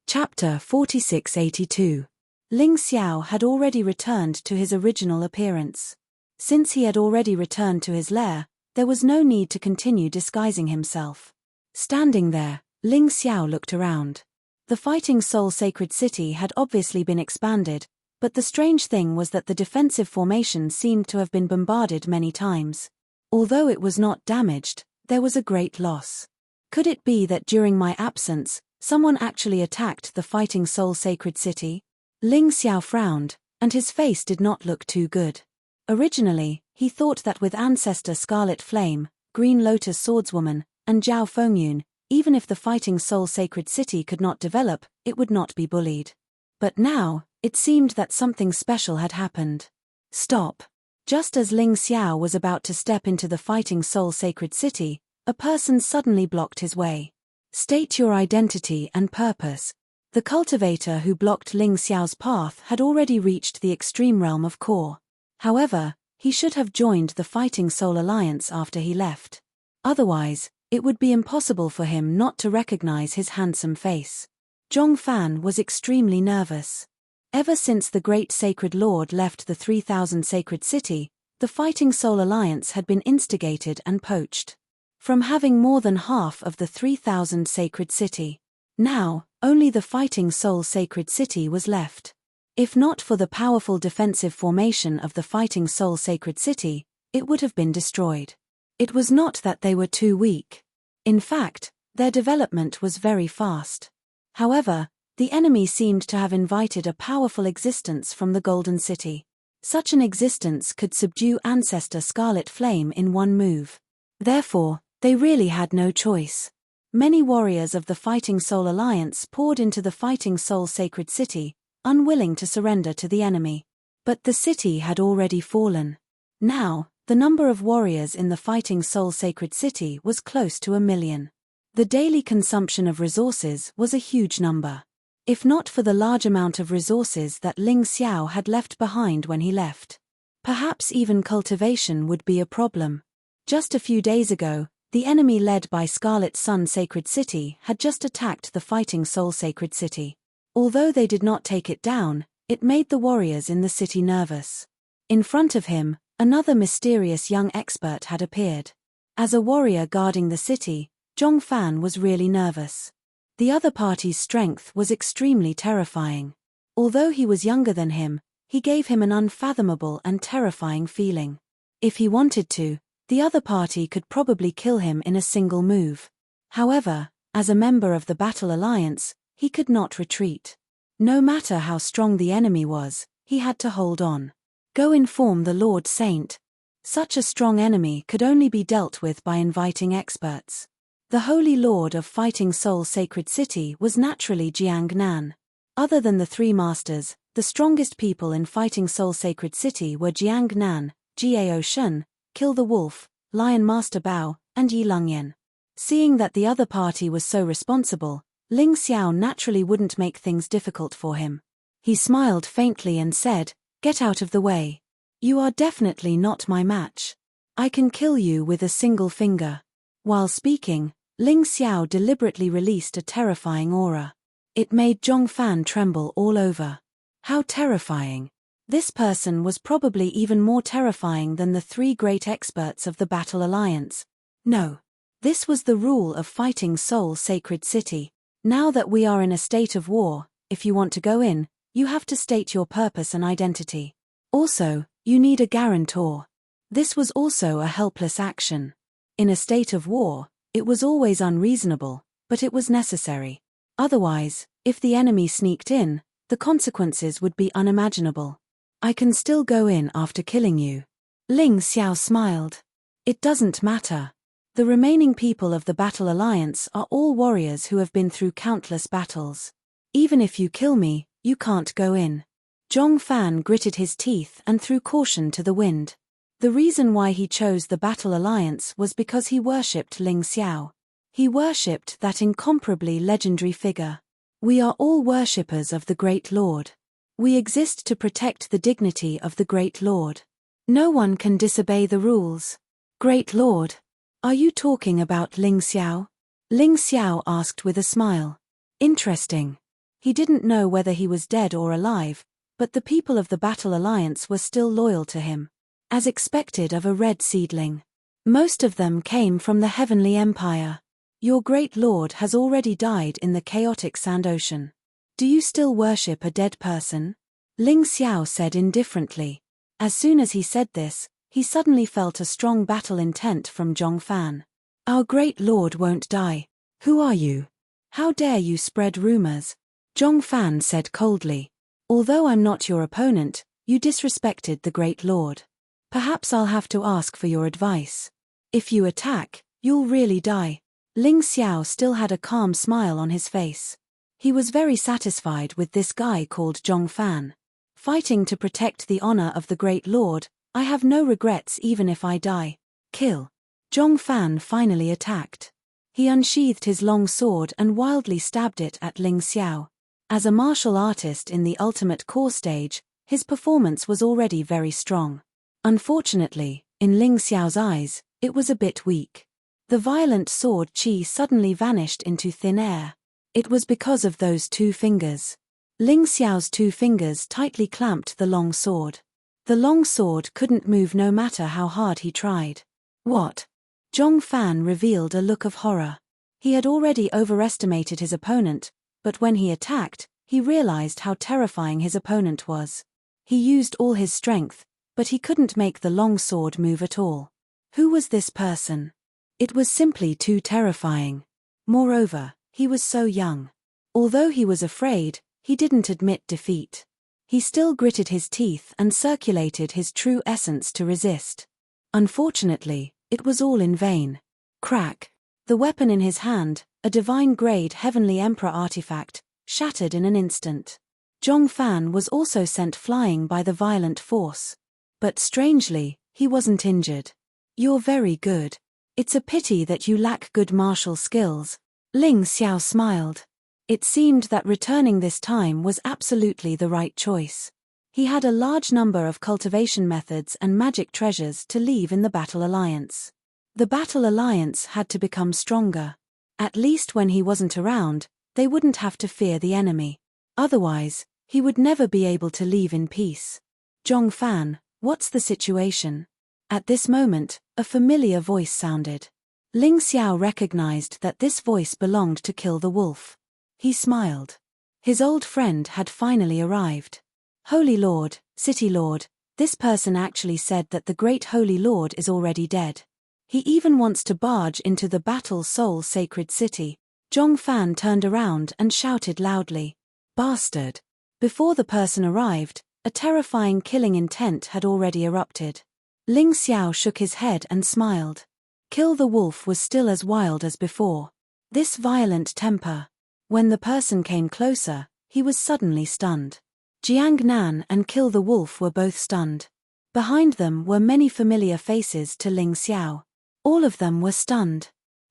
Chapter 4682. Ling Xiao had already returned to his original appearance. Since he had already returned to his lair, there was no need to continue disguising himself. Standing there, Ling Xiao looked around. The Fighting Soul Sacred City had obviously been expanded, but the strange thing was that the defensive formation seemed to have been bombarded many times. Although it was not damaged, there was a great loss. Could it be that during my absence, someone actually attacked the Fighting Soul Sacred City? Ling Xiao frowned, and his face did not look too good. Originally, he thought that with Ancestor Scarlet Flame, Green Lotus Swordswoman, and Zhao Fengyun, even if the Fighting Soul Sacred City could not develop, it would not be bullied. But now, it seemed that something special had happened. Stop! Just as Ling Xiao was about to step into the Fighting Soul Sacred City, a person suddenly blocked his way. State your identity and purpose. The cultivator who blocked Ling Xiao's path had already reached the extreme realm of core. However, he should have joined the Fighting Soul Alliance after he left. Otherwise, it would be impossible for him not to recognize his handsome face. Zhong Fan was extremely nervous. Ever since the Great Sacred Lord left the 3000 Sacred City, the Fighting Soul Alliance had been instigated and poached. From having more than half of the 3000 Sacred City, now, only the Fighting Soul Sacred City was left. If not for the powerful defensive formation of the Fighting Soul Sacred City, it would have been destroyed. It was not that they were too weak. In fact, their development was very fast. However, the enemy seemed to have invited a powerful existence from the Golden City. Such an existence could subdue Ancestor Scarlet Flame in one move. Therefore, they really had no choice. Many warriors of the Fighting Soul Alliance poured into the Fighting Soul Sacred City, unwilling to surrender to the enemy. But the city had already fallen. Now, the number of warriors in the Fighting Soul Sacred City was close to 1 million. The daily consumption of resources was a huge number. If not for the large amount of resources that Ling Xiao had left behind when he left, perhaps even cultivation would be a problem. Just a few days ago, the enemy led by Scarlet Sun Sacred City had just attacked the Fighting Soul Sacred City. Although they did not take it down, it made the warriors in the city nervous. In front of him, another mysterious young expert had appeared. As a warrior guarding the city, Zhong Fan was really nervous. The other party's strength was extremely terrifying. Although he was younger than him, he gave him an unfathomable and terrifying feeling. If he wanted to, the other party could probably kill him in a single move. However, as a member of the Battle Alliance, he could not retreat. No matter how strong the enemy was, he had to hold on. Go inform the Lord Saint. Such a strong enemy could only be dealt with by inviting experts. The Holy Lord of Fighting Soul Sacred City was naturally Jiang Nan. Other than the three masters, the strongest people in Fighting Soul Sacred City were Jiang Nan, Jiao Shun, Kill the Wolf, Lion Master Bao, and Yi Lungyan. Seeing that the other party was so responsible, Ling Xiao naturally wouldn't make things difficult for him. He smiled faintly and said, "Get out of the way. You are definitely not my match. I can kill you with a single finger." While speaking, Ling Xiao deliberately released a terrifying aura. It made Zhong Fan tremble all over. How terrifying! This person was probably even more terrifying than the three great experts of the Battle Alliance. No. This was the rule of Fighting Soul Sacred City. Now that we are in a state of war, if you want to go in, you have to state your purpose and identity. Also, you need a guarantor. This was also a helpless action. In a state of war, it was always unreasonable, but it was necessary. Otherwise, if the enemy sneaked in, the consequences would be unimaginable. I can still go in after killing you. Ling Xiao smiled. It doesn't matter. The remaining people of the Battle Alliance are all warriors who have been through countless battles. Even if you kill me, you can't go in. Zhong Fan gritted his teeth and threw caution to the wind. The reason why he chose the Battle Alliance was because he worshipped Ling Xiao. He worshipped that incomparably legendary figure. We are all worshippers of the Great Lord. We exist to protect the dignity of the Great Lord. No one can disobey the rules. Great Lord, are you talking about Ling Xiao? Ling Xiao asked with a smile. Interesting. He didn't know whether he was dead or alive, but the people of the Battle Alliance were still loyal to him. As expected of a red seedling. Most of them came from the Heavenly Empire. Your great lord has already died in the chaotic Sand Ocean. Do you still worship a dead person? Ling Xiao said indifferently. As soon as he said this, he suddenly felt a strong battle intent from Zhong Fan. Our great lord won't die. Who are you? How dare you spread rumors? Zhong Fan said coldly. Although I'm not your opponent, you disrespected the great lord. Perhaps I'll have to ask for your advice. If you attack, you'll really die. Ling Xiao still had a calm smile on his face. He was very satisfied with this guy called Zhong Fan. Fighting to protect the honor of the great lord, I have no regrets even if I die. Kill. Zhong Fan finally attacked. He unsheathed his long sword and wildly stabbed it at Ling Xiao. As a martial artist in the ultimate core stage, his performance was already very strong. Unfortunately, in Ling Xiao's eyes, it was a bit weak. The violent sword qi suddenly vanished into thin air. It was because of those 2 fingers. Ling Xiao's 2 fingers tightly clamped the long sword. The long sword couldn't move no matter how hard he tried. What? Zhong Fan revealed a look of horror. He had already overestimated his opponent, but when he attacked, he realized how terrifying his opponent was. He used all his strength, but he couldn't make the long sword move at all. Who was this person? It was simply too terrifying. Moreover, he was so young. Although he was afraid, he didn't admit defeat. He still gritted his teeth and circulated his true essence to resist. Unfortunately, it was all in vain. Crack. The weapon in his hand, a divine-grade Heavenly Emperor artifact, shattered in an instant. Zhong Fan was also sent flying by the violent force. But strangely, he wasn't injured. You're very good. It's a pity that you lack good martial skills. Ling Xiao smiled. It seemed that returning this time was absolutely the right choice. He had a large number of cultivation methods and magic treasures to leave in the Battle Alliance. The Battle Alliance had to become stronger. At least when he wasn't around, they wouldn't have to fear the enemy. Otherwise, he would never be able to leave in peace. Zhong Fan, what's the situation? At this moment, a familiar voice sounded. Ling Xiao recognized that this voice belonged to Kill the Wolf. He smiled. His old friend had finally arrived. Holy Lord, City Lord, this person actually said that the great Holy Lord is already dead. He even wants to barge into the Battle Soul Sacred City. Zhong Fan turned around and shouted loudly. Bastard! Before the person arrived, a terrifying killing intent had already erupted. Ling Xiao shook his head and smiled. Kill the Wolf was still as wild as before. This violent temper. When the person came closer, he was suddenly stunned. Jiang Nan and Kill the Wolf were both stunned. Behind them were many familiar faces to Ling Xiao. All of them were stunned.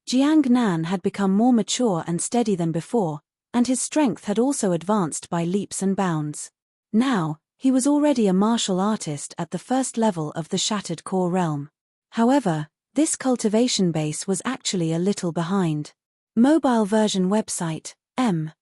Jiang Nan had become more mature and steady than before, and his strength had also advanced by leaps and bounds. Now, he was already a martial artist at the first level of the Shattered Core realm. However, this cultivation base was actually a little behind. Mobile version website, M.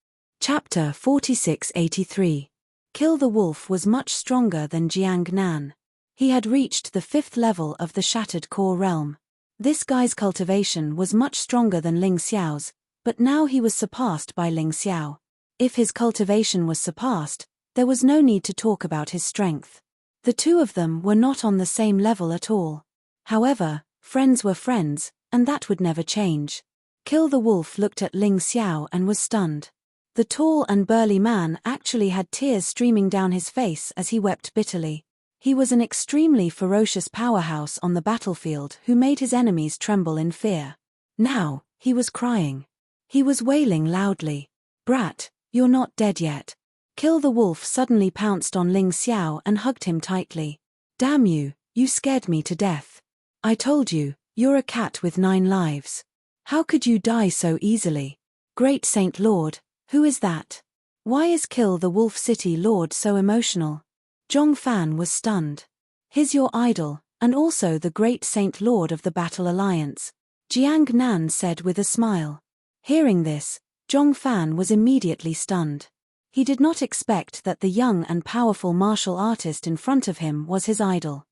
Chapter 4683. Kill the Wolf was much stronger than Jiang Nan. He had reached the 5th level of the Shattered Core realm. This guy's cultivation was much stronger than Ling Xiao's, but now he was surpassed by Ling Xiao. If his cultivation was surpassed, there was no need to talk about his strength. The two of them were not on the same level at all. However, friends were friends, and that would never change. Kill the Wolf looked at Ling Xiao and was stunned. The tall and burly man actually had tears streaming down his face as he wept bitterly. He was an extremely ferocious powerhouse on the battlefield who made his enemies tremble in fear. Now, he was crying. He was wailing loudly. Brat, you're not dead yet. Kill the Wolf suddenly pounced on Ling Xiao and hugged him tightly. Damn you, you scared me to death. I told you, you're a cat with 9 lives. How could you die so easily? Great Saint Lord, who is that? Why is Kill the Wolf City Lord so emotional? Zhong Fan was stunned. He's your idol, and also the great Saint Lord of the Battle Alliance, Jiang Nan said with a smile. Hearing this, Zhong Fan was immediately stunned. He did not expect that the young and powerful martial artist in front of him was his idol.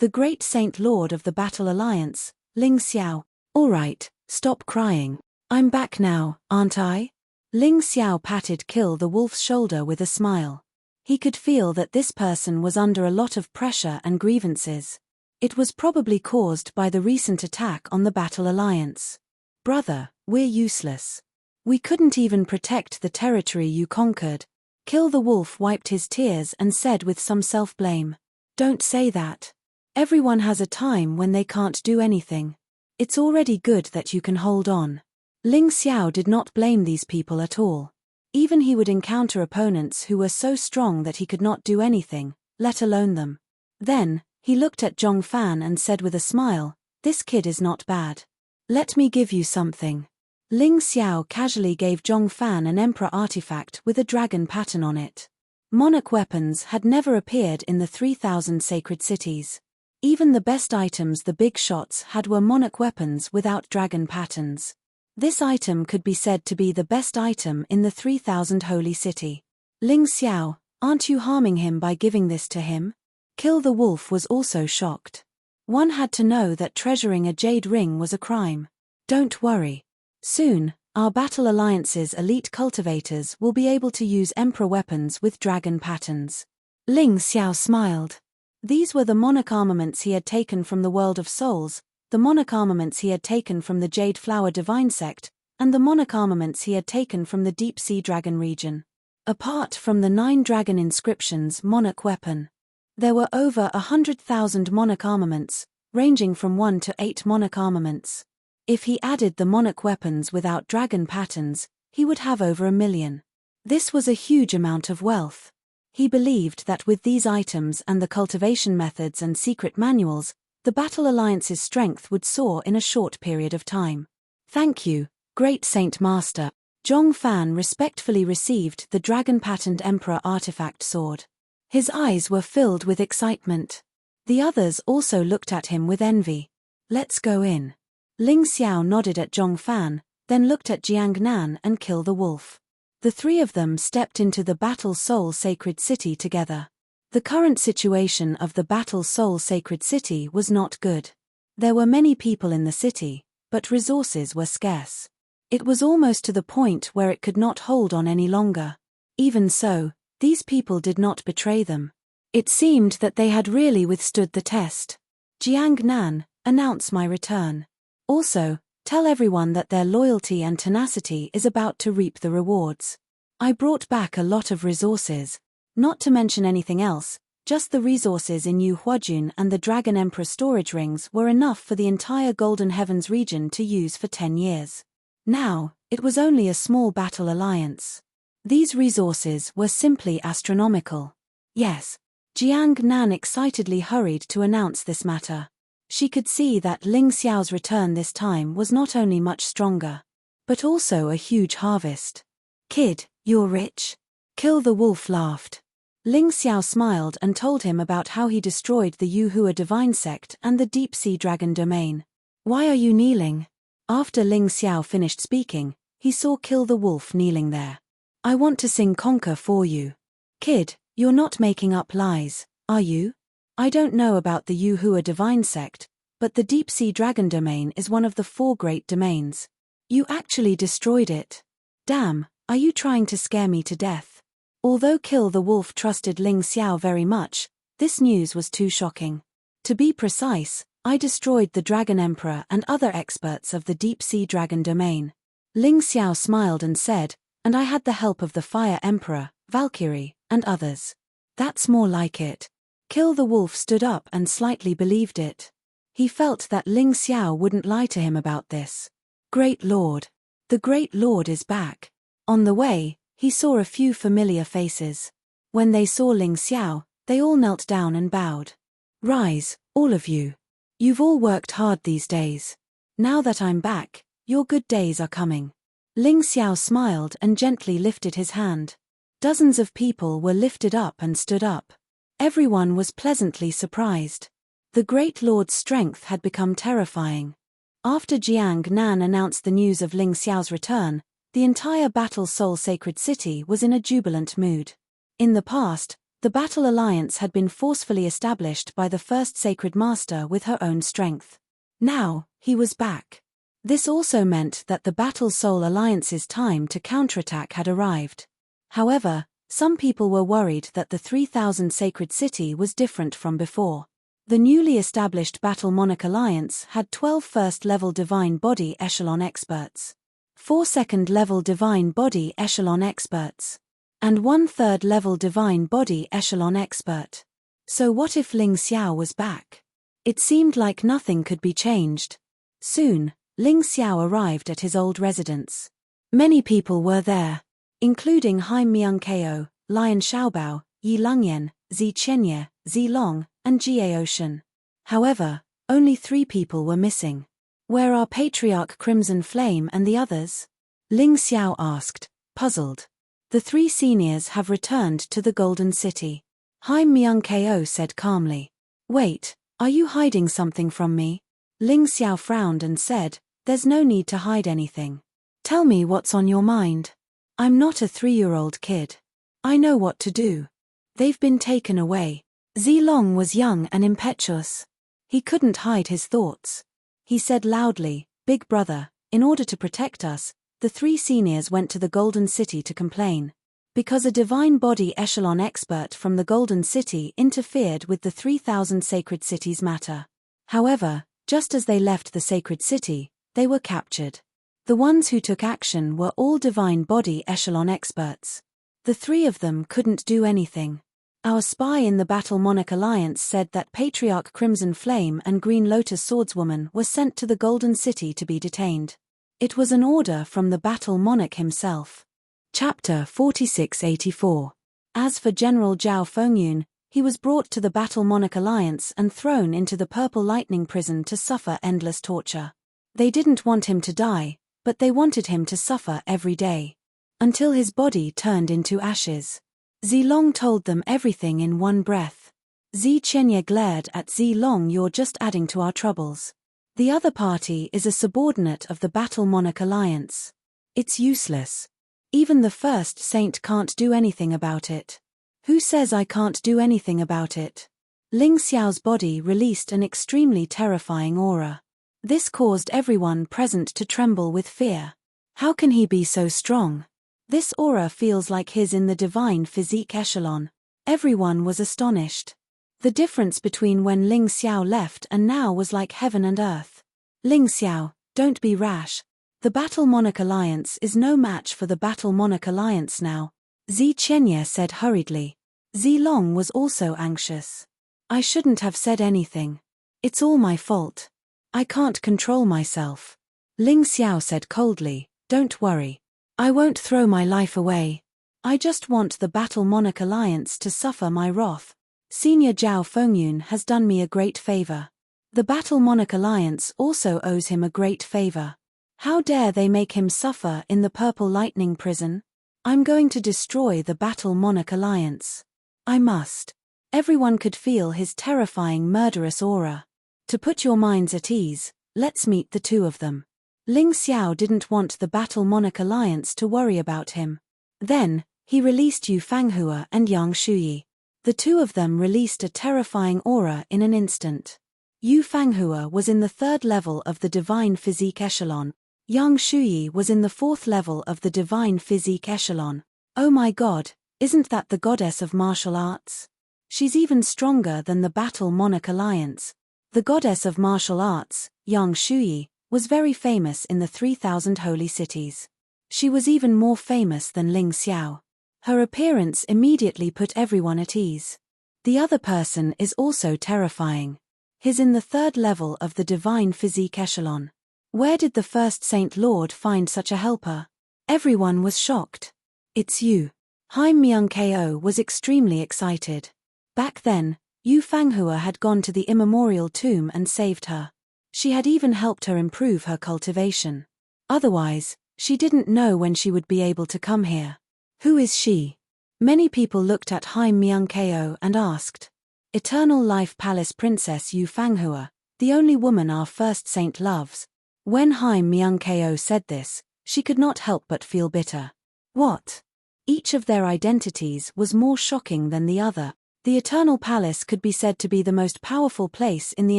The great Saint Lord of the Battle Alliance, Ling Xiao. All right, stop crying. I'm back now, aren't I? Ling Xiao patted Kill the Wolf's shoulder with a smile. He could feel that this person was under a lot of pressure and grievances. It was probably caused by the recent attack on the Battle Alliance. Brother, we're useless. We couldn't even protect the territory you conquered. Kill the Wolf wiped his tears and said with some self-blame. Don't say that. Everyone has a time when they can't do anything. It's already good that you can hold on. Ling Xiao did not blame these people at all. Even he would encounter opponents who were so strong that he could not do anything, let alone them. Then, he looked at Zhong Fan and said with a smile, this kid is not bad. Let me give you something. Ling Xiao casually gave Zhong Fan an emperor artifact with a dragon pattern on it. Monarch weapons had never appeared in the 3,000 sacred cities. Even the best items the big shots had were monarch weapons without dragon patterns. This item could be said to be the best item in the 3,000 holy city. Ling Xiao, aren't you harming him by giving this to him? Kill the Wolf was also shocked. One had to know that treasuring a jade ring was a crime. Don't worry. Soon, our Battle Alliance's elite cultivators will be able to use emperor weapons with dragon patterns. Ling Xiao smiled. These were the monarch armaments he had taken from the world of souls, the monarch armaments he had taken from the Jade Flower Divine Sect, and the monarch armaments he had taken from the Deep Sea Dragon region. Apart from the 9 dragon inscriptions monarch weapon, there were over 100,000 monarch armaments, ranging from 1 to 8 monarch armaments. If he added the monarch weapons without dragon patterns, he would have over 1 million. This was a huge amount of wealth. He believed that with these items and the cultivation methods and secret manuals, the Battle Alliance's strength would soar in a short period of time. Thank you, Great Saint Master. Zhong Fan respectfully received the dragon-patterned Emperor artifact sword. His eyes were filled with excitement. The others also looked at him with envy. Let's go in. Ling Xiao nodded at Zhong Fan, then looked at Jiang Nan and Kill the Wolf. The 3 of them stepped into the Battle Soul Sacred City together. The current situation of the Battle Soul Sacred City was not good. There were many people in the city, but resources were scarce. It was almost to the point where it could not hold on any longer. Even so, these people did not betray them. It seemed that they had really withstood the test. Jiang Nan, announce my return. Also, tell everyone that their loyalty and tenacity is about to reap the rewards. I brought back a lot of resources. Not to mention anything else, just the resources in Yu Huajun and the Dragon Emperor storage rings were enough for the entire Golden Heavens region to use for 10 years. Now, it was only a small battle alliance. These resources were simply astronomical. Yes. Jiang Nan excitedly hurried to announce this matter. She could see that Ling Xiao's return this time was not only much stronger, but also a huge harvest. Kid, you're rich? Kill the Wolf laughed. Ling Xiao smiled and told him about how he destroyed the Yuhua Divine Sect and the Deep Sea Dragon domain. Why are you kneeling? After Ling Xiao finished speaking, he saw Kill the Wolf kneeling there. I want to sing conquer for you. Kid, you're not making up lies, are you? I don't know about the Yuhua Divine Sect, but the Deep Sea Dragon domain is one of the 4 great domains. You actually destroyed it. Damn, are you trying to scare me to death? Although Kill the Wolf trusted Ling Xiao very much, this news was too shocking. To be precise, I destroyed the Dragon Emperor and other experts of the Deep Sea Dragon domain. Ling Xiao smiled and said, and I had the help of the Fire Emperor, Valkyrie, and others. That's more like it. Kill the Wolf stood up and slightly believed it. He felt that Ling Xiao wouldn't lie to him about this. Great Lord. The Great Lord is back. On the way, he saw a few familiar faces. When they saw Ling Xiao, they all knelt down and bowed. Rise, all of you. You've all worked hard these days. Now that I'm back, your good days are coming. Ling Xiao smiled and gently lifted his hand. Dozens of people were lifted up and stood up. Everyone was pleasantly surprised. The Great Lord's strength had become terrifying. After Jiang Nan announced the news of Ling Xiao's return, The entire Battle Soul Sacred City was in a jubilant mood. In the past, the Battle Alliance had been forcefully established by the first Sacred Master with her own strength. Now, he was back. This also meant that the Battle Soul Alliance's time to counterattack had arrived. However, some people were worried that the 3000 Sacred City was different from before. The newly established Battle Monarch Alliance had 12 first-level Divine Body Echelon experts, 4 second-level Divine Body Echelon experts, and 1 third-level Divine Body Echelon expert. So what if Ling Xiao was back? It seemed like nothing could be changed. Soon, Ling Xiao arrived at his old residence. Many people were there, including Hai Myung-ko, Lion Xiaobao, Yi Lungyan, Zi Chenye, Zi Long, and Jiao Shen. However, only 3 people were missing. Where are Patriarch Crimson Flame and the others? Ling Xiao asked, puzzled. The 3 seniors have returned to the Golden City. Hai Myung-ko said calmly. Wait, are you hiding something from me? Ling Xiao frowned and said, there's no need to hide anything. Tell me what's on your mind. I'm not a 3-year-old kid. I know what to do. They've been taken away. Zi Long was young and impetuous. He couldn't hide his thoughts. He said loudly, Big brother, in order to protect us, the 3 seniors went to the Golden City to complain. Because a Divine Body Echelon expert from the Golden City interfered with the 3000 Sacred Cities matter. However, just as they left the Sacred City, they were captured. The ones who took action were all Divine Body Echelon experts. The 3 of them couldn't do anything. Our spy in the Battle Monarch Alliance said that Patriarch Crimson Flame and Green Lotus Swordswoman were sent to the Golden City to be detained. It was an order from the Battle Monarch himself. Chapter 4684. As for General Zhao Fengyun, he was brought to the Battle Monarch Alliance and thrown into the Purple Lightning Prison to suffer endless torture. They didn't want him to die, but they wanted him to suffer every day, until his body turned into ashes. Zi Long told them everything in one breath. Zi Chenye glared at Zi Long. You're just adding to our troubles. The other party is a subordinate of the Battle Monarch Alliance. It's useless. Even the first saint can't do anything about it. Who says I can't do anything about it? Ling Xiao's body released an extremely terrifying aura. This caused everyone present to tremble with fear. How can he be so strong? This aura feels like his in the Divine Physique Echelon. Everyone was astonished. The difference between when Ling Xiao left and now was like heaven and earth. Ling Xiao, don't be rash. The Battle Monarch Alliance is no match for the Battle Monarch Alliance now, Zi Chenye said hurriedly. Zi Long was also anxious. I shouldn't have said anything. It's all my fault. I can't control myself. Ling Xiao said coldly, don't worry. I won't throw my life away. I just want the Battle Monarch Alliance to suffer my wrath. Senior Zhao Fengyun has done me a great favor. The Battle Monarch Alliance also owes him a great favor. How dare they make him suffer in the Purple Lightning Prison? I'm going to destroy the Battle Monarch Alliance. I must. Everyone could feel his terrifying murderous aura. To put your minds at ease, let's meet the 2 of them. Ling Xiao didn't want the Battle Monarch Alliance to worry about him. Then, he released Yu Fanghua and Yang Shuyi. The 2 of them released a terrifying aura in an instant. Yu Fanghua was in the 3rd level of the Divine Physique Echelon. Yang Shuyi was in the 4th level of the Divine Physique Echelon. Oh my god, isn't that the goddess of martial arts? She's even stronger than the Battle Monarch Alliance. The goddess of martial arts, Yang Shuyi, was very famous in the 3000 holy cities. She was even more famous than Ling Xiao. Her appearance immediately put everyone at ease. The other person is also terrifying. He's in the 3rd level of the Divine Physique Echelon. Where did the first Saint Lord find such a helper? Everyone was shocked. It's you. Hai Myung-ko was extremely excited. Back then, Yu Fanghua had gone to the immemorial tomb and saved her. She had even helped her improve her cultivation. Otherwise, she didn't know when she would be able to come here. Who is she? Many people looked at Hai Myung-ko and asked. Eternal Life Palace Princess Yu Fanghua, the only woman our first saint loves. When Hai Myung-ko said this, She could not help but feel bitter. What? Each of their identities was more shocking than the other. The Eternal Palace could be said to be the most powerful place in the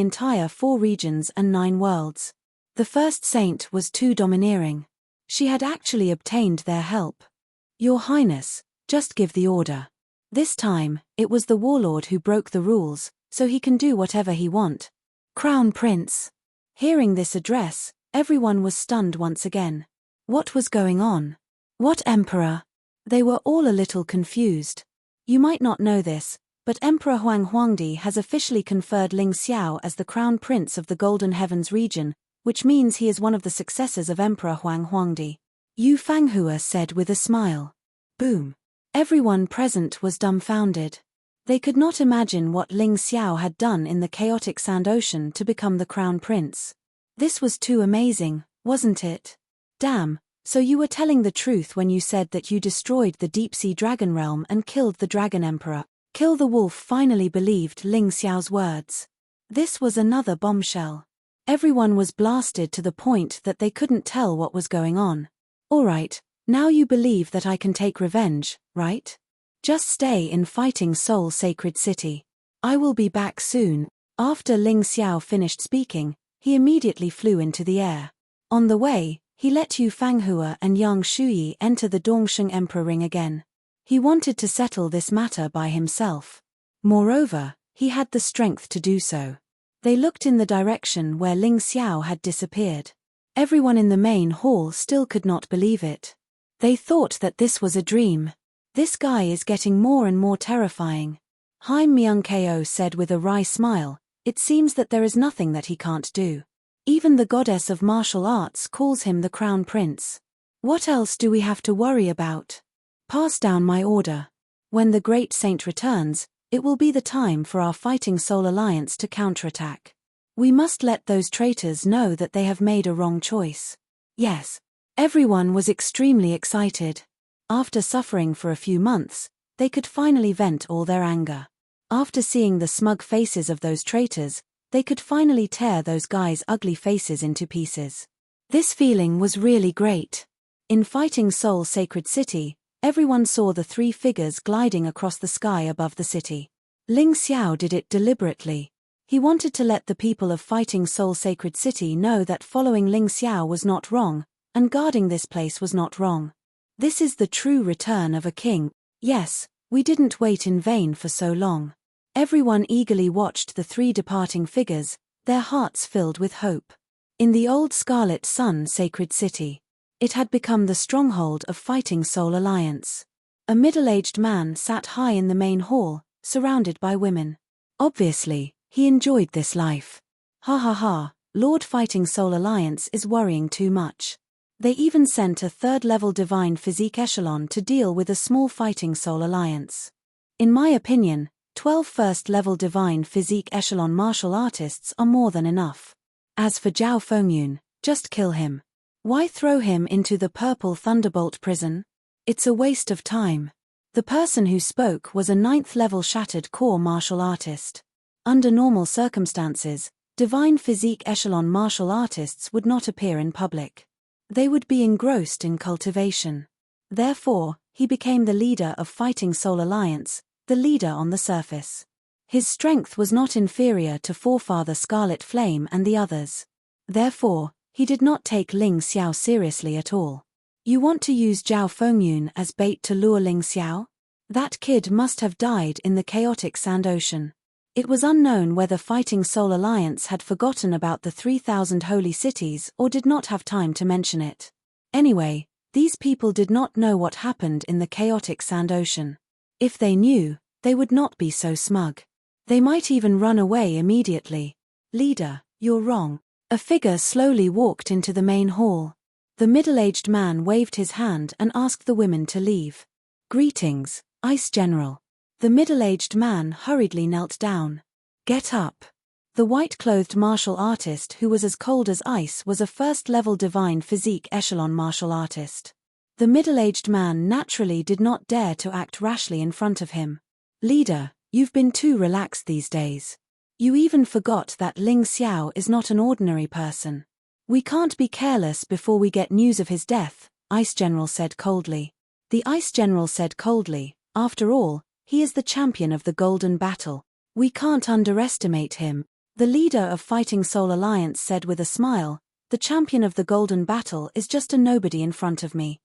entire 4 regions and 9 worlds. The first saint was too domineering. She had actually obtained their help. Your Highness, just give the order. This time, it was the warlord who broke the rules, so he can do whatever he want. Crown Prince. Hearing this address, everyone was stunned once again. What was going on? What emperor? They were all a little confused. You might not know this, but Emperor Huangdi has officially conferred Ling Xiao as the Crown Prince of the Golden Heavens region, which means he is one of the successors of Emperor Huangdi. Yu Fanghua said with a smile. Boom. Everyone present was dumbfounded. They could not imagine what Ling Xiao had done in the chaotic Sand Ocean to become the Crown Prince. This was too amazing, wasn't it? Damn, so you were telling the truth when you said that you destroyed the deep-sea dragon realm and killed the Dragon Emperor. Kill the Wolf finally believed Ling Xiao's words. This was another bombshell. Everyone was blasted to the point that they couldn't tell what was going on. Alright, now you believe that I can take revenge, right? Just stay in Fighting Soul Sacred City. I will be back soon. After Ling Xiao finished speaking, he immediately flew into the air. On the way, he let Yu Fanghua and Yang Shuyi enter the Dongsheng Emperor Ring again. He wanted to settle this matter by himself. Moreover, he had the strength to do so. They looked in the direction where Ling Xiao had disappeared. Everyone in the main hall still could not believe it. They thought that this was a dream. This guy is getting more and more terrifying. Haim Myung-ko said with a wry smile, it seems that there is nothing that he can't do. Even the goddess of martial arts calls him the Crown Prince. What else do we have to worry about? Pass down my order. When the great saint returns, it will be the time for our Fighting Soul Alliance to counterattack. We must let those traitors know that they have made a wrong choice. Yes. Everyone was extremely excited. After suffering for a few months, they could finally vent all their anger. After seeing the smug faces of those traitors, they could finally tear those guys' ugly faces into pieces. This feeling was really great. In Fighting Soul Sacred City, everyone saw the 3 figures gliding across the sky above the city. Ling Xiao did it deliberately. He wanted to let the people of Fighting Soul Sacred City know that following Ling Xiao was not wrong, and guarding this place was not wrong. This is the true return of a king. Yes, we didn't wait in vain for so long. Everyone eagerly watched the 3 departing figures, their hearts filled with hope. In the old Scarlet Sun Sacred City, it had become the stronghold of Fighting Soul Alliance. A middle-aged man sat high in the main hall, surrounded by women. Obviously, he enjoyed this life. Ha ha ha, Lord Fighting Soul Alliance is worrying too much. They even sent a 3rd-level Divine Physique Echelon to deal with a small Fighting Soul Alliance. In my opinion, 12 1st-level Divine Physique Echelon martial artists are more than enough. As for Zhao Fengyun, just kill him. Why throw him into the Purple Thunderbolt prison? It's a waste of time. The person who spoke was a 9th-level Shattered Core martial artist. Under normal circumstances, Divine Physique Echelon martial artists would not appear in public. They would be engrossed in cultivation. Therefore, he became the leader of Fighting Soul Alliance, the leader on the surface. His strength was not inferior to Forefather Scarlet Flame and the others. Therefore, he did not take Ling Xiao seriously at all. You want to use Zhao Fengyun as bait to lure Ling Xiao? That kid must have died in the chaotic Sand Ocean. It was unknown whether Fighting Soul Alliance had forgotten about the 3,000 holy cities or did not have time to mention it. Anyway, these people did not know what happened in the chaotic Sand Ocean. If they knew, they would not be so smug. They might even run away immediately. Leader, you're wrong. A figure slowly walked into the main hall. The middle-aged man waved his hand and asked the women to leave. Greetings, Ice General. The middle-aged man hurriedly knelt down. Get up. The white-clothed martial artist who was as cold as ice was a 1st-level Divine Physique Echelon martial artist. The middle-aged man naturally did not dare to act rashly in front of him. Leader, you've been too relaxed these days. You even forgot that Ling Xiao is not an ordinary person. We can't be careless before we get news of his death, Ice General said coldly. The Ice General said coldly, after all, he is the champion of the Golden Battle. We can't underestimate him. The leader of Fighting Soul Alliance said with a smile, the champion of the Golden Battle is just a nobody in front of me.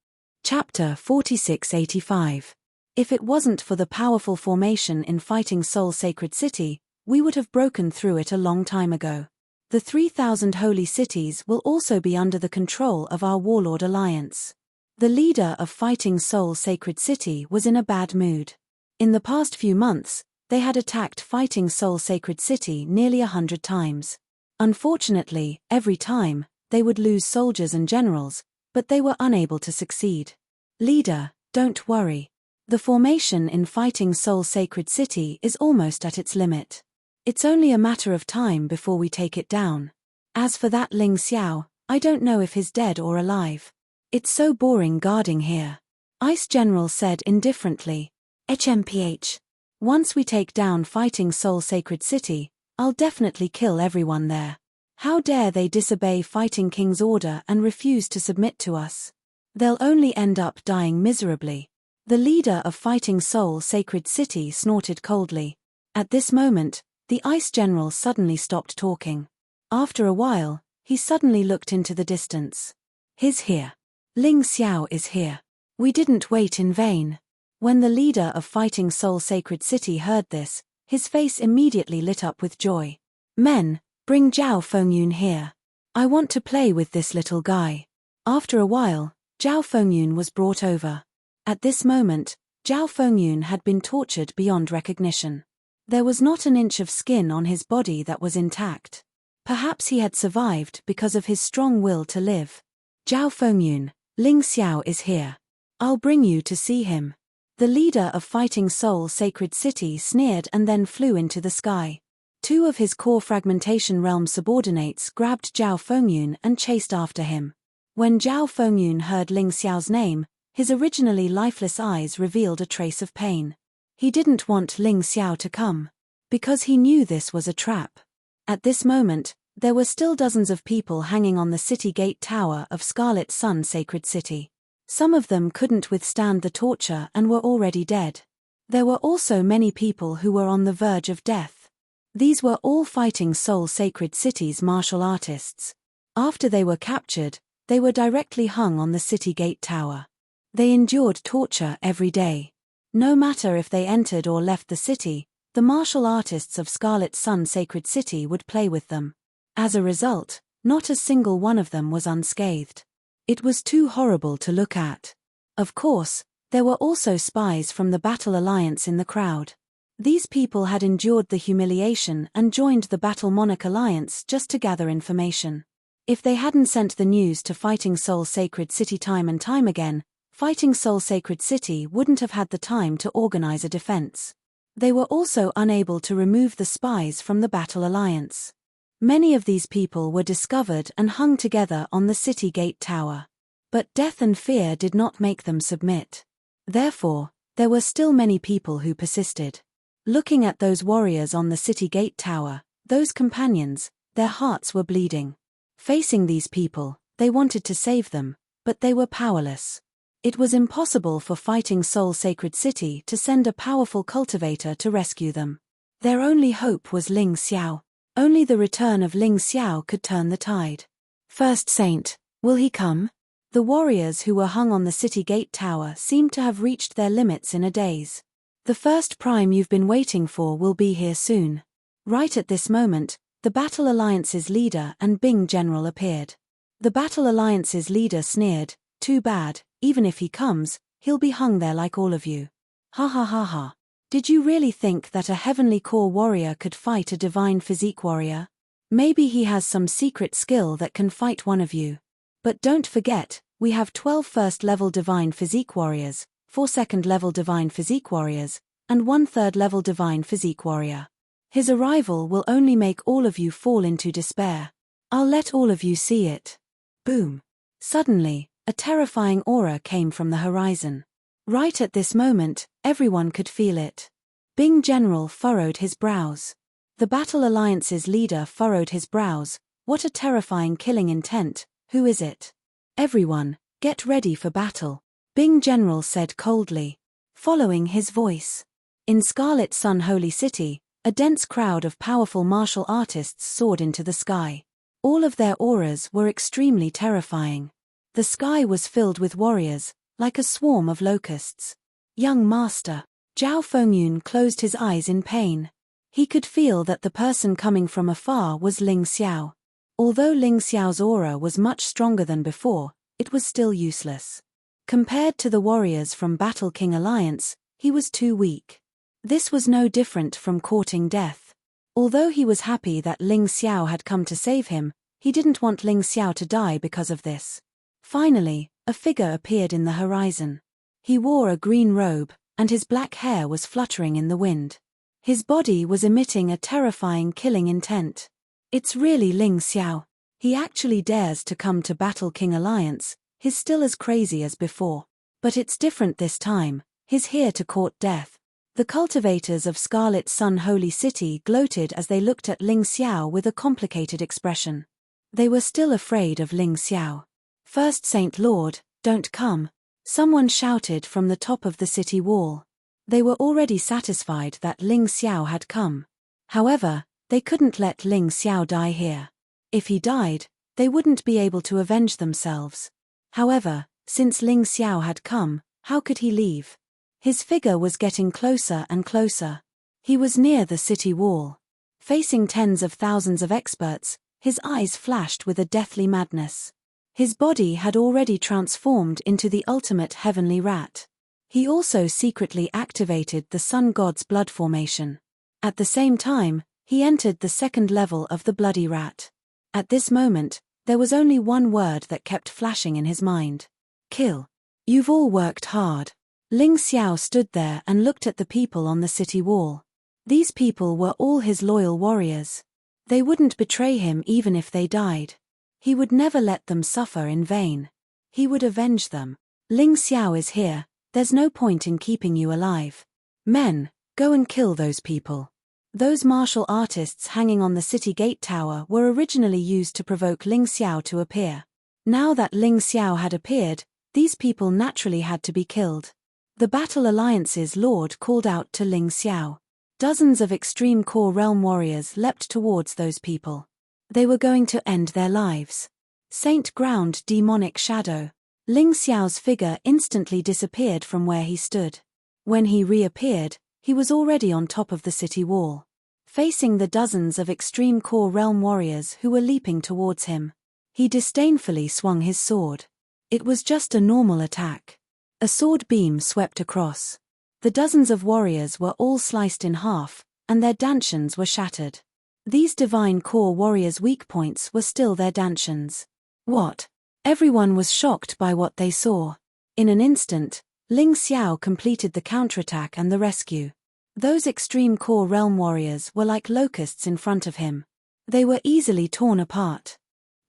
Chapter 4685. If it wasn't for the powerful formation in Fighting Soul Sacred City, we would have broken through it a long time ago. The 3,000 holy cities will also be under the control of our Warlord Alliance. The leader of Fighting Soul Sacred City was in a bad mood. In the past few months, they had attacked Fighting Soul Sacred City nearly 100 times. Unfortunately, every time, they would lose soldiers and generals, but they were unable to succeed. Leader, don't worry. The formation in Fighting Soul Sacred City is almost at its limit. It's only a matter of time before we take it down. As for that Ling Xiao, I don't know if he's dead or alive. It's so boring guarding here. Ice General said indifferently. HMPH. Once we take down Fighting Soul Sacred City, I'll definitely kill everyone there. How dare they disobey Fighting King's order and refuse to submit to us? They'll only end up dying miserably. The leader of Fighting Soul Sacred City snorted coldly. At this moment, the Ice General suddenly stopped talking. After a while, he suddenly looked into the distance. He's here. Ling Xiao is here. We didn't wait in vain. When the leader of Fighting Soul Sacred City heard this, his face immediately lit up with joy. Men, bring Zhao Fengyun here. I want to play with this little guy. After a while, Zhao Fengyun was brought over. At this moment, Zhao Fengyun had been tortured beyond recognition. There was not an inch of skin on his body that was intact. Perhaps he had survived because of his strong will to live. Zhao Fengyun, Ling Xiao is here. I'll bring you to see him. The leader of Fighting Soul Sacred City sneered and then flew into the sky. Two of his core fragmentation realm subordinates grabbed Zhao Fengyun and chased after him. When Zhao Fengyun heard Ling Xiao's name, his originally lifeless eyes revealed a trace of pain. He didn't want Ling Xiao to come, because he knew this was a trap. At this moment, there were still dozens of people hanging on the city gate tower of Scarlet Sun Sacred City. Some of them couldn't withstand the torture and were already dead. There were also many people who were on the verge of death. These were all Fighting Soul Sacred City's martial artists. After they were captured, they were directly hung on the city gate tower. They endured torture every day. No matter if they entered or left the city, the martial artists of Scarlet Sun Sacred City would play with them. As a result, not a single one of them was unscathed. It was too horrible to look at. Of course, there were also spies from the Battle Alliance in the crowd. These people had endured the humiliation and joined the Battle Monarch Alliance just to gather information. If they hadn't sent the news to Fighting Soul Sacred City time and time again, Fighting Soul Sacred City wouldn't have had the time to organize a defense. They were also unable to remove the spies from the Battle Alliance. Many of these people were discovered and hung together on the city gate tower. But death and fear did not make them submit. Therefore, there were still many people who persisted. Looking at those warriors on the city gate tower, those companions, their hearts were bleeding. Facing these people, they wanted to save them, but they were powerless. It was impossible for Fighting Soul Sacred City to send a powerful cultivator to rescue them. Their only hope was Ling Xiao. Only the return of Ling Xiao could turn the tide. First Saint, will he come? The warriors who were hung on the city gate tower seemed to have reached their limits in a daze. The first prime you've been waiting for will be here soon. Right at this moment, the Battle Alliance's leader and Bing General appeared. The Battle Alliance's leader sneered, too bad, even if he comes, he'll be hung there like all of you. Ha ha ha ha. Did you really think that a heavenly core warrior could fight a divine physique warrior? Maybe he has some secret skill that can fight one of you. But don't forget, we have 12 first-level divine physique warriors, 4 second-level divine physique warriors, and 1 third-level divine physique warrior. His arrival will only make all of you fall into despair. I'll let all of you see it. Boom. Suddenly, a terrifying aura came from the horizon. Right at this moment, everyone could feel it. Bing General furrowed his brows. The Battle Alliance's leader furrowed his brows, What a terrifying killing intent. Who is it? Everyone, get ready for battle, Bing General said coldly, following his voice. In Scarlet Sun Holy City, a dense crowd of powerful martial artists soared into the sky. All of their auras were extremely terrifying. The sky was filled with warriors, like a swarm of locusts. Young master, Zhao Fengyun closed his eyes in pain. He could feel that the person coming from afar was Ling Xiao. Although Ling Xiao's aura was much stronger than before, it was still useless. Compared to the warriors from Battle King Alliance, he was too weak. This was no different from courting death. Although he was happy that Ling Xiao had come to save him, he didn't want Ling Xiao to die because of this. Finally, a figure appeared in the horizon. He wore a green robe, and his black hair was fluttering in the wind. His body was emitting a terrifying killing intent. It's really Ling Xiao. He actually dares to come to Battle King Alliance. He's still as crazy as before. But it's different this time. He's here to court death. The cultivators of Scarlet Sun Holy City gloated as they looked at Ling Xiao with a complicated expression. They were still afraid of Ling Xiao. First Saint Lord, don't come, someone shouted from the top of the city wall. They were already satisfied that Ling Xiao had come. However, they couldn't let Ling Xiao die here. If he died, they wouldn't be able to avenge themselves. However, since Ling Xiao had come, how could he leave? His figure was getting closer and closer. He was near the city wall. Facing tens of thousands of experts, his eyes flashed with a deathly madness. His body had already transformed into the ultimate heavenly rat. He also secretly activated the sun god's blood formation. At the same time, he entered the second level of the bloody rat. At this moment, there was only one word that kept flashing in his mind. Kill. You've all worked hard. Ling Xiao stood there and looked at the people on the city wall. These people were all his loyal warriors. They wouldn't betray him even if they died. He would never let them suffer in vain. He would avenge them. Ling Xiao is here, there's no point in keeping you alive. Men, go and kill those people. Those martial artists hanging on the city gate tower were originally used to provoke Ling Xiao to appear. Now that Ling Xiao had appeared, these people naturally had to be killed. The Battle Alliance's lord called out to Ling Xiao. Dozens of extreme core realm warriors leapt towards those people. They were going to end their lives. Saint Ground demonic shadow. Ling Xiao's figure instantly disappeared from where he stood. When he reappeared, he was already on top of the city wall, facing the dozens of extreme core realm warriors who were leaping towards him. He disdainfully swung his sword. It was just a normal attack. A sword beam swept across. The dozens of warriors were all sliced in half, and their dantians were shattered. These divine core warriors' weak points were still their dantians. What? Everyone was shocked by what they saw. In an instant, Ling Xiao completed the counterattack and the rescue. Those extreme core realm warriors were like locusts in front of him. They were easily torn apart.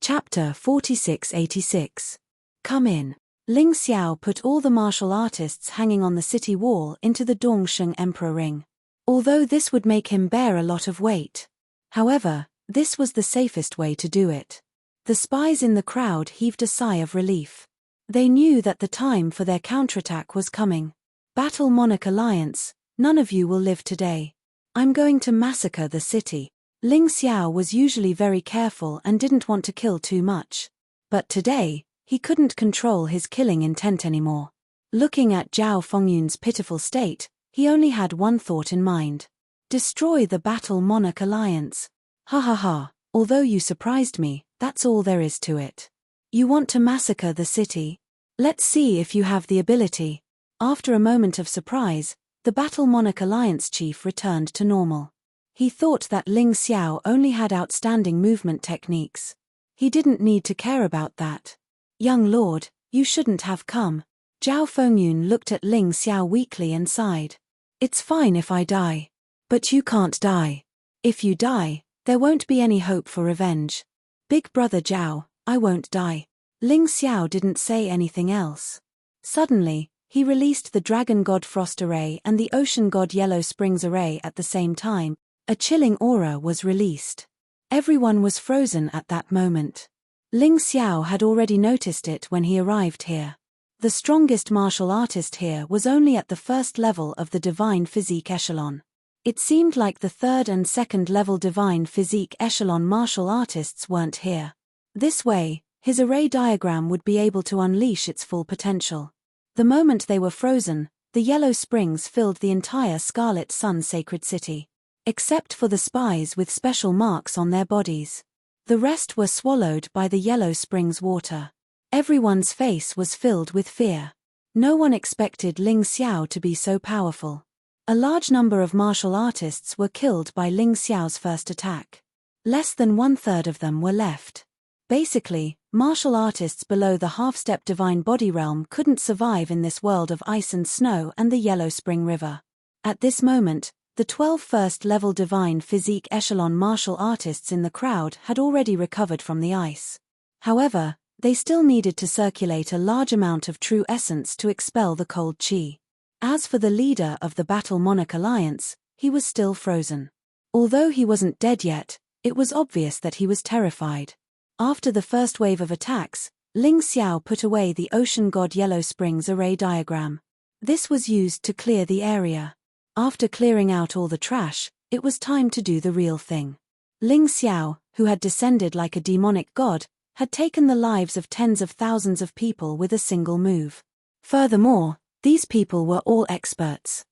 Chapter 4686. Come in. Ling Xiao put all the martial artists hanging on the city wall into the Dongsheng Emperor Ring. Although this would make him bear a lot of weight. However, this was the safest way to do it. The spies in the crowd heaved a sigh of relief. They knew that the time for their counterattack was coming. Battle Monarch Alliance, none of you will live today. I'm going to massacre the city. Ling Xiao was usually very careful and didn't want to kill too much. But today, he couldn't control his killing intent anymore. Looking at Zhao Fengyun's pitiful state, he only had one thought in mind. Destroy the Battle Monarch Alliance. Ha ha ha, although you surprised me, that's all there is to it. You want to massacre the city? Let's see if you have the ability. After a moment of surprise, the Battle Monarch Alliance chief returned to normal. He thought that Ling Xiao only had outstanding movement techniques. He didn't need to care about that. Young lord, you shouldn't have come. Zhao Fengyun looked at Ling Xiao weakly and sighed. It's fine if I die. But you can't die. If you die, there won't be any hope for revenge. Big brother Zhao, I won't die. Ling Xiao didn't say anything else. Suddenly, he released the Dragon God Frost Array and the Ocean God Yellow Springs Array at the same time. A chilling aura was released. Everyone was frozen at that moment. Ling Xiao had already noticed it when he arrived here. The strongest martial artist here was only at the first level of the divine physique echelon. It seemed like the third and second level divine physique echelon martial artists weren't here. This way, his array diagram would be able to unleash its full potential. The moment they were frozen, the yellow springs filled the entire Scarlet Sun sacred city. Except for the spies with special marks on their bodies. The rest were swallowed by the yellow springs water. Everyone's face was filled with fear. No one expected Ling Xiao to be so powerful. A large number of martial artists were killed by Ling Xiao's first attack. Less than 1/3 of them were left. Basically, martial artists below the half-step divine body realm couldn't survive in this world of ice and snow and the Yellow Spring River. At this moment, the 12 first-level divine physique echelon martial artists in the crowd had already recovered from the ice. However, they still needed to circulate a large amount of true essence to expel the cold chi. As for the leader of the Battle Monarch Alliance, he was still frozen. Although he wasn't dead yet, it was obvious that he was terrified. After the first wave of attacks, Ling Xiao put away the Ocean God Yellow Springs array diagram. This was used to clear the area. After clearing out all the trash, it was time to do the real thing. Ling Xiao, who had descended like a demonic god, had taken the lives of tens of thousands of people with a single move. Furthermore, these people were all experts.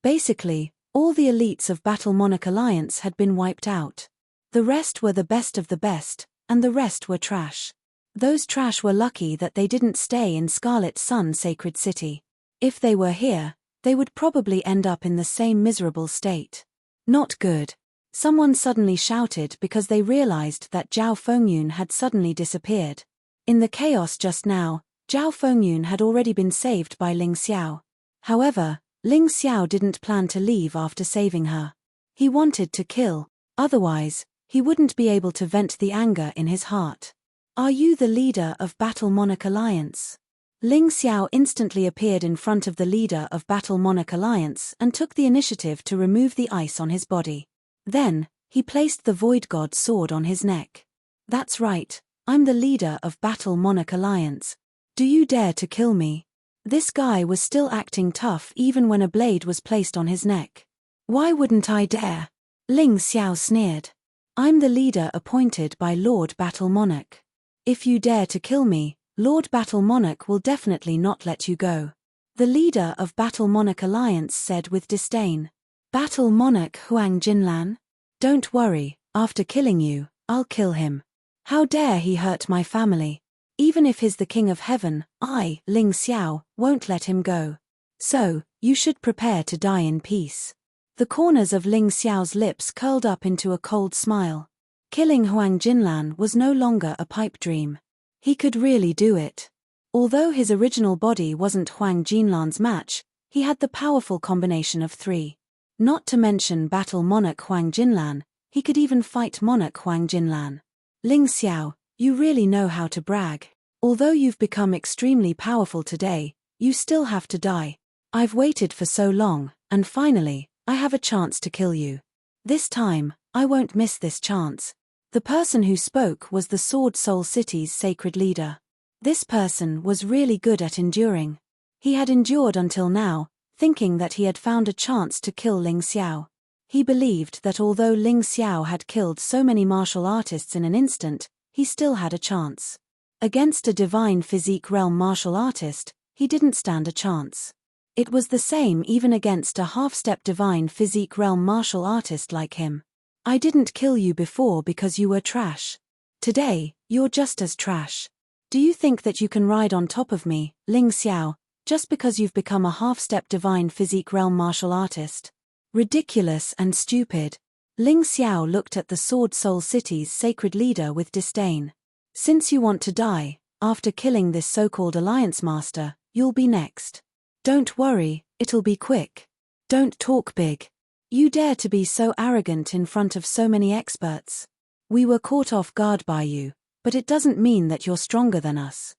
Basically, all the elites of Battle Monarch Alliance had been wiped out. The rest were the best of the best, and the rest were trash. Those trash were lucky that they didn't stay in Scarlet Sun Sacred City. If they were here, they would probably end up in the same miserable state. Not good. Someone suddenly shouted because they realized that Zhao Fengyun had suddenly disappeared. In the chaos just now, Zhao Fengyun had already been saved by Ling Xiao. However, Ling Xiao didn't plan to leave after saving her. He wanted to kill, otherwise, he wouldn't be able to vent the anger in his heart. Are you the leader of Battle Monarch Alliance? Ling Xiao instantly appeared in front of the leader of Battle Monarch Alliance and took the initiative to remove the ice on his body. Then, he placed the Void God's sword on his neck. That's right, I'm the leader of Battle Monarch Alliance. Do you dare to kill me? This guy was still acting tough even when a blade was placed on his neck. Why wouldn't I dare? Ling Xiao sneered. I'm the leader appointed by Lord Battle Monarch. If you dare to kill me, Lord Battle Monarch will definitely not let you go. The leader of Battle Monarch Alliance said with disdain. Battle Monarch Huang Jinlan? Don't worry, after killing you, I'll kill him. How dare he hurt my family? Even if he's the King of Heaven, I, Ling Xiao, won't let him go. So, you should prepare to die in peace. The corners of Ling Xiao's lips curled up into a cold smile. Killing Huang Jinlan was no longer a pipe dream. He could really do it. Although his original body wasn't Huang Jinlan's match, he had the powerful combination of three. Not to mention Battle Monarch Huang Jinlan, he could even fight Monarch Huang Jinlan. Ling Xiao, you really know how to brag. Although you've become extremely powerful today, you still have to die. I've waited for so long, and finally, I have a chance to kill you. This time, I won't miss this chance. The person who spoke was the Sword Soul City's sacred leader. This person was really good at enduring. He had endured until now, thinking that he had found a chance to kill Ling Xiao. He believed that although Ling Xiao had killed so many martial artists in an instant, he still had a chance. Against a divine physique realm martial artist, he didn't stand a chance. It was the same even against a half-step divine physique realm martial artist like him. I didn't kill you before because you were trash. Today, you're just as trash. Do you think that you can ride on top of me, Ling Xiao, just because you've become a half-step divine physique realm martial artist? Ridiculous and stupid. Ling Xiao looked at the Sword Soul City's sacred leader with disdain. Since you want to die, after killing this so-called alliance master, you'll be next. Don't worry, it'll be quick. Don't talk big. You dare to be so arrogant in front of so many experts. We were caught off guard by you, but it doesn't mean that you're stronger than us.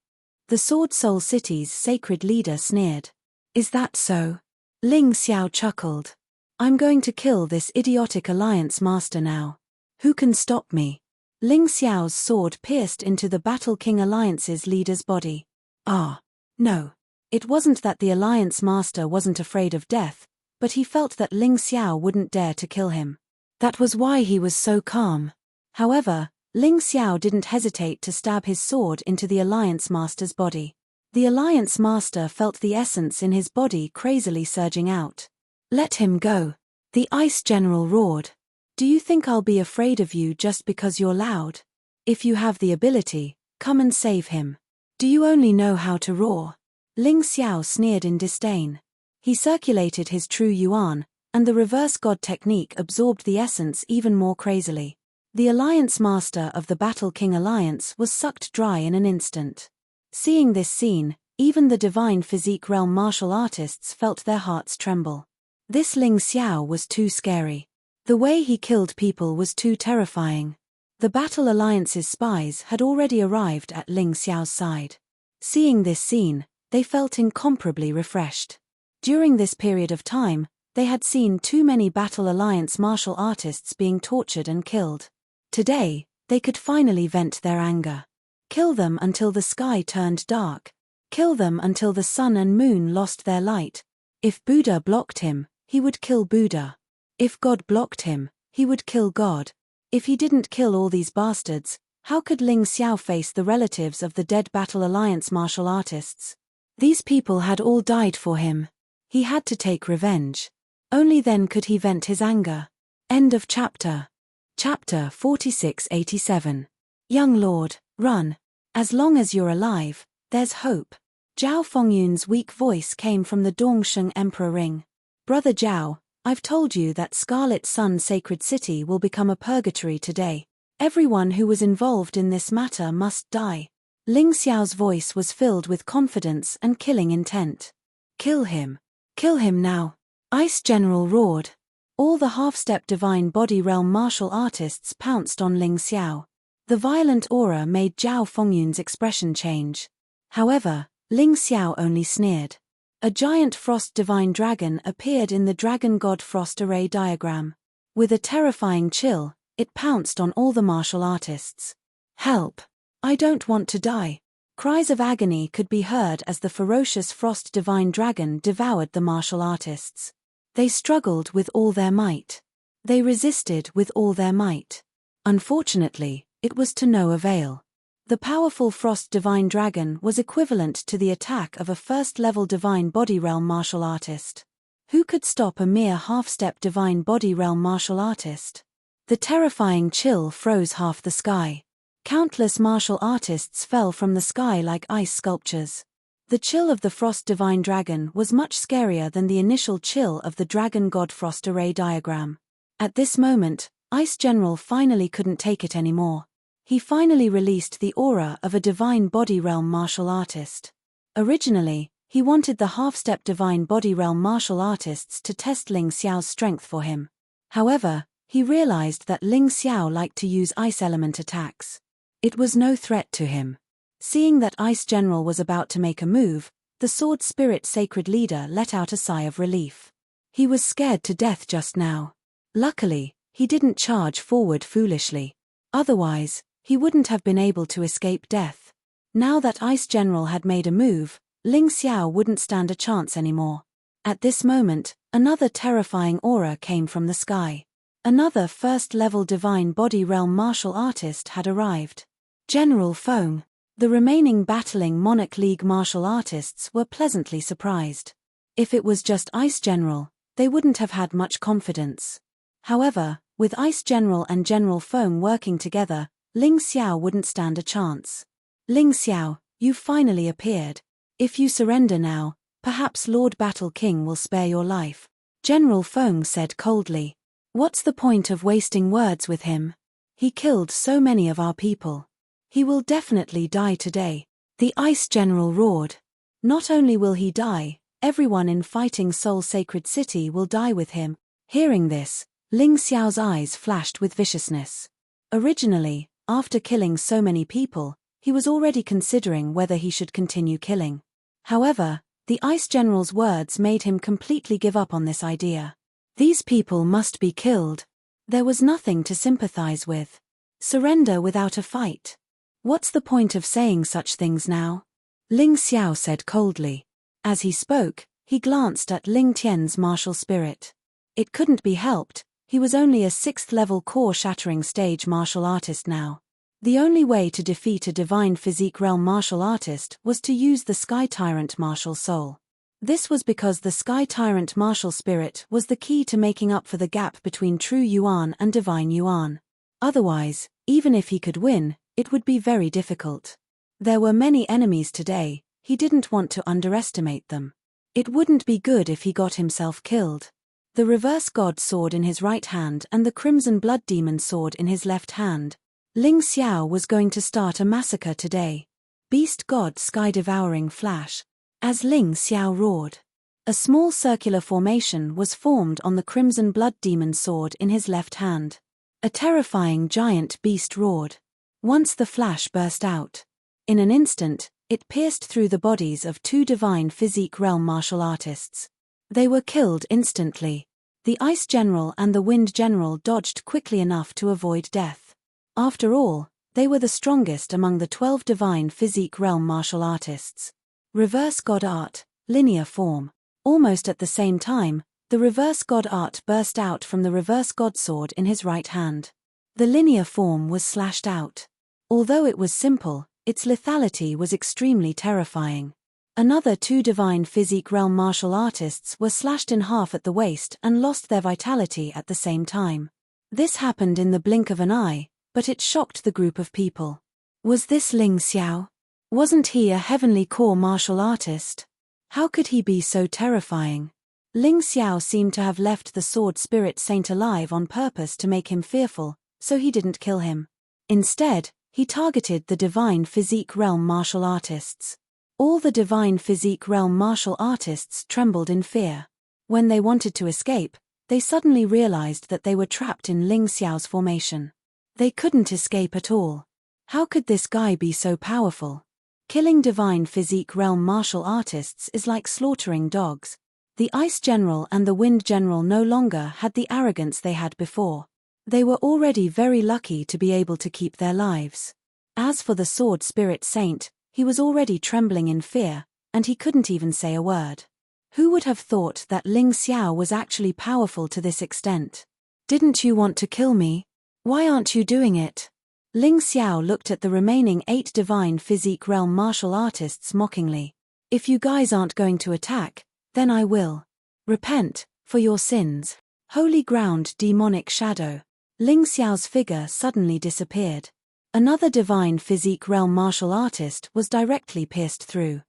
The Sword Soul City's sacred leader sneered. Is that so? Ling Xiao chuckled. I'm going to kill this idiotic alliance master now. Who can stop me? Ling Xiao's sword pierced into the Battle King Alliance's leader's body. Ah. No. It wasn't that the Alliance Master wasn't afraid of death, but he felt that Ling Xiao wouldn't dare to kill him. That was why he was so calm. However, Ling Xiao didn't hesitate to stab his sword into the Alliance Master's body. The Alliance Master felt the essence in his body crazily surging out. Let him go. The Ice General roared. Do you think I'll be afraid of you just because you're loud? If you have the ability, come and save him. Do you only know how to roar? Ling Xiao sneered in disdain. He circulated his true yuan, and the reverse god technique absorbed the essence even more crazily. The Alliance Master of the Battle King Alliance was sucked dry in an instant. Seeing this scene, even the Divine Physique Realm martial artists felt their hearts tremble. This Ling Xiao was too scary. The way he killed people was too terrifying. The Battle Alliance's spies had already arrived at Ling Xiao's side. Seeing this scene, they felt incomparably refreshed. During this period of time, they had seen too many Battle Alliance martial artists being tortured and killed. Today, they could finally vent their anger. Kill them until the sky turned dark. Kill them until the sun and moon lost their light. If Buddha blocked him, he would kill Buddha. If God blocked him, he would kill God. If he didn't kill all these bastards, how could Ling Xiao face the relatives of the dead Battle Alliance martial artists? These people had all died for him. He had to take revenge. Only then could he vent his anger. End of chapter. Chapter 4687. Young Lord, run. As long as you're alive, there's hope. Zhao Fengyun's weak voice came from the Dongsheng Emperor Ring. Brother Zhao, I've told you that Scarlet Sun Sacred City will become a purgatory today. Everyone who was involved in this matter must die. Ling Xiao's voice was filled with confidence and killing intent. Kill him. Kill him now. Ice General roared. All the half-step Divine Body Realm martial artists pounced on Ling Xiao. The violent aura made Zhao Fengyun's expression change. However, Ling Xiao only sneered. A giant frost divine dragon appeared in the Dragon God Frost array diagram. With a terrifying chill, it pounced on all the martial artists. Help! I don't want to die. Cries of agony could be heard as the ferocious frost divine dragon devoured the martial artists. They struggled with all their might. They resisted with all their might. Unfortunately, it was to no avail. The powerful Frost Divine Dragon was equivalent to the attack of a first-level Divine Body Realm martial artist. Who could stop a mere half-step Divine Body Realm martial artist? The terrifying chill froze half the sky. Countless martial artists fell from the sky like ice sculptures. The chill of the Frost Divine Dragon was much scarier than the initial chill of the Dragon God Frost array diagram. At this moment, Ice General finally couldn't take it anymore. He finally released the aura of a Divine Body Realm martial artist. Originally, he wanted the half-step Divine Body Realm martial artists to test Ling Xiao's strength for him. However, he realized that Ling Xiao liked to use ice element attacks. It was no threat to him. Seeing that Ice General was about to make a move, the Sword Spirit Sacred Leader let out a sigh of relief. He was scared to death just now. Luckily, he didn't charge forward foolishly. Otherwise, he wouldn't have been able to escape death. Now that Ice General had made a move, Ling Xiao wouldn't stand a chance anymore. At this moment, another terrifying aura came from the sky. Another first-level Divine Body Realm martial artist had arrived. General Feng. The remaining battling Monarch League martial artists were pleasantly surprised. If it was just Ice General, they wouldn't have had much confidence. However, with Ice General and General Feng working together, Ling Xiao wouldn't stand a chance. Ling Xiao, you finally appeared. If you surrender now, perhaps Lord Battle King will spare your life. General Feng said coldly. What's the point of wasting words with him? He killed so many of our people. He will definitely die today. The Ice General roared. Not only will he die, everyone in Fighting Soul Sacred City will die with him. Hearing this, Ling Xiao's eyes flashed with viciousness. Originally, after killing so many people, he was already considering whether he should continue killing. However, the Ice General's words made him completely give up on this idea. These people must be killed. There was nothing to sympathize with. Surrender without a fight. What's the point of saying such things now? Ling Xiao said coldly. As he spoke, he glanced at Ling Tian's martial spirit. It couldn't be helped, he was only a 6th-level core-shattering stage martial artist now. The only way to defeat a divine physique realm martial artist was to use the Sky Tyrant martial soul. This was because the Sky Tyrant martial spirit was the key to making up for the gap between true Yuan and divine Yuan. Otherwise, even if he could win, it would be very difficult. There were many enemies today, he didn't want to underestimate them. It wouldn't be good if he got himself killed. The reverse god sword in his right hand and the crimson blood demon sword in his left hand. Ling Xiao was going to start a massacre today. Beast god sky devouring flash. As Ling Xiao roared, a small circular formation was formed on the crimson blood demon sword in his left hand. A terrifying giant beast roared. Once the flash burst out. In an instant, it pierced through the bodies of 2 divine physique realm martial artists. They were killed instantly. The Ice General and the Wind General dodged quickly enough to avoid death. After all, they were the strongest among the 12 divine physique realm martial artists. Reverse God Art, linear form. Almost at the same time, the reverse God Art burst out from the reverse God sword in his right hand. The linear form was slashed out. Although it was simple, its lethality was extremely terrifying. Another 2 divine physique realm martial artists were slashed in half at the waist and lost their vitality at the same time. This happened in the blink of an eye, but it shocked the group of people. Was this Ling Xiao? Wasn't he a heavenly core martial artist? How could he be so terrifying? Ling Xiao seemed to have left the sword spirit saint alive on purpose to make him fearful, so he didn't kill him. Instead, he targeted the divine physique realm martial artists. All the divine physique realm martial artists trembled in fear. When they wanted to escape, they suddenly realized that they were trapped in Ling Xiao's formation. They couldn't escape at all. How could this guy be so powerful? Killing divine physique realm martial artists is like slaughtering dogs. The Ice General and the Wind General no longer had the arrogance they had before. They were already very lucky to be able to keep their lives. As for the sword spirit saint, he was already trembling in fear, and he couldn't even say a word. Who would have thought that Ling Xiao was actually powerful to this extent? Didn't you want to kill me? Why aren't you doing it? Ling Xiao looked at the remaining 8 divine physique realm martial artists mockingly. If you guys aren't going to attack, then I will. Repent, for your sins. Holy ground demonic shadow. Ling Xiao's figure suddenly disappeared. Another divine physique realm martial artist was directly pierced through.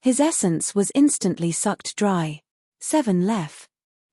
His essence was instantly sucked dry. 7 left.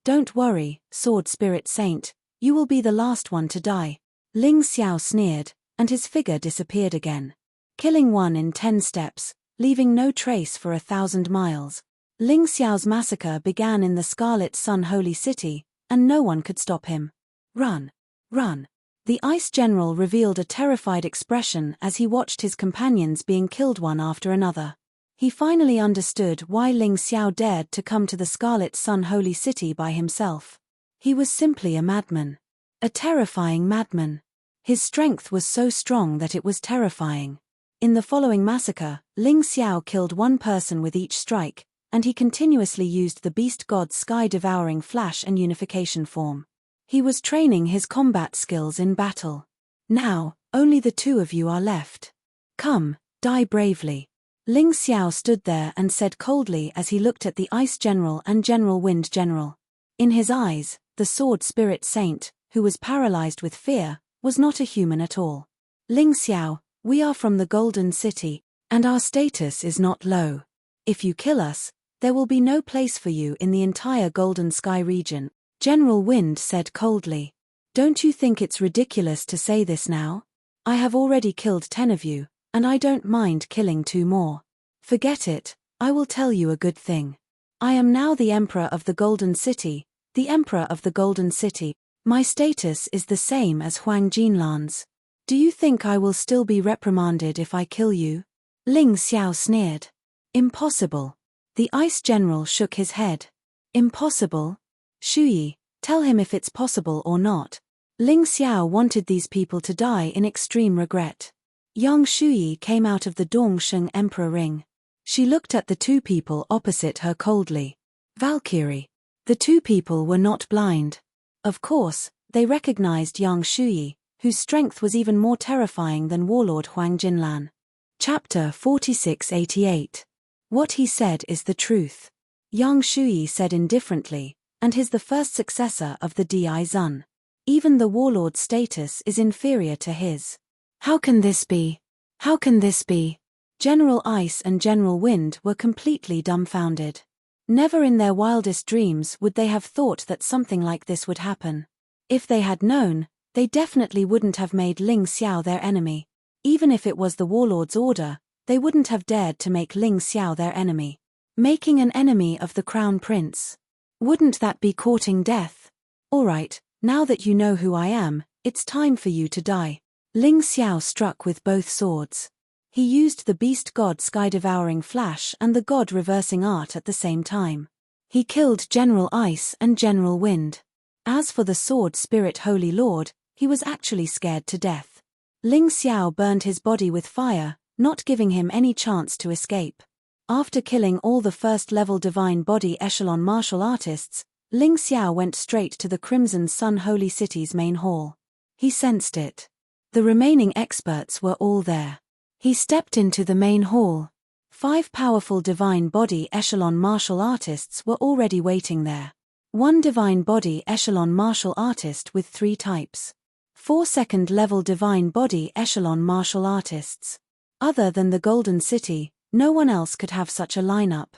Don't worry, sword spirit saint, you will be the last one to die. Ling Xiao sneered, and his figure disappeared again. Killing one in 10 steps, leaving no trace for 1,000 miles. Ling Xiao's massacre began in the Scarlet Sun Holy City, and no one could stop him. Run! Run! The Ice General revealed a terrified expression as he watched his companions being killed one after another. He finally understood why Ling Xiao dared to come to the Scarlet Sun Holy City by himself. He was simply a madman. A terrifying madman. His strength was so strong that it was terrifying. In the following massacre, Ling Xiao killed 1 person with each strike, and he continuously used the Beast God's sky-devouring flash and unification form. He was training his combat skills in battle. Now, only the 2 of you are left. Come, die bravely. Ling Xiao stood there and said coldly as he looked at the Ice General and General Wind General. In his eyes, the sword spirit saint, who was paralyzed with fear, was not a human at all. Ling Xiao, we are from the Golden City, and our status is not low. If you kill us, there will be no place for you in the entire Golden Sky region. General Wind said coldly. Don't you think it's ridiculous to say this now? I have already killed 10 of you, and I don't mind killing 2 more. Forget it, I will tell you a good thing. I am now the Emperor of the Golden City, the Emperor of the Golden City. My status is the same as Huang Jinlan's. Do you think I will still be reprimanded if I kill you? Ling Xiao sneered. Impossible. The Ice General shook his head. Impossible? Shuyi, tell him if it's possible or not. Ling Xiao wanted these people to die in extreme regret. Yang Shuyi came out of the Dongsheng Emperor ring. She looked at the two people opposite her coldly. Valkyrie. The two people were not blind. Of course, they recognized Yang Shuyi, whose strength was even more terrifying than Warlord Huang Jinlan. Chapter 4688. What he said is the truth. Yang Shuyi said indifferently, and is the first successor of the Di Zun. Even the warlord's status is inferior to his. How can this be? How can this be? General Ice and General Wind were completely dumbfounded. Never in their wildest dreams would they have thought that something like this would happen. If they had known, they definitely wouldn't have made Ling Xiao their enemy. Even if it was the warlord's order, they wouldn't have dared to make Ling Xiao their enemy. Making an enemy of the crown prince. Wouldn't that be courting death? Alright, now that you know who I am, it's time for you to die. Ling Xiao struck with both swords. He used the beast god sky-devouring flash and the god reversing art at the same time. He killed General Ice and General Wind. As for the sword spirit Holy Lord, he was actually scared to death. Ling Xiao burned his body with fire, not giving him any chance to escape. After killing all the first-level divine body echelon martial artists, Ling Xiao went straight to the Crimson Sun Holy City's main hall. He sensed it. The remaining experts were all there. He stepped into the main hall. 5 powerful divine body echelon martial artists were already waiting there. 1 divine body echelon martial artist with 3 types. 4 second-level divine body echelon martial artists. Other than the Golden City, no one else could have such a lineup.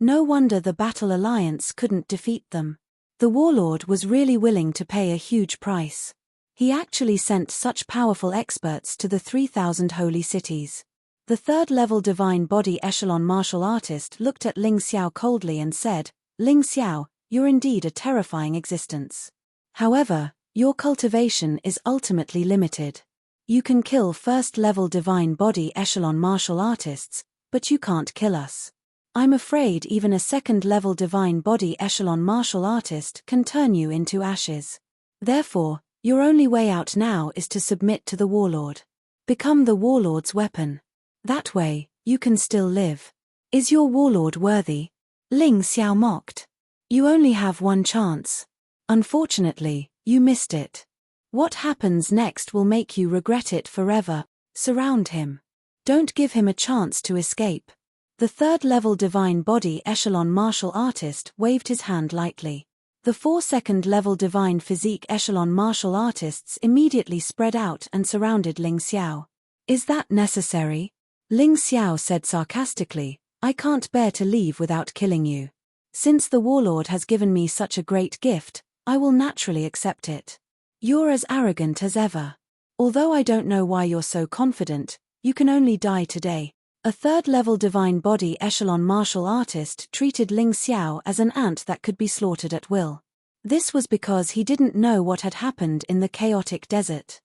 No wonder the Battle Alliance couldn't defeat them. The warlord was really willing to pay a huge price. He actually sent such powerful experts to the 3,000 holy cities. The 3rd-level divine body echelon martial artist looked at Ling Xiao coldly and said, "Ling Xiao, you're indeed a terrifying existence. However, your cultivation is ultimately limited. You can kill 1st-level divine body echelon martial artists, but you can't kill us. I'm afraid even a 2nd-level divine body echelon martial artist can turn you into ashes. Therefore, your only way out now is to submit to the warlord. Become the warlord's weapon. That way, you can still live. Is your warlord worthy?" Ling Xiao mocked. "You only have one chance. Unfortunately, you missed it. What happens next will make you regret it forever. Surround him. Don't give him a chance to escape." The 3rd-level divine body echelon martial artist waved his hand lightly. The 4 second-level divine physique echelon martial artists immediately spread out and surrounded Ling Xiao. "Is that necessary?" Ling Xiao said sarcastically, "I can't bear to leave without killing you. Since the warlord has given me such a great gift, I will naturally accept it. You're as arrogant as ever. Although I don't know why you're so confident, you can only die today." A 3rd-level divine body echelon martial artist treated Ling Xiao as an ant that could be slaughtered at will. This was because he didn't know what had happened in the chaotic desert.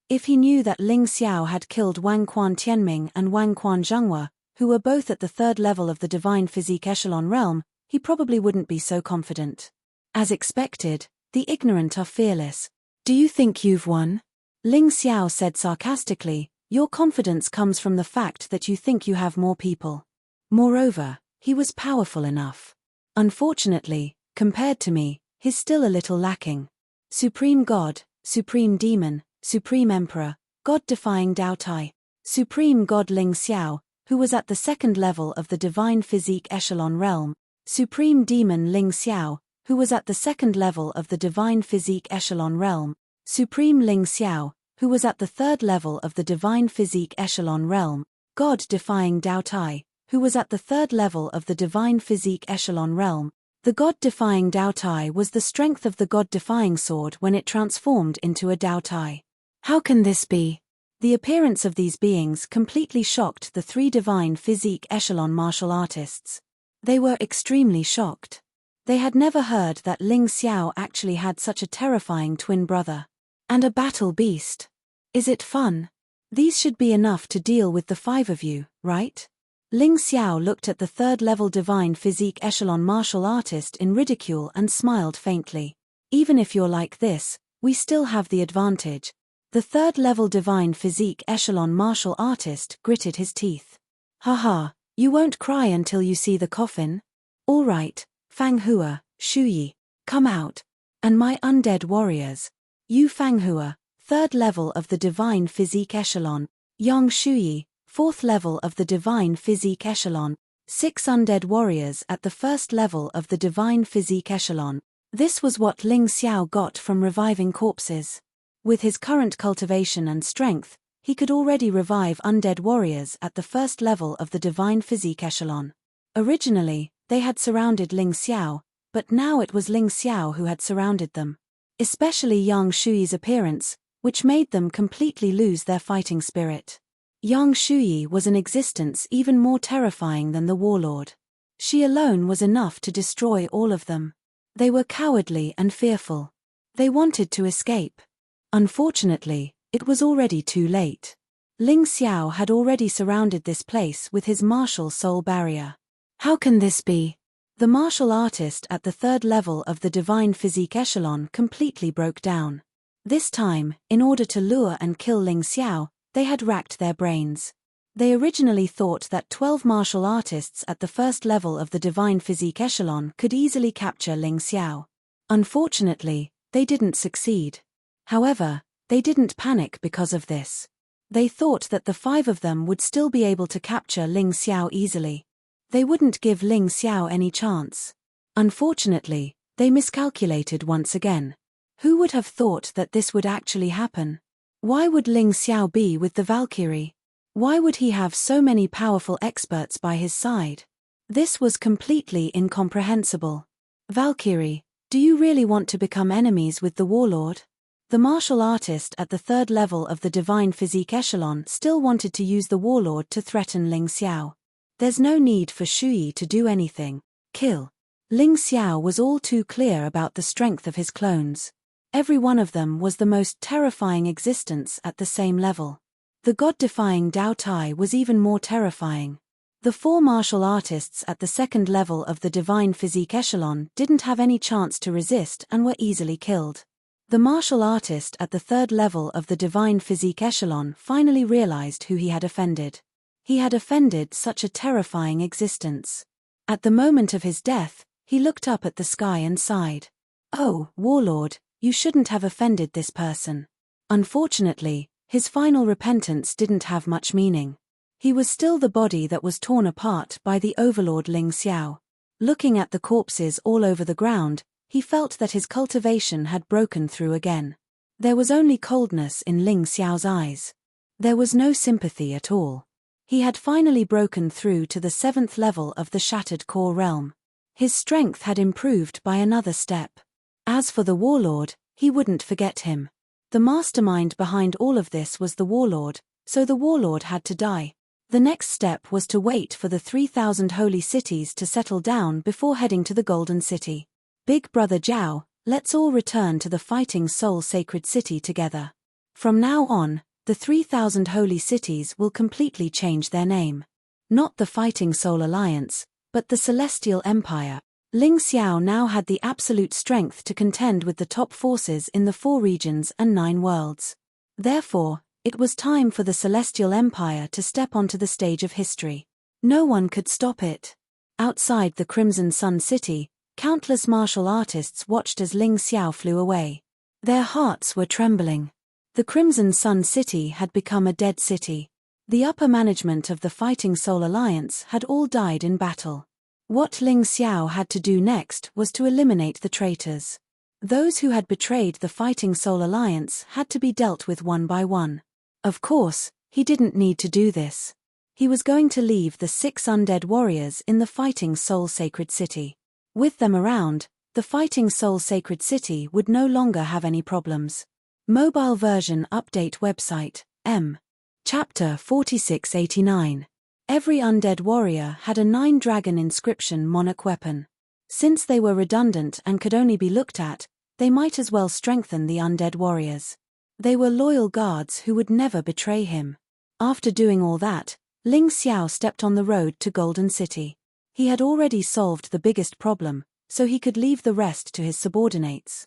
If he knew that Ling Xiao had killed Wang Quan Tianming and Wang Quan Zhenghua, who were both at the 3rd level of the divine physique echelon realm, he probably wouldn't be so confident. As expected, the ignorant are fearless. "Do you think you've won?" Ling Xiao said sarcastically. "Your confidence comes from the fact that you think you have more people." Moreover, he was powerful enough. Unfortunately, compared to me, he's still a little lacking. Supreme God, Supreme Demon, Supreme Emperor, God-defying Dao Tai. Supreme God Ling Xiao, who was at the 2nd level of the divine physique echelon realm. Supreme Demon Ling Xiao, who was at the 2nd level of the divine physique echelon realm. Supreme Ling Xiao, who was at the 3rd level of the divine physique echelon realm. God-defying Dao Tai, who was at the 3rd level of the divine physique echelon realm. The God-defying Dao Tai was the strength of the God-defying sword when it transformed into a Dao Tai. How can this be? The appearance of these beings completely shocked the 3 divine physique echelon martial artists. They were extremely shocked. They had never heard that Ling Xiao actually had such a terrifying twin brother. And a battle beast. Is it fun? These should be enough to deal with the 5 of you, right? Ling Xiao looked at the 3rd-level divine physique echelon martial artist in ridicule and smiled faintly. "Even if you're like this, We still have the advantage. The third-level divine physique echelon martial artist gritted his teeth. Haha, you won't cry until you see the coffin? All right, Fang Hua, Shuyi, come out. And my undead warriors. Yu Fang Hua, third level of the divine physique echelon. Yang Shuyi, fourth level of the divine physique echelon. 6 undead warriors at the first level of the divine physique echelon. This was what Ling Xiao got from reviving corpses. With his current cultivation and strength, he could already revive undead warriors at the first level of the divine physique echelon. Originally, they had surrounded Ling Xiao, but now it was Ling Xiao who had surrounded them. Especially Yang Shuyi's appearance, which made them completely lose their fighting spirit. Yang Shuyi was an existence even more terrifying than the warlord. She alone was enough to destroy all of them. They were cowardly and fearful. They wanted to escape. Unfortunately, it was already too late. Ling Xiao had already surrounded this place with his martial soul barrier. How can this be? The martial artist at the third level of the divine physique echelon completely broke down. This time, in order to lure and kill Ling Xiao, they had racked their brains. They originally thought that 12 martial artists at the first level of the divine physique echelon could easily capture Ling Xiao. Unfortunately, they didn't succeed. However, they didn't panic because of this. They thought that the 5 of them would still be able to capture Ling Xiao easily. They wouldn't give Ling Xiao any chance. Unfortunately, they miscalculated once again. Who would have thought that this would actually happen? Why would Ling Xiao be with the Valkyrie? Why would he have so many powerful experts by his side? This was completely incomprehensible. Valkyrie, do you really want to become enemies with the warlord? The martial artist at the third level of the divine physique echelon still wanted to use the warlord to threaten Ling Xiao. There's no need for Shuyi to do anything. Kill. Ling Xiao was all too clear about the strength of his clones. Every one of them was the most terrifying existence at the same level. The god-defying Dao Tai was even more terrifying. The 4 martial artists at the second level of the divine physique echelon didn't have any chance to resist and were easily killed. The martial artist at the third level of the divine physique echelon finally realized who he had offended. He had offended such a terrifying existence. At the moment of his death, he looked up at the sky and sighed. Oh, warlord, you shouldn't have offended this person. Unfortunately, his final repentance didn't have much meaning. He was still the body that was torn apart by the overlord Ling Xiao. Looking at the corpses all over the ground, he felt that his cultivation had broken through again. There was only coldness in Ling Xiao's eyes. There was no sympathy at all. He had finally broken through to the 7th level of the Shattered Core realm. His strength had improved by another step. As for the warlord, he wouldn't forget him. The mastermind behind all of this was the warlord, so the warlord had to die. The next step was to wait for the 3,000 holy cities to settle down before heading to the Golden City. Big Brother Zhao, let's all return to the Fighting Soul Sacred City together. From now on, the 3,000 holy cities will completely change their name. Not the Fighting Soul Alliance, but the Celestial Empire. Ling Xiao now had the absolute strength to contend with the top forces in the 4 regions and 9 worlds. Therefore, it was time for the Celestial Empire to step onto the stage of history. No one could stop it. Outside the Crimson Sun City, countless martial artists watched as Ling Xiao flew away. Their hearts were trembling. The Crimson Sun City had become a dead city. The upper management of the Fighting Soul Alliance had all died in battle. What Ling Xiao had to do next was to eliminate the traitors. Those who had betrayed the Fighting Soul Alliance had to be dealt with one by one. Of course, he didn't need to do this. He was going to leave the 6 undead warriors in the Fighting Soul Sacred City. With them around, the Fighting Soul Sacred City would no longer have any problems. Mobile version update website, M. Chapter 4689. Every undead warrior had a 9-dragon inscription monarch weapon. Since they were redundant and could only be looked at, they might as well strengthen the undead warriors. They were loyal guards who would never betray him. After doing all that, Ling Xiao stepped on the road to Golden City. He had already solved the biggest problem, so he could leave the rest to his subordinates.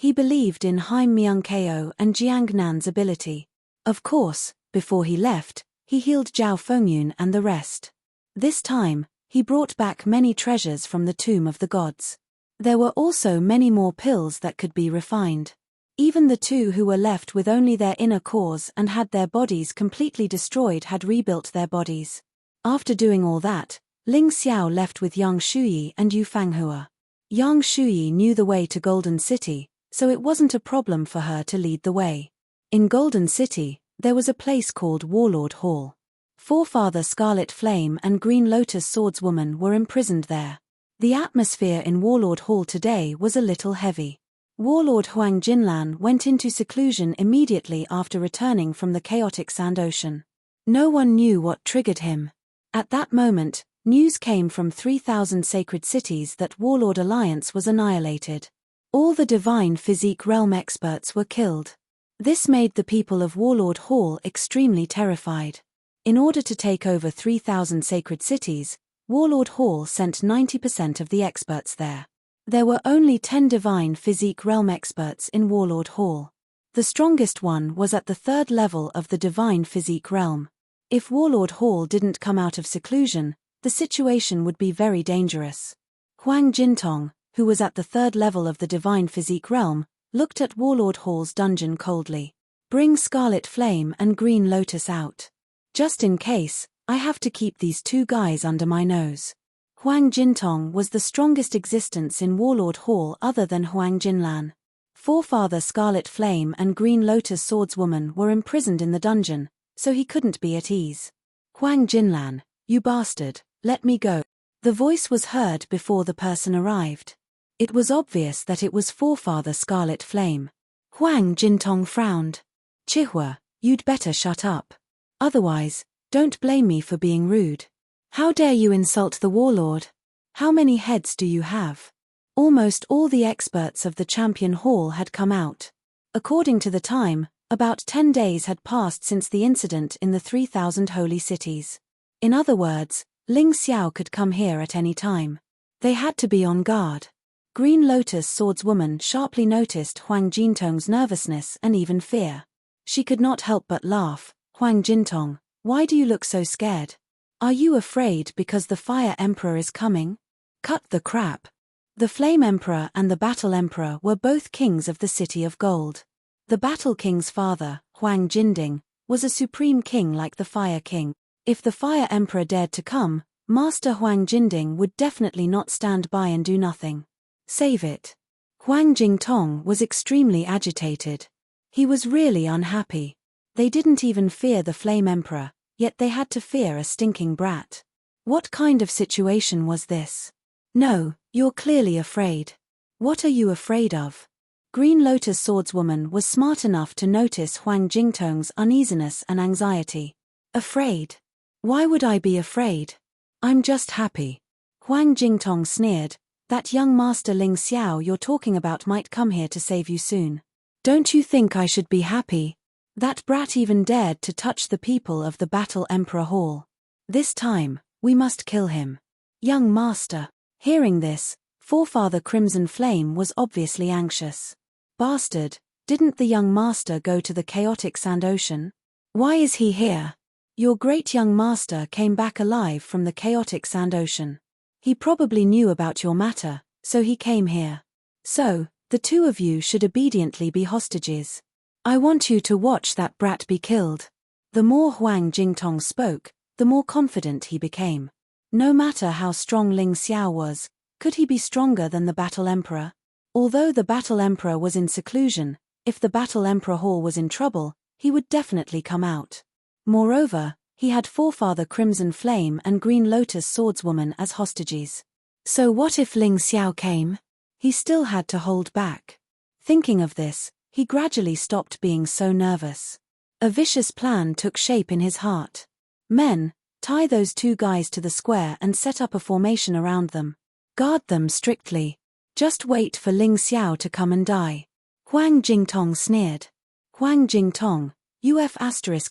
He believed in Haim Myungkeo and Jiangnan's ability. Of course, before he left, he healed Zhao Fengyun and the rest. This time, he brought back many treasures from the Tomb of the Gods. There were also many more pills that could be refined. Even the two who were left with only their inner cores and had their bodies completely destroyed had rebuilt their bodies. After doing all that, Ling Xiao left with Yang Shuyi and Yu Fanghua. Yang Shuyi knew the way to Golden City, so it wasn't a problem for her to lead the way. In Golden City, there was a place called Warlord Hall. Forefather Scarlet Flame and Green Lotus Swordswoman were imprisoned there. The atmosphere in Warlord Hall today was a little heavy. Warlord Huang Jinlan went into seclusion immediately after returning from the chaotic Sand Ocean. No one knew what triggered him. At that moment, news came from 3,000 sacred cities that Warlord Alliance was annihilated. All the divine physique realm experts were killed. This made the people of Warlord Hall extremely terrified. In order to take over 3,000 sacred cities, Warlord Hall sent 90% of the experts there. There were only 10 divine physique realm experts in Warlord Hall. The strongest one was at the 3rd level of the divine physique realm. If Warlord Hall didn't come out of seclusion, the situation would be very dangerous. Huang Jintong, who was at the 3rd level of the divine physique realm, looked at Warlord Hall's dungeon coldly. Bring Scarlet Flame and Green Lotus out. Just in case, I have to keep these two guys under my nose. Huang Jintong was the strongest existence in Warlord Hall other than Huang Jinlan. Forefather Scarlet Flame and Green Lotus Swordswoman were imprisoned in the dungeon, so he couldn't be at ease. Huang Jinlan, you bastard, let me go. The voice was heard before the person arrived. It was obvious that it was Forefather Scarlet Flame. Huang Jintong frowned. Chihua, you'd better shut up. Otherwise, don't blame me for being rude. How dare you insult the warlord? How many heads do you have? Almost all the experts of the Champion Hall had come out. According to the time, about 10 days had passed since the incident in the 3,000 holy cities. In other words, Ling Xiao could come here at any time. They had to be on guard. Green Lotus Swordswoman sharply noticed Huang Jintong's nervousness and even fear. She could not help but laugh. Huang Jintong, why do you look so scared? Are you afraid because the Fire Emperor is coming? Cut the crap. The Flame Emperor and the Battle Emperor were both kings of the City of Gold. The Battle King's father, Huang Jinding, was a supreme king like the Fire King. If the Fire Emperor dared to come, Master Huang Jinding would definitely not stand by and do nothing. Save it. Huang Jingtong was extremely agitated. He was really unhappy. They didn't even fear the Flame Emperor, yet they had to fear a stinking brat. What kind of situation was this? No, you're clearly afraid. What are you afraid of? Green Lotus Swordswoman was smart enough to notice Huang Jingtong's uneasiness and anxiety. Afraid? Why would I be afraid? I'm just happy. Huang Jingtong sneered. That young Master Ling Xiao you're talking about might come here to save you soon. Don't you think I should be happy? That brat even dared to touch the people of the Battle Emperor Hall. This time, we must kill him. Young Master. Hearing this, Forefather Crimson Flame was obviously anxious. Bastard, didn't the young master go to the chaotic Sand Ocean? Why is he here? Your great young master came back alive from the chaotic Sand Ocean. He probably knew about your matter, so he came here. So, the two of you should obediently be hostages. I want you to watch that brat be killed. The more Huang Jingtong spoke, the more confident he became. No matter how strong Ling Xiao was, could he be stronger than the Battle Emperor? Although the Battle Emperor was in seclusion, if the Battle Emperor Hall was in trouble, he would definitely come out. Moreover, he had Forefather Crimson Flame and Green Lotus Swordswoman as hostages. So what if Ling Xiao came? He still had to hold back. Thinking of this, he gradually stopped being so nervous. A vicious plan took shape in his heart. Men, tie those two guys to the square and set up a formation around them. Guard them strictly. Just wait for Ling Xiao to come and die. Huang Jingtong sneered. Huang Jingtong, UF**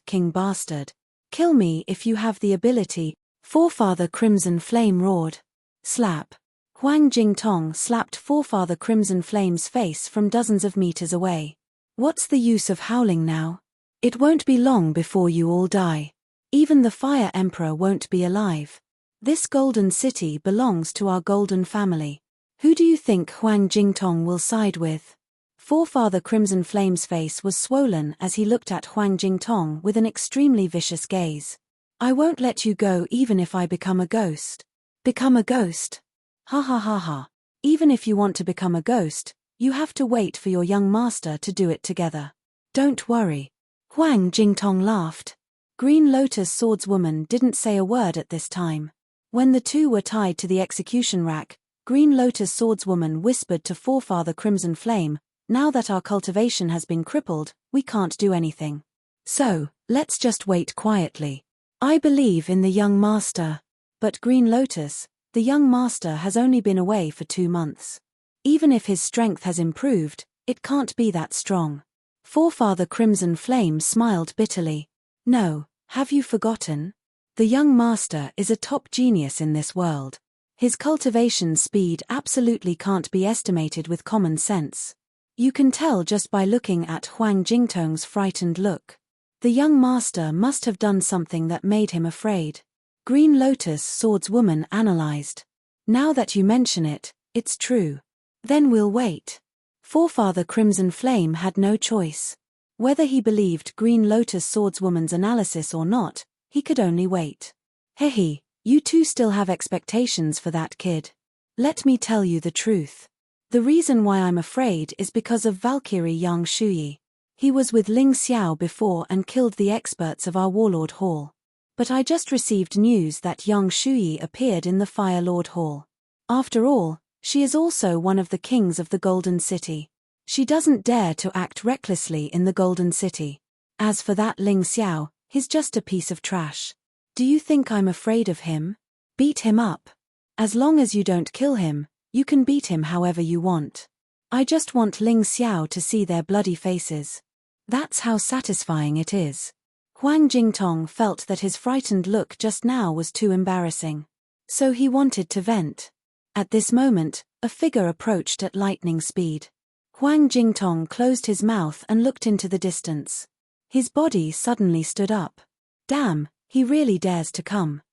king bastard. Kill me if you have the ability. Forefather Crimson Flame roared. Slap. Huang Jingtong slapped Forefather Crimson Flame's face from dozens of meters away. What's the use of howling now? It won't be long before you all die. Even the Fire Emperor won't be alive. This golden city belongs to our golden family. Who do you think Huang Jingtong will side with? Forefather Crimson Flame's face was swollen as he looked at Huang Jingtong with an extremely vicious gaze. I won't let you go even if I become a ghost. Become a ghost? Ha ha ha ha. Even if you want to become a ghost, you have to wait for your young master to do it together. Don't worry. Huang Jingtong laughed. Green Lotus Swordswoman didn't say a word at this time. When the two were tied to the execution rack, Green Lotus Swordswoman whispered to Forefather Crimson Flame, now that our cultivation has been crippled, we can't do anything. So, let's just wait quietly. I believe in the young master. But Green Lotus, the young master has only been away for 2 months. Even if his strength has improved, it can't be that strong. Forefather Crimson Flame smiled bitterly. No, have you forgotten? The young master is a top genius in this world. His cultivation speed absolutely can't be estimated with common sense. You can tell just by looking at Huang Jingtong's frightened look. The young master must have done something that made him afraid. Green Lotus Swordswoman analyzed. Now that you mention it, it's true. Then we'll wait. Forefather Crimson Flame had no choice. Whether he believed Green Lotus Swordswoman's analysis or not, he could only wait. Hehe, you two still have expectations for that kid. Let me tell you the truth. The reason why I'm afraid is because of Valkyrie Yang Shuyi. He was with Ling Xiao before and killed the experts of our Warlord Hall. But I just received news that Yang Shuyi appeared in the Fire Lord Hall. After all, she is also one of the kings of the Golden City. She doesn't dare to act recklessly in the Golden City. As for that Ling Xiao, he's just a piece of trash. Do you think I'm afraid of him? Beat him up. As long as you don't kill him, you can beat him however you want. I just want Ling Xiao to see their bloody faces. That's how satisfying it is. Huang Jingtong felt that his frightened look just now was too embarrassing. So he wanted to vent. At this moment, a figure approached at lightning speed. Huang Jingtong closed his mouth and looked into the distance. His body suddenly stood up. Damn, he really dares to come.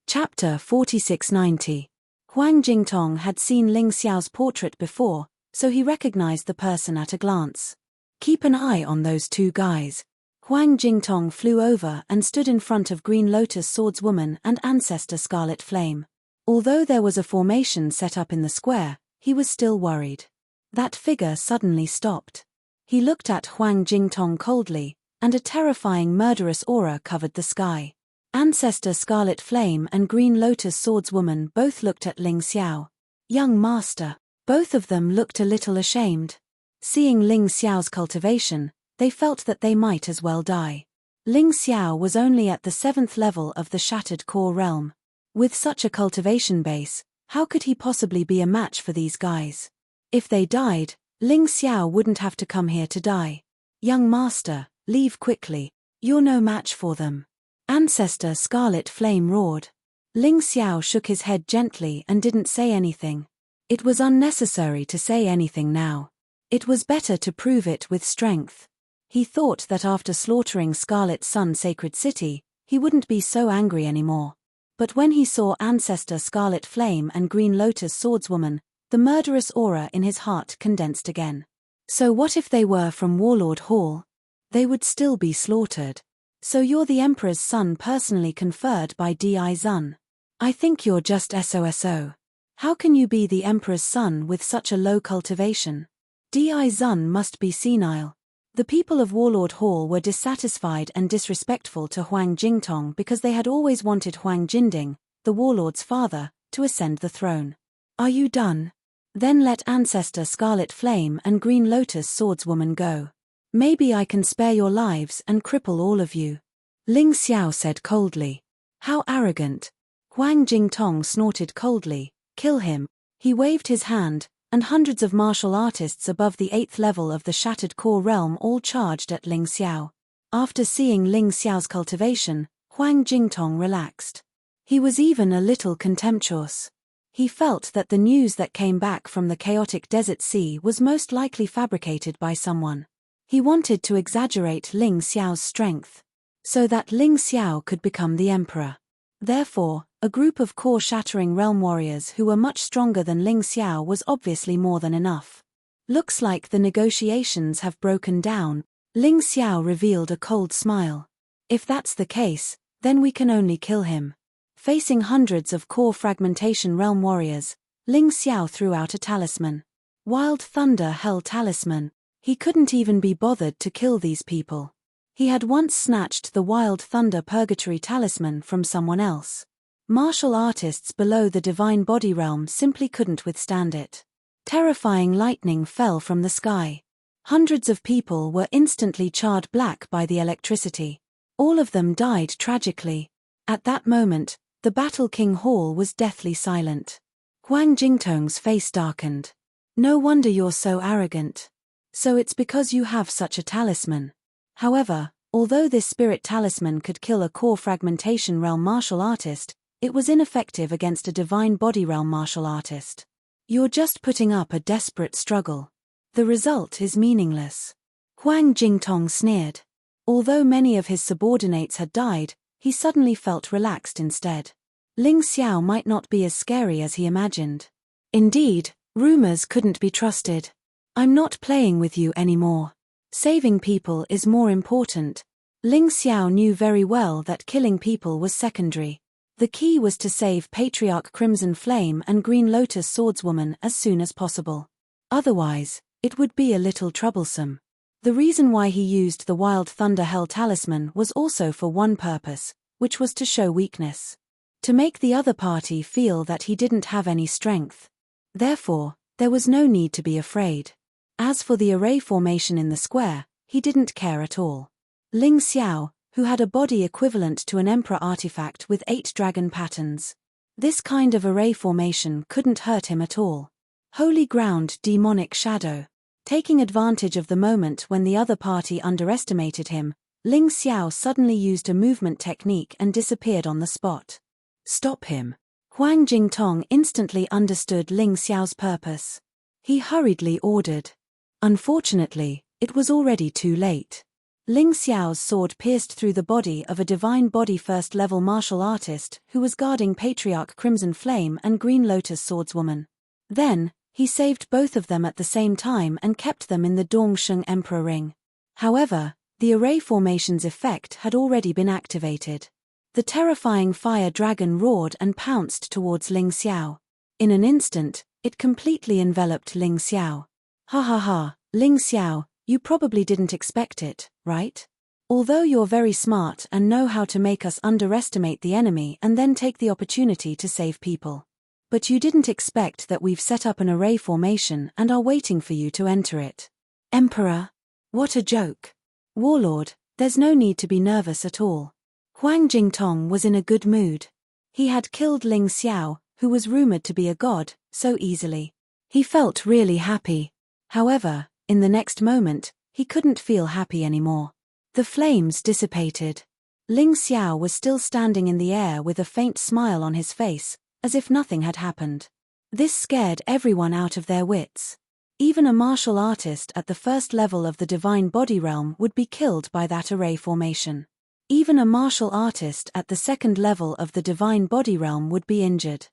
Chapter 4690. Huang Jingtong had seen Ling Xiao's portrait before, so he recognized the person at a glance. Keep an eye on those two guys. Huang Jingtong flew over and stood in front of Green Lotus Swordswoman and Ancestor Scarlet Flame. Although there was a formation set up in the square, he was still worried. That figure suddenly stopped. He looked at Huang Jingtong coldly, and a terrifying murderous aura covered the sky. Ancestor Scarlet Flame and Green Lotus Swordswoman both looked at Ling Xiao. Young master. Both of them looked a little ashamed. Seeing Ling Xiao's cultivation, they felt that they might as well die. Ling Xiao was only at the 7th level of the Shattered Core Realm. With such a cultivation base, how could he possibly be a match for these guys? If they died, Ling Xiao wouldn't have to come here to die. Young master, leave quickly. You're no match for them. Ancestor Scarlet Flame roared. Ling Xiao shook his head gently and didn't say anything. It was unnecessary to say anything now. It was better to prove it with strength. He thought that after slaughtering Scarlet Sun Sacred City, he wouldn't be so angry anymore. But when he saw Ancestor Scarlet Flame and Green Lotus Swordswoman, the murderous aura in his heart condensed again. So what if they were from Warlord Hall? They would still be slaughtered. So you're the Emperor's son personally conferred by Di Zun. I think you're just SOSO. How can you be the Emperor's son with such a low cultivation? Di Zun must be senile. The people of Warlord Hall were dissatisfied and disrespectful to Huang Jingtong because they had always wanted Huang Jinding, the Warlord's father, to ascend the throne. Are you done? Then let Ancestor Scarlet Flame and Green Lotus Swordswoman go. Maybe I can spare your lives and cripple all of you. Ling Xiao said coldly. How arrogant. Huang Jingtong snorted coldly. Kill him. He waved his hand, and hundreds of martial artists above the 8th level of the Shattered Core Realm all charged at Ling Xiao. After seeing Ling Xiao's cultivation, Huang Jingtong relaxed. He was even a little contemptuous. He felt that the news that came back from the chaotic desert sea was most likely fabricated by someone. He wanted to exaggerate Ling Xiao's strength, so that Ling Xiao could become the emperor. Therefore, a group of core-shattering realm warriors who were much stronger than Ling Xiao was obviously more than enough. Looks like the negotiations have broken down. Ling Xiao revealed a cold smile. If that's the case, then we can only kill him. Facing hundreds of core fragmentation realm warriors, Ling Xiao threw out a talisman. Wild Thunder Hell Talisman. He couldn't even be bothered to kill these people. He had once snatched the Wild Thunder Purgatory Talisman from someone else. Martial artists below the Divine Body realm simply couldn't withstand it. Terrifying lightning fell from the sky. Hundreds of people were instantly charred black by the electricity. All of them died tragically. At that moment, the Battle King Hall was deathly silent. Huang Jingtong's face darkened. No wonder you're so arrogant. So it's because you have such a talisman. However, although this spirit talisman could kill a core fragmentation realm martial artist, it was ineffective against a divine body realm martial artist. You're just putting up a desperate struggle. The result is meaningless. Huang Jingtong sneered. Although many of his subordinates had died, he suddenly felt relaxed instead. Ling Xiao might not be as scary as he imagined. Indeed, rumors couldn't be trusted. I'm not playing with you anymore. Saving people is more important. Ling Xiao knew very well that killing people was secondary. The key was to save Patriarch Crimson Flame and Green Lotus Swordswoman as soon as possible. Otherwise, it would be a little troublesome. The reason why he used the Wild Thunder Hell Talisman was also for one purpose, which was to show weakness. To make the other party feel that he didn't have any strength. Therefore, there was no need to be afraid. As for the array formation in the square, he didn't care at all. Ling Xiao, who had a body equivalent to an emperor artifact with 8 dragon patterns. This kind of array formation couldn't hurt him at all. Holy Ground Demonic Shadow. Taking advantage of the moment when the other party underestimated him, Ling Xiao suddenly used a movement technique and disappeared on the spot. Stop him. Huang Jingtong instantly understood Ling Xiao's purpose. He hurriedly ordered. Unfortunately, it was already too late. Ling Xiao's sword pierced through the body of a divine body first-level martial artist who was guarding Patriarch Crimson Flame and Green Lotus Swordswoman. Then, he saved both of them at the same time and kept them in the Dongsheng Emperor Ring. However, the array formation's effect had already been activated. The terrifying fire dragon roared and pounced towards Ling Xiao. In an instant, it completely enveloped Ling Xiao. Ha ha ha, Ling Xiao, you probably didn't expect it, right? Although you're very smart and know how to make us underestimate the enemy and then take the opportunity to save people. But you didn't expect that we've set up an array formation and are waiting for you to enter it. Emperor? What a joke. Warlord, there's no need to be nervous at all. Huang Jingtong was in a good mood. He had killed Ling Xiao, who was rumored to be a god, so easily. He felt really happy. However, in the next moment, he couldn't feel happy anymore. The flames dissipated. Ling Xiao was still standing in the air with a faint smile on his face, as if nothing had happened. This scared everyone out of their wits. Even a martial artist at the first level of the Divine Body Realm would be killed by that array formation. Even a martial artist at the second level of the Divine Body Realm would be injured.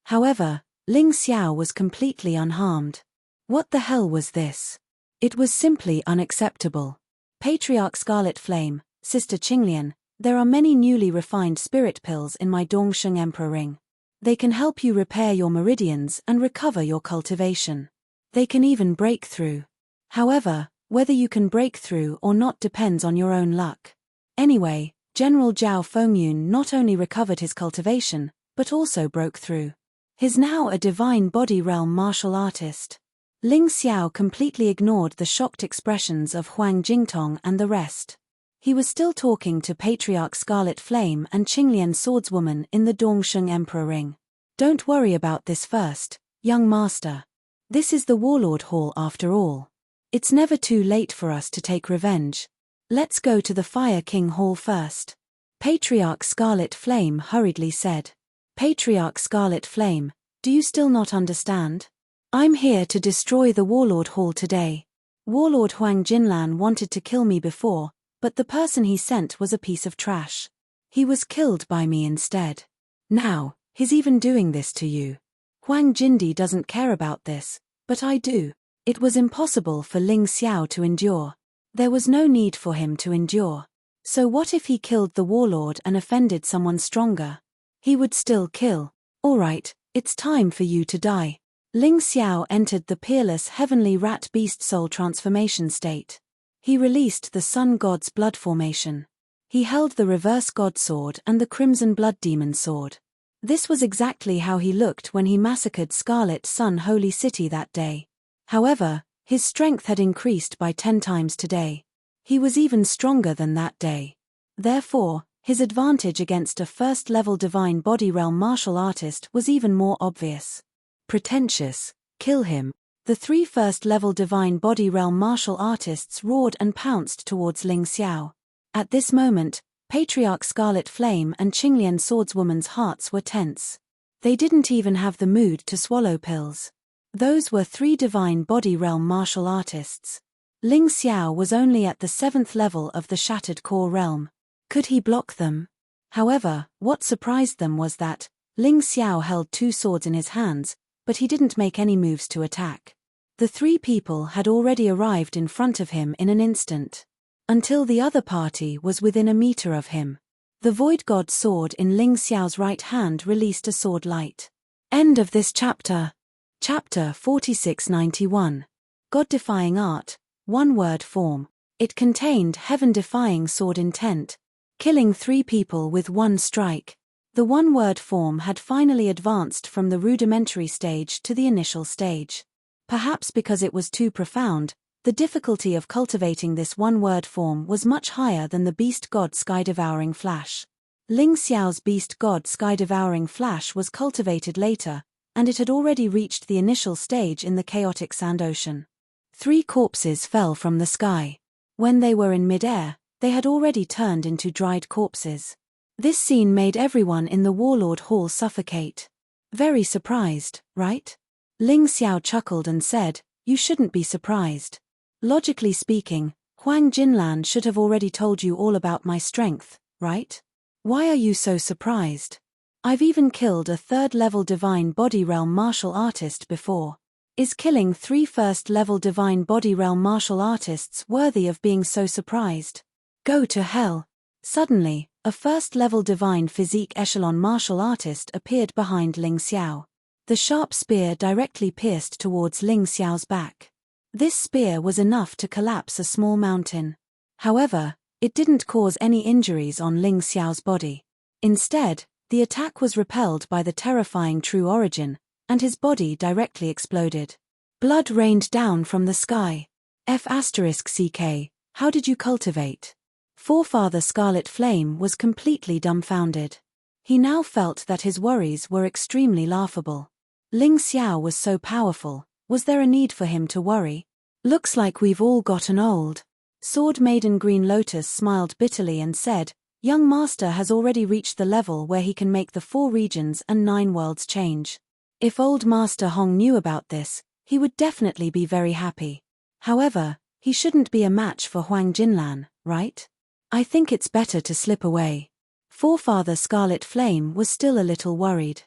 However, Ling Xiao was completely unharmed. What the hell was this? It was simply unacceptable. Patriarch Scarlet Flame, Sister Qinglian, there are many newly refined spirit pills in my Dongsheng Emperor Ring. They can help you repair your meridians and recover your cultivation. They can even break through. However, whether you can break through or not depends on your own luck. Anyway, General Zhao Fengyun not only recovered his cultivation, but also broke through. He's now a divine body realm martial artist. Ling Xiao completely ignored the shocked expressions of Huang Jingtong and the rest. He was still talking to Patriarch Scarlet Flame and Qinglian Swordswoman in the Dongsheng Emperor Ring. Don't worry about this first, young master. This is the Warlord Hall after all. It's never too late for us to take revenge. Let's go to the Fire King Hall first. Patriarch Scarlet Flame hurriedly said. Patriarch Scarlet Flame, Do you still not understand? I'm here to destroy the Warlord Hall today. Warlord Huang Jinlan wanted to kill me before, but the person he sent was a piece of trash. He was killed by me instead. Now, he's even doing this to you. Huang Jindi doesn't care about this, but I do. It was impossible for Ling Xiao to endure. There was no need for him to endure. So what if he killed the warlord and offended someone stronger? He would still kill. All right, it's time for you to die. Ling Xiao entered the peerless heavenly rat beast soul transformation state. He released the sun god's blood formation. He held the reverse god sword and the crimson blood demon sword. This was exactly how he looked when he massacred Scarlet Sun Holy City that day. However, his strength had increased by 10 times today. He was even stronger than that day. Therefore, his advantage against a first-level divine body realm martial artist was even more obvious. Pretentious, kill him. The 3 first-level divine body realm martial artists roared and pounced towards Ling Xiao. At this moment, Patriarch Scarlet Flame and Qinglian Swordswoman's hearts were tense. They didn't even have the mood to swallow pills. Those were 3 divine body realm martial artists. Ling Xiao was only at the 7th level of the Shattered Core realm. Could he block them? However, what surprised them was that Ling Xiao held 2 swords in his hands, but he didn't make any moves to attack. The 3 people had already arrived in front of him in an instant. Until the other party was within a meter of him. The Void God's sword in Ling Xiao's right hand released a sword light. End of this chapter. Chapter 4691. God-defying art, one-word form. It contained heaven-defying sword intent, killing 3 people with 1 strike. The one-word form had finally advanced from the rudimentary stage to the initial stage. Perhaps because it was too profound, the difficulty of cultivating this one-word form was much higher than the Beast God Sky-Devouring Flash. Ling Xiao's Beast God Sky-Devouring Flash was cultivated later, and it had already reached the initial stage in the chaotic sand ocean. 3 corpses fell from the sky. When they were in mid-air, they had already turned into dried corpses. This scene made everyone in the Warlord Hall suffocate. Very surprised, right? Ling Xiao chuckled and said, "You shouldn't be surprised. Logically speaking, Huang Jinlan should have already told you all about my strength, right? Why are you so surprised? I've even killed a 3rd-level divine body realm martial artist before. Is killing 3 first-level divine body realm martial artists worthy of being so surprised? Go to hell." Suddenly, a 1st-level divine physique echelon martial artist appeared behind Ling Xiao. The sharp spear directly pierced towards Ling Xiao's back. This spear was enough to collapse a small mountain. However, it didn't cause any injuries on Ling Xiao's body. Instead, the attack was repelled by the terrifying true origin, and his body directly exploded. Blood rained down from the sky. F***CK, how did you cultivate? Forefather Scarlet Flame was completely dumbfounded. He now felt that his worries were extremely laughable. Ling Xiao was so powerful, was there a need for him to worry? Looks like we've all gotten old. Sword Maiden Green Lotus smiled bitterly and said, "Young Master has already reached the level where he can make the 4 regions and 9 worlds change. If old Master Hong knew about this, he would definitely be very happy. However, he shouldn't be a match for Huang Jinlan, right? I think it's better to slip away." Forefather Scarlet Flame was still a little worried.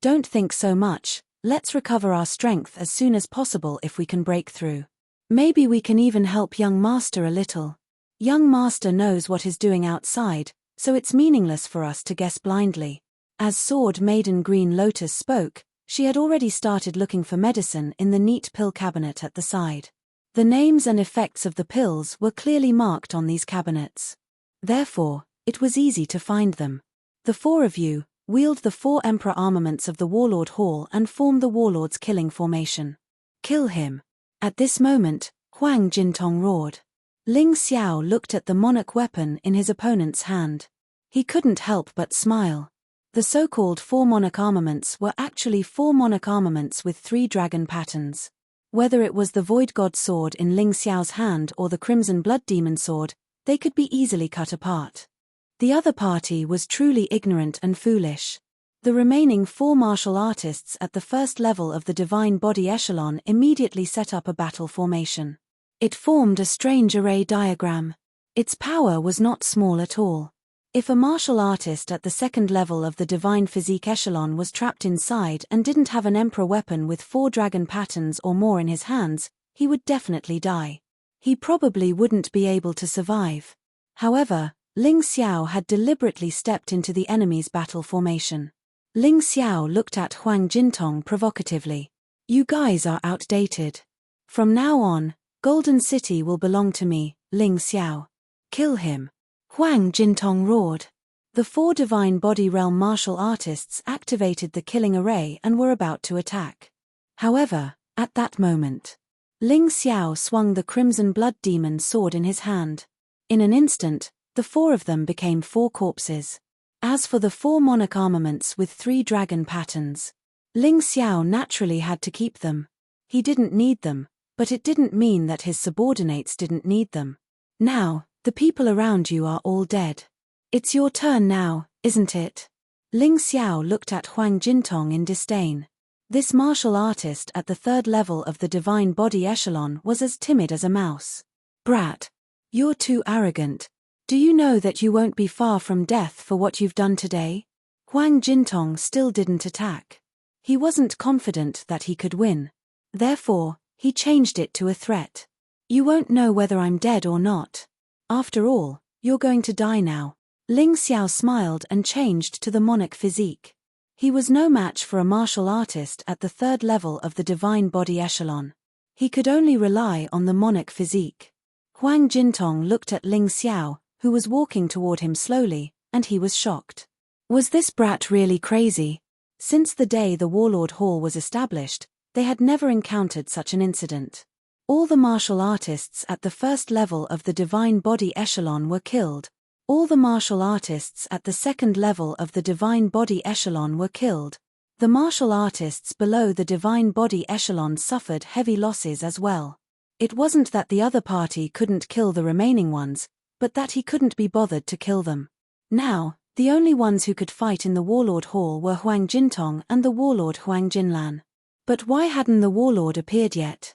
"Don't think so much, let's recover our strength as soon as possible if we can break through. Maybe we can even help young Master a little. Young Master knows what he's doing outside, so it's meaningless for us to guess blindly." As Sword Maiden Green Lotus spoke, she had already started looking for medicine in the neat pill cabinet at the side. The names and effects of the pills were clearly marked on these cabinets. Therefore, it was easy to find them. The 4 of you wield the 4 Emperor armaments of the Warlord Hall and form the Warlord's killing formation. Kill him. At this moment, Huang Jintong roared. Ling Xiao looked at the monarch weapon in his opponent's hand. He couldn't help but smile. The so-called 4 monarch armaments were actually 4 monarch armaments with 3 dragon patterns. Whether it was the Void God sword in Ling Xiao's hand or the Crimson Blood Demon sword, they could be easily cut apart. The other party was truly ignorant and foolish. The remaining 4 martial artists at the first level of the divine body echelon immediately set up a battle formation. It formed a strange array diagram. Its power was not small at all. If a martial artist at the second level of the divine physique echelon was trapped inside and didn't have an emperor weapon with 4 dragon patterns or more in his hands, he would definitely die. He probably wouldn't be able to survive. However, Ling Xiao had deliberately stepped into the enemy's battle formation. Ling Xiao looked at Huang Jintong provocatively. "You guys are outdated. From now on, Golden City will belong to me, Ling Xiao. Kill him." Huang Jintong roared. The 4 divine body realm martial artists activated the killing array and were about to attack. However, at that moment, Ling Xiao swung the crimson blood demon sword in his hand. In an instant, the 4 of them became 4 corpses. As for the 4 monarch armaments with 3 dragon patterns, Ling Xiao naturally had to keep them. He didn't need them, but it didn't mean that his subordinates didn't need them. "Now, the people around you are all dead. It's your turn now, isn't it?" Ling Xiao looked at Huang Jintong in disdain. This martial artist at the third level of the divine body echelon was as timid as a mouse. "Brat. You're too arrogant. Do you know that you won't be far from death for what you've done today?" Huang Jintong still didn't attack. He wasn't confident that he could win. Therefore, he changed it to a threat. "You won't know whether I'm dead or not. After all, you're going to die now." Ling Xiao smiled and changed to the monarch physique. He was no match for a martial artist at the third level of the divine body echelon. He could only rely on the monarch physique. Huang Jintong looked at Ling Xiao, who was walking toward him slowly, and he was shocked. Was this brat really crazy? Since the day the Warlord Hall was established, they had never encountered such an incident. All the martial artists at the first level of the divine body echelon were killed. All the martial artists at the second level of the divine body echelon were killed. The martial artists below the divine body echelon suffered heavy losses as well. It wasn't that the other party couldn't kill the remaining ones, but that he couldn't be bothered to kill them. Now, the only ones who could fight in the Warlord Hall were Huang Jintong and the Warlord Huang Jinlan. But why hadn't the Warlord appeared yet?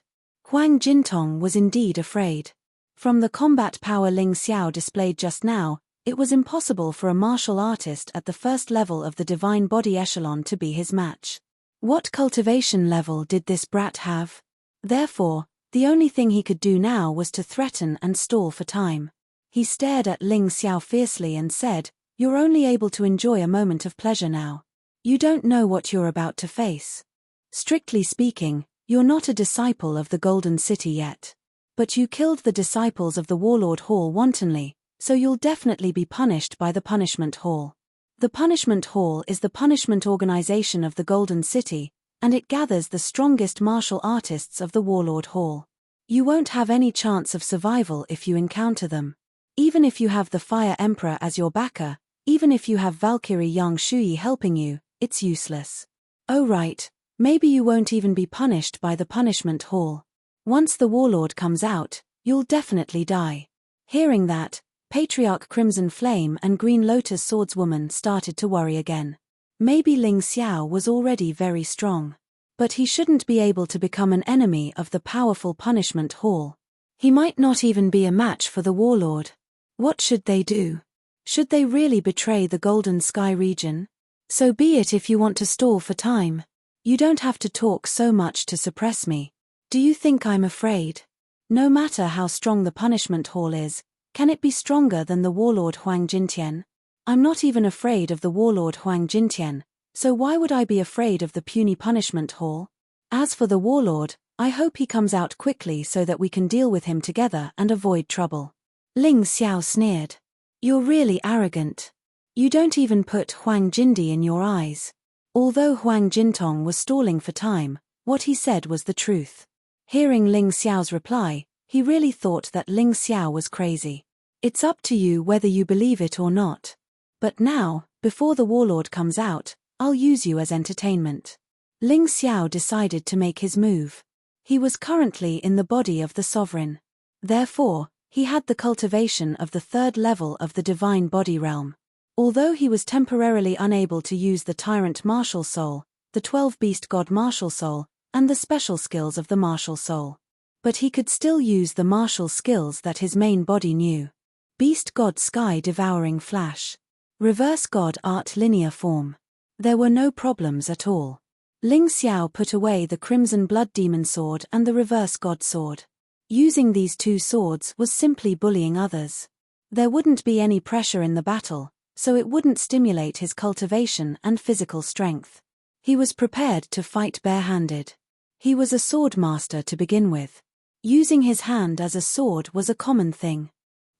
Huang Jintong was indeed afraid. From the combat power Ling Xiao displayed just now, it was impossible for a martial artist at the first level of the divine body echelon to be his match. What cultivation level did this brat have? Therefore, the only thing he could do now was to threaten and stall for time. He stared at Ling Xiao fiercely and said, "You're only able to enjoy a moment of pleasure now. You don't know what you're about to face. Strictly speaking, you're not a disciple of the Golden City yet. But you killed the disciples of the Warlord Hall wantonly, so you'll definitely be punished by the Punishment Hall. The Punishment Hall is the punishment organization of the Golden City, and it gathers the strongest martial artists of the Warlord Hall. You won't have any chance of survival if you encounter them. Even if you have the Fire Emperor as your backer, even if you have Valkyrie Yang Shui helping you, it's useless. Oh right, maybe you won't even be punished by the Punishment Hall. Once the Warlord comes out, you'll definitely die." Hearing that, Patriarch Crimson Flame and Green Lotus Swordswoman started to worry again. Maybe Ling Xiao was already very strong. But he shouldn't be able to become an enemy of the powerful Punishment Hall. He might not even be a match for the Warlord. What should they do? Should they really betray the Golden Sky region? So be it if you want to stall for time. You don't have to talk so much to suppress me. Do you think I'm afraid? No matter how strong the Punishment Hall is, can it be stronger than the Warlord Huang Jintian? I'm not even afraid of the Warlord Huang Jintian, so why would I be afraid of the puny Punishment Hall? As for the Warlord, I hope he comes out quickly so that we can deal with him together and avoid trouble." Ling Xiao sneered. "You're really arrogant. You don't even put Huang Jindi in your eyes." Although Huang Jintong was stalling for time, what he said was the truth. Hearing Ling Xiao's reply, he really thought that Ling Xiao was crazy. It's up to you whether you believe it or not. But now, before the Warlord comes out, I'll use you as entertainment. Ling Xiao decided to make his move. He was currently in the body of the Sovereign. Therefore, he had the cultivation of the third level of the divine body realm. Although he was temporarily unable to use the Tyrant Martial Soul, the 12-Beast God Martial Soul, and the special skills of the Martial Soul. But he could still use the martial skills that his main body knew. Beast God Sky Devouring Flash. Reverse God Art Linear Form. There were no problems at all. Ling Xiao put away the Crimson Blood Demon Sword and the Reverse God Sword. Using these two swords was simply bullying others. There wouldn't be any pressure in the battle, so it wouldn't stimulate his cultivation and physical strength. He was prepared to fight barehanded. He was a sword master to begin with. Using his hand as a sword was a common thing.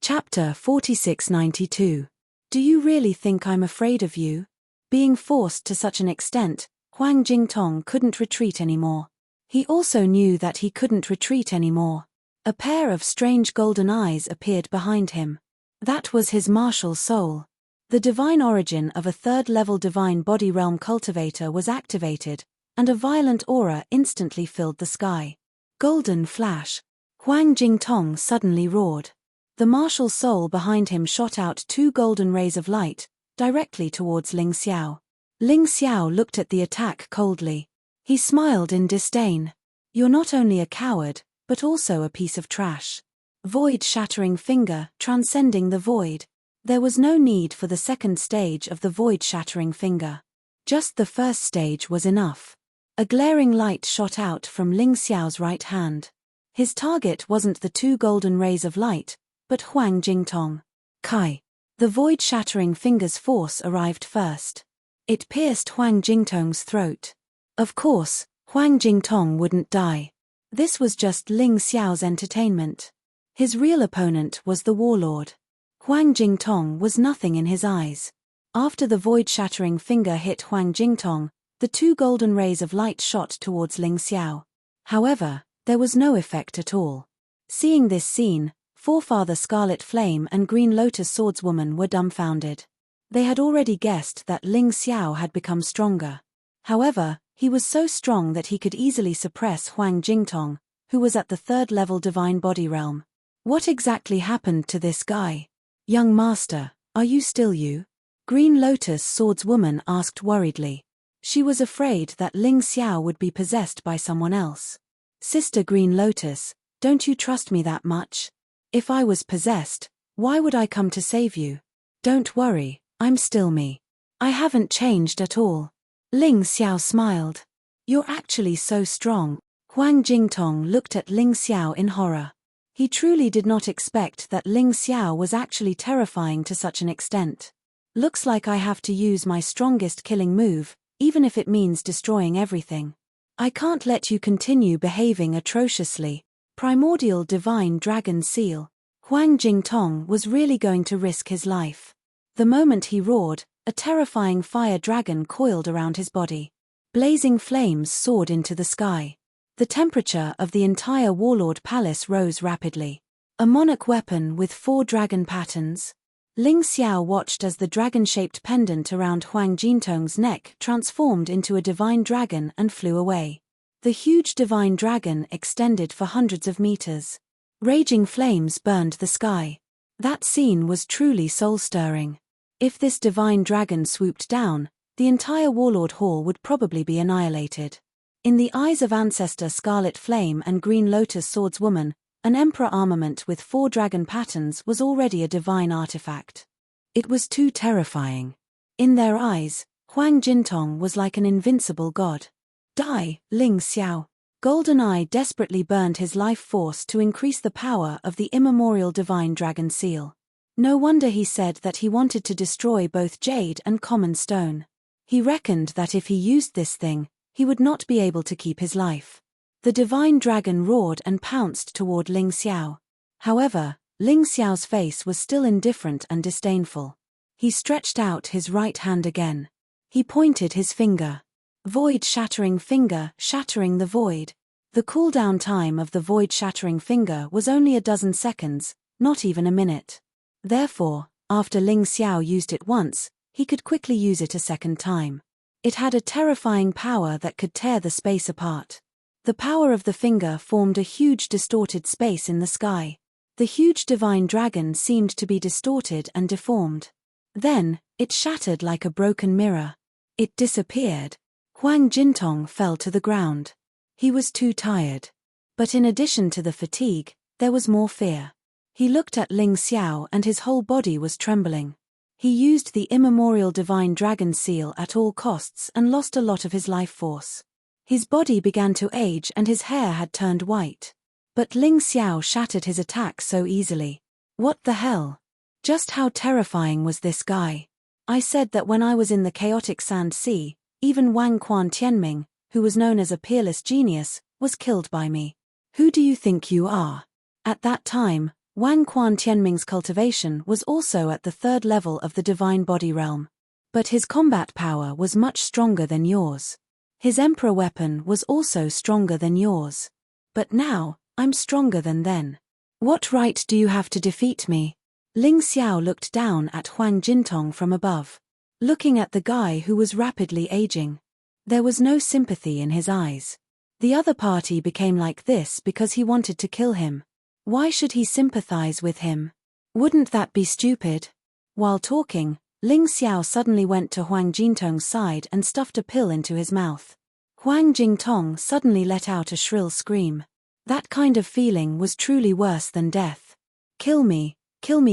Chapter 4692. Do you really think I'm afraid of you? Being forced to such an extent, Huang Jingtong couldn't retreat anymore. He also knew that he couldn't retreat anymore. A pair of strange golden eyes appeared behind him. That was his martial soul. The divine origin of a third-level divine body realm cultivator was activated, and a violent aura instantly filled the sky. Golden flash. Huang Jingtong suddenly roared. The martial soul behind him shot out two golden rays of light, directly towards Ling Xiao. Ling Xiao looked at the attack coldly. He smiled in disdain. You're not only a coward, but also a piece of trash. Void-shattering finger, transcending the void. There was no need for the second stage of the void-shattering finger. Just the first stage was enough. A glaring light shot out from Ling Xiao's right hand. His target wasn't the two golden rays of light, but Huang Jingtong. Kai. The void-shattering finger's force arrived first. It pierced Huang Jingtong's throat. Of course, Huang Jingtong wouldn't die. This was just Ling Xiao's entertainment. His real opponent was the warlord. Huang Jingtong was nothing in his eyes. After the void-shattering finger hit Huang Jingtong, the two golden rays of light shot towards Ling Xiao. However, there was no effect at all. Seeing this scene, Forefather Scarlet Flame and Green Lotus Swordswoman were dumbfounded. They had already guessed that Ling Xiao had become stronger. However, he was so strong that he could easily suppress Huang Jingtong, who was at the third-level divine body realm. What exactly happened to this guy? Young master, are you still you? Green Lotus Swordswoman asked worriedly. She was afraid that Ling Xiao would be possessed by someone else. Sister Green Lotus, don't you trust me that much? If I was possessed, why would I come to save you? Don't worry, I'm still me. I haven't changed at all. Ling Xiao smiled. You're actually so strong. Huang Jingtong looked at Ling Xiao in horror. He truly did not expect that Ling Xiao was actually terrifying to such an extent. Looks like I have to use my strongest killing move, even if it means destroying everything. I can't let you continue behaving atrociously. Primordial Divine Dragon Seal. Huang Jingtong was really going to risk his life. The moment he roared, a terrifying fire dragon coiled around his body. Blazing flames soared into the sky. The temperature of the entire Warlord Palace rose rapidly. A monarch weapon with 4 dragon patterns. Ling Xiao watched as the dragon-shaped pendant around Huang Jingtong's neck transformed into a divine dragon and flew away. The huge divine dragon extended for hundreds of meters. Raging flames burned the sky. That scene was truly soul-stirring. If this divine dragon swooped down, the entire Warlord Hall would probably be annihilated. In the eyes of Ancestor Scarlet Flame and Green Lotus Swordswoman, an Emperor armament with 4 dragon patterns was already a divine artifact. It was too terrifying. In their eyes, Huang Jingtong was like an invincible god. Die, Ling Xiao. GoldenEye desperately burned his life force to increase the power of the immemorial divine dragon seal. No wonder he said that he wanted to destroy both jade and common stone. He reckoned that if he used this thing, he would not be able to keep his life. The divine dragon roared and pounced toward Ling Xiao. However, Ling Xiao's face was still indifferent and disdainful. He stretched out his right hand again. He pointed his finger. Void-shattering finger, shattering the void. The cooldown time of the void-shattering finger was only a dozen seconds, not even a minute. Therefore, after Ling Xiao used it once, he could quickly use it a second time. It had a terrifying power that could tear the space apart. The power of the finger formed a huge distorted space in the sky. The huge divine dragon seemed to be distorted and deformed. Then, It shattered like a broken mirror. It disappeared. Huang Jintong fell to the ground. He was too tired. But in addition to the fatigue, there was more fear. He looked at Ling Xiao and his whole body was trembling. He used the immemorial divine dragon seal at all costs and lost a lot of his life force. His body began to age and his hair had turned white. But Ling Xiao shattered his attack so easily. What the hell? Just how terrifying was this guy? I said that when I was in the chaotic sand sea, even Wang Quan Tianming, who was known as a peerless genius, was killed by me. Who do you think you are? At that time, Wang Quan Tianming's cultivation was also at the 3rd level of the divine body realm. But his combat power was much stronger than yours. His emperor weapon was also stronger than yours. But now, I'm stronger than then. What right do you have to defeat me? Ling Xiao looked down at Huang Jintong from above. Looking at the guy who was rapidly aging. There was no sympathy in his eyes. The other party became like this because he wanted to kill him. Why should he sympathize with him? Wouldn't that be stupid? While talking, Ling Xiao suddenly went to Huang Jintong's side and stuffed a pill into his mouth. Huang Jintong suddenly let out a shrill scream. That kind of feeling was truly worse than death. Kill me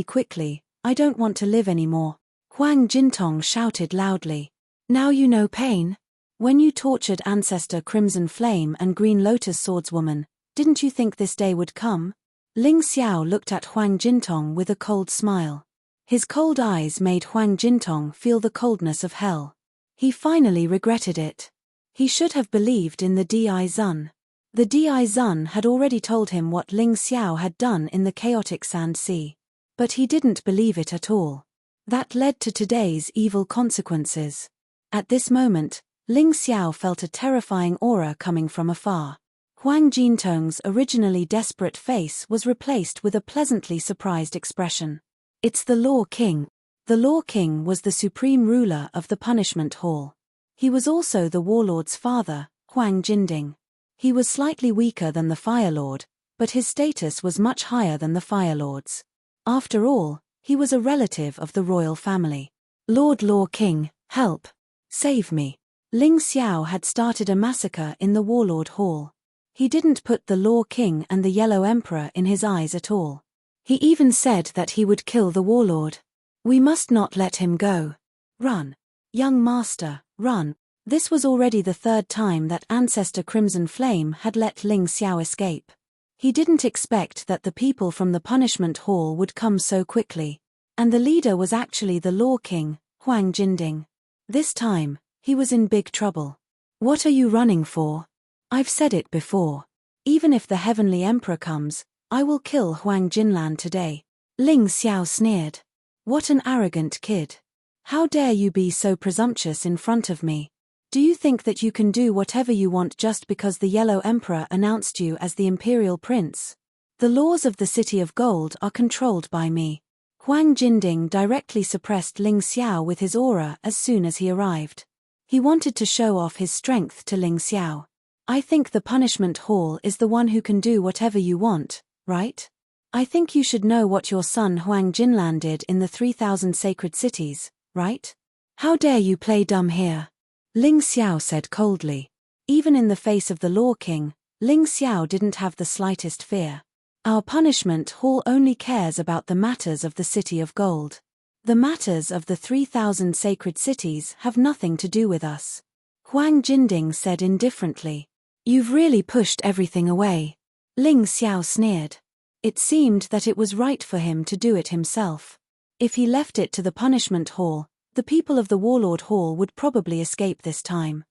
quickly, I don't want to live anymore. Huang Jintong shouted loudly. Now you know pain? When you tortured Ancestor Crimson Flame and Green Lotus Swordswoman, didn't you think this day would come? Ling Xiao looked at Huang Jintong with a cold smile. His cold eyes made Huang Jintong feel the coldness of hell. He finally regretted it. He should have believed in the Di Zun. The Di Zun had already told him what Ling Xiao had done in the chaotic sand sea. But he didn't believe it at all. That led to today's evil consequences. At this moment, Ling Xiao felt a terrifying aura coming from afar. Huang Jintong's originally desperate face was replaced with a pleasantly surprised expression. It's the Law King. The Law King was the supreme ruler of the punishment hall. He was also the warlord's father, Huang Jinding. He was slightly weaker than the Fire Lord, but his status was much higher than the Fire Lord's. After all, he was a relative of the royal family. Lord Law King, help! Save me! Ling Xiao had started a massacre in the Warlord Hall. He didn't put the Law King and the Yellow Emperor in his eyes at all. He even said that he would kill the warlord. We must not let him go. Run. Young master, run. This was already the 3rd time that Ancestor Crimson Flame had let Ling Xiao escape. He didn't expect that the people from the punishment hall would come so quickly. And the leader was actually the Law King, Huang Jinding. This time, he was in big trouble. What are you running for? I've said it before. Even if the Heavenly Emperor comes, I will kill Huang Jinlan today. Ling Xiao sneered. What an arrogant kid. How dare you be so presumptuous in front of me? Do you think that you can do whatever you want just because the Yellow Emperor announced you as the Imperial Prince? The laws of the City of Gold are controlled by me. Huang Jinding directly suppressed Ling Xiao with his aura as soon as he arrived. He wanted to show off his strength to Ling Xiao. I think the punishment hall is the one who can do whatever you want, right? I think you should know what your son Huang Jinlan did in the 3,000 sacred cities, right? How dare you play dumb here? Ling Xiao said coldly. Even in the face of the Law King, Ling Xiao didn't have the slightest fear. Our punishment hall only cares about the matters of the City of Gold. The matters of the 3,000 sacred cities have nothing to do with us. Huang Jinding said indifferently. You've really pushed everything away. Ling Xiao sneered. It seemed that it was right for him to do it himself. If he left it to the punishment hall, the people of the Warlord Hall would probably escape this time.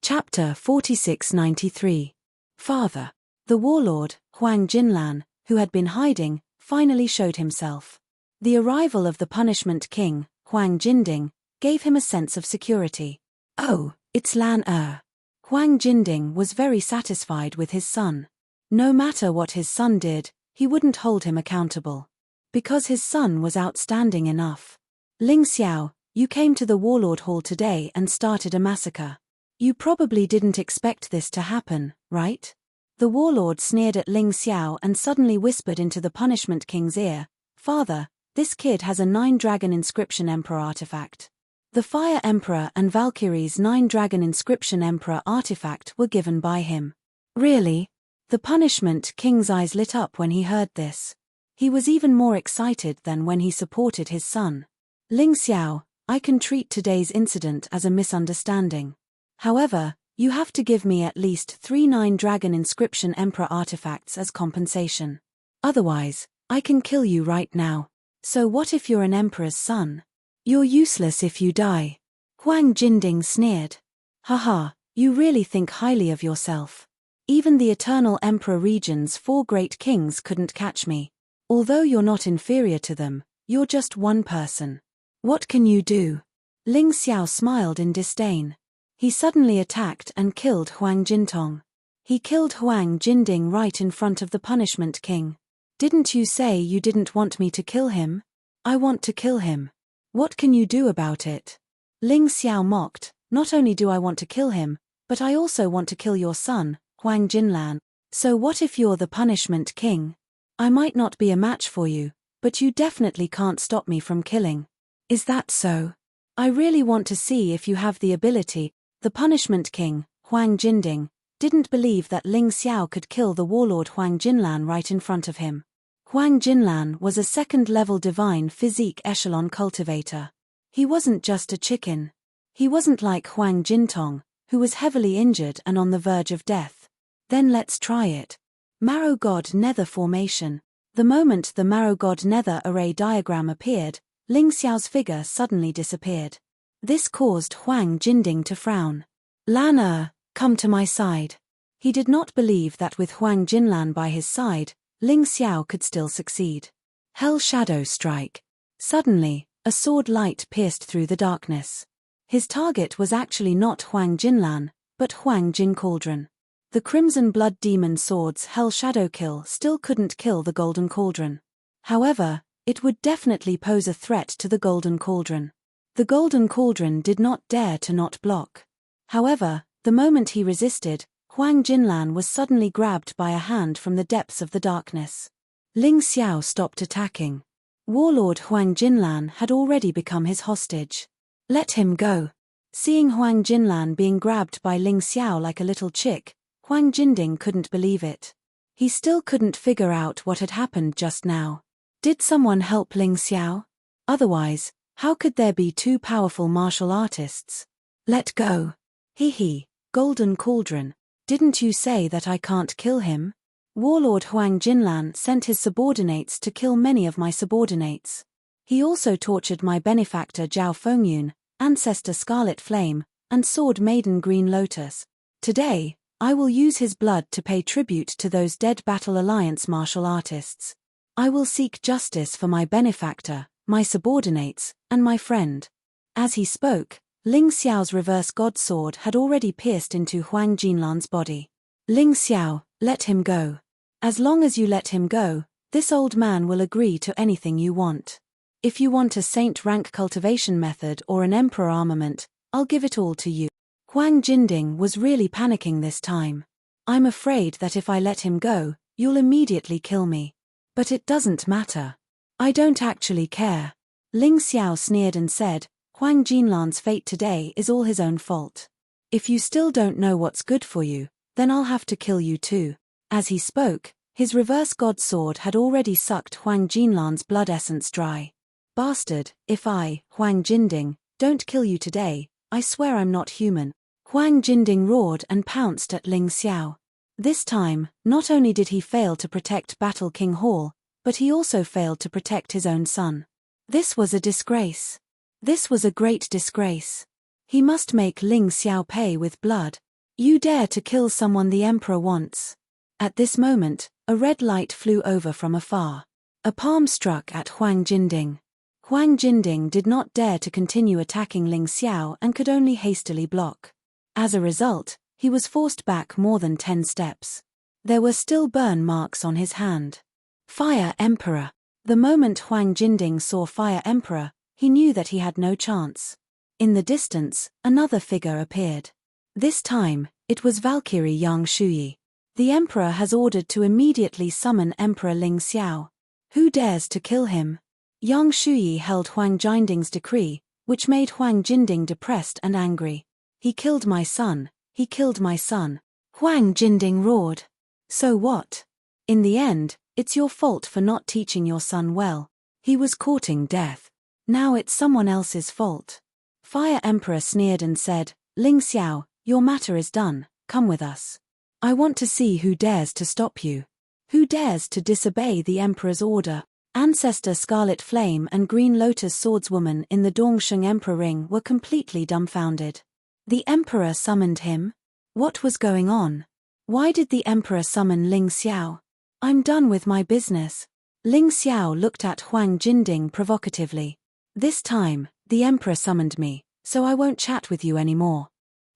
Chapter 4693. Father. The warlord, Huang Jinlan, who had been hiding, finally showed himself. The arrival of the punishment king, Huang Jinding, gave him a sense of security. Oh, it's Lan Er. Huang Jinding was very satisfied with his son. No matter what his son did, he wouldn't hold him accountable. Because his son was outstanding enough. Ling Xiao, you came to the Warlord Hall today and started a massacre. You probably didn't expect this to happen, right? The warlord sneered at Ling Xiao and suddenly whispered into the Punishment King's ear, Father, this kid has a 9-dragon inscription emperor artifact. The Fire Emperor and Valkyrie's 9-dragon inscription Emperor artifact were given by him. Really? The Punishment King's eyes lit up when he heard this. He was even more excited than when he supported his son. Ling Xiao, I can treat today's incident as a misunderstanding. However, you have to give me at least 3 9-dragon inscription Emperor artifacts as compensation. Otherwise, I can kill you right now. So what if you're an emperor's son? You're useless if you die. Huang Jinding sneered. Haha, you really think highly of yourself. Even the Eternal Emperor region's 4 great kings couldn't catch me. Although you're not inferior to them, you're just one person. What can you do? Ling Xiao smiled in disdain. He suddenly attacked and killed Huang Jintong. He killed Huang Jinding right in front of the Punishment King. Didn't you say you didn't want me to kill him? I want to kill him. What can you do about it? Ling Xiao mocked, not only do I want to kill him, but I also want to kill your son, Huang Jinlan. So what if you're the Punishment King? I might not be a match for you, but you definitely can't stop me from killing. Is that so? I really want to see if you have the ability. The Punishment King, Huang Jinding, didn't believe that Ling Xiao could kill the warlord Huang Jinlan right in front of him. Huang Jinlan was a 2nd-level divine physique echelon cultivator. He wasn't just a chicken. He wasn't like Huang Jintong, who was heavily injured and on the verge of death. Then let's try it. Marrow God Nether Formation. The moment the Marrow God Nether array diagram appeared, Ling Xiao's figure suddenly disappeared. This caused Huang Jinding to frown. Lan come to my side. He did not believe that with Huang Jinlan by his side, Ling Xiao could still succeed. Hell Shadow Strike. Suddenly, a sword light pierced through the darkness. His target was actually not Huang Jinlan, but Huang Jin Cauldron. The Crimson Blood Demon Sword's Hell Shadow Kill still couldn't kill the Golden Cauldron. However, it would definitely pose a threat to the Golden Cauldron. The Golden Cauldron did not dare to not block. However, the moment he resisted, Huang Jinlan was suddenly grabbed by a hand from the depths of the darkness. Ling Xiao stopped attacking. Warlord Huang Jinlan had already become his hostage. Let him go. Seeing Huang Jinlan being grabbed by Ling Xiao like a little chick, Huang Jinding couldn't believe it. He still couldn't figure out what had happened just now. Did someone help Ling Xiao? Otherwise, how could there be 2 powerful martial artists? Let go. Hee, Golden Cauldron. Didn't you say that I can't kill him? Warlord Huang Jinlan sent his subordinates to kill many of my subordinates. He also tortured my benefactor Zhao Fengyun, Ancestor Scarlet Flame, and Sword Maiden Green Lotus. Today, I will use his blood to pay tribute to those dead Battle Alliance martial artists. I will seek justice for my benefactor, my subordinates, and my friend. As he spoke, Ling Xiao's reverse god sword had already pierced into Huang Jinlan's body. Ling Xiao, let him go. As long as you let him go, this old man will agree to anything you want. If you want a saint rank cultivation method or an emperor armament, I'll give it all to you. Huang Jinding was really panicking this time. I'm afraid that if I let him go, you'll immediately kill me. But it doesn't matter. I don't actually care. Ling Xiao sneered and said, Huang Jinlan's fate today is all his own fault. If you still don't know what's good for you, then I'll have to kill you too. As he spoke, his reverse god sword had already sucked Huang Jinlan's blood essence dry. Bastard, if I, Huang Jinding, don't kill you today, I swear I'm not human. Huang Jinding roared and pounced at Ling Xiao. This time, not only did he fail to protect Battle King Hall, but he also failed to protect his own son. This was a disgrace. This was a great disgrace. He must make Ling Xiao pay with blood. You dare to kill someone the emperor wants. At this moment, a red light flew over from afar. A palm struck at Huang Jinding. Huang Jinding did not dare to continue attacking Ling Xiao and could only hastily block. As a result, he was forced back more than 10 steps. There were still burn marks on his hand. Fire Emperor. The moment Huang Jinding saw Fire Emperor, he knew that he had no chance. In the distance, another figure appeared. This time, it was Valkyrie Yang Shuyi. The Emperor has ordered to immediately summon Emperor Ling Xiao. Who dares to kill him? Yang Shuyi held Huang Jinding's decree, which made Huang Jinding depressed and angry. He killed my son, he killed my son. Huang Jinding roared. So what? In the end, it's your fault for not teaching your son well. He was courting death. Now it's someone else's fault. Fire Emperor sneered and said, Ling Xiao, your matter is done, come with us. I want to see who dares to stop you. Who dares to disobey the Emperor's order? Ancestor Scarlet Flame and Green Lotus Swordswoman in the Dongsheng Emperor Ring were completely dumbfounded. The Emperor summoned him? What was going on? Why did the Emperor summon Ling Xiao? I'm done with my business. Ling Xiao looked at Huang Jinding provocatively. This time, the Emperor summoned me, so I won't chat with you anymore.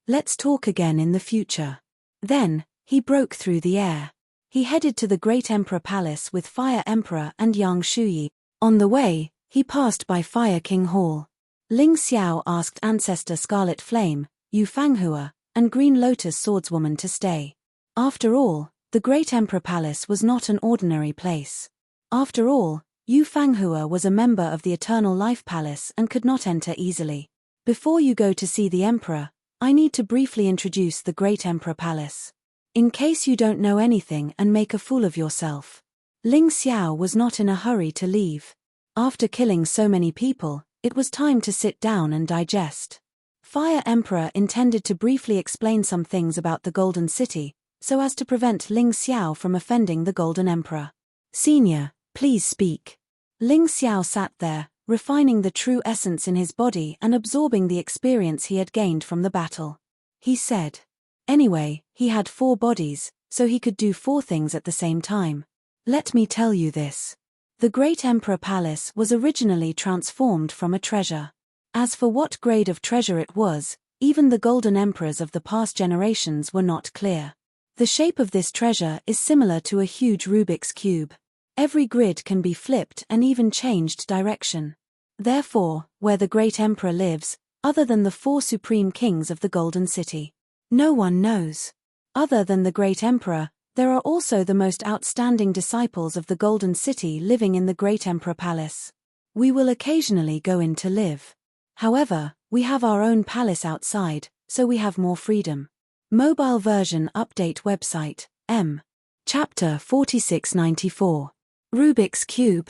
Let's talk again in the future. Then, he broke through the air. He headed to the Great Emperor Palace with Fire Emperor and Yang Shuyi. On the way, he passed by Fire King Hall. Ling Xiao asked Ancestor Scarlet Flame, Yu Fanghua, and Green Lotus Swordswoman to stay. After all, the Great Emperor Palace was not an ordinary place. After all, Yu Fanghua was a member of the Eternal Life Palace and could not enter easily. Before you go to see the Emperor, I need to briefly introduce the Great Emperor Palace. In case you don't know anything and make a fool of yourself. Ling Xiao was not in a hurry to leave. After killing so many people, it was time to sit down and digest. Fire Emperor intended to briefly explain some things about the Golden City, so as to prevent Ling Xiao from offending the Golden Emperor. Senior, please speak. Ling Xiao sat there, refining the true essence in his body and absorbing the experience he had gained from the battle. He said. Anyway, he had 4 bodies, so he could do 4 things at the same time. Let me tell you this. The Great Emperor Palace was originally transformed from a treasure. As for what grade of treasure it was, even the Golden Emperors of the past generations were not clear. The shape of this treasure is similar to a huge Rubik's Cube. Every grid can be flipped and even changed direction. Therefore, where the Great Emperor lives, other than the 4 supreme kings of the Golden City, no one knows. Other than the Great Emperor, there are also the most outstanding disciples of the Golden City living in the Great Emperor Palace. We will occasionally go in to live. However, we have our own palace outside, so we have more freedom. Mobile version update website, M. Chapter 4694. Rubik's Cube.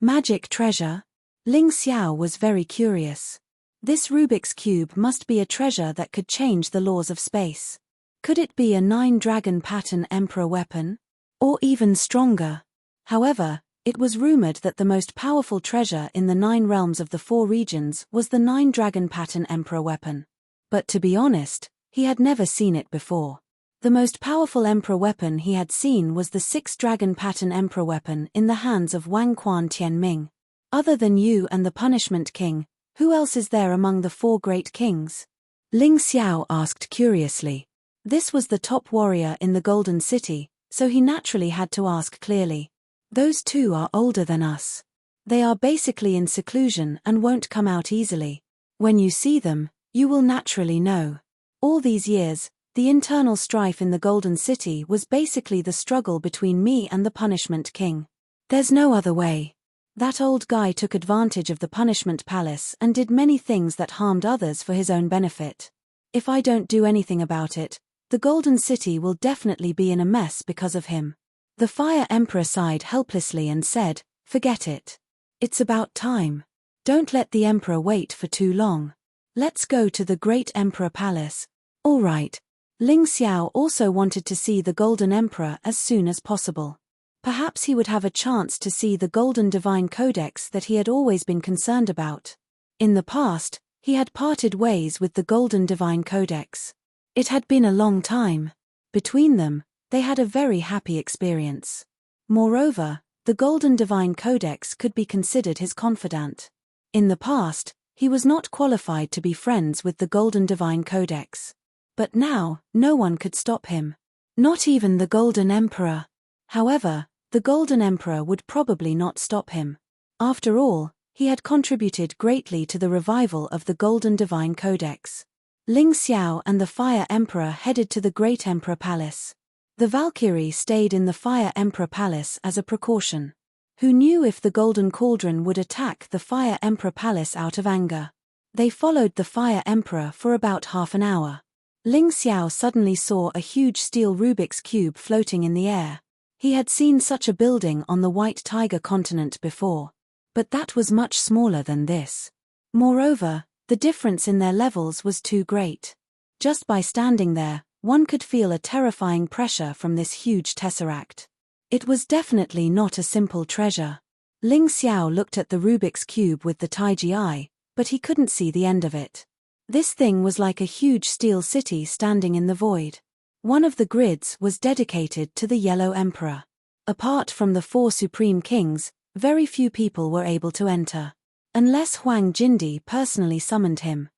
Magic treasure? Ling Xiao was very curious. This Rubik's Cube must be a treasure that could change the laws of space. Could it be a 9-dragon pattern Emperor weapon? Or even stronger? However, it was rumored that the most powerful treasure in the 9 realms of the 4 regions was the 9-dragon pattern Emperor weapon. But to be honest, he had never seen it before. The most powerful Emperor weapon he had seen was the 6-dragon pattern Emperor weapon in the hands of Wang Quan Tianming. Other than you and the Punishment King, who else is there among the 4 great kings? Ling Xiao asked curiously. This was the top warrior in the Golden City, so he naturally had to ask clearly. Those 2 are older than us. They are basically in seclusion and won't come out easily. When you see them, you will naturally know. All these years, the internal strife in the Golden City was basically the struggle between me and the Punishment King. There's no other way. That old guy took advantage of the Punishment Palace and did many things that harmed others for his own benefit. If I don't do anything about it, the Golden City will definitely be in a mess because of him. The Fire Emperor sighed helplessly and said, Forget it. It's about time. Don't let the Emperor wait for too long. Let's go to the Great Emperor Palace. All right. Ling Xiao also wanted to see the Golden Emperor as soon as possible. Perhaps he would have a chance to see the Golden Divine Codex that he had always been concerned about. In the past, he had parted ways with the Golden Divine Codex. It had been a long time. Between them, they had a very happy experience. Moreover, the Golden Divine Codex could be considered his confidant. In the past, he was not qualified to be friends with the Golden Divine Codex. But now, no one could stop him. Not even the Golden Emperor. However, the Golden Emperor would probably not stop him. After all, he had contributed greatly to the revival of the Golden Divine Codex. Ling Xiao and the Fire Emperor headed to the Great Emperor Palace. The Valkyrie stayed in the Fire Emperor Palace as a precaution. Who knew if the Golden Cauldron would attack the Fire Emperor Palace out of anger? They followed the Fire Emperor for about half an hour. Ling Xiao suddenly saw a huge steel Rubik's Cube floating in the air. He had seen such a building on the White Tiger continent before. But that was much smaller than this. Moreover, the difference in their levels was too great. Just by standing there, one could feel a terrifying pressure from this huge tesseract. It was definitely not a simple treasure. Ling Xiao looked at the Rubik's Cube with the Taiji eye, but he couldn't see the end of it. This thing was like a huge steel city standing in the void. One of the grids was dedicated to the Yellow Emperor. Apart from the 4 supreme kings, very few people were able to enter. Unless Huang Jindi personally summoned him.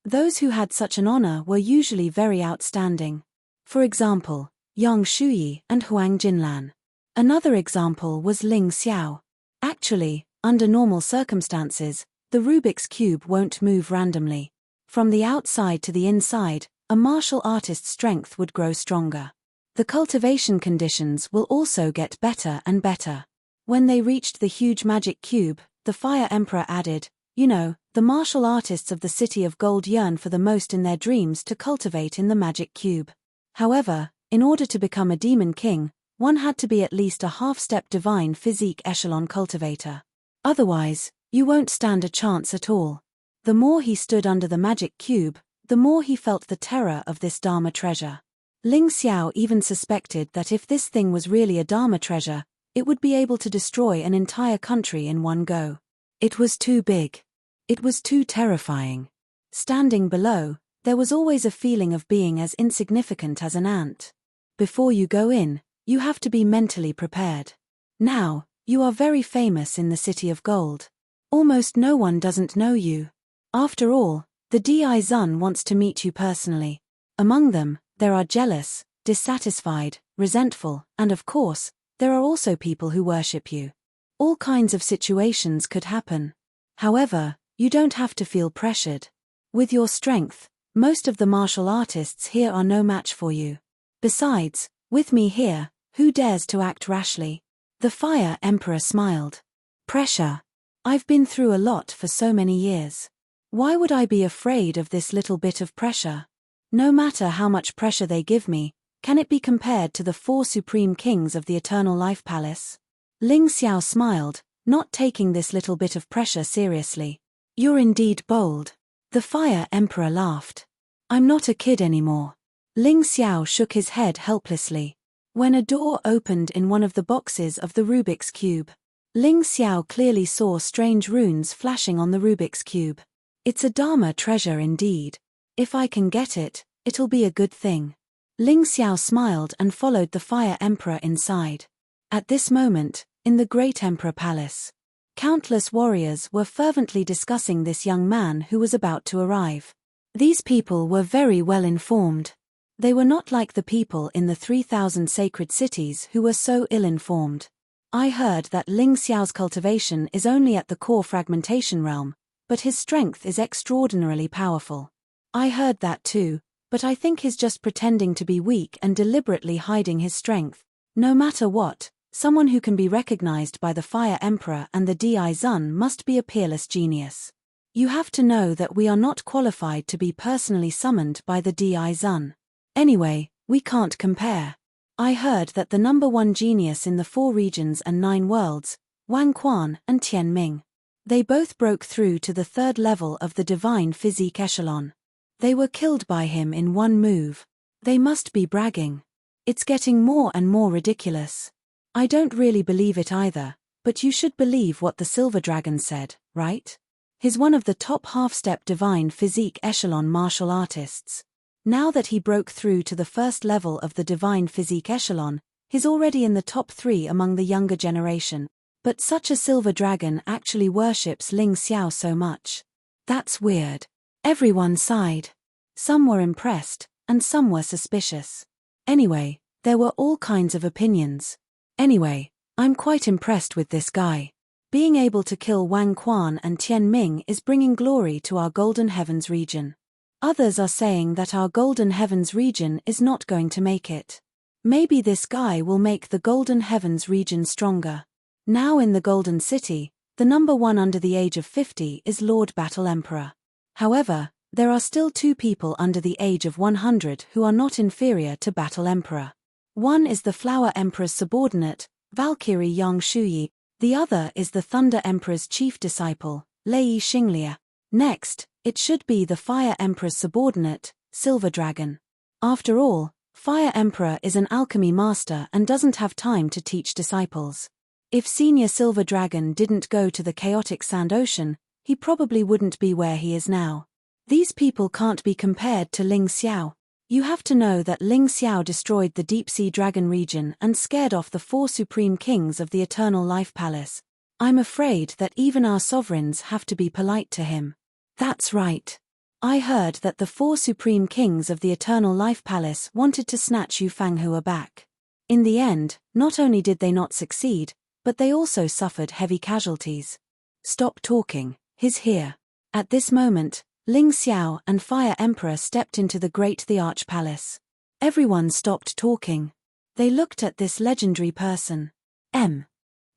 Those who had such an honor were usually very outstanding. For example, Yang Shuyi and Huang Jinlan. Another example was Ling Xiao. Actually, under normal circumstances, the Rubik's Cube won't move randomly. From the outside to the inside, a martial artist's strength would grow stronger. The cultivation conditions will also get better and better. When they reached the huge magic cube, the Fire Emperor added, the martial artists of the City of Gold yearn for the most in their dreams to cultivate in the magic cube. However, in order to become a demon king, one had to be at least a half-step divine physique echelon cultivator. Otherwise, you won't stand a chance at all. The more he stood under the magic cube, the more he felt the terror of this Dharma treasure. Ling Xiao even suspected that if this thing was really a Dharma treasure, it would be able to destroy an entire country in one go. It was too big. It was too terrifying. Standing below, there was always a feeling of being as insignificant as an ant. Before you go in, you have to be mentally prepared. Now, you are very famous in the City of Gold. Almost no one doesn't know you. After all, the Di Zun wants to meet you personally. Among them, there are jealous, dissatisfied, resentful, and of course, there are also people who worship you. All kinds of situations could happen. However, you don't have to feel pressured. With your strength, most of the martial artists here are no match for you. Besides, with me here, who dares to act rashly? The Fire Emperor smiled. Pressure. I've been through a lot for so many years. Why would I be afraid of this little bit of pressure? No matter how much pressure they give me, can it be compared to the 4 supreme kings of the Eternal Life Palace? Ling Xiao smiled, not taking this little bit of pressure seriously. You're indeed bold. The Fire Emperor laughed. I'm not a kid anymore. Ling Xiao shook his head helplessly. When a door opened in one of the boxes of the Rubik's Cube, Ling Xiao clearly saw strange runes flashing on the Rubik's Cube. It's a Dharma treasure indeed. If I can get it, it'll be a good thing. Ling Xiao smiled and followed the Fire Emperor inside. At this moment, in the Great Emperor Palace, countless warriors were fervently discussing this young man who was about to arrive. These people were very well informed. They were not like the people in the 3,000 sacred cities who were so ill-informed. I heard that Ling Xiao's cultivation is only at the core fragmentation realm, but his strength is extraordinarily powerful. I heard that too, but I think he's just pretending to be weak and deliberately hiding his strength. No matter what, someone who can be recognized by the Fire Emperor and the Di Zun must be a peerless genius. You have to know that we are not qualified to be personally summoned by the Di Zun. Anyway, we can't compare. I heard that the number 1 genius in the 4 regions and 9 worlds, Wang Quan and Tian Ming. They both broke through to the 3rd level of the divine physique echelon. They were killed by him in one move. They must be bragging. It's getting more and more ridiculous. I don't really believe it either, but you should believe what the Silver Dragon said, right? He's one of the top half-step divine physique echelon martial artists. Now that he broke through to the 1st level of the divine physique echelon, he's already in the top 3 among the younger generation. But such a Silver Dragon actually worships Ling Xiao so much. That's weird. Everyone sighed. Some were impressed, and some were suspicious. Anyway, there were all kinds of opinions. Anyway, I'm quite impressed with this guy. Being able to kill Wang Quan and Tian Ming is bringing glory to our Golden Heavens region. Others are saying that our Golden Heavens region is not going to make it. Maybe this guy will make the Golden Heavens region stronger. Now in the Golden City, the number 1 under the age of 50 is Lord Battle Emperor. However, there are still 2 people under the age of 100 who are not inferior to Battle Emperor. One is the Flower Emperor's subordinate, Valkyrie Yang Shuyi. The other is the Thunder Emperor's chief disciple, Lei Xinglia. Next, it should be the Fire Emperor's subordinate, Silver Dragon. After all, Fire Emperor is an alchemy master and doesn't have time to teach disciples. If Senior Silver Dragon didn't go to the chaotic Sand Ocean, he probably wouldn't be where he is now. These people can't be compared to Ling Xiao. You have to know that Ling Xiao destroyed the Deep-Sea Dragon region and scared off the 4 supreme kings of the Eternal Life Palace. I'm afraid that even our sovereigns have to be polite to him. That's right. I heard that the 4 supreme kings of the Eternal Life Palace wanted to snatch Yu Fanghua back. In the end, not only did they not succeed, but they also suffered heavy casualties. Stop talking, he's here. At this moment, Ling Xiao and Fire Emperor stepped into the Great the Arch Palace. Everyone stopped talking. They looked at this legendary person.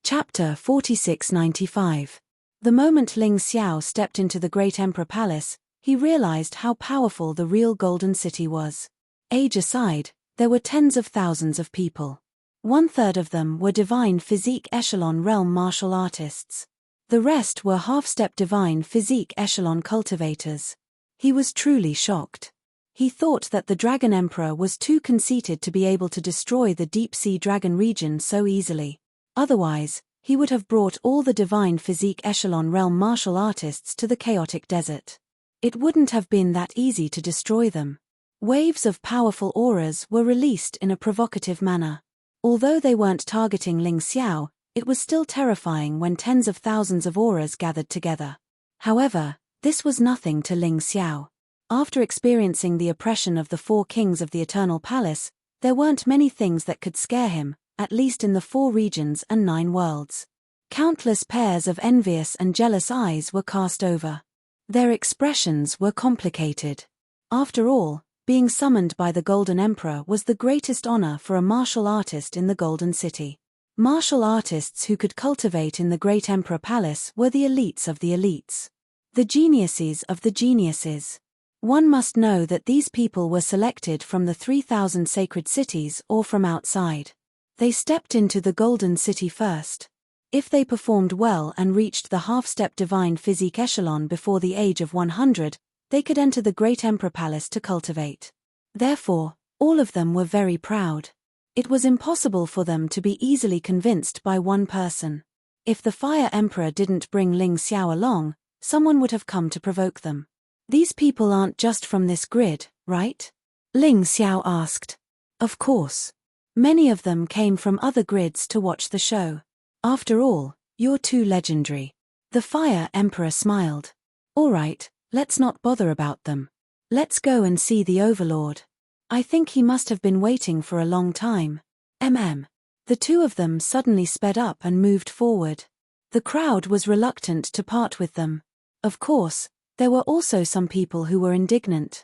Chapter 4695. The moment Ling Xiao stepped into the Great Emperor Palace, he realized how powerful the real Golden City was. Age aside, there were tens of thousands of people. 1/3 of them were divine physique echelon realm martial artists. The rest were half-step divine physique echelon cultivators. He was truly shocked. He thought that the Dragon Emperor was too conceited to be able to destroy the Deep-Sea Dragon region so easily. Otherwise, he would have brought all the divine physique echelon realm martial artists to the chaotic desert. It wouldn't have been that easy to destroy them. Waves of powerful auras were released in a provocative manner. Although they weren't targeting Ling Xiao, it was still terrifying when tens of thousands of auras gathered together. However, this was nothing to Ling Xiao. After experiencing the oppression of the 4 kings of the Eternal Palace, there weren't many things that could scare him, at least in the 4 regions and 9 worlds. Countless pairs of envious and jealous eyes were cast over. Their expressions were complicated. After all, being summoned by the Golden Emperor was the greatest honor for a martial artist in the Golden City. Martial artists who could cultivate in the Great Emperor Palace were the elites of the elites. The geniuses of the geniuses. One must know that these people were selected from the 3,000 sacred cities or from outside. They stepped into the Golden City first. If they performed well and reached the half-step divine physique echelon before the age of 100, they could enter the Great Emperor Palace to cultivate. Therefore, all of them were very proud. It was impossible for them to be easily convinced by one person. If the Fire Emperor didn't bring Ling Xiao along, someone would have come to provoke them. These people aren't just from this grid, right? Ling Xiao asked. Of course. Many of them came from other grids to watch the show. After all, you're too legendary. The Fire Emperor smiled. All right, let's not bother about them. Let's go and see the Overlord. I think he must have been waiting for a long time. The 2 of them suddenly sped up and moved forward. The crowd was reluctant to part with them. Of course, there were also some people who were indignant.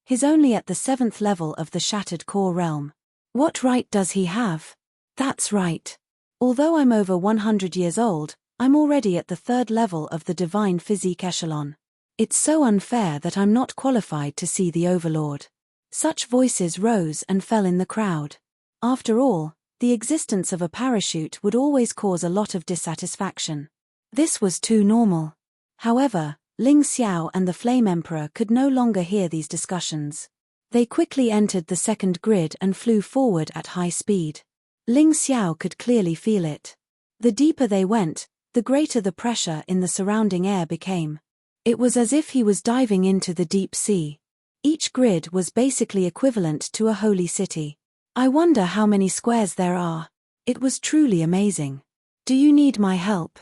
He's only at the 7th level of the Shattered Core Realm. What right does he have? That's right. Although I'm over 100 years old, I'm already at the 3rd level of the Divine Physique Echelon. It's so unfair that I'm not qualified to see the Overlord. Such voices rose and fell in the crowd. After all, the existence of a parachute would always cause a lot of dissatisfaction. This was too normal. However, Ling Xiao and the Flame Emperor could no longer hear these discussions. They quickly entered the 2nd grid and flew forward at high speed. Ling Xiao could clearly feel it. The deeper they went, the greater the pressure in the surrounding air became. It was as if he was diving into the deep sea. Each grid was basically equivalent to a holy city. I wonder how many squares there are. It was truly amazing. Do you need my help?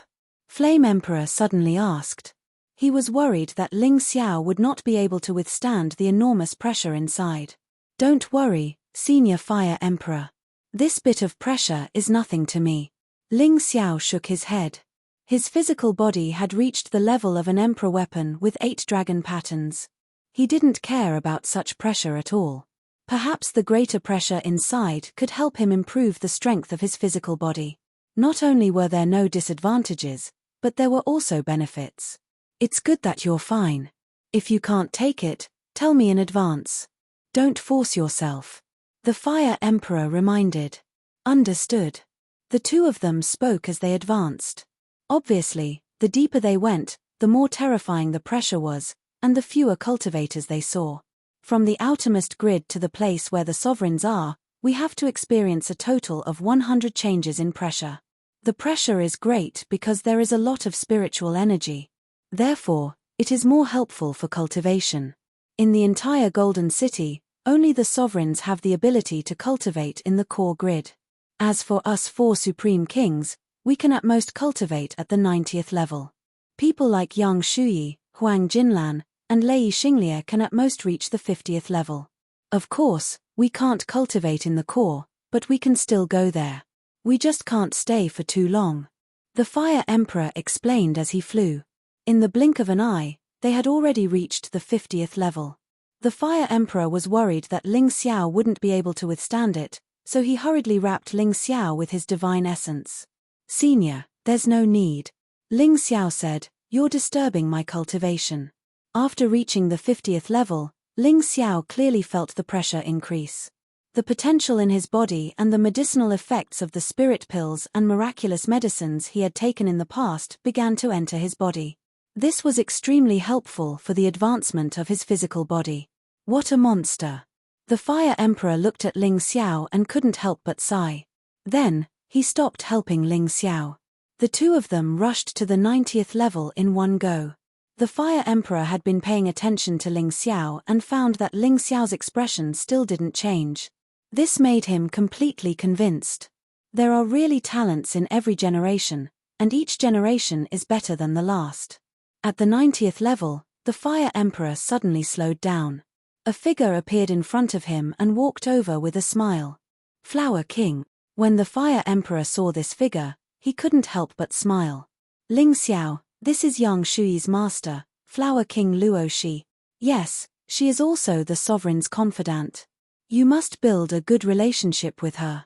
Flame Emperor suddenly asked. He was worried that Ling Xiao would not be able to withstand the enormous pressure inside. Don't worry, Senior Fire Emperor. This bit of pressure is nothing to me. Ling Xiao shook his head. His physical body had reached the level of an Emperor weapon with 8 dragon patterns. He didn't care about such pressure at all. Perhaps the greater pressure inside could help him improve the strength of his physical body. Not only were there no disadvantages, but there were also benefits. It's good that you're fine. If you can't take it, tell me in advance. Don't force yourself. The Fire Emperor reminded. Understood. The two of them spoke as they advanced. Obviously, the deeper they went, the more terrifying the pressure was, and the fewer cultivators they saw. From the outermost grid to the place where the sovereigns are, we have to experience a total of 100 changes in pressure. The pressure is great because there is a lot of spiritual energy. Therefore, it is more helpful for cultivation. In the entire Golden City, only the sovereigns have the ability to cultivate in the core grid. As for us 4 Supreme Kings, we can at most cultivate at the 90th level. People like Yang Shuyi, Huang Jinlan, and Lei Xinglie can at most reach the 50th level. Of course, we can't cultivate in the core, but we can still go there. We just can't stay for too long. The Fire Emperor explained as he flew. In the blink of an eye, they had already reached the 50th level. The Fire Emperor was worried that Ling Xiao wouldn't be able to withstand it, so he hurriedly wrapped Ling Xiao with his divine essence. Senior, there's no need. Ling Xiao said, you're disturbing my cultivation. After reaching the 50th level, Ling Xiao clearly felt the pressure increase. The potential in his body and the medicinal effects of the spirit pills and miraculous medicines he had taken in the past began to enter his body. This was extremely helpful for the advancement of his physical body. What a monster! The Fire Emperor looked at Ling Xiao and couldn't help but sigh. Then, he stopped helping Ling Xiao. The two of them rushed to the 90th level in one go. The Fire Emperor had been paying attention to Ling Xiao and found that Ling Xiao's expression still didn't change. This made him completely convinced. There are really talents in every generation, and each generation is better than the last. At the 90th level, the Fire Emperor suddenly slowed down. A figure appeared in front of him and walked over with a smile. Flower King. When the Fire Emperor saw this figure, he couldn't help but smile. Ling Xiao, this is Yang Shuyi's master, Flower King Luo Shi. Yes, she is also the sovereign's confidant. You must build a good relationship with her.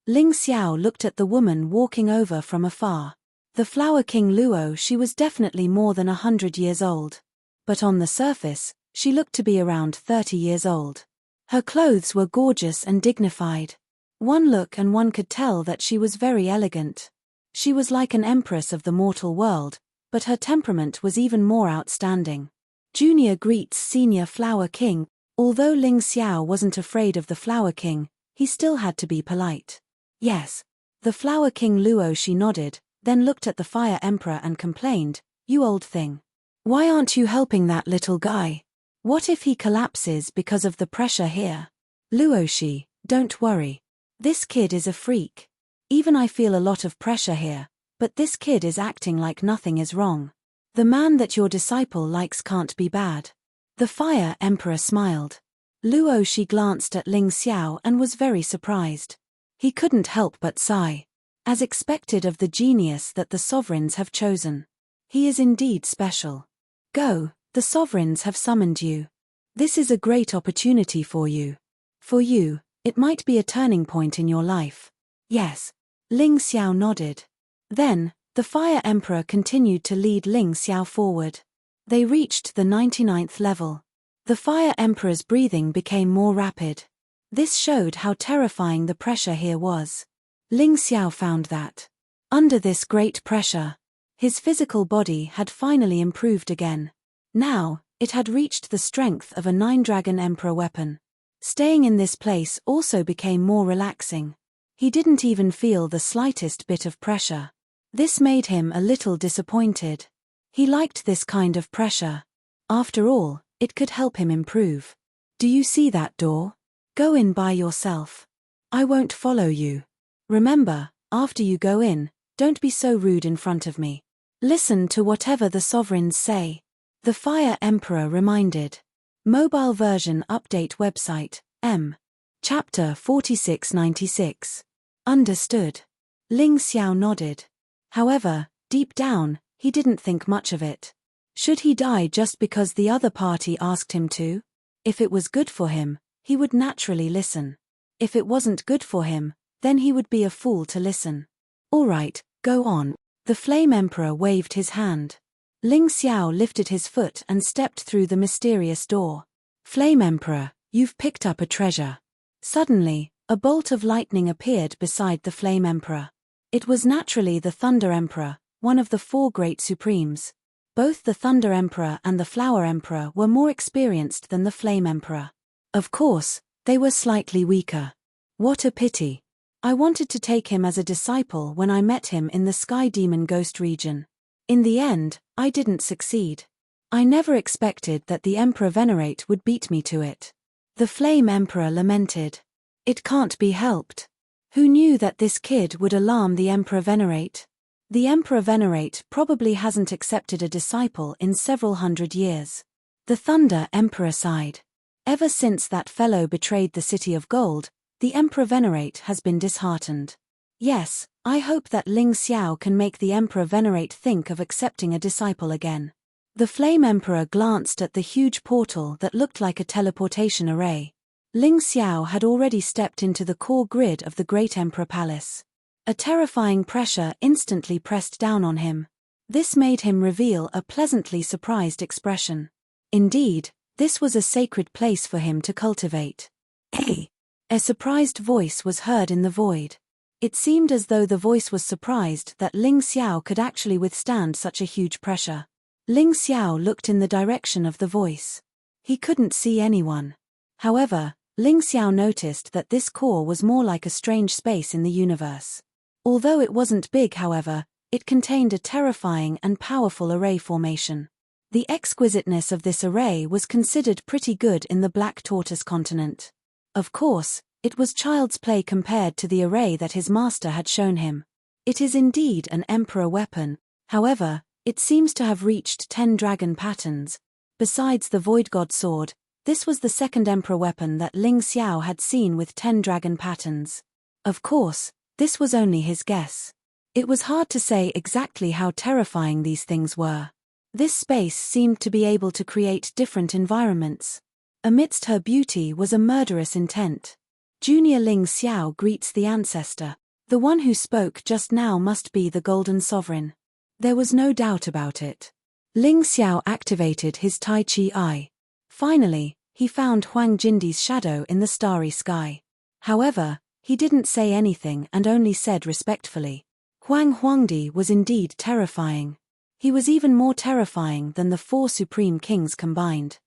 Ling Xiao looked at the woman walking over from afar. The Flower King Luo Shi was definitely more than 100 years old. But on the surface, she looked to be around 30 years old. Her clothes were gorgeous and dignified. One look and one could tell that she was very elegant. She was like an empress of the mortal world, but her temperament was even more outstanding. Junior greets Senior Flower King. Although Ling Xiao wasn't afraid of the Flower King, he still had to be polite. Yes. The Flower King Luo Shi nodded, then looked at the Fire Emperor and complained, you old thing. Why aren't you helping that little guy? What if he collapses because of the pressure here? Luo Shi, don't worry. This kid is a freak. Even I feel a lot of pressure here, but this kid is acting like nothing is wrong. The man that your disciple likes can't be bad. The Fire Emperor smiled. Luo Shi glanced at Ling Xiao and was very surprised. He couldn't help but sigh. As expected of the genius that the sovereigns have chosen. He is indeed special. Go, the sovereigns have summoned you. This is a great opportunity for you. For you, it might be a turning point in your life. Yes. Ling Xiao nodded. Then, the Fire Emperor continued to lead Ling Xiao forward. They reached the 99th level. The Fire Emperor's breathing became more rapid. This showed how terrifying the pressure here was. Ling Xiao found that, under this great pressure, his physical body had finally improved again. Now, it had reached the strength of a 9-dragon emperor weapon. Staying in this place also became more relaxing. He didn't even feel the slightest bit of pressure. This made him a little disappointed. He liked this kind of pressure. After all, it could help him improve. Do you see that door? Go in by yourself. I won't follow you. Remember, after you go in, don't be so rude in front of me. Listen to whatever the sovereigns say. The Fire Emperor reminded. Mobile version update website, M. Chapter 4696. Understood. Ling Xiao nodded. However, deep down, he didn't think much of it. Should he die just because the other party asked him to? If it was good for him, he would naturally listen. If it wasn't good for him, then he would be a fool to listen. All right, go on. The Flame Emperor waved his hand. Ling Xiao lifted his foot and stepped through the mysterious door. Flame Emperor, you've picked up a treasure. Suddenly, a bolt of lightning appeared beside the Flame Emperor. It was naturally the Thunder Emperor, one of the 4 great supremes. Both the Thunder Emperor and the Flower Emperor were more experienced than the Flame Emperor. Of course, they were slightly weaker. What a pity. I wanted to take him as a disciple when I met him in the Sky Demon Ghost region. In the end, I didn't succeed. I never expected that the Emperor Venerate would beat me to it. The Flame Emperor lamented. It can't be helped. Who knew that this kid would alarm the Emperor Venerate? The Emperor Venerate probably hasn't accepted a disciple in several hundred years. The Thunder Emperor sighed. Ever since that fellow betrayed the City of Gold, the Emperor Venerate has been disheartened. Yes, I hope that Ling Xiao can make the Emperor Venerate think of accepting a disciple again. The Flame Emperor glanced at the huge portal that looked like a teleportation array. Ling Xiao had already stepped into the core grid of the Great Emperor Palace. A terrifying pressure instantly pressed down on him. This made him reveal a pleasantly surprised expression. Indeed, this was a sacred place for him to cultivate. Hey! A surprised voice was heard in the void. It seemed as though the voice was surprised that Ling Xiao could actually withstand such a huge pressure. Ling Xiao looked in the direction of the voice. He couldn't see anyone. However, Ling Xiao noticed that this core was more like a strange space in the universe. Although it wasn't big, however, it contained a terrifying and powerful array formation. The exquisiteness of this array was considered pretty good in the Black Tortoise continent. Of course, it was child's play compared to the array that his master had shown him. It is indeed an emperor weapon, however, it seems to have reached 10 dragon patterns. Besides the Void God sword, this was the second emperor weapon that Ling Xiao had seen with 10 dragon patterns. Of course, this was only his guess. It was hard to say exactly how terrifying these things were. This space seemed to be able to create different environments. Amidst her beauty was a murderous intent. Junior Ling Xiao greets the ancestor. The one who spoke just now must be the Golden Sovereign. There was no doubt about it. Ling Xiao activated his Tai Chi Eye. Finally, he found Huang Jindi's shadow in the starry sky. However, he didn't say anything and only said respectfully. Huang Huangdi was indeed terrifying. He was even more terrifying than the 4 supreme kings combined.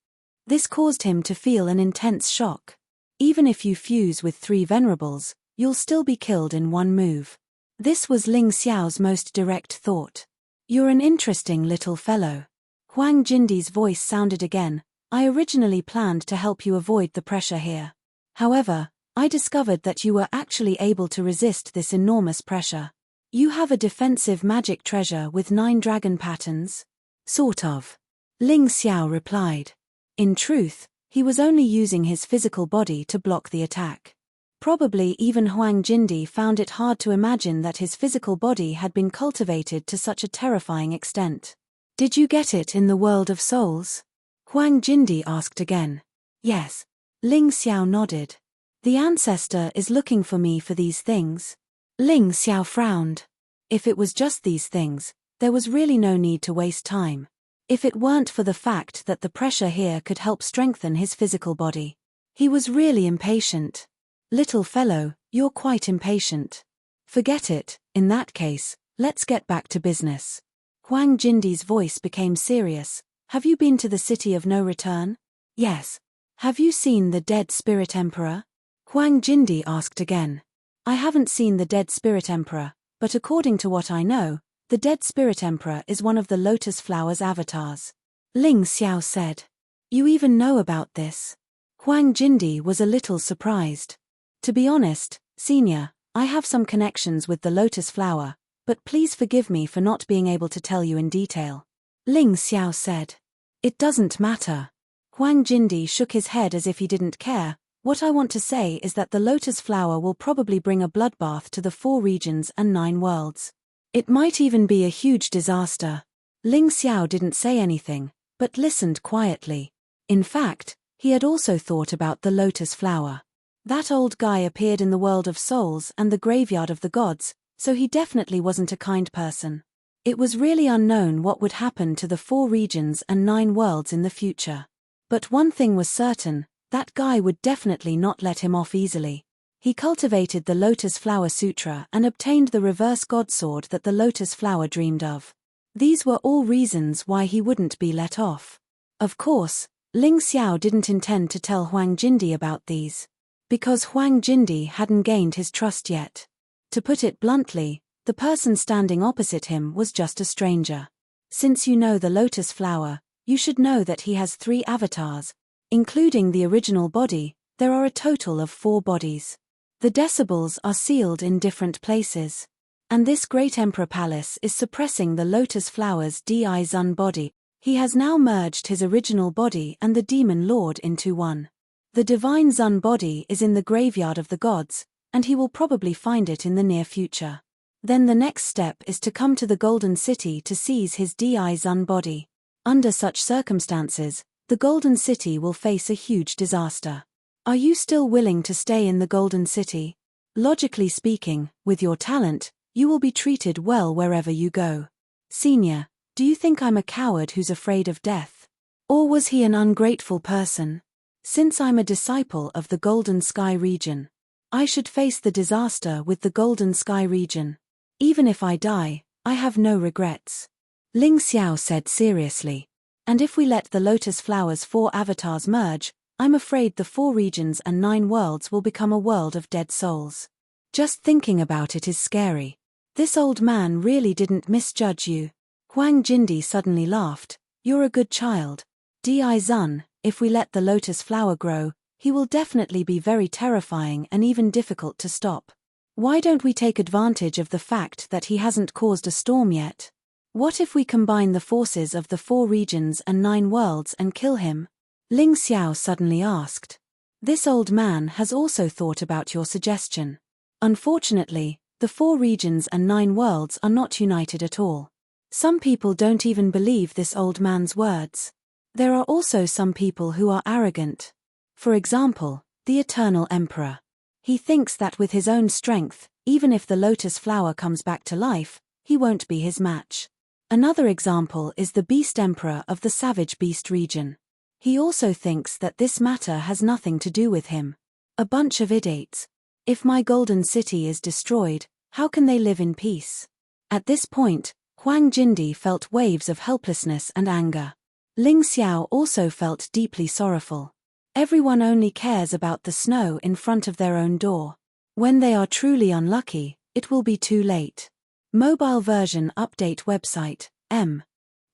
This caused him to feel an intense shock. Even if you fuse with 3 venerables, you'll still be killed in one move. This was Ling Xiao's most direct thought. You're an interesting little fellow. Huang Jindi's voice sounded again. I originally planned to help you avoid the pressure here. However, I discovered that you were actually able to resist this enormous pressure. You have a defensive magic treasure with 9 dragon patterns? Sort of. Ling Xiao replied. In truth, he was only using his physical body to block the attack. Probably even Huang Jindi found it hard to imagine that his physical body had been cultivated to such a terrifying extent. Did you get it in the world of souls? Huang Jindi asked again. Yes. Ling Xiao nodded. The ancestor is looking for me for these things. Ling Xiao frowned. If it was just these things, there was really no need to waste time. If it weren't for the fact that the pressure here could help strengthen his physical body. He was really impatient. Little fellow, you're quite impatient. Forget it, in that case, let's get back to business. Huang Jindi's voice became serious. Have you been to the City of No Return? Yes. Have you seen the Dead Spirit Emperor? Huang Jindi asked again. I haven't seen the Dead Spirit Emperor, but according to what I know, the Dead Spirit Emperor is one of the Lotus Flower's avatars. Ling Xiao said. You even know about this? Huang Jindi was a little surprised. To be honest, Senior, I have some connections with the Lotus Flower, but please forgive me for not being able to tell you in detail. Ling Xiao said. It doesn't matter. Huang Jindi shook his head as if he didn't care. What I want to say is that the Lotus Flower will probably bring a bloodbath to the 4 regions and 9 worlds. It might even be a huge disaster. Ling Xiao didn't say anything, but listened quietly. In fact, he had also thought about the Lotus Flower. That old guy appeared in the world of souls and the graveyard of the gods, so he definitely wasn't a kind person. It was really unknown what would happen to the 4 regions and 9 worlds in the future. But one thing was certain, that guy would definitely not let him off easily. He cultivated the Lotus Flower Sutra and obtained the reverse God Sword that the Lotus Flower dreamed of. These were all reasons why he wouldn't be let off. Of course, Ling Xiao didn't intend to tell Huang Jindi about these, because Huang Jindi hadn't gained his trust yet. To put it bluntly, the person standing opposite him was just a stranger. Since you know the Lotus Flower, you should know that he has 3 avatars. Including the original body, there are a total of 4 bodies. The decibels are sealed in different places. And this great Emperor Palace is suppressing the Lotus Flower's Di Zun body. He has now merged his original body and the Demon Lord into one. The Divine Zun body is in the graveyard of the gods, and he will probably find it in the near future. Then the next step is to come to the Golden City to seize his Di Zun body. Under such circumstances, the Golden City will face a huge disaster. Are you still willing to stay in the Golden City? Logically speaking, with your talent, you will be treated well wherever you go. Senior, do you think I'm a coward who's afraid of death? Or was he an ungrateful person? Since I'm a disciple of the Golden Sky region, I should face the disaster with the Golden Sky region. Even if I die, I have no regrets. Ling Xiao said seriously. And if we let the Lotus Flower's 4 avatars merge, I'm afraid the 4 regions and 9 worlds will become a world of dead souls. Just thinking about it is scary. This old man really didn't misjudge you. Huang Jindi suddenly laughed. You're a good child. Di Zun, if we let the Lotus Flower grow, he will definitely be very terrifying and even difficult to stop. Why don't we take advantage of the fact that he hasn't caused a storm yet? What if we combine the forces of the 4 regions and 9 worlds and kill him? Ling Xiao suddenly asked. This old man has also thought about your suggestion. Unfortunately, the 4 regions and 9 worlds are not united at all. Some people don't even believe this old man's words. There are also some people who are arrogant. For example, the Eternal Emperor. He thinks that with his own strength, even if the Lotus Flower comes back to life, he won't be his match. Another example is the Beast Emperor of the Savage Beast region. He also thinks that this matter has nothing to do with him. A bunch of idiots. If my Golden City is destroyed, how can they live in peace? At this point, Huang Jindi felt waves of helplessness and anger. Ling Xiao also felt deeply sorrowful. Everyone only cares about the snow in front of their own door. When they are truly unlucky, it will be too late. Mobile version update website, M.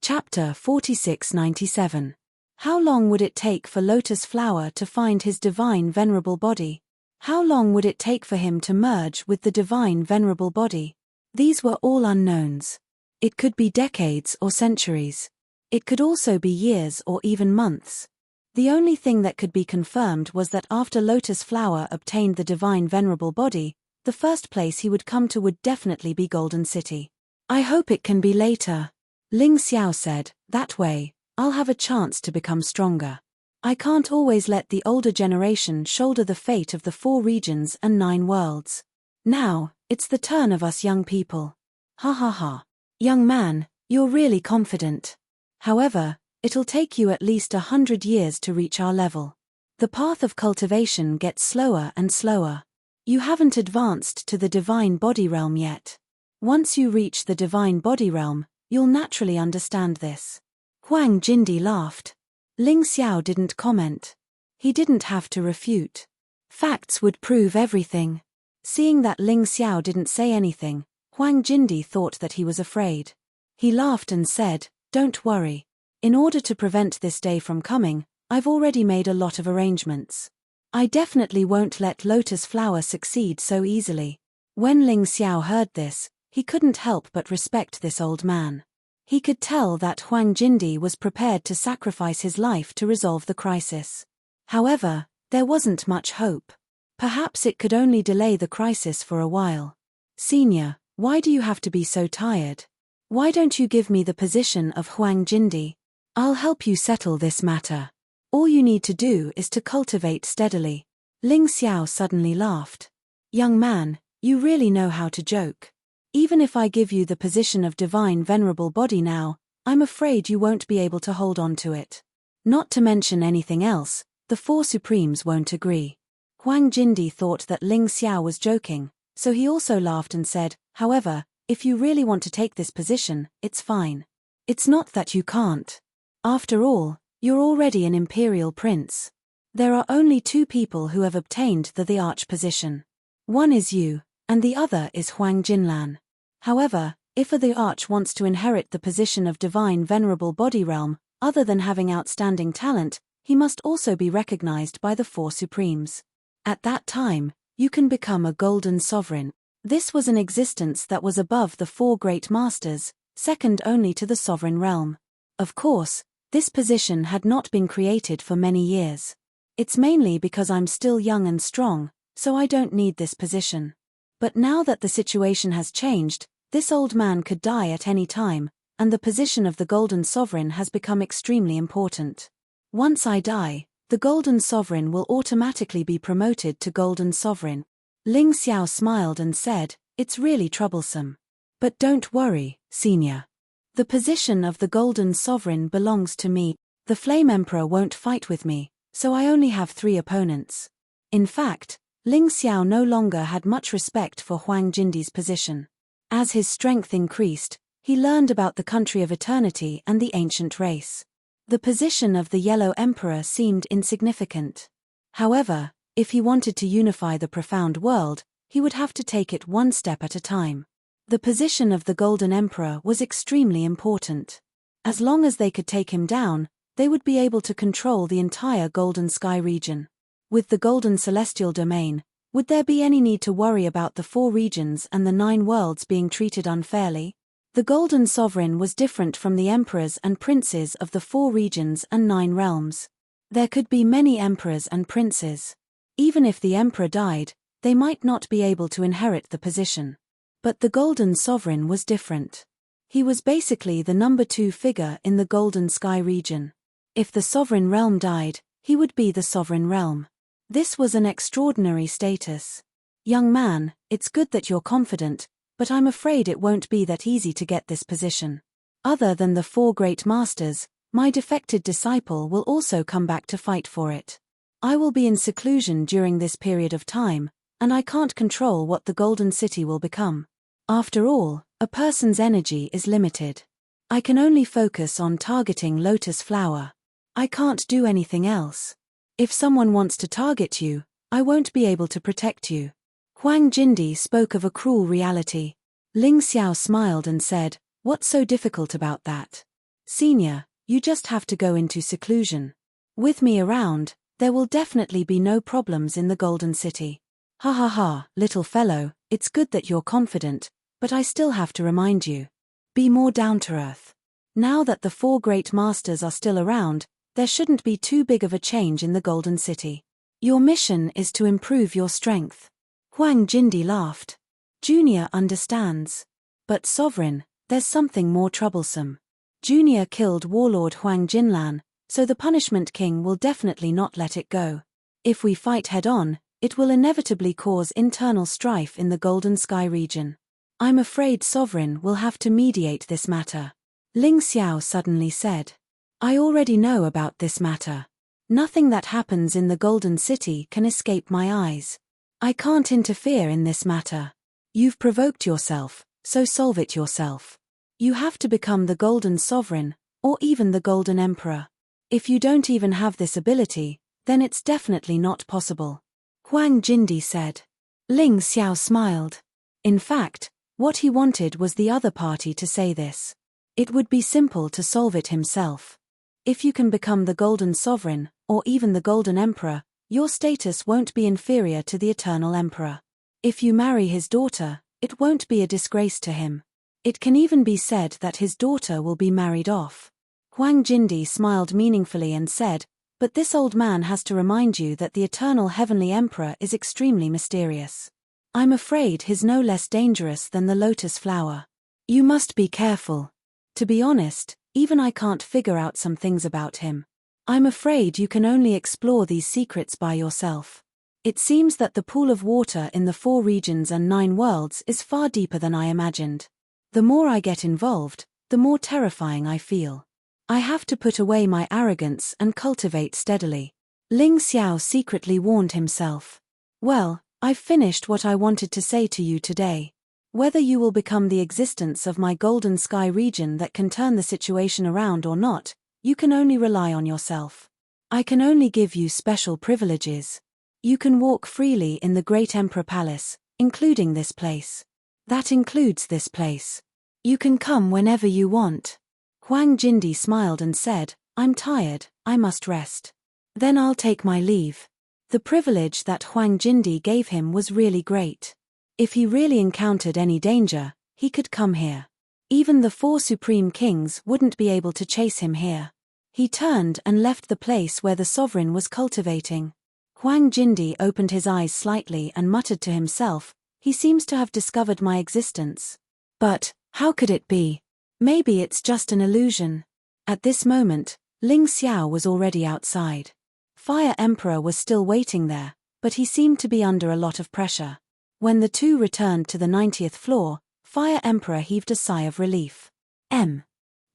Chapter 4697. How long would it take for Lotus Flower to find his divine venerable body? How long would it take for him to merge with the divine venerable body? These were all unknowns. It could be decades or centuries. It could also be years or even months. The only thing that could be confirmed was that after Lotus Flower obtained the divine venerable body, the first place he would come to would definitely be Golden City. I hope it can be later. Ling Xiao said, that way, I'll have a chance to become stronger. I can't always let the older generation shoulder the fate of the 4 regions and 9 worlds. Now, it's the turn of us young people. Ha ha ha. Young man, you're really confident. However, it'll take you at least 100 years to reach our level. The path of cultivation gets slower and slower. You haven't advanced to the divine body realm yet. Once you reach the divine body realm, you'll naturally understand this. Huang Jindi laughed. Ling Xiao didn't comment. He didn't have to refute. Facts would prove everything. Seeing that Ling Xiao didn't say anything, Huang Jindi thought that he was afraid. He laughed and said, don't worry. In order to prevent this day from coming, I've already made a lot of arrangements. I definitely won't let Lotus Flower succeed so easily. When Ling Xiao heard this, he couldn't help but respect this old man. He could tell that Huang Jindi was prepared to sacrifice his life to resolve the crisis. However, there wasn't much hope. Perhaps it could only delay the crisis for a while. Senior, why do you have to be so tired? Why don't you give me the position of Huang Jindi? I'll help you settle this matter. All you need to do is to cultivate steadily. Ling Xiao suddenly laughed. Young man, you really know how to joke. Even if I give you the position of divine venerable body now, I'm afraid you won't be able to hold on to it. Not to mention anything else, the four supremes won't agree. Huang Jindi thought that Ling Xiao was joking, so he also laughed and said, however, if you really want to take this position, it's fine. It's not that you can't. After all, you're already an imperial prince. There are only two people who have obtained the arch position. One is you, and the other is Huang Jinlan. However, if the arch wants to inherit the position of divine venerable body realm, other than having outstanding talent, he must also be recognized by the four supremes. At that time, you can become a golden sovereign. This was an existence that was above the four great masters, second only to the sovereign realm. Of course, this position had not been created for many years. It's mainly because I'm still young and strong, so I don't need this position. But now that the situation has changed, this old man could die at any time, and the position of the golden sovereign has become extremely important. Once I die, the golden sovereign will automatically be promoted to golden sovereign. Ling Xiao smiled and said, it's really troublesome. But don't worry, senior. The position of the golden sovereign belongs to me. The flame emperor won't fight with me, so I only have 3 opponents. In fact, Ling Xiao no longer had much respect for Huang Jindi's position. As his strength increased, he learned about the country of eternity and the ancient race. The position of the Yellow Emperor seemed insignificant. However, if he wanted to unify the profound world, he would have to take it one step at a time. The position of the Golden Emperor was extremely important. As long as they could take him down, they would be able to control the entire Golden Sky region. With the Golden Celestial Domain, would there be any need to worry about the 4 regions and the 9 worlds being treated unfairly? The Golden Sovereign was different from the emperors and princes of the 4 regions and 9 realms. There could be many emperors and princes. Even if the emperor died, they might not be able to inherit the position. But the Golden Sovereign was different. He was basically the number 2 figure in the Golden Sky region. If the sovereign realm died, he would be the sovereign realm. This was an extraordinary status. Young man, it's good that you're confident, but I'm afraid it won't be that easy to get this position. Other than the 4 great masters, my defected disciple will also come back to fight for it. I will be in seclusion during this period of time, and I can't control what the Golden City will become. After all, a person's energy is limited. I can only focus on targeting Lotus Flower. I can't do anything else. If someone wants to target you, I won't be able to protect you. Huang Jindi spoke of a cruel reality. Ling Xiao smiled and said, what's so difficult about that? Senior, you just have to go into seclusion. With me around, there will definitely be no problems in the Golden City. Ha ha ha, little fellow, it's good that you're confident, but I still have to remind you. Be more down to earth. Now that the 4 great masters are still around, there shouldn't be too big of a change in the Golden City. Your mission is to improve your strength. Huang Jindi laughed. Junior understands. But Sovereign, there's something more troublesome. Junior killed Warlord Huang Jinlan, so the Punishment King will definitely not let it go. If we fight head-on, it will inevitably cause internal strife in the Golden Sky region. I'm afraid Sovereign will have to mediate this matter. Ling Xiao suddenly said. I already know about this matter. Nothing that happens in the Golden City can escape my eyes. I can't interfere in this matter. You've provoked yourself, so solve it yourself. You have to become the Golden Sovereign, or even the Golden Emperor. If you don't even have this ability, then it's definitely not possible. Huang Jindi said. Ling Xiao smiled. In fact, what he wanted was the other party to say this. It would be simple to solve it himself. If you can become the Golden Sovereign, or even the Golden Emperor, your status won't be inferior to the Eternal Emperor. If you marry his daughter, it won't be a disgrace to him. It can even be said that his daughter will be married off. Huang Jindi smiled meaningfully and said, but this old man has to remind you that the Eternal Heavenly Emperor is extremely mysterious. I'm afraid he's no less dangerous than the Lotus Flower. You must be careful. To be honest, even I can't figure out some things about him. I'm afraid you can only explore these secrets by yourself. It seems that the pool of water in the 4 regions and 9 worlds is far deeper than I imagined. The more I get involved, the more terrifying I feel. I have to put away my arrogance and cultivate steadily. Ling Xiao secretly warned himself. Well, I've finished what I wanted to say to you today. Whether you will become the existence of my golden sky region that can turn the situation around or not, you can only rely on yourself. I can only give you special privileges. You can walk freely in the Great Emperor Palace, including this place. That includes this place. You can come whenever you want. Huang Jindi smiled and said, I'm tired, I must rest. Then I'll take my leave. The privilege that Huang Jindi gave him was really great. If he really encountered any danger, he could come here. Even the 4 supreme kings wouldn't be able to chase him here. He turned and left the place where the sovereign was cultivating. Huang Jindi opened his eyes slightly and muttered to himself, he seems to have discovered my existence. But, how could it be? Maybe it's just an illusion. At this moment, Ling Xiao was already outside. Fire Emperor was still waiting there, but he seemed to be under a lot of pressure. When the two returned to the 90th floor, Fire Emperor heaved a sigh of relief.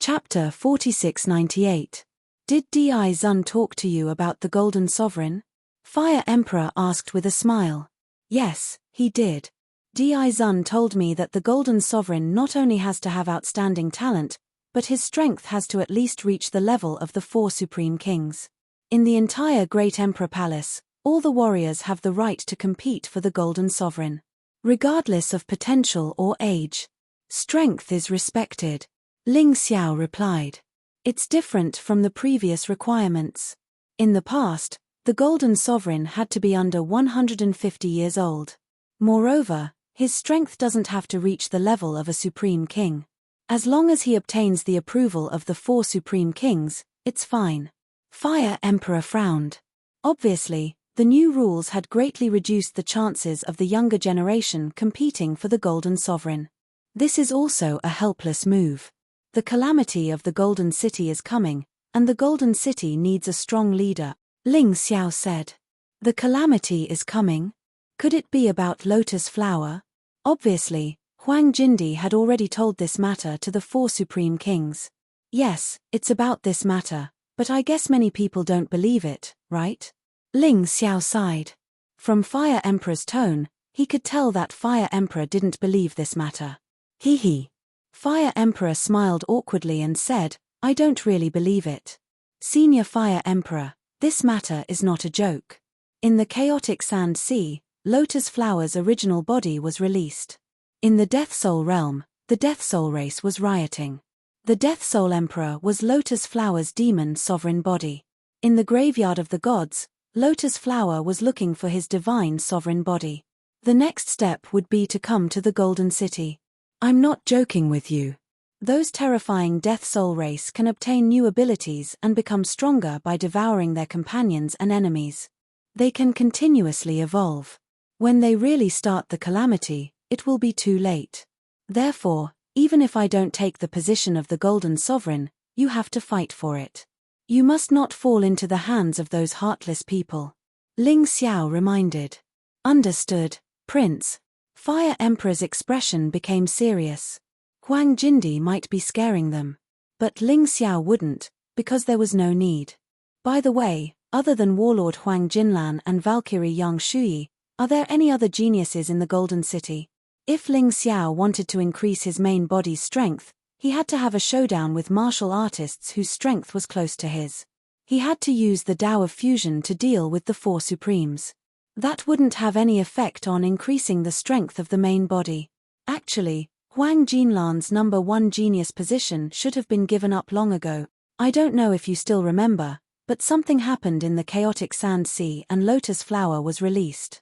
Chapter 4698. Did Di Zun talk to you about the Golden Sovereign? Fire Emperor asked with a smile. Yes, he did. Di Zun told me that the Golden Sovereign not only has to have outstanding talent, but his strength has to at least reach the level of the 4 Supreme Kings. In the entire Great Emperor Palace, all the warriors have the right to compete for the Golden Sovereign. Regardless of potential or age. Strength is respected. Ling Xiao replied. It's different from the previous requirements. In the past, the Golden Sovereign had to be under 150 years old. Moreover, his strength doesn't have to reach the level of a Supreme King. As long as he obtains the approval of the 4 Supreme Kings, it's fine. Fire Emperor frowned. Obviously, the new rules had greatly reduced the chances of the younger generation competing for the Golden Sovereign. This is also a helpless move. The calamity of the Golden City is coming, and the Golden City needs a strong leader, Ling Xiao said. The calamity is coming? Could it be about Lotus Flower? Obviously, Huang Jindi had already told this matter to the 4 Supreme Kings. Yes, it's about this matter, but I guess many people don't believe it, right? Ling Xiao sighed. From Fire Emperor's tone, he could tell that Fire Emperor didn't believe this matter. Hee. Fire Emperor smiled awkwardly and said, I don't really believe it. Senior Fire Emperor, this matter is not a joke. In the chaotic Sand Sea, Lotus Flower's original body was released. In the Death Soul realm, the Death Soul race was rioting. The Death Soul Emperor was Lotus Flower's demon sovereign body. In the graveyard of the gods, Lotus Flower was looking for his divine sovereign body. The next step would be to come to the Golden City. I'm not joking with you. Those terrifying Death Soul race can obtain new abilities and become stronger by devouring their companions and enemies. They can continuously evolve. When they really start the calamity, it will be too late. Therefore, even if I don't take the position of the Golden Sovereign, you have to fight for it. You must not fall into the hands of those heartless people. Ling Xiao reminded. Understood, Prince. Fire Emperor's expression became serious. Huang Jindi might be scaring them. But Ling Xiao wouldn't, because there was no need. By the way, other than Warlord Huang Jinlan and Valkyrie Yang Shuyi, are there any other geniuses in the Golden City? If Ling Xiao wanted to increase his main body's strength, he had to have a showdown with martial artists whose strength was close to his. He had to use the Tao of Fusion to deal with the 4 Supremes. That wouldn't have any effect on increasing the strength of the main body. Actually, Huang Jinlan's number 1 genius position should have been given up long ago. I don't know if you still remember, but something happened in the chaotic Sand Sea and Lotus Flower was released.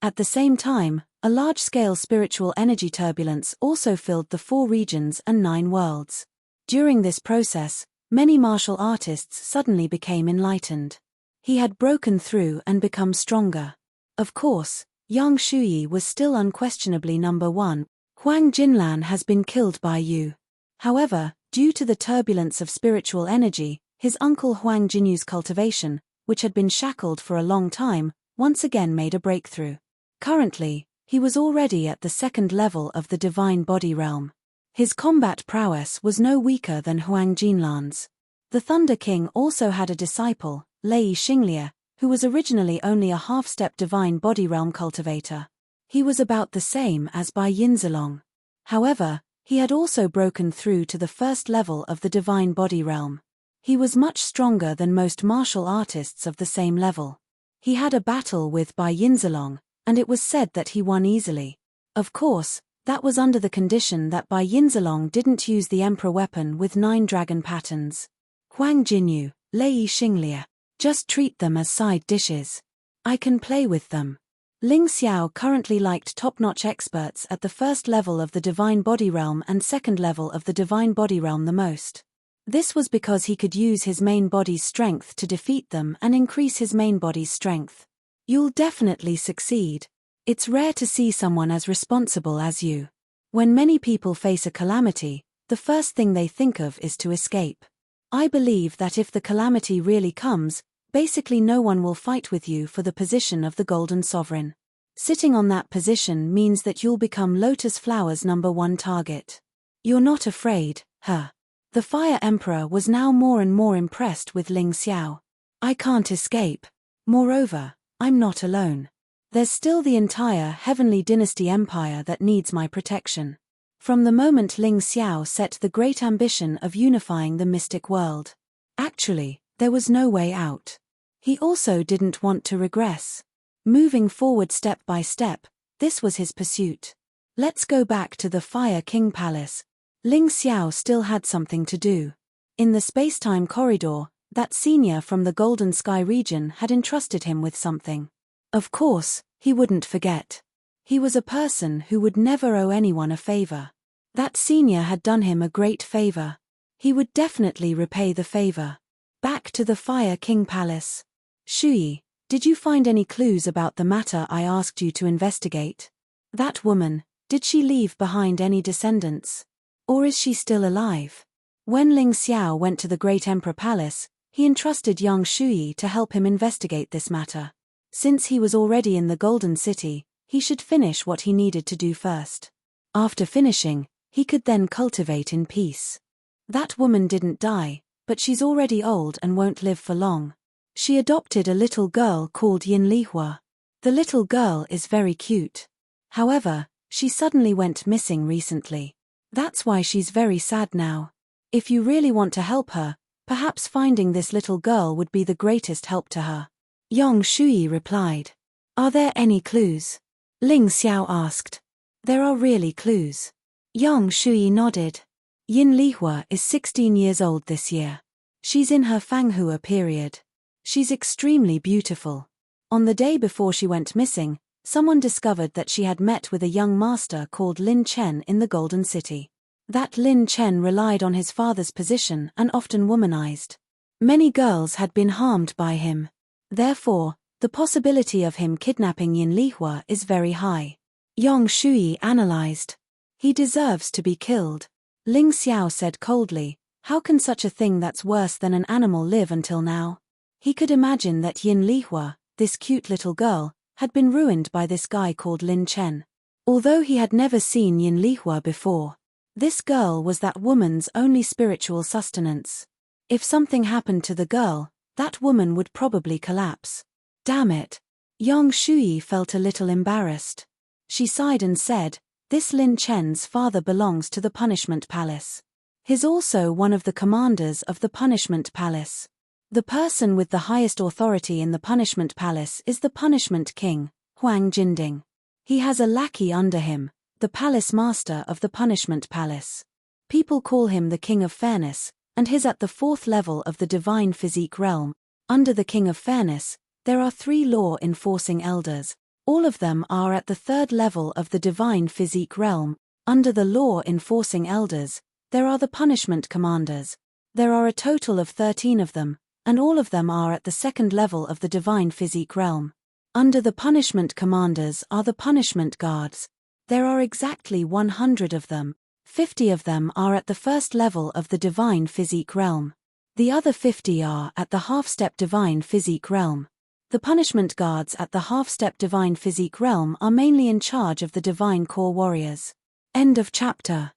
At the same time, a large-scale spiritual energy turbulence also filled the 4 regions and 9 worlds. During this process, many martial artists suddenly became enlightened. He had broken through and become stronger. Of course, Yang Shuyi was still unquestionably number 1. Huang Jinlan has been killed by you. However, due to the turbulence of spiritual energy, his uncle Huang Jinyu's cultivation, which had been shackled for a long time, once again made a breakthrough. Currently, he was already at the second level of the divine body realm. His combat prowess was no weaker than Huang Jinlan's. The Thunder King also had a disciple, Lei Xinglie, who was originally only a half-step divine body realm cultivator. He was about the same as Bai Yinzilong. However, he had also broken through to the first level of the divine body realm. He was much stronger than most martial artists of the same level. He had a battle with Bai Yinzilong, and it was said that he won easily. Of course, that was under the condition that Bai Yinzilong didn't use the Emperor weapon with 9 dragon patterns. Huang Jinyu, Lei Xinglie. Just treat them as side dishes. I can play with them. Ling Xiao currently liked top-notch experts at the first level of the divine body realm and second level of the divine body realm the most. This was because he could use his main body's strength to defeat them and increase his main body's strength. You'll definitely succeed. It's rare to see someone as responsible as you. When many people face a calamity, the first thing they think of is to escape. I believe that if the calamity really comes, basically no one will fight with you for the position of the Golden Sovereign. Sitting on that position means that you'll become Lotus Flower's #1 target. You're not afraid, huh? The Fire Emperor was now more and more impressed with Ling Xiao. I can't escape. Moreover, I'm not alone. There's still the entire Heavenly Dynasty Empire that needs my protection. From the moment Ling Xiao set the great ambition of unifying the mystic world. Actually, there was no way out. He also didn't want to regress. Moving forward step by step, this was his pursuit. Let's go back to the Fire King Palace. Ling Xiao still had something to do. In the spacetime corridor, that senior from the Golden Sky region had entrusted him with something. Of course, he wouldn't forget. He was a person who would never owe anyone a favor. That senior had done him a great favor. He would definitely repay the favor. Back to the Fire King Palace. Shuyi, did you find any clues about the matter I asked you to investigate? That woman, did she leave behind any descendants? Or is she still alive? When Ling Xiao went to the Great Emperor Palace, he entrusted young Shuyi to help him investigate this matter. Since he was already in the Golden City, he should finish what he needed to do first. After finishing, he could then cultivate in peace. That woman didn't die, but she's already old and won't live for long. She adopted a little girl called Yin Lihua. The little girl is very cute. However, she suddenly went missing recently. That's why she's very sad now. If you really want to help her, perhaps finding this little girl would be the greatest help to her. Yong Shuyi replied. Are there any clues? Ling Xiao asked. There are really clues. Yong Shuyi nodded. Yin Lihua is 16 years old this year. She's in her Fanghua period. She's extremely beautiful. On the day before she went missing, someone discovered that she had met with a young master called Lin Chen in the Golden City. That Lin Chen relied on his father's position and often womanized. Many girls had been harmed by him. Therefore, the possibility of him kidnapping Yin Lihua is very high. Yong Shuyi analyzed. He deserves to be killed. Ling Xiao said coldly, how can such a thing that's worse than an animal live until now? He could imagine that Yin Lihua, this cute little girl, had been ruined by this guy called Lin Chen. Although he had never seen Yin Lihua before, this girl was that woman's only spiritual sustenance. If something happened to the girl, that woman would probably collapse. Damn it. Yong Shuyi felt a little embarrassed. She sighed and said, this Lin Chen's father belongs to the Punishment Palace. He's also one of the commanders of the Punishment Palace. The person with the highest authority in the Punishment Palace is the Punishment King, Huang Jinding. He has a lackey under him, the Palace Master of the Punishment Palace. People call him the King of Fairness, and he's at the 4th level of the Divine Physique realm. Under the King of Fairness, there are 3 law-enforcing elders. All of them are at the 3rd level of the Divine Physique realm. Under the law-enforcing elders, there are the Punishment Commanders. There are a total of 13 of them, and all of them are at the 2nd level of the Divine Physique realm. Under the Punishment Commanders are the Punishment Guards. There are exactly 100 of them. 50 of them are at the 1st level of the Divine Physique realm. The other 50 are at the half-step Divine Physique realm. The punishment guards at the half-step divine physique realm are mainly in charge of the divine core warriors. End of chapter.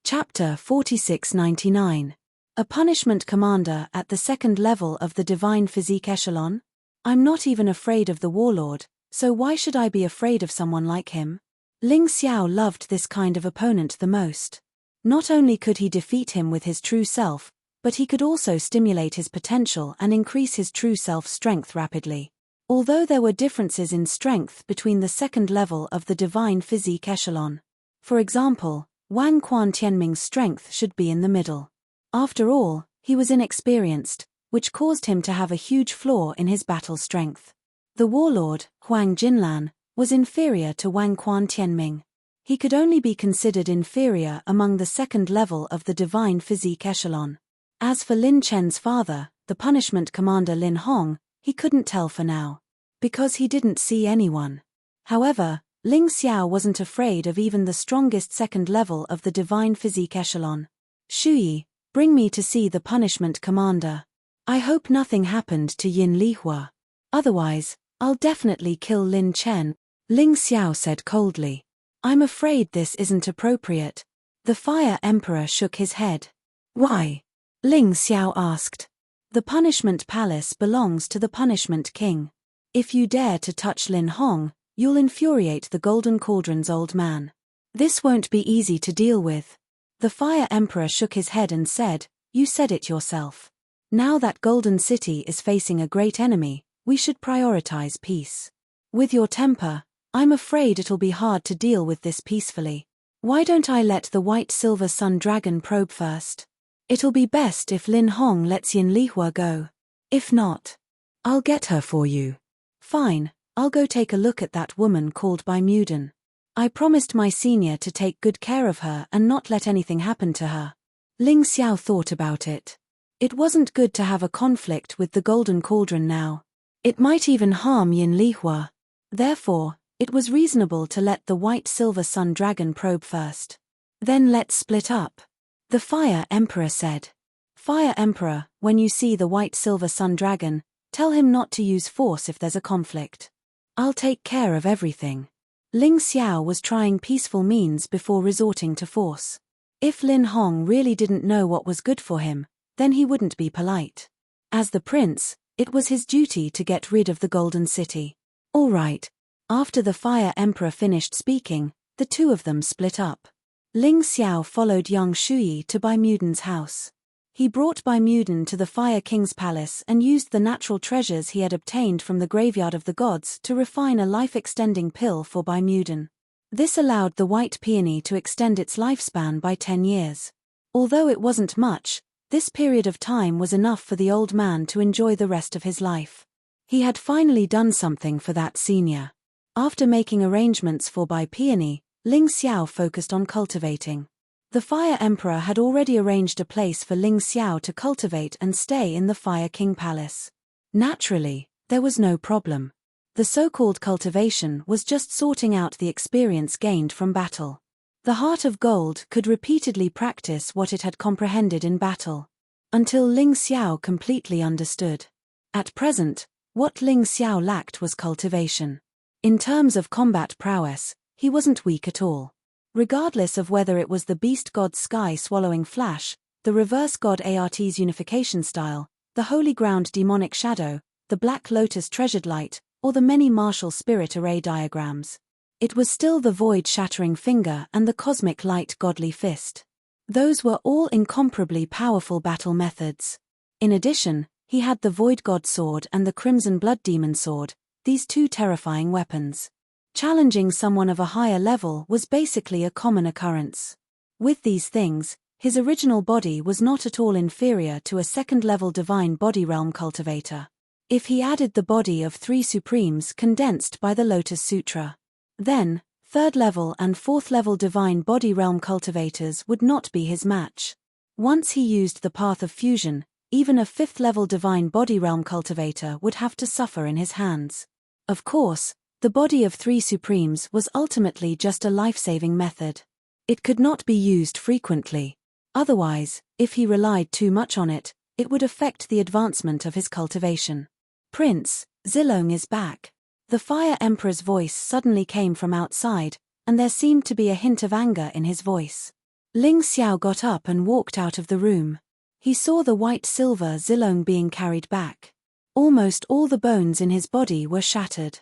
Chapter 4699. A punishment commander at the second level of the divine physique echelon? I'm not even afraid of the warlord, so why should I be afraid of someone like him? Ling Xiao loved this kind of opponent the most. Not only could he defeat him with his true self, but he could also stimulate his potential and increase his true self's strength rapidly. Although there were differences in strength between the second level of the divine physique echelon. For example, Wang Quan Tianming's strength should be in the middle. After all, he was inexperienced, which caused him to have a huge flaw in his battle strength. The warlord, Huang Jinlan, was inferior to Wang Quan Tianming. He could only be considered inferior among the second level of the divine physique echelon. As for Lin Chen's father, the punishment commander Lin Hong, he couldn't tell for now. Because he didn't see anyone. However, Ling Xiao wasn't afraid of even the strongest second level of the divine physique echelon. Shuyi, bring me to see the punishment commander. I hope nothing happened to Yin Lihua. Otherwise, I'll definitely kill Lin Chen, Ling Xiao said coldly. I'm afraid this isn't appropriate. The Fire Emperor shook his head. Why? Ling Xiao asked. The punishment palace belongs to the punishment king. If you dare to touch Lin Hong, you'll infuriate the Golden Cauldron's old man. This won't be easy to deal with. The Fire Emperor shook his head and said, You said it yourself. Now that Golden City is facing a great enemy, we should prioritize peace. With your temper, I'm afraid it'll be hard to deal with this peacefully. Why don't I let the White Silver Sun Dragon probe first? It'll be best if Lin Hong lets Yin Lihua go. If not, I'll get her for you. Fine, I'll go take a look at that woman called Bai Muden. I promised my senior to take good care of her and not let anything happen to her. Ling Xiao thought about it. It wasn't good to have a conflict with the Golden Cauldron now. It might even harm Yin Lihua. Therefore, it was reasonable to let the White Silver Sun Dragon probe first. Then let's split up. The Fire Emperor said. Fire Emperor, when you see the White Silver Sun Dragon, tell him not to use force if there's a conflict. I'll take care of everything. Ling Xiao was trying peaceful means before resorting to force. If Lin Hong really didn't know what was good for him, then he wouldn't be polite. As the prince, it was his duty to get rid of the Golden City. All right. After the Fire Emperor finished speaking, the two of them split up. Ling Xiao followed young Shuyi to Bai Muden's house. He brought Bai Muden to the Fire King's palace and used the natural treasures he had obtained from the graveyard of the gods to refine a life-extending pill for Bai Muden. This allowed the white peony to extend its lifespan by 10 years. Although it wasn't much, this period of time was enough for the old man to enjoy the rest of his life. He had finally done something for that senior. After making arrangements for Bai Peony, Ling Xiao focused on cultivating. The Fire Emperor had already arranged a place for Ling Xiao to cultivate and stay in the Fire King Palace. Naturally, there was no problem. The so-called cultivation was just sorting out the experience gained from battle. The Heart of Gold could repeatedly practice what it had comprehended in battle. Until Ling Xiao completely understood. At present, what Ling Xiao lacked was cultivation. In terms of combat prowess, he wasn't weak at all. Regardless of whether it was the Beast God Sky Swallowing Flash, the Reverse God Art's Unification Style, the Holy Ground Demonic Shadow, the Black Lotus Treasured Light, or the many martial spirit array diagrams. It was still the Void Shattering Finger and the Cosmic Light Godly Fist. Those were all incomparably powerful battle methods. In addition, he had the Void God Sword and the Crimson Blood Demon Sword, these two terrifying weapons. Challenging someone of a higher level was basically a common occurrence. With these things, his original body was not at all inferior to a second-level divine body realm cultivator. If he added the body of 3 supremes condensed by the Lotus Sutra, then, third-level and fourth-level divine body realm cultivators would not be his match. Once he used the path of fusion, even a fifth-level divine body realm cultivator would have to suffer in his hands. Of course, the body of 3 supremes was ultimately just a life-saving method. It could not be used frequently. Otherwise, if he relied too much on it, it would affect the advancement of his cultivation. Prince, Zilong is back. The Fire Emperor's voice suddenly came from outside, and there seemed to be a hint of anger in his voice. Ling Xiao got up and walked out of the room. He saw the white-silver Zilong being carried back. Almost all the bones in his body were shattered.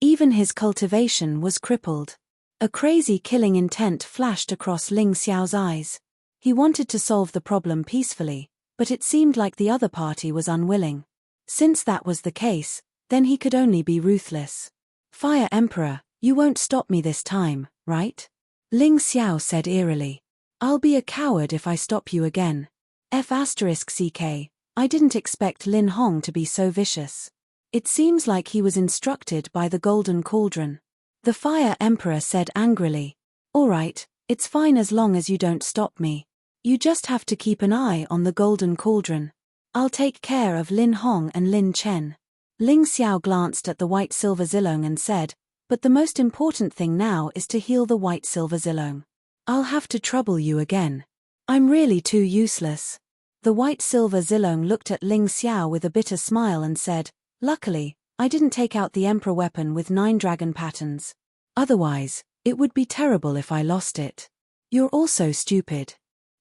Even his cultivation was crippled. A crazy killing intent flashed across Ling Xiao's eyes. He wanted to solve the problem peacefully, but it seemed like the other party was unwilling. Since that was the case, then he could only be ruthless. Fire Emperor, you won't stop me this time, right? Ling Xiao said eerily. I'll be a coward if I stop you again. F***ck, I didn't expect Lin Hong to be so vicious. It seems like he was instructed by the Golden Cauldron. The Fire Emperor said angrily. All right, it's fine as long as you don't stop me. You just have to keep an eye on the Golden Cauldron. I'll take care of Lin Hong and Lin Chen. Ling Xiao glanced at the white-silver Zilong and said, but the most important thing now is to heal the white-silver Zilong. I'll have to trouble you again. I'm really too useless. The white-silver Zilong looked at Ling Xiao with a bitter smile and said, luckily, I didn't take out the Emperor weapon with 9 dragon patterns. Otherwise, it would be terrible if I lost it. You're also stupid.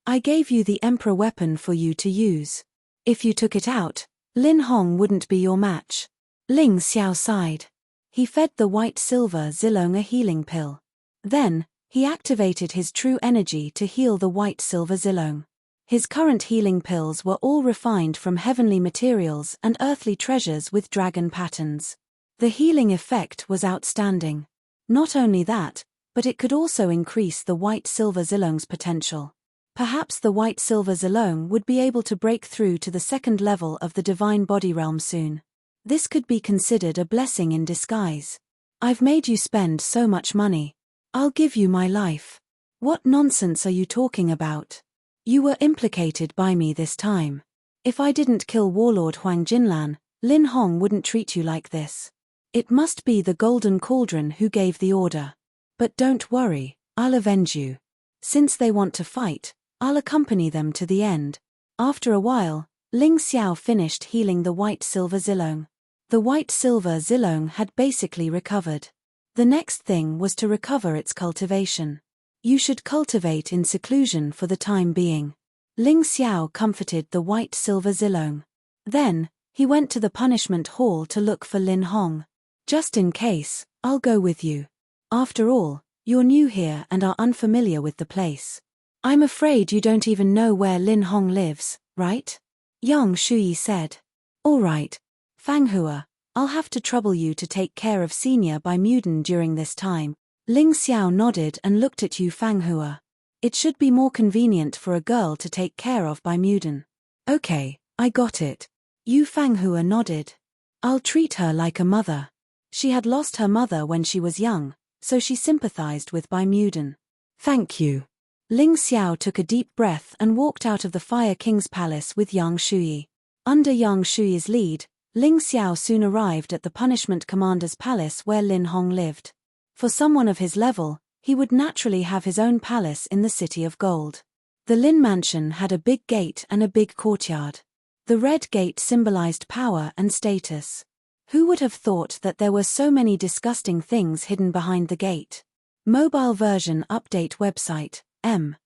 I gave you the Emperor weapon for you to use. If you took it out, Lin Hong wouldn't be your match. Ling Xiao sighed. He fed the white-silver Zilong a healing pill. Then, he activated his true energy to heal the white-silver Zilong. His current healing pills were all refined from heavenly materials and earthly treasures with dragon patterns. The healing effect was outstanding. Not only that, but it could also increase the white-silver Zilong's potential. Perhaps the white-silver Zilong would be able to break through to the second level of the divine body realm soon. This could be considered a blessing in disguise. I've made you spend so much money. I'll give you my life. What nonsense are you talking about? You were implicated by me this time. If I didn't kill Warlord Huang Jinlan, Lin Hong wouldn't treat you like this. It must be the Golden Cauldron who gave the order. But don't worry, I'll avenge you. Since they want to fight, I'll accompany them to the end. After a while, Ling Xiao finished healing the white-silver Zilong. The white-silver Zilong had basically recovered. The next thing was to recover its cultivation. You should cultivate in seclusion for the time being. Ling Xiao comforted the white-silver Zilong. Then, he went to the punishment hall to look for Lin Hong. Just in case, I'll go with you. After all, you're new here and are unfamiliar with the place. I'm afraid you don't even know where Lin Hong lives, right? Yang Shuyi said. All right. Fang Hua, I'll have to trouble you to take care of Senior Bai Muden during this time. Ling Xiao nodded and looked at Yu Fang Hua. It should be more convenient for a girl to take care of Bai Muden. Okay, I got it. Yu Fang Hua nodded. I'll treat her like a mother. She had lost her mother when she was young, so she sympathized with Bai Muden. Thank you. Ling Xiao took a deep breath and walked out of the Fire King's palace with Yang Shuyi. Under Yang Shuyi's lead, Ling Xiao soon arrived at the punishment commander's palace where Lin Hong lived. For someone of his level, he would naturally have his own palace in the City of Gold. The Lin mansion had a big gate and a big courtyard. The red gate symbolized power and status. Who would have thought that there were so many disgusting things hidden behind the gate? Mobile version update website, M.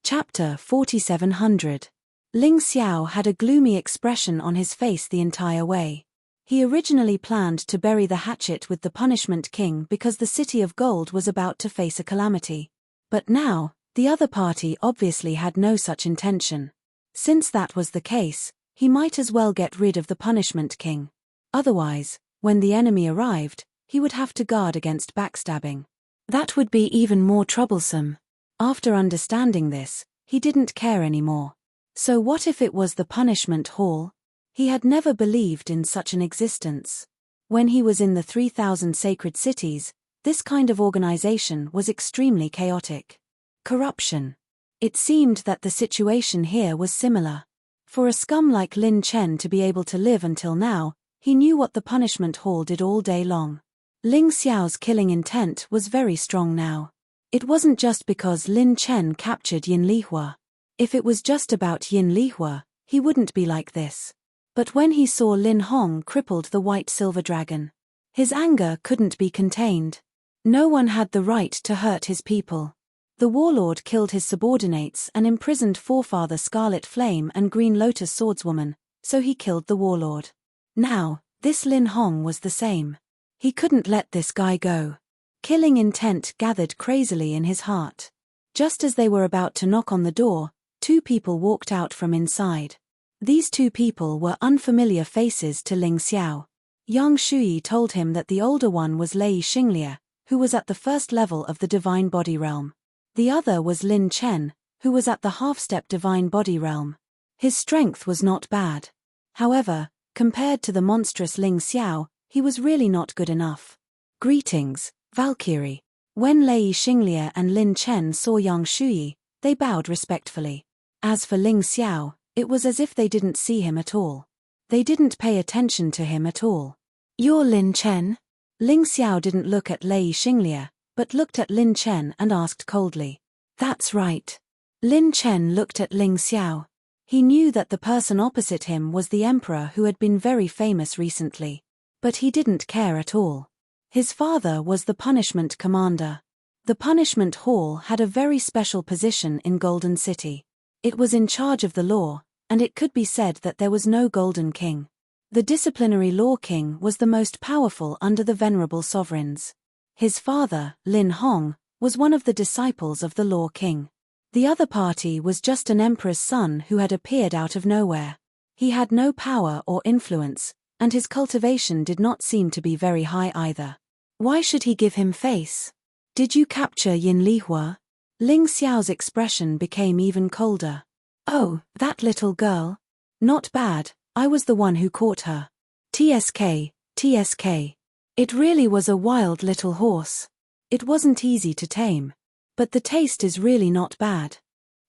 Chapter 4700. Ling Xiao had a gloomy expression on his face the entire way. He originally planned to bury the hatchet with the Punishment King because the City of Gold was about to face a calamity. But now, the other party obviously had no such intention. Since that was the case, he might as well get rid of the Punishment King. Otherwise, when the enemy arrived, he would have to guard against backstabbing. That would be even more troublesome. After understanding this, he didn't care anymore. So what if it was the punishment hall? He had never believed in such an existence. When he was in the 3,000 sacred cities, this kind of organization was extremely chaotic. Corruption. It seemed that the situation here was similar. For a scum like Lin Chen to be able to live until now, he knew what the punishment hall did all day long. Ling Xiao's killing intent was very strong now. It wasn't just because Lin Chen captured Yin Lihua. If it was just about Yin Lihua, he wouldn't be like this. But when he saw Lin Hong crippled the white silver dragon, his anger couldn't be contained. No one had the right to hurt his people. The warlord killed his subordinates and imprisoned forefather Scarlet Flame and Green Lotus swordswoman, so he killed the warlord. Now, this Lin Hong was the same. He couldn't let this guy go. Killing intent gathered crazily in his heart. Just as they were about to knock on the door, two people walked out from inside. These two people were unfamiliar faces to Ling Xiao. Yang Shuyi told him that the older one was Lei Xinglie, who was at the first level of the divine body realm. The other was Lin Chen, who was at the half-step divine body realm. His strength was not bad. However, compared to the monstrous Ling Xiao, he was really not good enough. Greetings, Valkyrie. When Lei Xinglie and Lin Chen saw Yang Shuyi, they bowed respectfully. As for Ling Xiao, it was as if they didn't see him at all. They didn't pay attention to him at all. You're Lin Chen? Ling Xiao didn't look at Lei Xinglie, but looked at Lin Chen and asked coldly. That's right. Lin Chen looked at Ling Xiao. He knew that the person opposite him was the emperor who had been very famous recently. But he didn't care at all. His father was the punishment commander. The punishment hall had a very special position in Golden City. It was in charge of the law, and it could be said that there was no Golden King. The disciplinary law king was the most powerful under the venerable sovereigns. His father, Lin Hong, was one of the disciples of the law king. The other party was just an emperor's son who had appeared out of nowhere. He had no power or influence, and his cultivation did not seem to be very high either. Why should he give him face? Did you capture Yin Lihua? Ling Xiao's expression became even colder. Oh, that little girl. Not bad, I was the one who caught her. TSK, TSK. It really was a wild little horse. It wasn't easy to tame. But the taste is really not bad.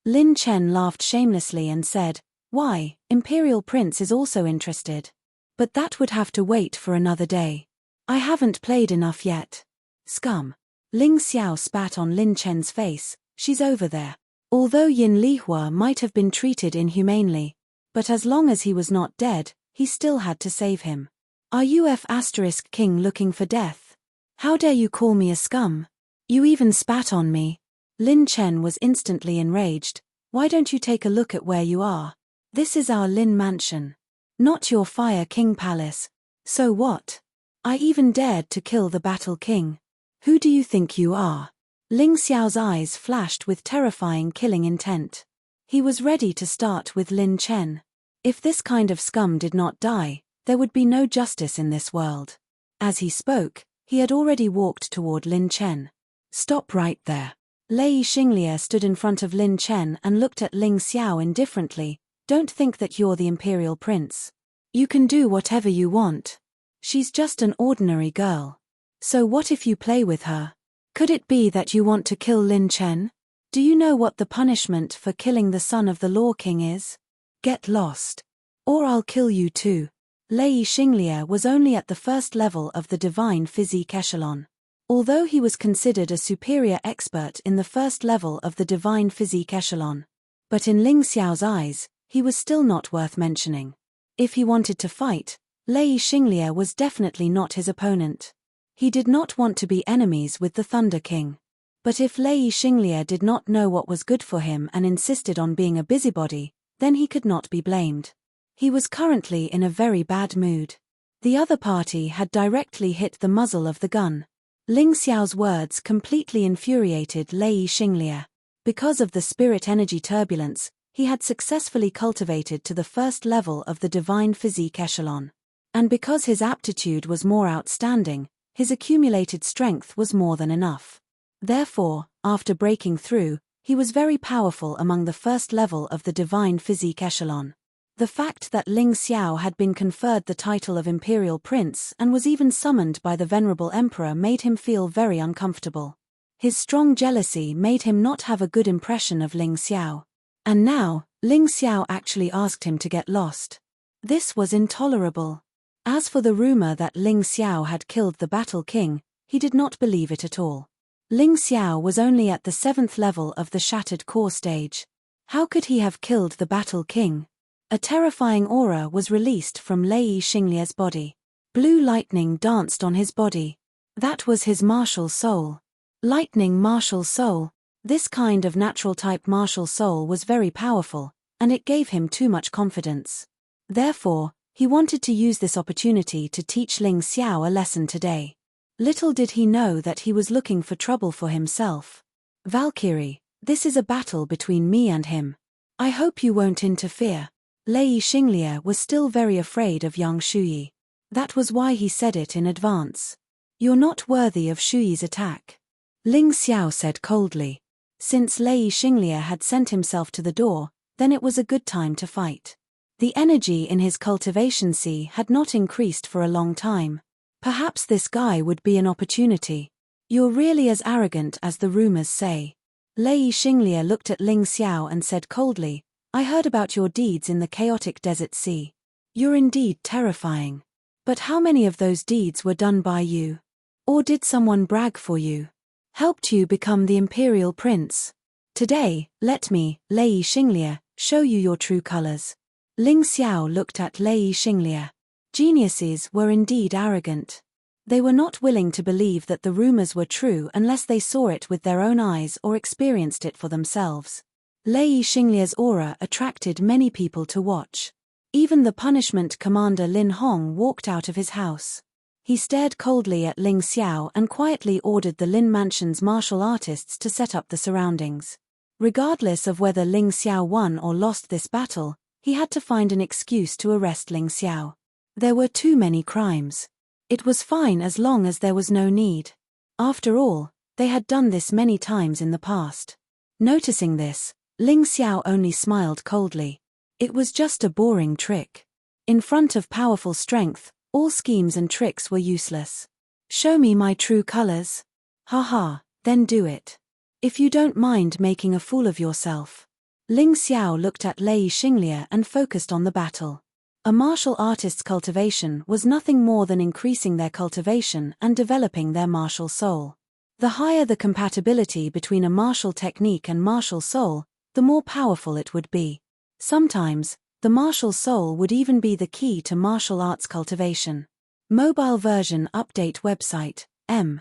Lin Chen laughed shamelessly and said, Why, Imperial Prince is also interested. But that would have to wait for another day. I haven't played enough yet. Scum. Ling Xiao spat on Lin Chen's face. She's over there. Although Yin Lihua might have been treated inhumanely, but as long as he was not dead, he still had to save him. Are you F***king looking for death? How dare you call me a scum? You even spat on me. Lin Chen was instantly enraged. Why don't you take a look at where you are? This is our Lin Mansion. Not your Fire King Palace. So what? I even dared to kill the Battle King. Who do you think you are? Ling Xiao's eyes flashed with terrifying killing intent. He was ready to start with Lin Chen. If this kind of scum did not die, there would be no justice in this world. As he spoke, he had already walked toward Lin Chen. Stop right there. Lei Xinglie stood in front of Lin Chen and looked at Ling Xiao indifferently. Don't think that you're the Imperial Prince. You can do whatever you want. She's just an ordinary girl. So what if you play with her? Could it be that you want to kill Lin Chen? Do you know what the punishment for killing the son of the Law King is? Get lost. Or I'll kill you too. Lei Xinglie was only at the first level of the divine physique echelon. Although he was considered a superior expert in the first level of the divine physique echelon. But in Ling Xiao's eyes, he was still not worth mentioning. If he wanted to fight, Lei Xinglie was definitely not his opponent. He did not want to be enemies with the Thunder King. But if Lei Xinglie did not know what was good for him and insisted on being a busybody, then he could not be blamed. He was currently in a very bad mood. The other party had directly hit the muzzle of the gun. Ling Xiao's words completely infuriated Lei Xinglie. Because of the spirit energy turbulence, he had successfully cultivated to the first level of the divine physique echelon. And because his aptitude was more outstanding, his accumulated strength was more than enough. Therefore, after breaking through, he was very powerful among the first level of the divine physique echelon. The fact that Ling Xiao had been conferred the title of Imperial Prince and was even summoned by the venerable emperor made him feel very uncomfortable. His strong jealousy made him not have a good impression of Ling Xiao. And now, Ling Xiao actually asked him to get lost. This was intolerable. As for the rumor that Ling Xiao had killed the Battle King, he did not believe it at all. Ling Xiao was only at the 7th level of the Shattered Core stage. How could he have killed the Battle King? A terrifying aura was released from Lei Xinglia's body. Blue lightning danced on his body. That was his martial soul. Lightning martial soul. This kind of natural-type martial soul was very powerful, and it gave him too much confidence. Therefore, he wanted to use this opportunity to teach Ling Xiao a lesson today. Little did he know that he was looking for trouble for himself. Valkyrie, this is a battle between me and him. I hope you won't interfere. Lei Xinglia was still very afraid of young Shuyi. That was why he said it in advance. You're not worthy of Shuyi's attack. Ling Xiao said coldly. Since Lei Xinglia had sent himself to the door, then it was a good time to fight. The energy in his cultivation sea had not increased for a long time. Perhaps this guy would be an opportunity. You're really as arrogant as the rumors say. Lei Xinglia looked at Ling Xiao and said coldly, I heard about your deeds in the chaotic desert sea. You're indeed terrifying. But how many of those deeds were done by you? Or did someone brag for you? Helped you become the imperial prince? Today, let me, Lei Xinglia, show you your true colors. Ling Xiao looked at Lei Xinglia. Geniuses were indeed arrogant. They were not willing to believe that the rumors were true unless they saw it with their own eyes or experienced it for themselves. Lei Xinglia's aura attracted many people to watch. Even the punishment commander Lin Hong walked out of his house. He stared coldly at Ling Xiao and quietly ordered the Lin Mansion's martial artists to set up the surroundings. Regardless of whether Ling Xiao won or lost this battle, he had to find an excuse to arrest Ling Xiao. There were too many crimes. It was fine as long as there was no need. After all, they had done this many times in the past. Noticing this, Ling Xiao only smiled coldly. It was just a boring trick. In front of powerful strength, all schemes and tricks were useless. Show me my true colors. Haha, then do it. If you don't mind making a fool of yourself. Ling Xiao looked at Lei Xinglia and focused on the battle. A martial artist's cultivation was nothing more than increasing their cultivation and developing their martial soul. The higher the compatibility between a martial technique and martial soul, the more powerful it would be. Sometimes, the martial soul would even be the key to martial arts cultivation. Mobile version update website, M.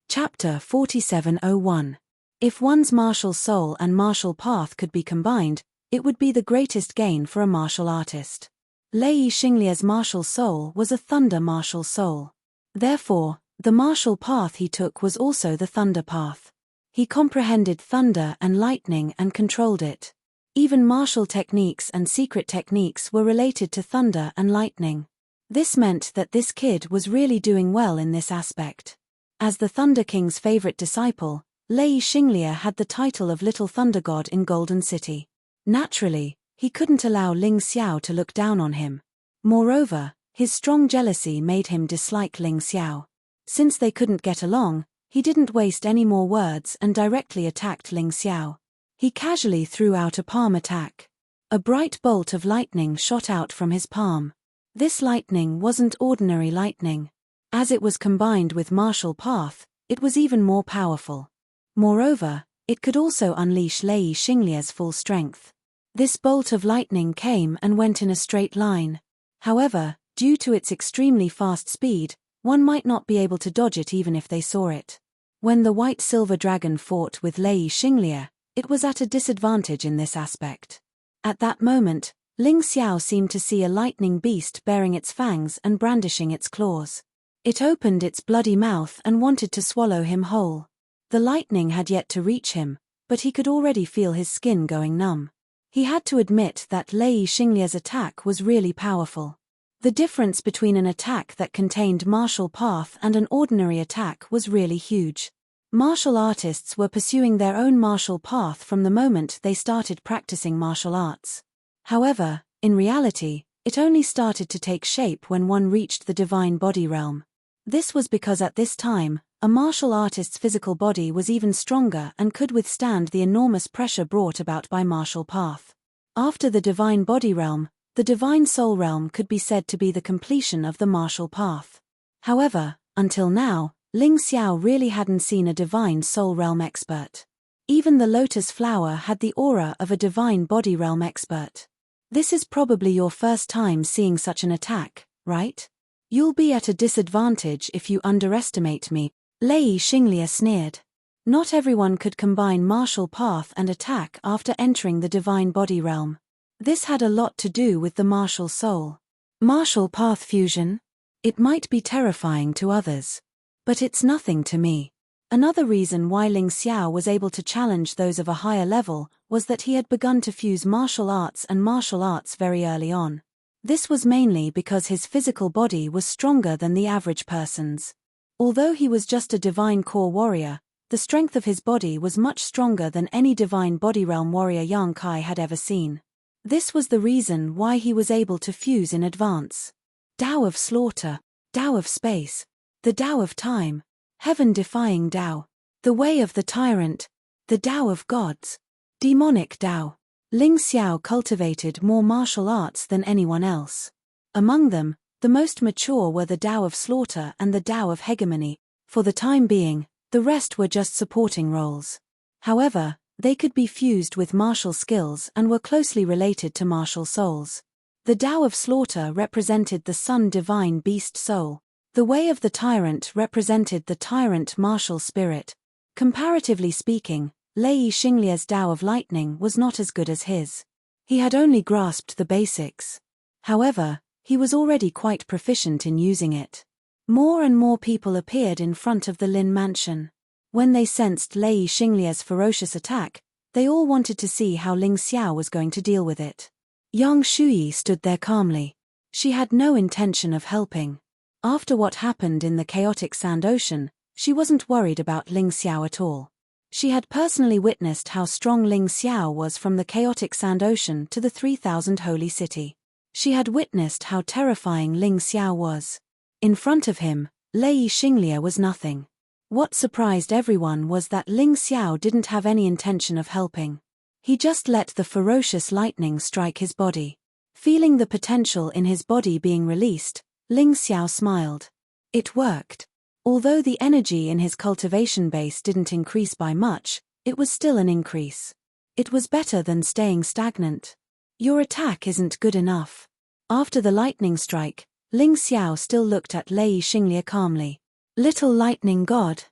Chapter 4701. If one's martial soul and martial path could be combined, it would be the greatest gain for a martial artist. Lei Xinglia's martial soul was a thunder martial soul. Therefore, the martial path he took was also the thunder path. He comprehended thunder and lightning and controlled it. Even martial techniques and secret techniques were related to thunder and lightning. This meant that this kid was really doing well in this aspect. As the Thunder King's favorite disciple, Lei Xinglia had the title of Little Thunder God in Golden City. Naturally, he couldn't allow Ling Xiao to look down on him. Moreover, his strong jealousy made him dislike Ling Xiao. Since they couldn't get along, he didn't waste any more words and directly attacked Ling Xiao. He casually threw out a palm attack. A bright bolt of lightning shot out from his palm. This lightning wasn't ordinary lightning. As it was combined with martial path, it was even more powerful. Moreover, it could also unleash Lei Xinglia's full strength. This bolt of lightning came and went in a straight line. However, due to its extremely fast speed, one might not be able to dodge it even if they saw it. When the White Silver Dragon fought with Lei Xinglia, it was at a disadvantage in this aspect. At that moment, Ling Xiao seemed to see a lightning beast baring its fangs and brandishing its claws. It opened its bloody mouth and wanted to swallow him whole. The lightning had yet to reach him, but he could already feel his skin going numb. He had to admit that Lei Xinglia's attack was really powerful. The difference between an attack that contained martial path and an ordinary attack was really huge. Martial artists were pursuing their own martial path from the moment they started practicing martial arts. However, in reality, it only started to take shape when one reached the divine body realm. This was because at this time, a martial artist's physical body was even stronger and could withstand the enormous pressure brought about by martial path. After the divine body realm, the divine soul realm could be said to be the completion of the martial path. However, until now, Ling Xiao really hadn't seen a divine soul realm expert. Even the lotus flower had the aura of a divine body realm expert. This is probably your first time seeing such an attack, right? You'll be at a disadvantage if you underestimate me, Lei Xinglia sneered. Not everyone could combine martial path and attack after entering the divine body realm. This had a lot to do with the martial soul. Martial path fusion? It might be terrifying to others. But it's nothing to me. Another reason why Ling Xiao was able to challenge those of a higher level was that he had begun to fuse martial arts very early on. This was mainly because his physical body was stronger than the average person's. Although he was just a divine core warrior, the strength of his body was much stronger than any divine body realm warrior Yang Kai had ever seen. This was the reason why he was able to fuse in advance. Tao of slaughter, Tao of space, the Tao of time, heaven-defying Tao, the way of the tyrant, the Tao of gods, demonic Tao. Ling Xiao cultivated more martial arts than anyone else. Among them, the most mature were the Tao of slaughter and the Tao of hegemony. For the time being, the rest were just supporting roles. However, they could be fused with martial skills and were closely related to martial souls. The Tao of slaughter represented the Sun divine beast soul. The way of the tyrant represented the tyrant martial spirit. Comparatively speaking, Lei Xinglia's Tao of lightning was not as good as his. He had only grasped the basics. However, he was already quite proficient in using it. More and more people appeared in front of the Lin mansion. When they sensed Lei Xinglia's ferocious attack, they all wanted to see how Ling Xiao was going to deal with it. Yang Shuyi stood there calmly. She had no intention of helping. After what happened in the chaotic sand ocean, she wasn't worried about Ling Xiao at all. She had personally witnessed how strong Ling Xiao was from the chaotic sand ocean to the 3,000 holy city. She had witnessed how terrifying Ling Xiao was. In front of him, Lei Xinglia was nothing. What surprised everyone was that Ling Xiao didn't have any intention of helping. He just let the ferocious lightning strike his body. Feeling the potential in his body being released, Ling Xiao smiled. It worked. Although the energy in his cultivation base didn't increase by much, it was still an increase. It was better than staying stagnant. Your attack isn't good enough. After the lightning strike, Ling Xiao still looked at Lei Xinglia calmly. Little lightning god.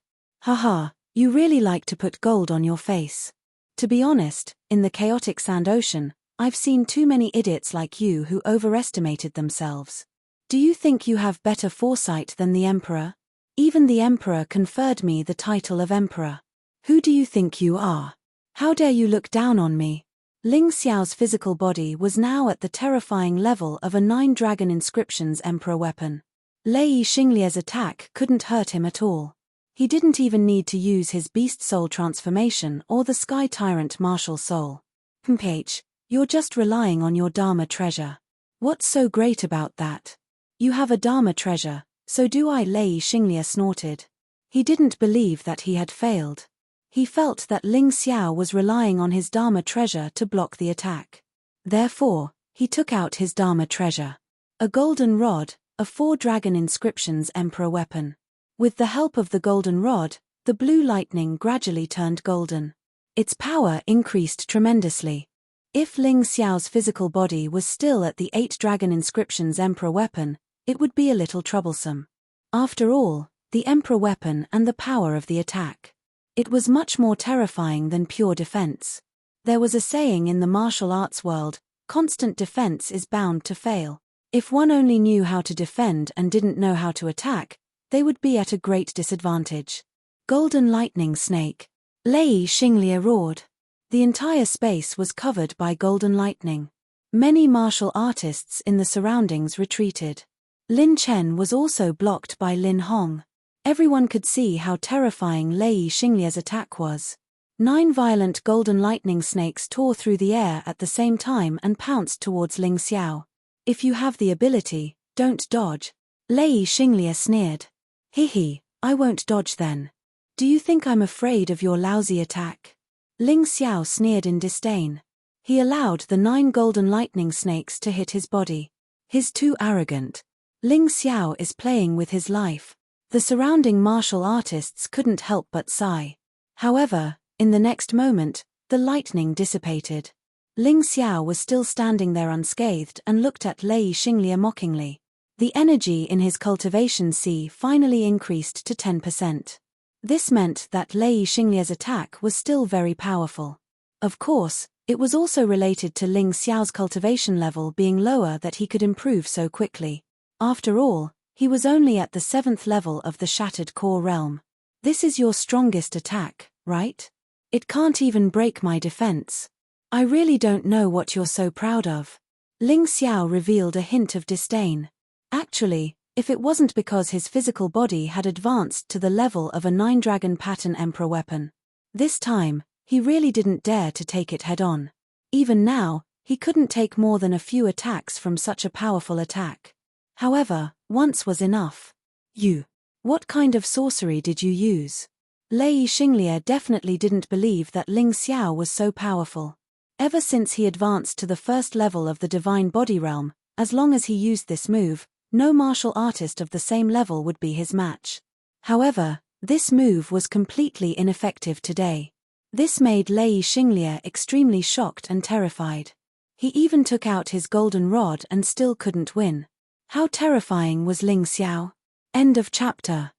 Haha, you really like to put gold on your face. To be honest, in the chaotic sand ocean, I've seen too many idiots like you who overestimated themselves. Do you think you have better foresight than the Emperor? Even the Emperor conferred me the title of Emperor. Who do you think you are? How dare you look down on me? Ling Xiao's physical body was now at the terrifying level of a 9-dragon inscriptions Emperor weapon. Lei Xinglia's attack couldn't hurt him at all. He didn't even need to use his beast soul transformation or the sky tyrant martial soul. Ph, you're just relying on your Dharma treasure. What's so great about that? You have a Dharma treasure, so do I, Lei Xinglia snorted. He didn't believe that he had failed. He felt that Ling Xiao was relying on his Dharma treasure to block the attack. Therefore, he took out his Dharma treasure. A golden rod, a 4-dragon inscriptions Emperor weapon. With the help of the golden rod, the blue lightning gradually turned golden. Its power increased tremendously. If Ling Xiao's physical body was still at the 8-dragon inscriptions Emperor weapon, it would be a little troublesome. After all, the Emperor weapon and the power of the attack. It was much more terrifying than pure defense. There was a saying in the martial arts world, constant defense is bound to fail. If one only knew how to defend and didn't know how to attack, they would be at a great disadvantage. Golden lightning snake. Lei Xinglia roared. The entire space was covered by golden lightning. Many martial artists in the surroundings retreated. Lin Chen was also blocked by Lin Hong. Everyone could see how terrifying Lei Xinglia's attack was. 9 violent golden lightning snakes tore through the air at the same time and pounced towards Ling Xiao. If you have the ability, don't dodge. Lei Xinglia sneered. Hehe, I won't dodge then. Do you think I'm afraid of your lousy attack? Ling Xiao sneered in disdain. He allowed the 9 golden lightning snakes to hit his body. He's too arrogant. Ling Xiao is playing with his life. The surrounding martial artists couldn't help but sigh. However, in the next moment, the lightning dissipated. Ling Xiao was still standing there unscathed and looked at Lei Xinglie mockingly. The energy in his cultivation sea finally increased to 10%. This meant that Lei Xinglie's attack was still very powerful. Of course, it was also related to Ling Xiao's cultivation level being lower that he could improve so quickly. After all, he was only at the 7th level of the Shattered Core realm. This is your strongest attack, right? It can't even break my defense. I really don't know what you're so proud of. Ling Xiao revealed a hint of disdain. Actually, if it wasn't because his physical body had advanced to the level of a 9-dragon pattern emperor weapon. This time, he really didn't dare to take it head-on. Even now, he couldn't take more than a few attacks from such a powerful attack. However, once was enough. What kind of sorcery did you use? Lei Xinglie definitely didn't believe that Ling Xiao was so powerful. Ever since he advanced to the 1st level of the Divine Body Realm, as long as he used this move, no martial artist of the same level would be his match. However, this move was completely ineffective today. This made Lei Xinglie extremely shocked and terrified. He even took out his golden rod and still couldn't win. How terrifying was Ling Xiao? End of chapter.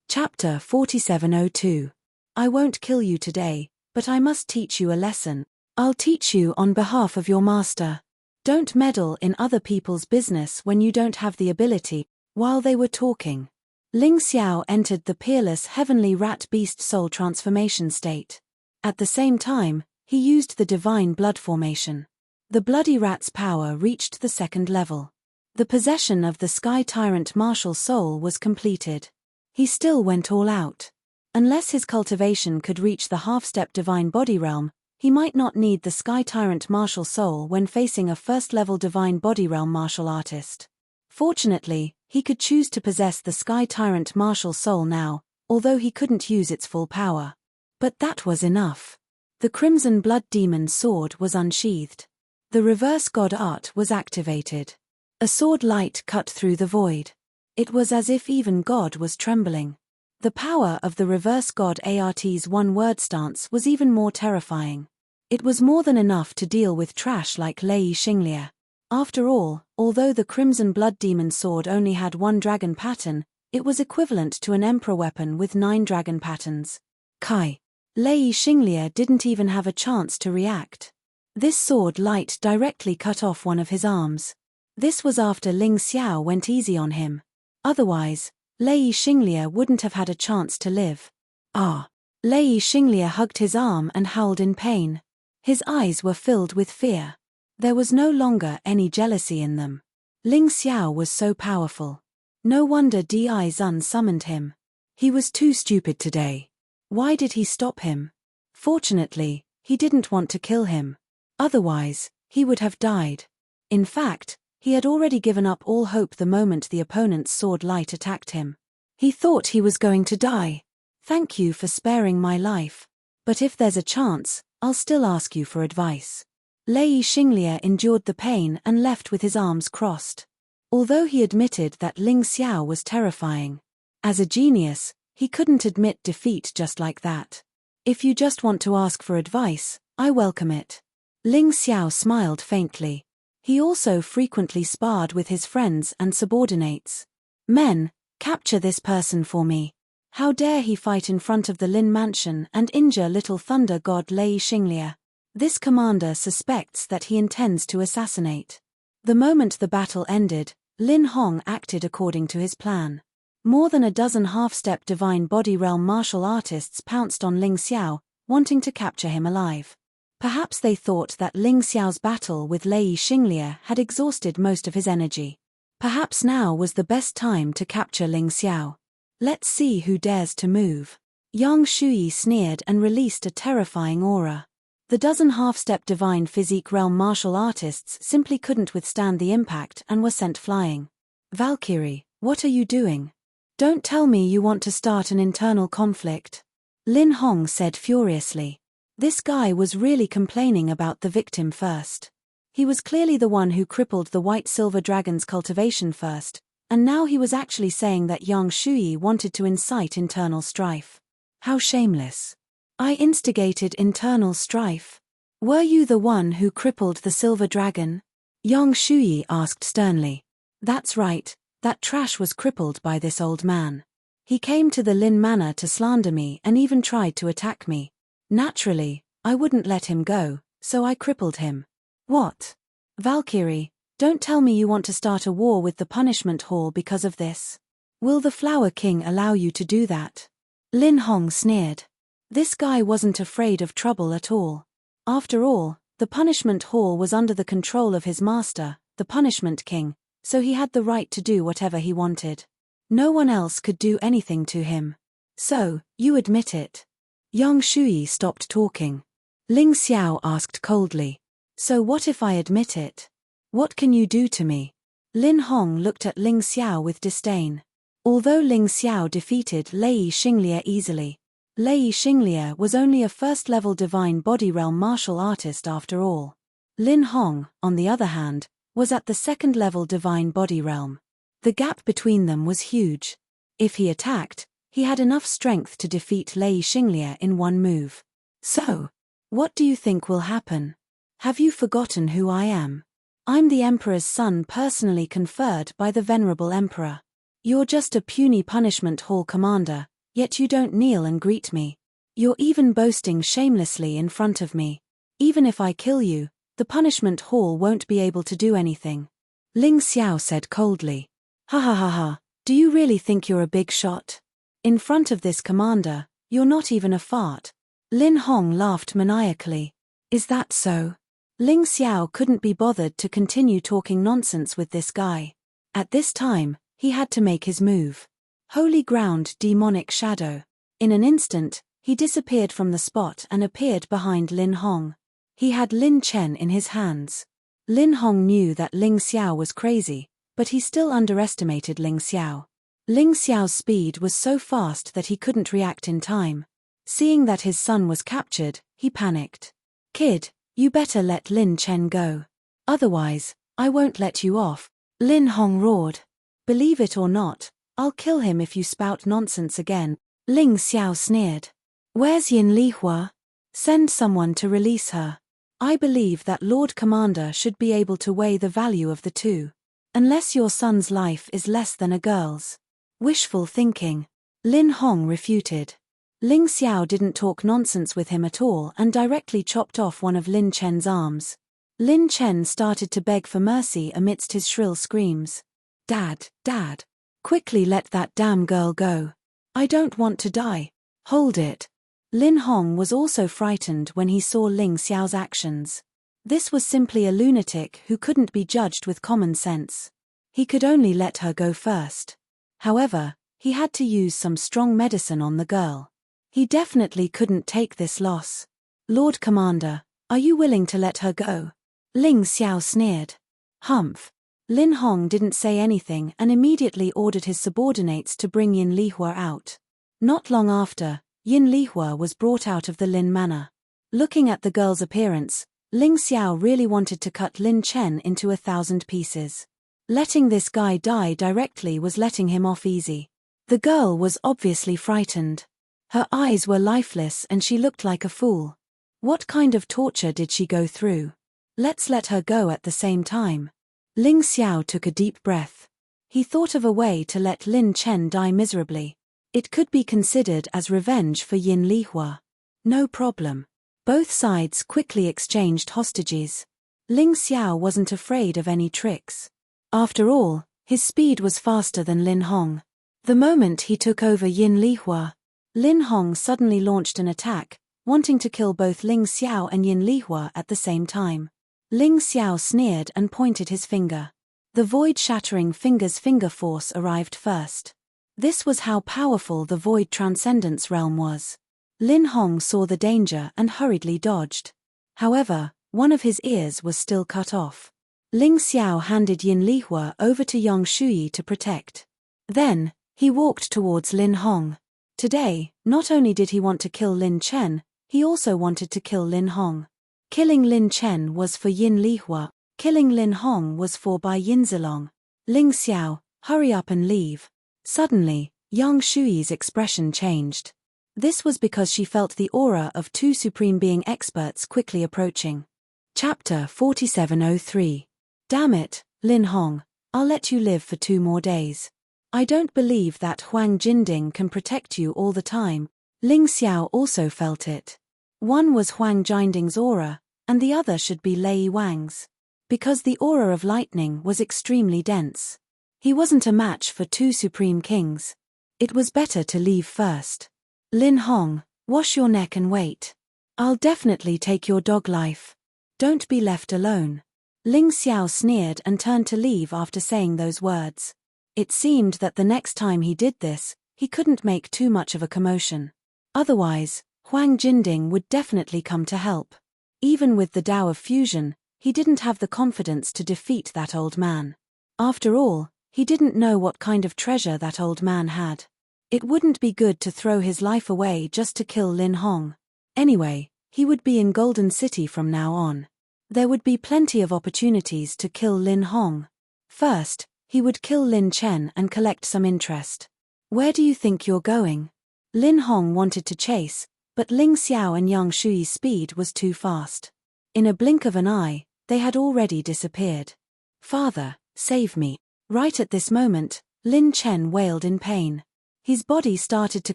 Chapter 4702. I won't kill you today, but I must teach you a lesson. I'll teach you on behalf of your master. Don't meddle in other people's business when you don't have the ability. While they were talking, Ling Xiao entered the peerless heavenly rat beast soul transformation state. At the same time, he used the divine blood formation. The bloody rat's power reached the 2nd level. The possession of the Sky Tyrant martial soul was completed. He still went all out. Unless his cultivation could reach the half-step divine body realm, he might not need the Sky Tyrant martial soul when facing a 1st-level divine body realm martial artist. Fortunately, he could choose to possess the Sky Tyrant martial soul now, although he couldn't use its full power. But that was enough. The Crimson Blood Demon sword was unsheathed. The reverse god art was activated. A sword light cut through the void. It was as if even God was trembling. The power of the reverse god art's one-word stance was even more terrifying. It was more than enough to deal with trash like Lei Xinglie. After all, although the Crimson Blood Demon sword only had 1 dragon pattern, it was equivalent to an emperor weapon with 9 dragon patterns. Kai. Lei Xinglie didn't even have a chance to react. This sword light directly cut off one of his arms. This was after Ling Xiao went easy on him. Otherwise, Lei Xinglie wouldn't have had a chance to live. Lei Xinglie hugged his arm and howled in pain. His eyes were filled with fear. There was no longer any jealousy in them. Ling Xiao was so powerful. No wonder Di Zun summoned him. He was too stupid today. Why did he stop him? Fortunately, he didn't want to kill him. Otherwise, he would have died. In fact, he had already given up all hope the moment the opponent's sword light attacked him. He thought he was going to die. Thank you for sparing my life. But if there's a chance, I'll still ask you for advice. Lei Xinglie endured the pain and left with his arms crossed. Although he admitted that Ling Xiao was terrifying, as a genius, he couldn't admit defeat just like that. If you just want to ask for advice, I welcome it. Ling Xiao smiled faintly. He also frequently sparred with his friends and subordinates. Men, capture this person for me. How dare he fight in front of the Lin mansion and injure little thunder god Lei Xinglie? This commander suspects that he intends to assassinate. The moment the battle ended, Lin Hong acted according to his plan. More than a dozen half-step divine body realm martial artists pounced on Ling Xiao, wanting to capture him alive. Perhaps they thought that Ling Xiao's battle with Lei Xinglie had exhausted most of his energy. Perhaps now was the best time to capture Ling Xiao. Let's see who dares to move. Yang Shuyi sneered and released a terrifying aura. The dozen half-step divine physique realm martial artists simply couldn't withstand the impact and were sent flying. Valkyrie, what are you doing? Don't tell me you want to start an internal conflict. Lin Hong said furiously. This guy was really complaining about the victim first. He was clearly the one who crippled the White Silver Dragon's cultivation first, and now he was actually saying that Yang Shuyi wanted to incite internal strife. How shameless. I instigated internal strife. Were you the one who crippled the silver dragon? Yang Shuyi asked sternly. That's right, that trash was crippled by this old man. He came to the Lin Manor to slander me and even tried to attack me. Naturally, I wouldn't let him go, so I crippled him. What? Valkyrie, don't tell me you want to start a war with the punishment hall because of this. Will the Flower King allow you to do that? Lin Hong sneered. This guy wasn't afraid of trouble at all. After all, the punishment hall was under the control of his master, the Punishment King, so he had the right to do whatever he wanted. No one else could do anything to him. So, you admit it. Yang Shuyi stopped talking. Ling Xiao asked coldly. So what if I admit it? What can you do to me? Lin Hong looked at Ling Xiao with disdain. Although Ling Xiao defeated Lei Xinglie easily, Lei Xinglie was only a first-level divine body realm martial artist after all. Lin Hong, on the other hand, was at the second-level divine body realm. The gap between them was huge. If he attacked, he had enough strength to defeat Lei Xinglie in one move. So, what do you think will happen? Have you forgotten who I am? I'm the Emperor's son personally conferred by the Venerable Emperor. You're just a puny punishment hall commander, yet you don't kneel and greet me. You're even boasting shamelessly in front of me. Even if I kill you, the punishment hall won't be able to do anything. Ling Xiao said coldly. Ha ha ha ha, do you really think you're a big shot? In front of this commander, you're not even a fart. Lin Hong laughed maniacally. Is that so? Ling Xiao couldn't be bothered to continue talking nonsense with this guy. At this time, he had to make his move. Holy ground, demonic shadow. In an instant, he disappeared from the spot and appeared behind Lin Hong. He had Lin Chen in his hands. Lin Hong knew that Ling Xiao was crazy, but he still underestimated Ling Xiao. Ling Xiao's speed was so fast that he couldn't react in time. Seeing that his son was captured, he panicked. Kid, you better let Lin Chen go. Otherwise, I won't let you off, Lin Hong roared. Believe it or not, I'll kill him if you spout nonsense again, Ling Xiao sneered. Where's Yin Lihua? Send someone to release her. I believe that Lord Commander should be able to weigh the value of the two. Unless your son's life is less than a girl's. Wishful thinking. Lin Hong refuted. Ling Xiao didn't talk nonsense with him at all and directly chopped off one of Lin Chen's arms. Lin Chen started to beg for mercy amidst his shrill screams. Dad, Dad. Quickly let that damn girl go. I don't want to die. Hold it. Lin Hong was also frightened when he saw Ling Xiao's actions. This was simply a lunatic who couldn't be judged with common sense. He could only let her go first. However, he had to use some strong medicine on the girl. He definitely couldn't take this loss. Lord Commander, are you willing to let her go? Ling Xiao sneered. Humph. Lin Hong didn't say anything and immediately ordered his subordinates to bring Yin Lihua out. Not long after, Yin Lihua was brought out of the Lin Manor. Looking at the girl's appearance, Ling Xiao really wanted to cut Lin Chen into 1,000 pieces. Letting this guy die directly was letting him off easy. The girl was obviously frightened. Her eyes were lifeless and she looked like a fool. What kind of torture did she go through? Let's let her go at the same time. Ling Xiao took a deep breath. He thought of a way to let Lin Chen die miserably. It could be considered as revenge for Yin Lihua. No problem. Both sides quickly exchanged hostages. Ling Xiao wasn't afraid of any tricks. After all, his speed was faster than Lin Hong. The moment he took over Yin Lihua, Lin Hong suddenly launched an attack, wanting to kill both Ling Xiao and Yin Lihua at the same time. Ling Xiao sneered and pointed his finger. The void-shattering finger's finger force arrived first. This was how powerful the void transcendence realm was. Lin Hong saw the danger and hurriedly dodged. However, one of his ears was still cut off. Ling Xiao handed Yin Lihua over to Yang Shuyi to protect. Then, he walked towards Lin Hong. Today, not only did he want to kill Lin Chen, he also wanted to kill Lin Hong. Killing Lin Chen was for Yin Lihua, killing Lin Hong was for Bai Yinzilong. Ling Xiao, hurry up and leave. Suddenly, Yang Shuyi's expression changed. This was because she felt the aura of two Supreme Being experts quickly approaching. Chapter 4703. Damn it, Lin Hong, I'll let you live for 2 more days. I don't believe that Huang Jinding can protect you all the time. Ling Xiao also felt it. One was Huang Jinding's aura, and the other should be Lei Wang's. Because the aura of lightning was extremely dense. He wasn't a match for 2 Supreme Kings. It was better to leave first. Lin Hong, wash your neck and wait. I'll definitely take your dog life. Don't be left alone. Ling Xiao sneered and turned to leave after saying those words. It seemed that the next time he did this, he couldn't make too much of a commotion. Otherwise, Huang Jinding would definitely come to help. Even with the Tao of Fusion, he didn't have the confidence to defeat that old man. After all, he didn't know what kind of treasure that old man had. It wouldn't be good to throw his life away just to kill Lin Hong. Anyway, he would be in Golden City from now on. There would be plenty of opportunities to kill Lin Hong. First, he would kill Lin Chen and collect some interest. Where do you think you're going? Lin Hong wanted to chase, but Ling Xiao and Yang Shui's speed was too fast. In a blink of an eye, they had already disappeared. Father, save me. Right at this moment, Lin Chen wailed in pain. His body started to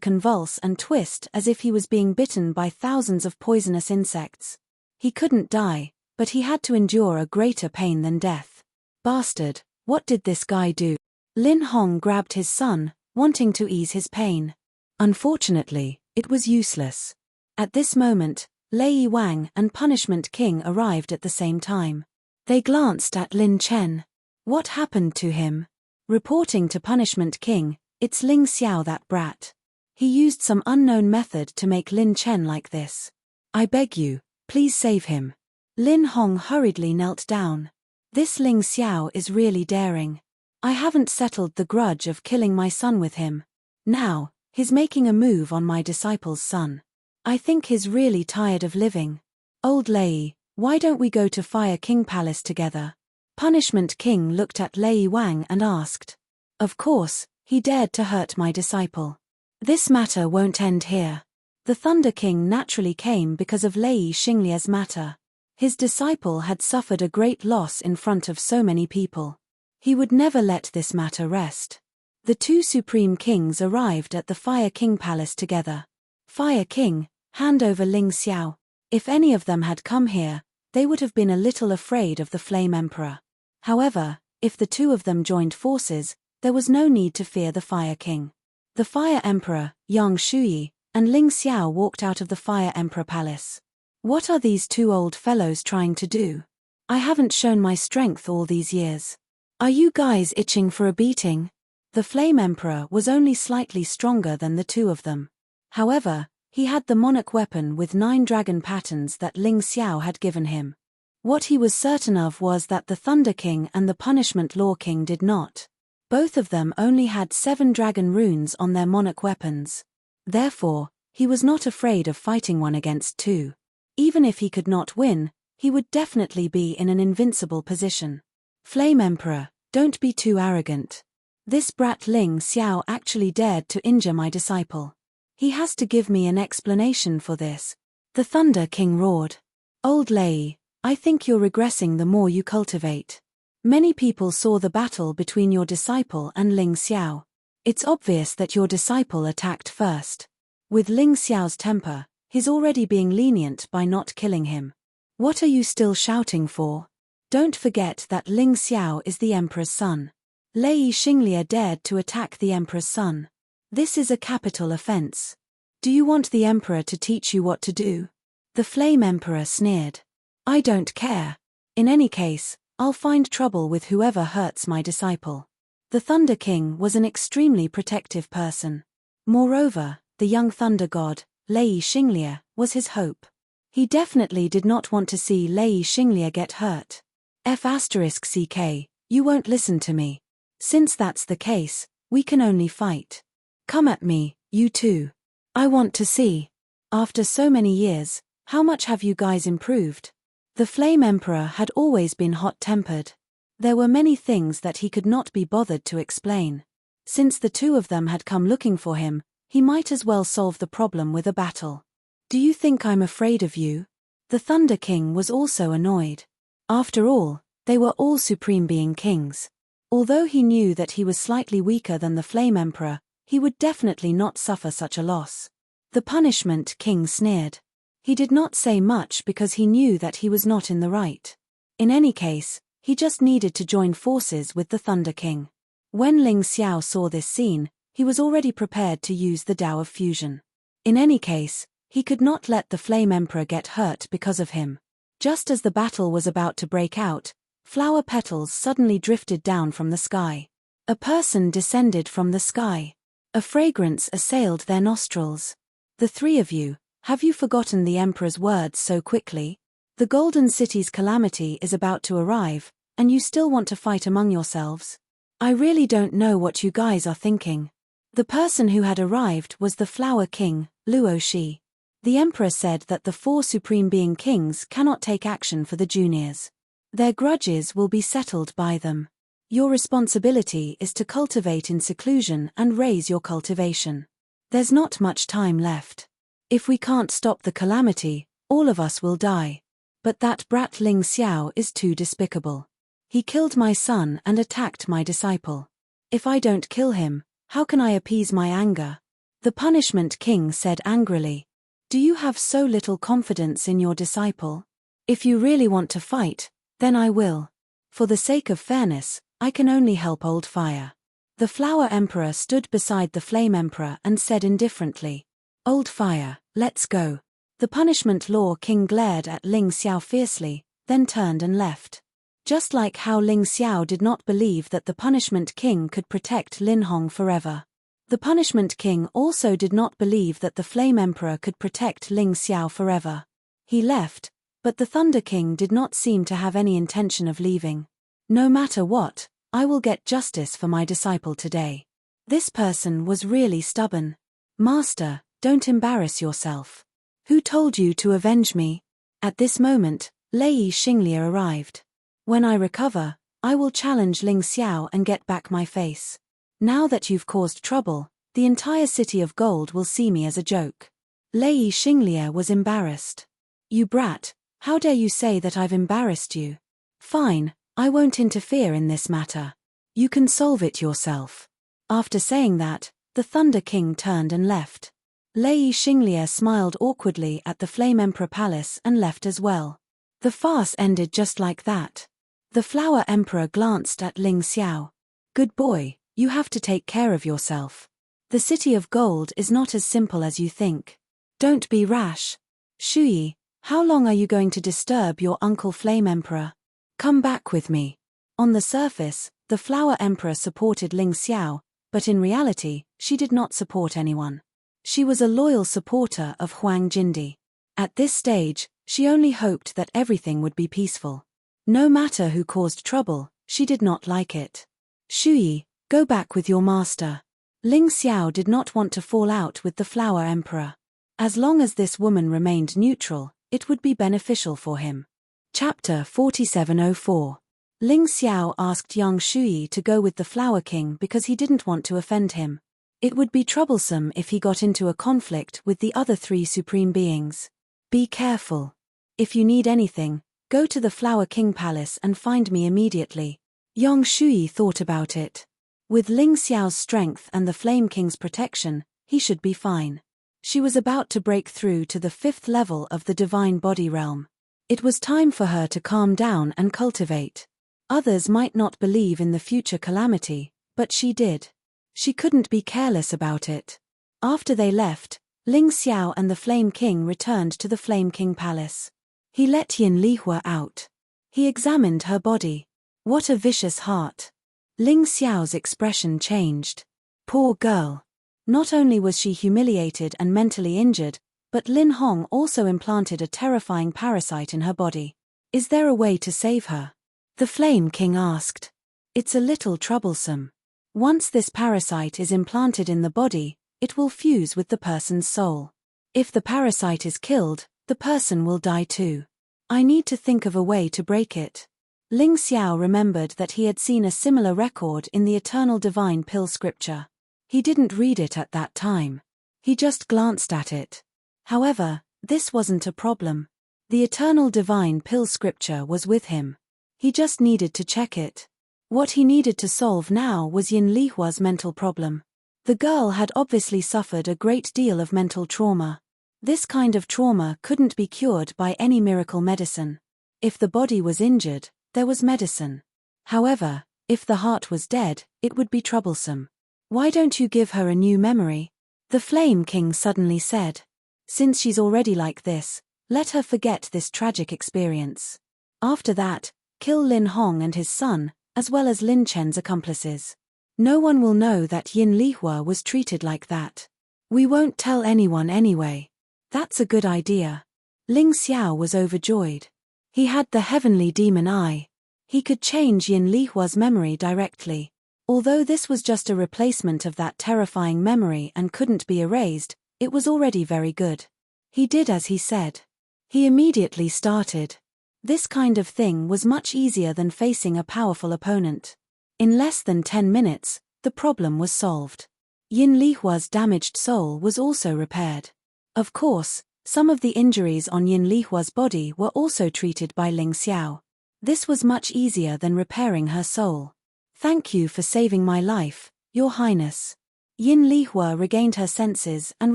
convulse and twist as if he was being bitten by thousands of poisonous insects. He couldn't die, but he had to endure a greater pain than death. Bastard, what did this guy do? Lin Hong grabbed his son, wanting to ease his pain. Unfortunately, it was useless. At this moment, Lei Wang and Punishment King arrived at the same time. They glanced at Lin Chen. What happened to him? Reporting to Punishment King, it's Ling Xiao, that brat. He used some unknown method to make Lin Chen like this. I beg you, please save him. Lin Hong hurriedly knelt down. This Ling Xiao is really daring. I haven't settled the grudge of killing my son with him. Now, he's making a move on my disciple's son. I think he's really tired of living. Old Lei, why don't we go to Fire King Palace together? Punishment King looked at Lei Wang and asked. Of course, he dared to hurt my disciple. This matter won't end here. The Thunder King naturally came because of Lei Xinglia's matter. His disciple had suffered a great loss in front of so many people. He would never let this matter rest. The 2 Supreme Kings arrived at the Fire King Palace together. Fire King, hand over Ling Xiao. If any of them had come here, they would have been a little afraid of the Flame Emperor. However, if the 2 of them joined forces, there was no need to fear the Fire King. The Fire Emperor, Yang Shui, and Ling Xiao walked out of the Fire Emperor Palace. What are these 2 old fellows trying to do? I haven't shown my strength all these years. Are you guys itching for a beating? The Flame Emperor was only slightly stronger than the 2 of them. However, he had the monarch weapon with 9 dragon patterns that Ling Xiao had given him. What he was certain of was that the Thunder King and the Punishment Law King did not. Both of them only had 7 dragon runes on their monarch weapons. Therefore, he was not afraid of fighting 1 against 2. Even if he could not win, he would definitely be in an invincible position. Flame Emperor, don't be too arrogant. This brat Ling Xiao actually dared to injure my disciple. He has to give me an explanation for this. The Thunder King roared. Old Lei, I think you're regressing the more you cultivate. Many people saw the battle between your disciple and Ling Xiao. It's obvious that your disciple attacked first. With Ling Xiao's temper, he's already being lenient by not killing him. What are you still shouting for? Don't forget that Ling Xiao is the Emperor's son. Lei Xinglia dared to attack the Emperor's son. This is a capital offense. Do you want the Emperor to teach you what to do? The Flame Emperor sneered. I don't care. In any case, I'll find trouble with whoever hurts my disciple. The Thunder King was an extremely protective person. Moreover, the young Thunder God, Lei Xinglia, was his hope. He definitely did not want to see Lei Xinglia get hurt. F***ck, you won't listen to me. Since that's the case, we can only fight. Come at me, you two. I want to see. After so many years, how much have you guys improved? The Flame Emperor had always been hot-tempered. There were many things that he could not be bothered to explain. Since the 2 of them had come looking for him, He might as well solve the problem with a battle. Do you think I'm afraid of you? The Thunder King was also annoyed. After all, they were all Supreme Being Kings. Although he knew that he was slightly weaker than the Flame Emperor, he would definitely not suffer such a loss. The Punishment King sneered. He did not say much because he knew that he was not in the right. In any case, he just needed to join forces with the Thunder King. When Ling Xiao saw this scene, he was already prepared to use the Tao of Fusion. In any case, he could not let the Flame Emperor get hurt because of him. Just as the battle was about to break out, flower petals suddenly drifted down from the sky. A person descended from the sky. A fragrance assailed their nostrils. The three of you, have you forgotten the Emperor's words so quickly? The Golden City's calamity is about to arrive, and you still want to fight among yourselves? I really don't know what you guys are thinking. The person who had arrived was the Flower King, Luo Shi. The Emperor said that the 4 Supreme Being Kings cannot take action for the juniors. Their grudges will be settled by them. Your responsibility is to cultivate in seclusion and raise your cultivation. There's not much time left. If we can't stop the calamity, all of us will die. But that brat Ling Xiao is too despicable. He killed my son and attacked my disciple. If I don't kill him, how can I appease my anger? The Punishment King said angrily. Do you have so little confidence in your disciple? If you really want to fight, then I will. For the sake of fairness, I can only help Old Fire. The Flower Emperor stood beside the Flame Emperor and said indifferently, Old Fire, let's go. The Punishment Law King glared at Ling Xiao fiercely, then turned and left. Just like how Ling Xiao did not believe that the Punishment King could protect Lin Hong forever. The Punishment King also did not believe that the Flame Emperor could protect Ling Xiao forever. He left, but the Thunder King did not seem to have any intention of leaving. No matter what, I will get justice for my disciple today. This person was really stubborn. Master, don't embarrass yourself. Who told you to avenge me? At this moment, Lei Xinglia arrived. When I recover, I will challenge Ling Xiao and get back my face. Now that you've caused trouble, the entire city of gold will see me as a joke. Lei Xinglia was embarrassed. You brat, how dare you say that I've embarrassed you? Fine, I won't interfere in this matter. You can solve it yourself. After saying that, the Thunder King turned and left. Lei Xinglia smiled awkwardly at the Flame Emperor Palace and left as well. The farce ended just like that. The Flower Emperor glanced at Ling Xiao. Good boy, you have to take care of yourself. The City of Gold is not as simple as you think. Don't be rash. Shuyi, how long are you going to disturb your Uncle Flame Emperor? Come back with me. On the surface, the Flower Emperor supported Ling Xiao, but in reality, she did not support anyone. She was a loyal supporter of Huang Jindi. At this stage, she only hoped that everything would be peaceful. No matter who caused trouble, she did not like it. Shuyi, go back with your master. Ling Xiao did not want to fall out with the Flower Emperor. As long as this woman remained neutral, it would be beneficial for him. Chapter 4704. Ling Xiao asked young Shuyi to go with the Flower King because he didn't want to offend him. It would be troublesome if he got into a conflict with the other 3 Supreme Beings. Be careful. If you need anything, go to the Flower King Palace and find me immediately. Young Shuyi thought about it. With Ling Xiao's strength and the Flame King's protection, he should be fine. She was about to break through to the 5th level of the Divine Body Realm. It was time for her to calm down and cultivate. Others might not believe in the future calamity, but she did. She couldn't be careless about it. After they left, Ling Xiao and the Flame King returned to the Flame King Palace. He let Yin Lihua out. He examined her body. What a vicious heart. Ling Xiao's expression changed. Poor girl. Not only was she humiliated and mentally injured, but Lin Hong also implanted a terrifying parasite in her body. Is there a way to save her? The Flame King asked. It's a little troublesome. Once this parasite is implanted in the body, it will fuse with the person's soul. If the parasite is killed, the person will die too. I need to think of a way to break it. Ling Xiao remembered that he had seen a similar record in the Eternal Divine Pill scripture. He didn't read it at that time. He just glanced at it. However, this wasn't a problem. The eternal divine pill scripture was with him. He just needed to check it. What he needed to solve now was Yin Lihua's mental problem. The girl had obviously suffered a great deal of mental trauma. This kind of trauma couldn't be cured by any miracle medicine. If the body was injured, there was medicine. However, if the heart was dead, it would be troublesome. Why don't you give her a new memory? The Flame King suddenly said. Since she's already like this, let her forget this tragic experience. After that, kill Lin Hong and his son, as well as Lin Chen's accomplices. No one will know that Yin Lihua was treated like that. We won't tell anyone anyway. That's a good idea. Ling Xiao was overjoyed. He had the heavenly demon eye. He could change Yin Lihua's memory directly. Although this was just a replacement of that terrifying memory and couldn't be erased, it was already very good. He did as he said. He immediately started. This kind of thing was much easier than facing a powerful opponent. In less than 10 minutes, the problem was solved. Yin Lihua's damaged soul was also repaired. Of course, some of the injuries on Yin Lihua's body were also treated by Ling Xiao. This was much easier than repairing her soul. Thank you for saving my life, Your Highness. Yin Lihua regained her senses and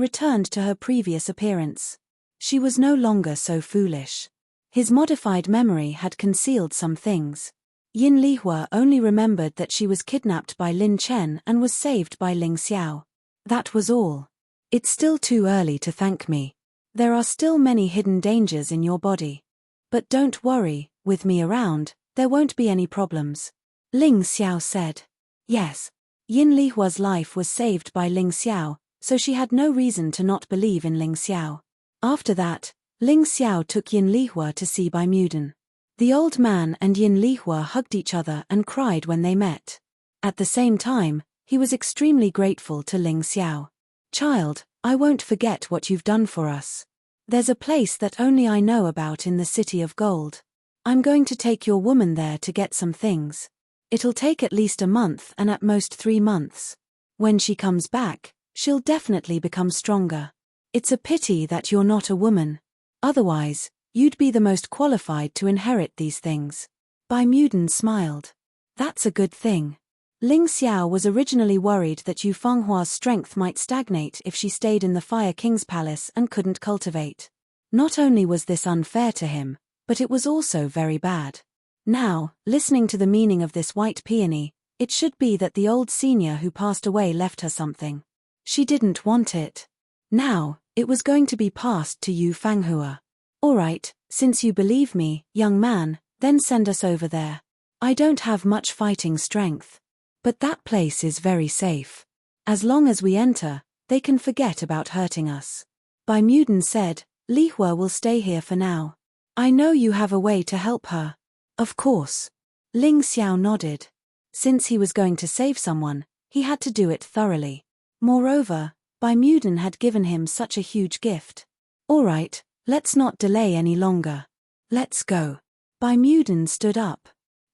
returned to her previous appearance. She was no longer so foolish. His modified memory had concealed some things. Yin Lihua only remembered that she was kidnapped by Lin Chen and was saved by Ling Xiao. That was all. It's still too early to thank me. There are still many hidden dangers in your body. But don't worry, with me around, there won't be any problems. Ling Xiao said. Yes. Yin Lihua's life was saved by Ling Xiao, so she had no reason to not believe in Ling Xiao. After that, Ling Xiao took Yin Lihua to see Bai Muden. The old man and Yin Lihua hugged each other and cried when they met. At the same time, he was extremely grateful to Ling Xiao. Child, I won't forget what you've done for us. There's a place that only I know about in the City of Gold. I'm going to take your woman there to get some things. It'll take at least a month and at most 3 months. When she comes back, she'll definitely become stronger. It's a pity that you're not a woman. Otherwise, you'd be the most qualified to inherit these things. Bai Muden smiled. That's a good thing. Ling Xiao was originally worried that Yu Fenghua's strength might stagnate if she stayed in the Fire King's palace and couldn't cultivate. Not only was this unfair to him, but it was also very bad. Now, listening to the meaning of this white peony, it should be that the old senior who passed away left her something. She didn't want it. Now, it was going to be passed to Yu Fanghua. Alright, since you believe me, young man, then send us over there. I don't have much fighting strength. But that place is very safe. As long as we enter, they can forget about hurting us. Bai Muden said, Lihua will stay here for now. I know you have a way to help her. Of course. Ling Xiao nodded. Since he was going to save someone, he had to do it thoroughly. Moreover, Bai Muden had given him such a huge gift. Alright, let's not delay any longer. Let's go. Bai Muden stood up.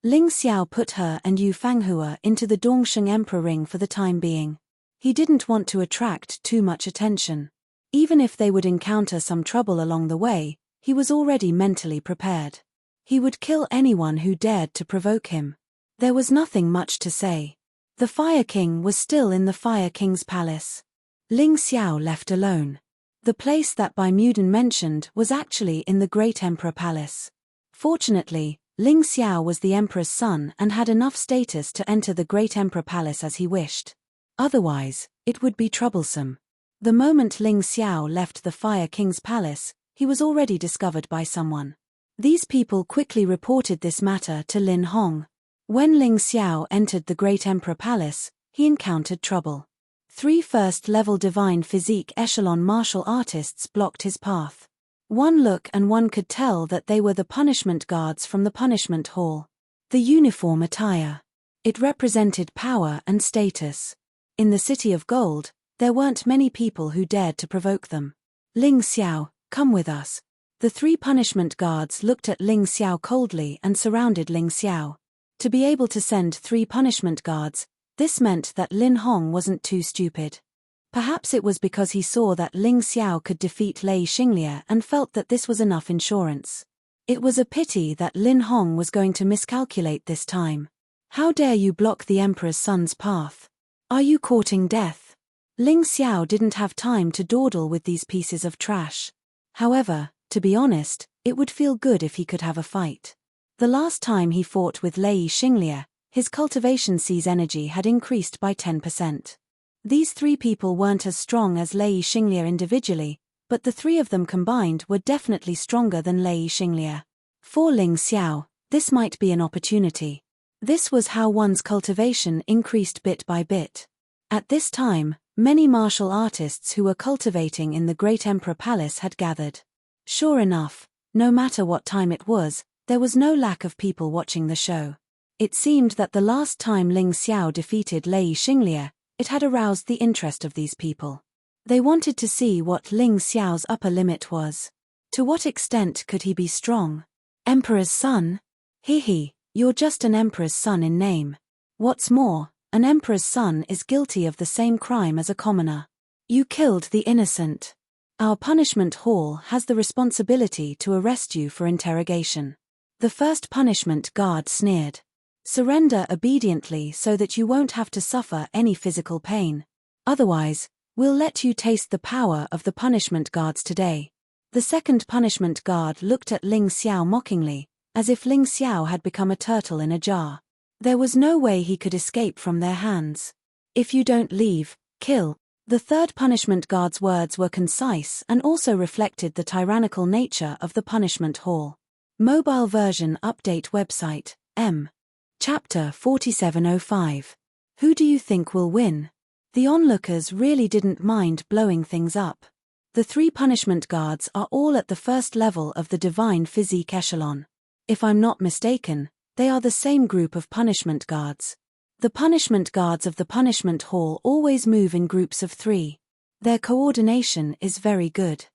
Ling Xiao put her and Yu Fanghua into the Dongsheng Emperor ring for the time being. He didn't want to attract too much attention. Even if they would encounter some trouble along the way, he was already mentally prepared. He would kill anyone who dared to provoke him. There was nothing much to say. The Fire King was still in the Fire King's palace. Ling Xiao left alone. The place that Bai Muden mentioned was actually in the Great Emperor Palace. Fortunately, Ling Xiao was the Emperor's son and had enough status to enter the Great Emperor Palace as he wished. Otherwise, it would be troublesome. The moment Ling Xiao left the Fire King's palace, he was already discovered by someone. These people quickly reported this matter to Lin Hong. When Ling Xiao entered the Great Emperor Palace, he encountered trouble. 3 first-level divine physique echelon martial artists blocked his path. One look and one could tell that they were the punishment guards from the punishment hall. The uniform attire. It represented power and status. In the City of Gold, there weren't many people who dared to provoke them. Ling Xiao, come with us. The 3 punishment guards looked at Ling Xiao coldly and surrounded Ling Xiao. To be able to send 3 punishment guards, this meant that Lin Hong wasn't too stupid. Perhaps it was because he saw that Ling Xiao could defeat Lei Xinglie and felt that this was enough insurance. It was a pity that Lin Hong was going to miscalculate this time. How dare you block the Emperor's son's path? Are you courting death? Ling Xiao didn't have time to dawdle with these pieces of trash. However, to be honest, it would feel good if he could have a fight. The last time he fought with Lei Xinglie, his cultivation sea's energy had increased by 10%. These three people weren't as strong as Lei Xinglie individually, but the three of them combined were definitely stronger than Lei Xinglie. For Ling Xiao, this might be an opportunity. This was how one's cultivation increased bit by bit. At this time, many martial artists who were cultivating in the Great Emperor Palace had gathered. Sure enough, no matter what time it was, there was no lack of people watching the show. It seemed that the last time Ling Xiao defeated Lei Xinglie, it had aroused the interest of these people. They wanted to see what Ling Xiao's upper limit was. To what extent could he be strong? Emperor's son? Hee, you're just an emperor's son in name. What's more, an emperor's son is guilty of the same crime as a commoner. You killed the innocent. Our punishment hall has the responsibility to arrest you for interrogation. The first punishment guard sneered. Surrender obediently so that you won't have to suffer any physical pain. Otherwise, we'll let you taste the power of the punishment guards today. The second punishment guard looked at Ling Xiao mockingly, as if Ling Xiao had become a turtle in a jar. There was no way he could escape from their hands. If you don't leave, kill. The third punishment guard's words were concise and also reflected the tyrannical nature of the punishment hall. Mobile version update website, M. Chapter 4705. Who do you think will win? The onlookers really didn't mind blowing things up. The three punishment guards are all at the first level of the divine physique echelon. If I'm not mistaken, they are the same group of punishment guards. The punishment guards of the punishment hall always move in groups of 3. Their coordination is very good.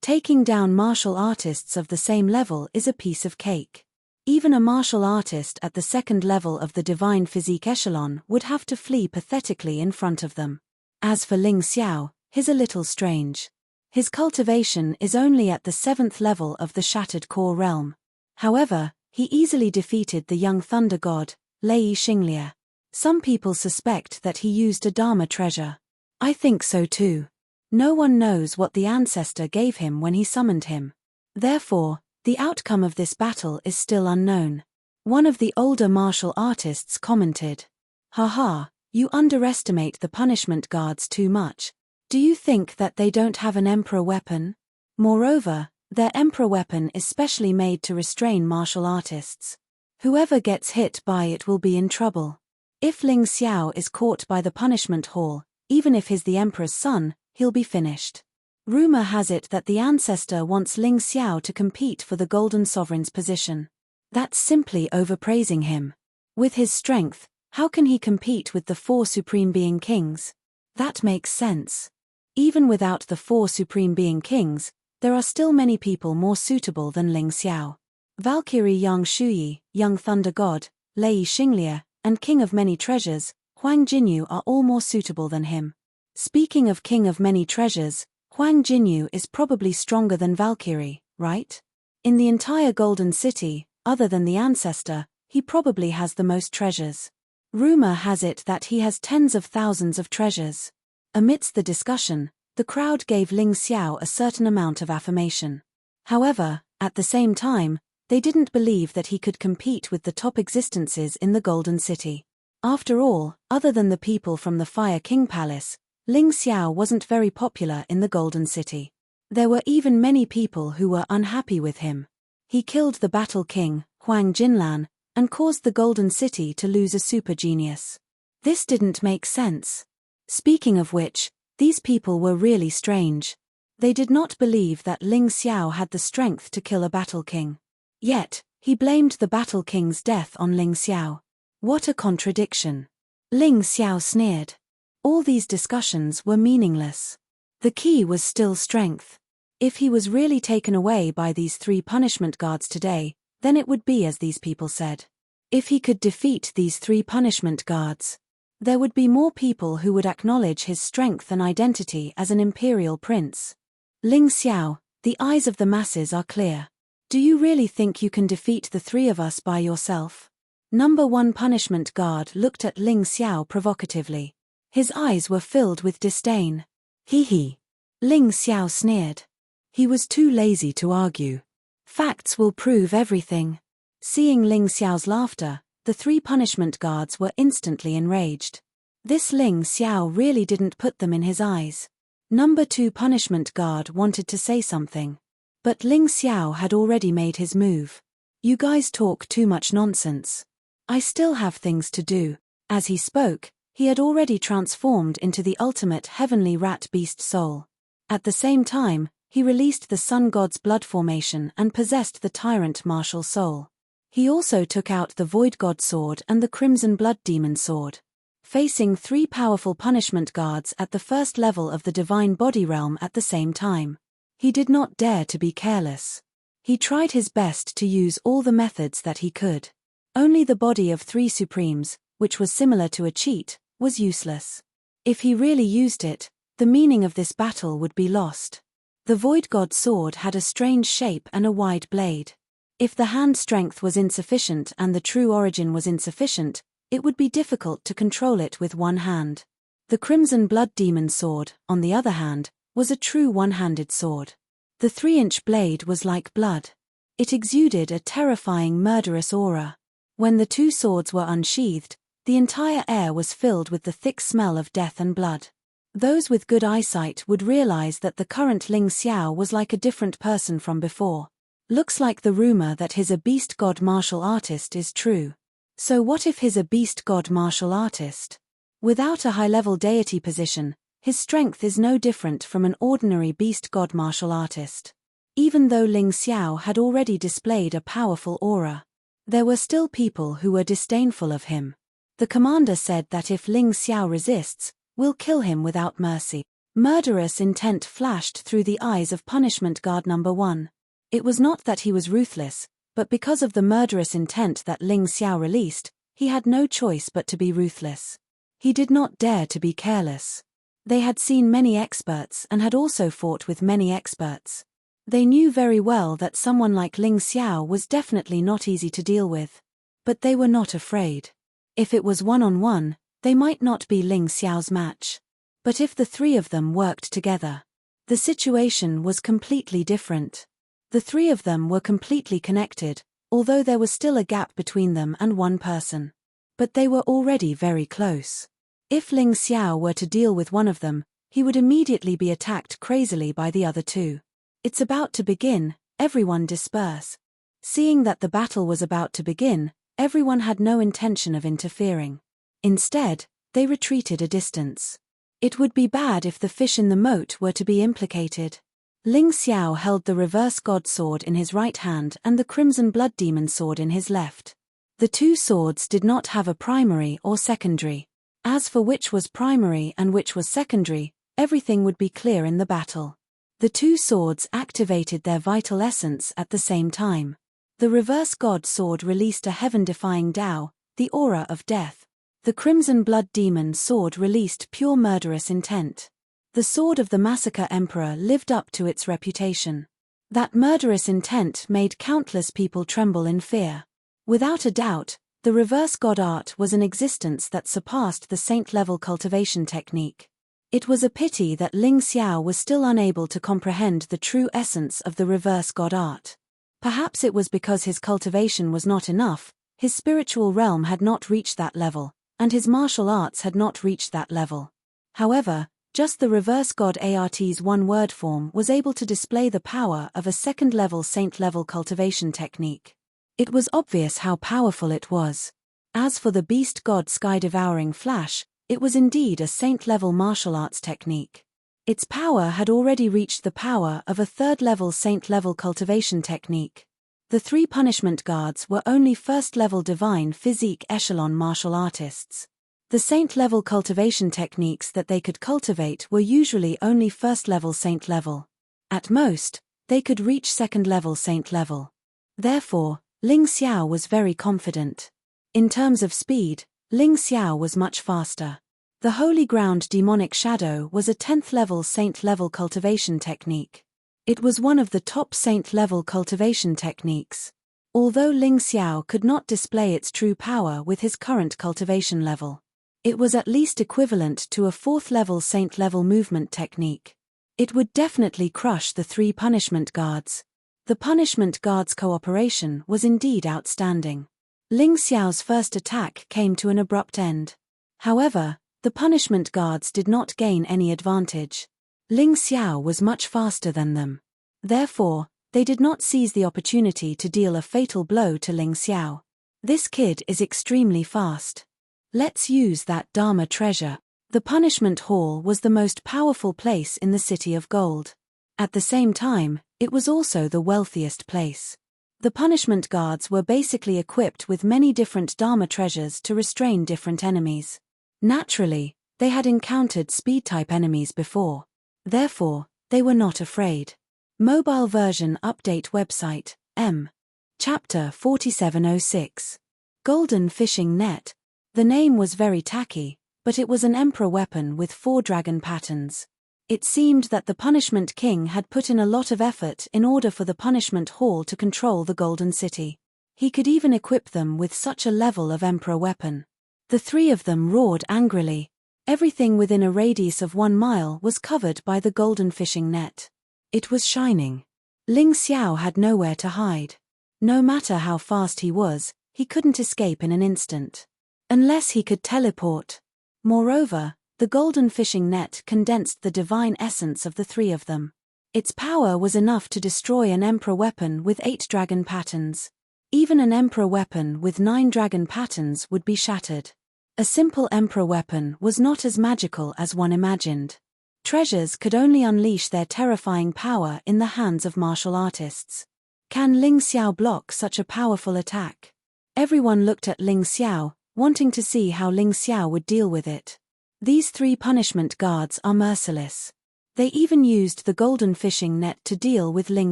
Taking down martial artists of the same level is a piece of cake. Even a martial artist at the second level of the divine physique echelon would have to flee pathetically in front of them. As for Ling Xiao, he's a little strange. His cultivation is only at the 7th level of the Shattered Core realm. However, he easily defeated the young thunder god, Lei Xinglie. Some people suspect that he used a Dharma treasure. I think so too. No one knows what the ancestor gave him when he summoned him. Therefore, the outcome of this battle is still unknown. One of the older martial artists commented, "Haha, you underestimate the punishment guards too much. Do you think that they don't have an emperor weapon? Moreover, their emperor weapon is specially made to restrain martial artists. Whoever gets hit by it will be in trouble. If Ling Xiao is caught by the punishment hall, even if he's the emperor's son, he'll be finished. Rumor has it that the ancestor wants Ling Xiao to compete for the Golden Sovereign's position. That's simply overpraising him. With his strength, how can he compete with the 4 Supreme Being Kings? That makes sense. Even without the 4 Supreme Being Kings, there are still many people more suitable than Ling Xiao. Valkyrie Yang Shuyi, Young Thunder God, Lei Xinglie, and King of Many Treasures, Huang Jinyu are all more suitable than him. Speaking of King of Many Treasures, Huang Jinyu is probably stronger than Valkyrie, right? In the entire Golden City, other than the ancestor, he probably has the most treasures. Rumor has it that he has tens of thousands of treasures. Amidst the discussion, the crowd gave Ling Xiao a certain amount of affirmation. However, at the same time, they didn't believe that he could compete with the top existences in the Golden City. After all, other than the people from the Fire King Palace, Ling Xiao wasn't very popular in the Golden City. There were even many people who were unhappy with him. He killed the Battle King, Huang Jinlan, and caused the Golden City to lose a super genius. This didn't make sense. Speaking of which, these people were really strange. They did not believe that Ling Xiao had the strength to kill a Battle King. Yet, he blamed the Battle King's death on Ling Xiao. What a contradiction. Ling Xiao sneered. All these discussions were meaningless. The key was still strength. If he was really taken away by these 3 punishment guards today, then it would be as these people said. If he could defeat these 3 punishment guards, There would be more people who would acknowledge his strength and identity as an imperial prince. Ling Xiao, the eyes of the masses are clear. Do you really think you can defeat the three of us by yourself? Number 1 punishment guard looked at Ling Xiao provocatively. His eyes were filled with disdain. Hee. Ling Xiao sneered. He was too lazy to argue. Facts will prove everything. Seeing Ling Xiao's laughter, the 3 punishment guards were instantly enraged. This Ling Xiao really didn't put them in his eyes. Number 2 punishment guard wanted to say something. But Ling Xiao had already made his move. You guys talk too much nonsense. I still have things to do. As he spoke, he had already transformed into the ultimate heavenly rat beast soul. At the same time, he released the sun god's blood formation and possessed the tyrant martial soul. He also took out the void god sword and the crimson blood demon sword. Facing 3 powerful punishment guards at the first level of the divine body realm at the same time. He did not dare to be careless. He tried his best to use all the methods that he could. Only the body of 3 supremes, which was similar to a cheat, was useless. If he really used it, the meaning of this battle would be lost. The void god sword had a strange shape and a wide blade. If the hand strength was insufficient and the true origin was insufficient, it would be difficult to control it with one hand. The crimson blood demon sword, on the other hand, was a true one-handed sword. The 3-inch blade was like blood. It exuded a terrifying murderous aura. When the 2 swords were unsheathed, the entire air was filled with the thick smell of death and blood. Those with good eyesight would realize that the current Ling Xiao was like a different person from before. Looks like the rumor that he's a beast god martial artist is true. So what if he's a beast god martial artist? Without a high-level deity position, his strength is no different from an ordinary beast god martial artist. Even though Ling Xiao had already displayed a powerful aura, there were still people who were disdainful of him. The commander said that if Ling Xiao resists, we'll kill him without mercy. Murderous intent flashed through the eyes of punishment guard number 1. It was not that he was ruthless, but because of the murderous intent that Ling Xiao released, he had no choice but to be ruthless. He did not dare to be careless. They had seen many experts and had also fought with many experts. They knew very well that someone like Ling Xiao was definitely not easy to deal with. But they were not afraid. If it was one-on-one, they might not be Ling Xiao's match. But if the 3 of them worked together, the situation was completely different. The 3 of them were completely connected, although there was still a gap between them and one person. But they were already very close. If Ling Xiao were to deal with one of them, he would immediately be attacked crazily by the other 2. It's about to begin, everyone disperse. Seeing that the battle was about to begin, everyone had no intention of interfering. Instead, they retreated a distance. It would be bad if the fish in the moat were to be implicated. Ling Xiao held the reverse god sword in his right hand and the crimson blood demon sword in his left. The 2 swords did not have a primary or secondary. As for which was primary and which was secondary, everything would be clear in the battle. The 2 swords activated their vital essence at the same time. The reverse god sword released a heaven-defying Tao, the aura of death. The crimson blood demon sword released pure murderous intent. The sword of the Massacre Emperor lived up to its reputation. That murderous intent made countless people tremble in fear. Without a doubt, the reverse god art was an existence that surpassed the saint-level cultivation technique. It was a pity that Ling Xiao was still unable to comprehend the true essence of the reverse god art. Perhaps it was because his cultivation was not enough, his spiritual realm had not reached that level, and his martial arts had not reached that level. However, just the reverse god art's one-word form was able to display the power of a second-level saint-level cultivation technique. It was obvious how powerful it was. As for the beast god sky-devouring flash, it was indeed a saint-level martial arts technique. Its power had already reached the power of a third-level saint-level cultivation technique. The 3 punishment guards were only first-level divine physique echelon martial artists. The saint-level cultivation techniques that they could cultivate were usually only first-level saint-level. At most, they could reach second-level saint-level. Therefore, Ling Xiao was very confident. In terms of speed, Ling Xiao was much faster. The Holy Ground Demonic Shadow was a 10th level saint level cultivation technique. It was one of the top saint level cultivation techniques. Although Ling Xiao could not display its true power with his current cultivation level, it was at least equivalent to a 4th level saint level movement technique. It would definitely crush the 3 punishment guards. The punishment guards' cooperation was indeed outstanding. Ling Xiao's first attack came to an abrupt end. However, the punishment guards did not gain any advantage. Ling Xiao was much faster than them. Therefore, they did not seize the opportunity to deal a fatal blow to Ling Xiao. This kid is extremely fast. Let's use that Dharma treasure. The punishment hall was the most powerful place in the City of Gold. At the same time, it was also the wealthiest place. The punishment guards were basically equipped with many different Dharma treasures to restrain different enemies. Naturally, they had encountered speed-type enemies before. Therefore, they were not afraid. Mobile version update website, M. Chapter 4706. Golden Fishing Net. The name was very tacky, but it was an emperor weapon with 4 dragon patterns. It seemed that the Punishment King had put in a lot of effort in order for the Punishment Hall to control the Golden City. He could even equip them with such a level of emperor weapon. The 3 of them roared angrily. Everything within a radius of 1 mile was covered by the golden fishing net. It was shining. Ling Xiao had nowhere to hide. No matter how fast he was, he couldn't escape in an instant. Unless he could teleport. Moreover, the golden fishing net condensed the divine essence of the 3 of them. Its power was enough to destroy an emperor weapon with 8 dragon patterns. Even an emperor weapon with 9 dragon patterns would be shattered. A simple emperor weapon was not as magical as one imagined. Treasures could only unleash their terrifying power in the hands of martial artists. Can Ling Xiao block such a powerful attack? Everyone looked at Ling Xiao, wanting to see how Ling Xiao would deal with it. These 3 punishment guards are merciless. They even used the golden fishing net to deal with Ling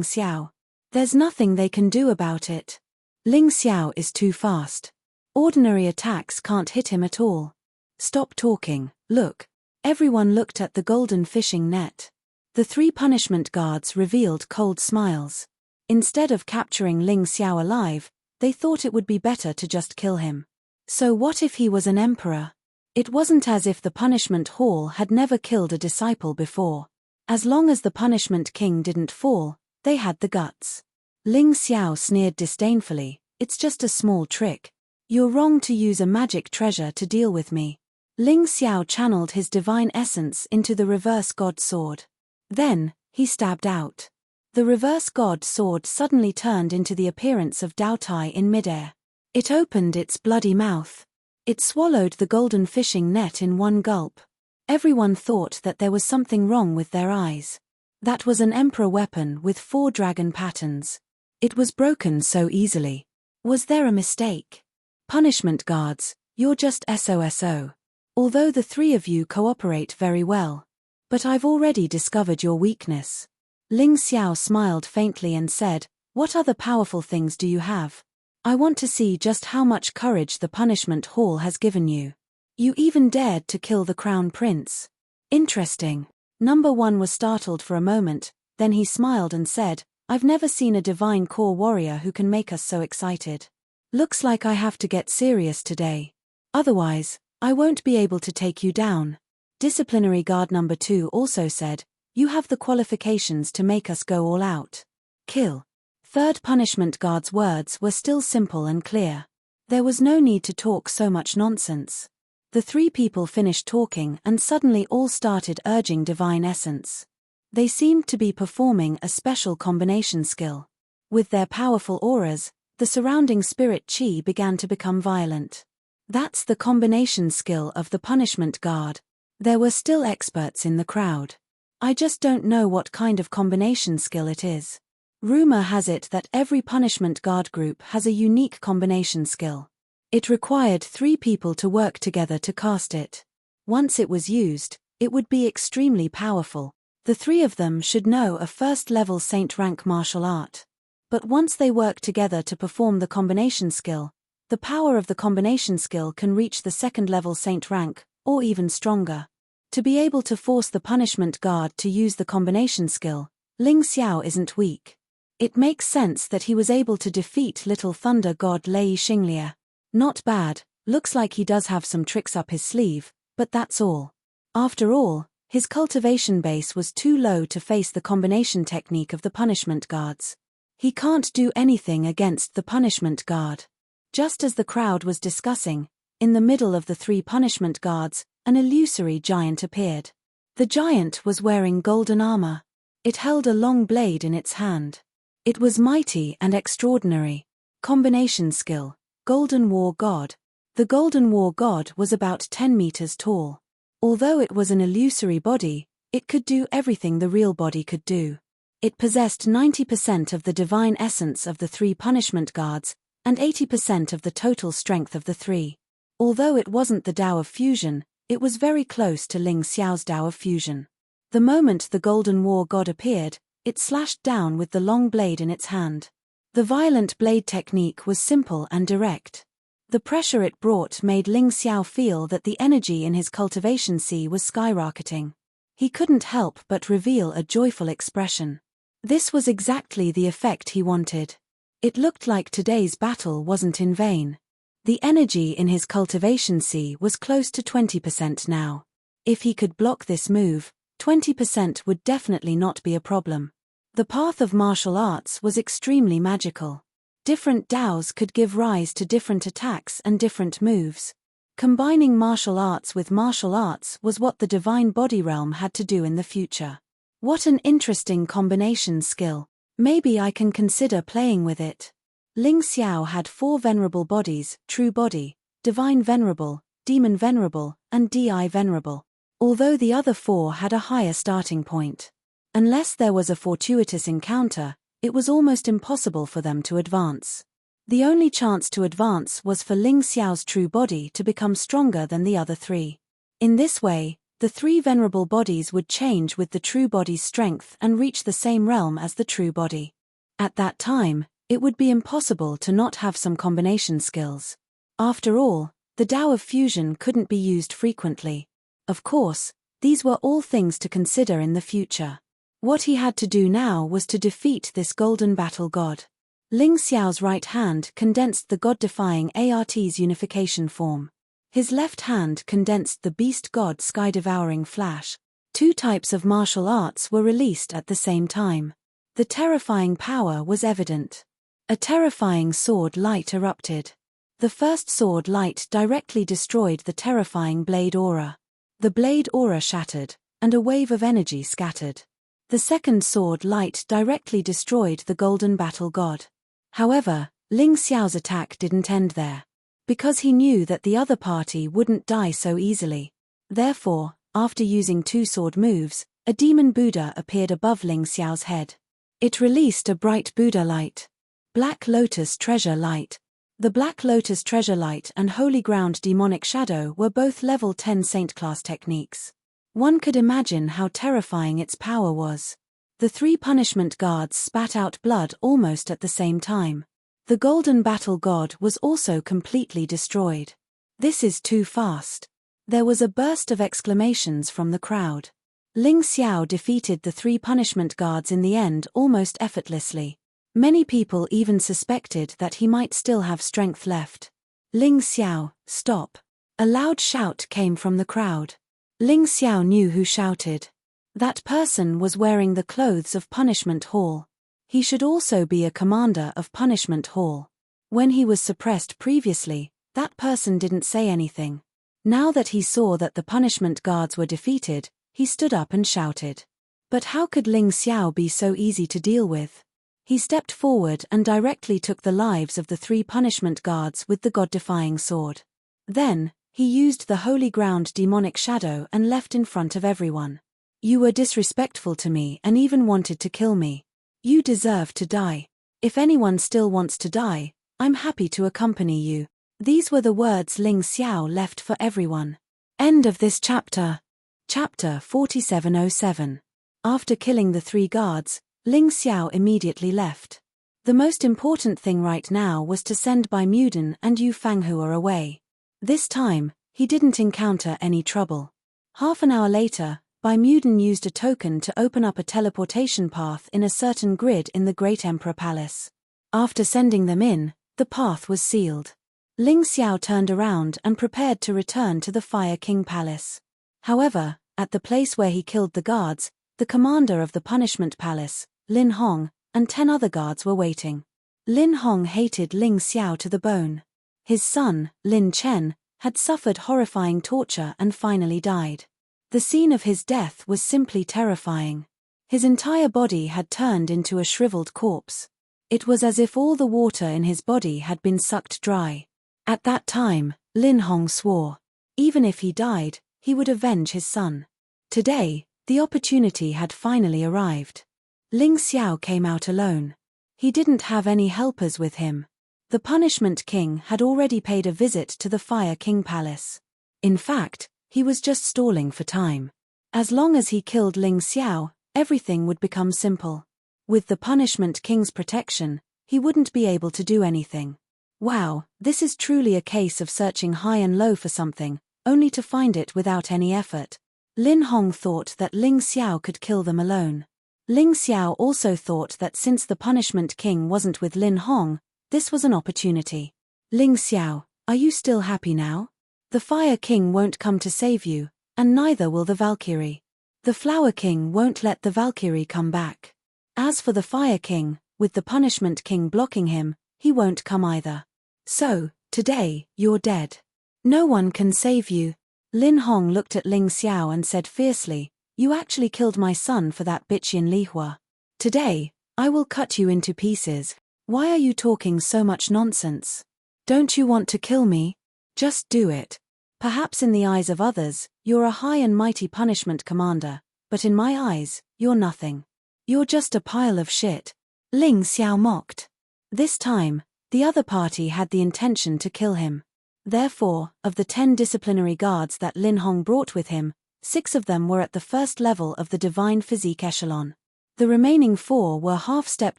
Xiao. There's nothing they can do about it. Ling Xiao is too fast. Ordinary attacks can't hit him at all. Stop talking, look. Everyone looked at the golden fishing net. The 3 punishment guards revealed cold smiles. Instead of capturing Ling Xiao alive, they thought it would be better to just kill him. So what if he was an emperor? It wasn't as if the punishment hall had never killed a disciple before. As long as the punishment king didn't fall, they had the guts. Ling Xiao sneered disdainfully, "It's just a small trick. You're wrong to use a magic treasure to deal with me." Ling Xiao channeled his divine essence into the reverse god sword. Then, he stabbed out. The reverse god sword suddenly turned into the appearance of Dao Tai in midair. It opened its bloody mouth. It swallowed the golden fishing net in one gulp. Everyone thought that there was something wrong with their eyes. That was an emperor weapon with 4 dragon patterns. It was broken so easily. Was there a mistake? Punishment guards, you're just SOSO. Although the 3 of you cooperate very well. But I've already discovered your weakness. Ling Xiao smiled faintly and said, "What other powerful things do you have? I want to see just how much courage the punishment hall has given you. You even dared to kill the crown prince. Interesting." Number 1 was startled for a moment, then he smiled and said, "I've never seen a divine core warrior who can make us so excited. Looks like I have to get serious today. Otherwise, I won't be able to take you down." Disciplinary guard number 2 also said, "You have the qualifications to make us go all out. Kill." Third punishment guard's words were still simple and clear. There was no need to talk so much nonsense. The 3 people finished talking and suddenly all started urging divine essence. They seemed to be performing a special combination skill. With their powerful auras, the surrounding spirit chi began to become violent. That's the combination skill of the punishment guard. There were still experts in the crowd. I just don't know what kind of combination skill it is. Rumor has it that every punishment guard group has a unique combination skill. It required 3 people to work together to cast it. Once it was used, it would be extremely powerful. The 3 of them should know a first-level saint rank martial art. But once they work together to perform the combination skill, the power of the combination skill can reach the second-level saint rank, or even stronger. To be able to force the punishment guard to use the combination skill, Ling Xiao isn't weak. It makes sense that he was able to defeat Little Thunder God Lei Xinglia. Not bad, looks like he does have some tricks up his sleeve, but that's all. After all, his cultivation base was too low to face the combination technique of the punishment guards. He can't do anything against the punishment guard. Just as the crowd was discussing, in the middle of the three punishment guards, an illusory giant appeared. The giant was wearing golden armor. It held a long blade in its hand. It was mighty and extraordinary. Combination skill, Golden War God. The Golden War God was about 10 meters tall. Although it was an illusory body, it could do everything the real body could do. It possessed 90% of the divine essence of the three punishment guards, and 80% of the total strength of the three. Although it wasn't the Tao of Fusion, it was very close to Ling Xiao's Tao of Fusion. The moment the Golden War God appeared, it slashed down with the long blade in its hand. The violent blade technique was simple and direct. The pressure it brought made Ling Xiao feel that the energy in his cultivation sea was skyrocketing. He couldn't help but reveal a joyful expression. This was exactly the effect he wanted. It looked like today's battle wasn't in vain. The energy in his cultivation sea was close to 20% now. If he could block this move, 20% would definitely not be a problem. The path of martial arts was extremely magical. Different Daos could give rise to different attacks and different moves. Combining martial arts with martial arts was what the divine body realm had to do in the future. What an interesting combination skill. Maybe I can consider playing with it. Ling Xiao had 4 venerable bodies: True Body, Divine Venerable, Demon Venerable, and Di Venerable. Although the other 4 had a higher starting point. Unless there was a fortuitous encounter, it was almost impossible for them to advance. The only chance to advance was for Ling Xiao's true body to become stronger than the other 3. In this way, the 3 venerable bodies would change with the true body's strength and reach the same realm as the true body. At that time, it would be impossible to not have some combination skills. After all, the Tao of Fusion couldn't be used frequently. Of course, these were all things to consider in the future. What he had to do now was to defeat this golden battle god. Ling Xiao's right hand condensed the god-defying ART's unification form. His left hand condensed the beast god sky-devouring flash. 2 types of martial arts were released at the same time. The terrifying power was evident. A terrifying sword light erupted. The first sword light directly destroyed the terrifying blade aura. The blade aura shattered, and a wave of energy scattered. The second sword light directly destroyed the golden battle god. However, Ling Xiao's attack didn't end there. Because he knew that the other party wouldn't die so easily. Therefore, after using 2 sword moves, a demon Buddha appeared above Ling Xiao's head. It released a bright Buddha light. Black Lotus Treasure Light. The Black Lotus Treasure Light and Holy Ground Demonic Shadow were both level 10 saint class techniques. One could imagine how terrifying its power was. The 3 punishment guards spat out blood almost at the same time. The golden battle god was also completely destroyed. This is too fast. There was a burst of exclamations from the crowd. Ling Xiao defeated the 3 punishment guards in the end almost effortlessly. Many people even suspected that he might still have strength left. Ling Xiao, stop. A loud shout came from the crowd. Ling Xiao knew who shouted. That person was wearing the clothes of Punishment Hall. He should also be a commander of Punishment Hall. When he was suppressed previously, that person didn't say anything. Now that he saw that the punishment guards were defeated, he stood up and shouted. But how could Ling Xiao be so easy to deal with? He stepped forward and directly took the lives of the 3 punishment guards with the god-defying sword. Then, he used the Holy Ground Demonic Shadow and left in front of everyone. You were disrespectful to me and even wanted to kill me. You deserve to die. If anyone still wants to die, I'm happy to accompany you. These were the words Ling Xiao left for everyone. End of this chapter. Chapter 4707. After killing the 3 guards, Ling Xiao immediately left. The most important thing right now was to send Bai Muden and Yu Fanghua away. This time, he didn't encounter any trouble. Half an hour later, Bai Muden used a token to open up a teleportation path in a certain grid in the Great Emperor Palace. After sending them in, the path was sealed. Ling Xiao turned around and prepared to return to the Fire King Palace. However, at the place where he killed the guards, the commander of the Punishment Palace, Lin Hong, and 10 other guards were waiting. Lin Hong hated Ling Xiao to the bone. His son, Lin Chen, had suffered horrifying torture and finally died. The scene of his death was simply terrifying. His entire body had turned into a shriveled corpse. It was as if all the water in his body had been sucked dry. At that time, Lin Hong swore. Even if he died, he would avenge his son. Today, the opportunity had finally arrived. Ling Xiao came out alone. He didn't have any helpers with him. The Punishment King had already paid a visit to the Fire King Palace. In fact, he was just stalling for time. As long as he killed Ling Xiao, everything would become simple. With the Punishment King's protection, he wouldn't be able to do anything. Wow, this is truly a case of searching high and low for something, only to find it without any effort. Lin Hong thought that Ling Xiao could kill them alone. Ling Xiao also thought that since the Punishment King wasn't with Lin Hong, this was an opportunity. Ling Xiao, are you still happy now? The Fire King won't come to save you, and neither will the Valkyrie. The Flower King won't let the Valkyrie come back. As for the Fire King, with the Punishment King blocking him, he won't come either. So, today, you're dead. No one can save you. Lin Hong looked at Ling Xiao and said fiercely, you actually killed my son for that bitch in Lihua. Today, I will cut you into pieces. Why are you talking so much nonsense? Don't you want to kill me? Just do it. Perhaps in the eyes of others, you're a high and mighty punishment commander, but in my eyes, you're nothing. You're just a pile of shit. Ling Xiao mocked. This time, the other party had the intention to kill him. Therefore, of the 10 disciplinary guards that Lin Hong brought with him, 6 of them were at the first level of the Divine Physique Echelon. The remaining 4 were half-step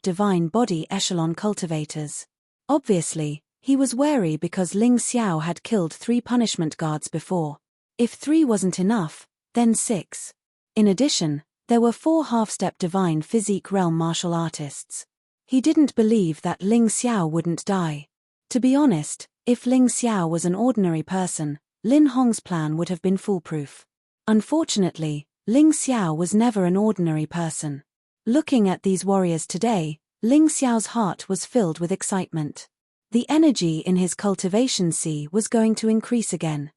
Divine Body Echelon cultivators. Obviously, he was wary because Ling Xiao had killed 3 punishment guards before. If 3 wasn't enough, then 6. In addition, there were 4 half-step Divine Physique Realm martial artists. He didn't believe that Ling Xiao wouldn't die. To be honest, if Ling Xiao was an ordinary person, Lin Hong's plan would have been foolproof. Unfortunately, Ling Xiao was never an ordinary person. Looking at these warriors today, Ling Xiao's heart was filled with excitement. The energy in his cultivation sea was going to increase again.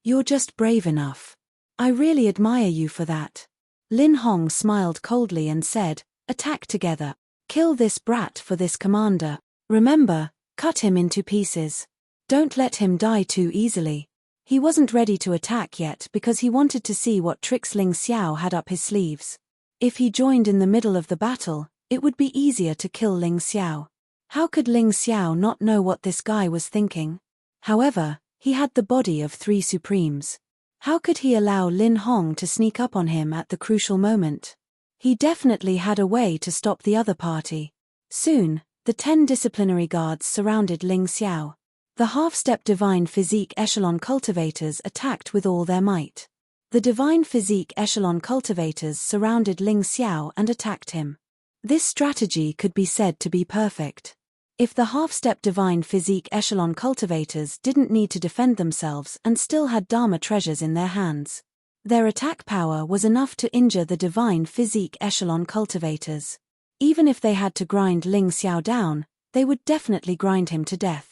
You're just brave enough. I really admire you for that. Lin Hong smiled coldly and said, attack together. Kill this brat for this commander. Remember, cut him into pieces. Don't let him die too easily. He wasn't ready to attack yet because he wanted to see what tricks Ling Xiao had up his sleeves. If he joined in the middle of the battle, it would be easier to kill Ling Xiao. How could Ling Xiao not know what this guy was thinking? However, he had the body of 3 supremes. How could he allow Lin Hong to sneak up on him at the crucial moment? He definitely had a way to stop the other party. Soon, the 10 disciplinary guards surrounded Ling Xiao. The half-step Divine Physique Echelon cultivators attacked with all their might. The Divine Physique Echelon cultivators surrounded Ling Xiao and attacked him. This strategy could be said to be perfect. If the half-step Divine Physique Echelon cultivators didn't need to defend themselves and still had Dharma treasures in their hands, their attack power was enough to injure the Divine Physique Echelon cultivators. Even if they had to grind Ling Xiao down, they would definitely grind him to death.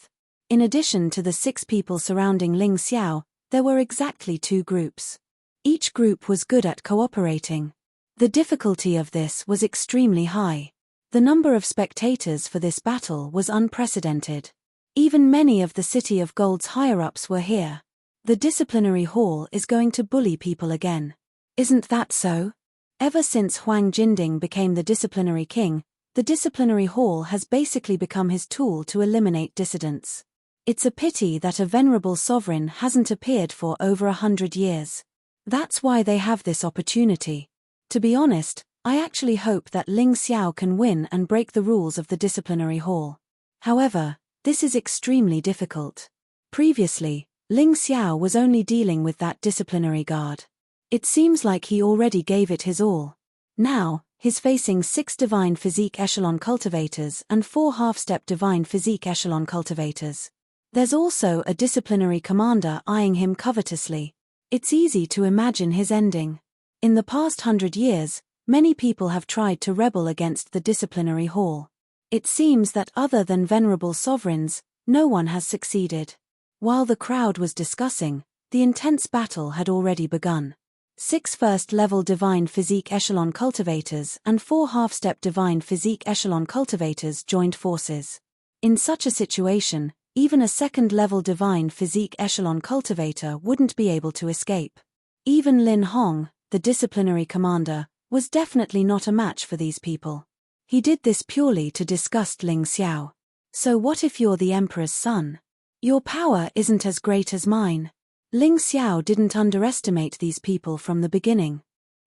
In addition to the 6 people surrounding Ling Xiao, there were exactly 2 groups. Each group was good at cooperating. The difficulty of this was extremely high. The number of spectators for this battle was unprecedented. Even many of the City of Gold's higher-ups were here. The disciplinary hall is going to bully people again. Isn't that so? Ever since Huang Jinding became the disciplinary king, the disciplinary hall has basically become his tool to eliminate dissidents. It's a pity that a venerable sovereign hasn't appeared for over 100 years. That's why they have this opportunity. To be honest, I actually hope that Ling Xiao can win and break the rules of the disciplinary hall. However, this is extremely difficult. Previously, Ling Xiao was only dealing with that disciplinary guard. It seems like he already gave it his all. Now, he's facing 6 divine physique echelon cultivators and 4 half-step divine physique echelon cultivators. There's also a disciplinary commander eyeing him covetously. It's easy to imagine his ending. In the past 100 years, many people have tried to rebel against the disciplinary hall. It seems that other than venerable sovereigns, no one has succeeded. While the crowd was discussing, the intense battle had already begun. 6 first-level divine physique echelon cultivators and 4 half-step divine physique echelon cultivators joined forces. In such a situation, even a second-level divine physique echelon cultivator wouldn't be able to escape. Even Lin Hong, the disciplinary commander, was definitely not a match for these people. He did this purely to disgust Ling Xiao. So what if you're the emperor's son? Your power isn't as great as mine. Ling Xiao didn't underestimate these people from the beginning.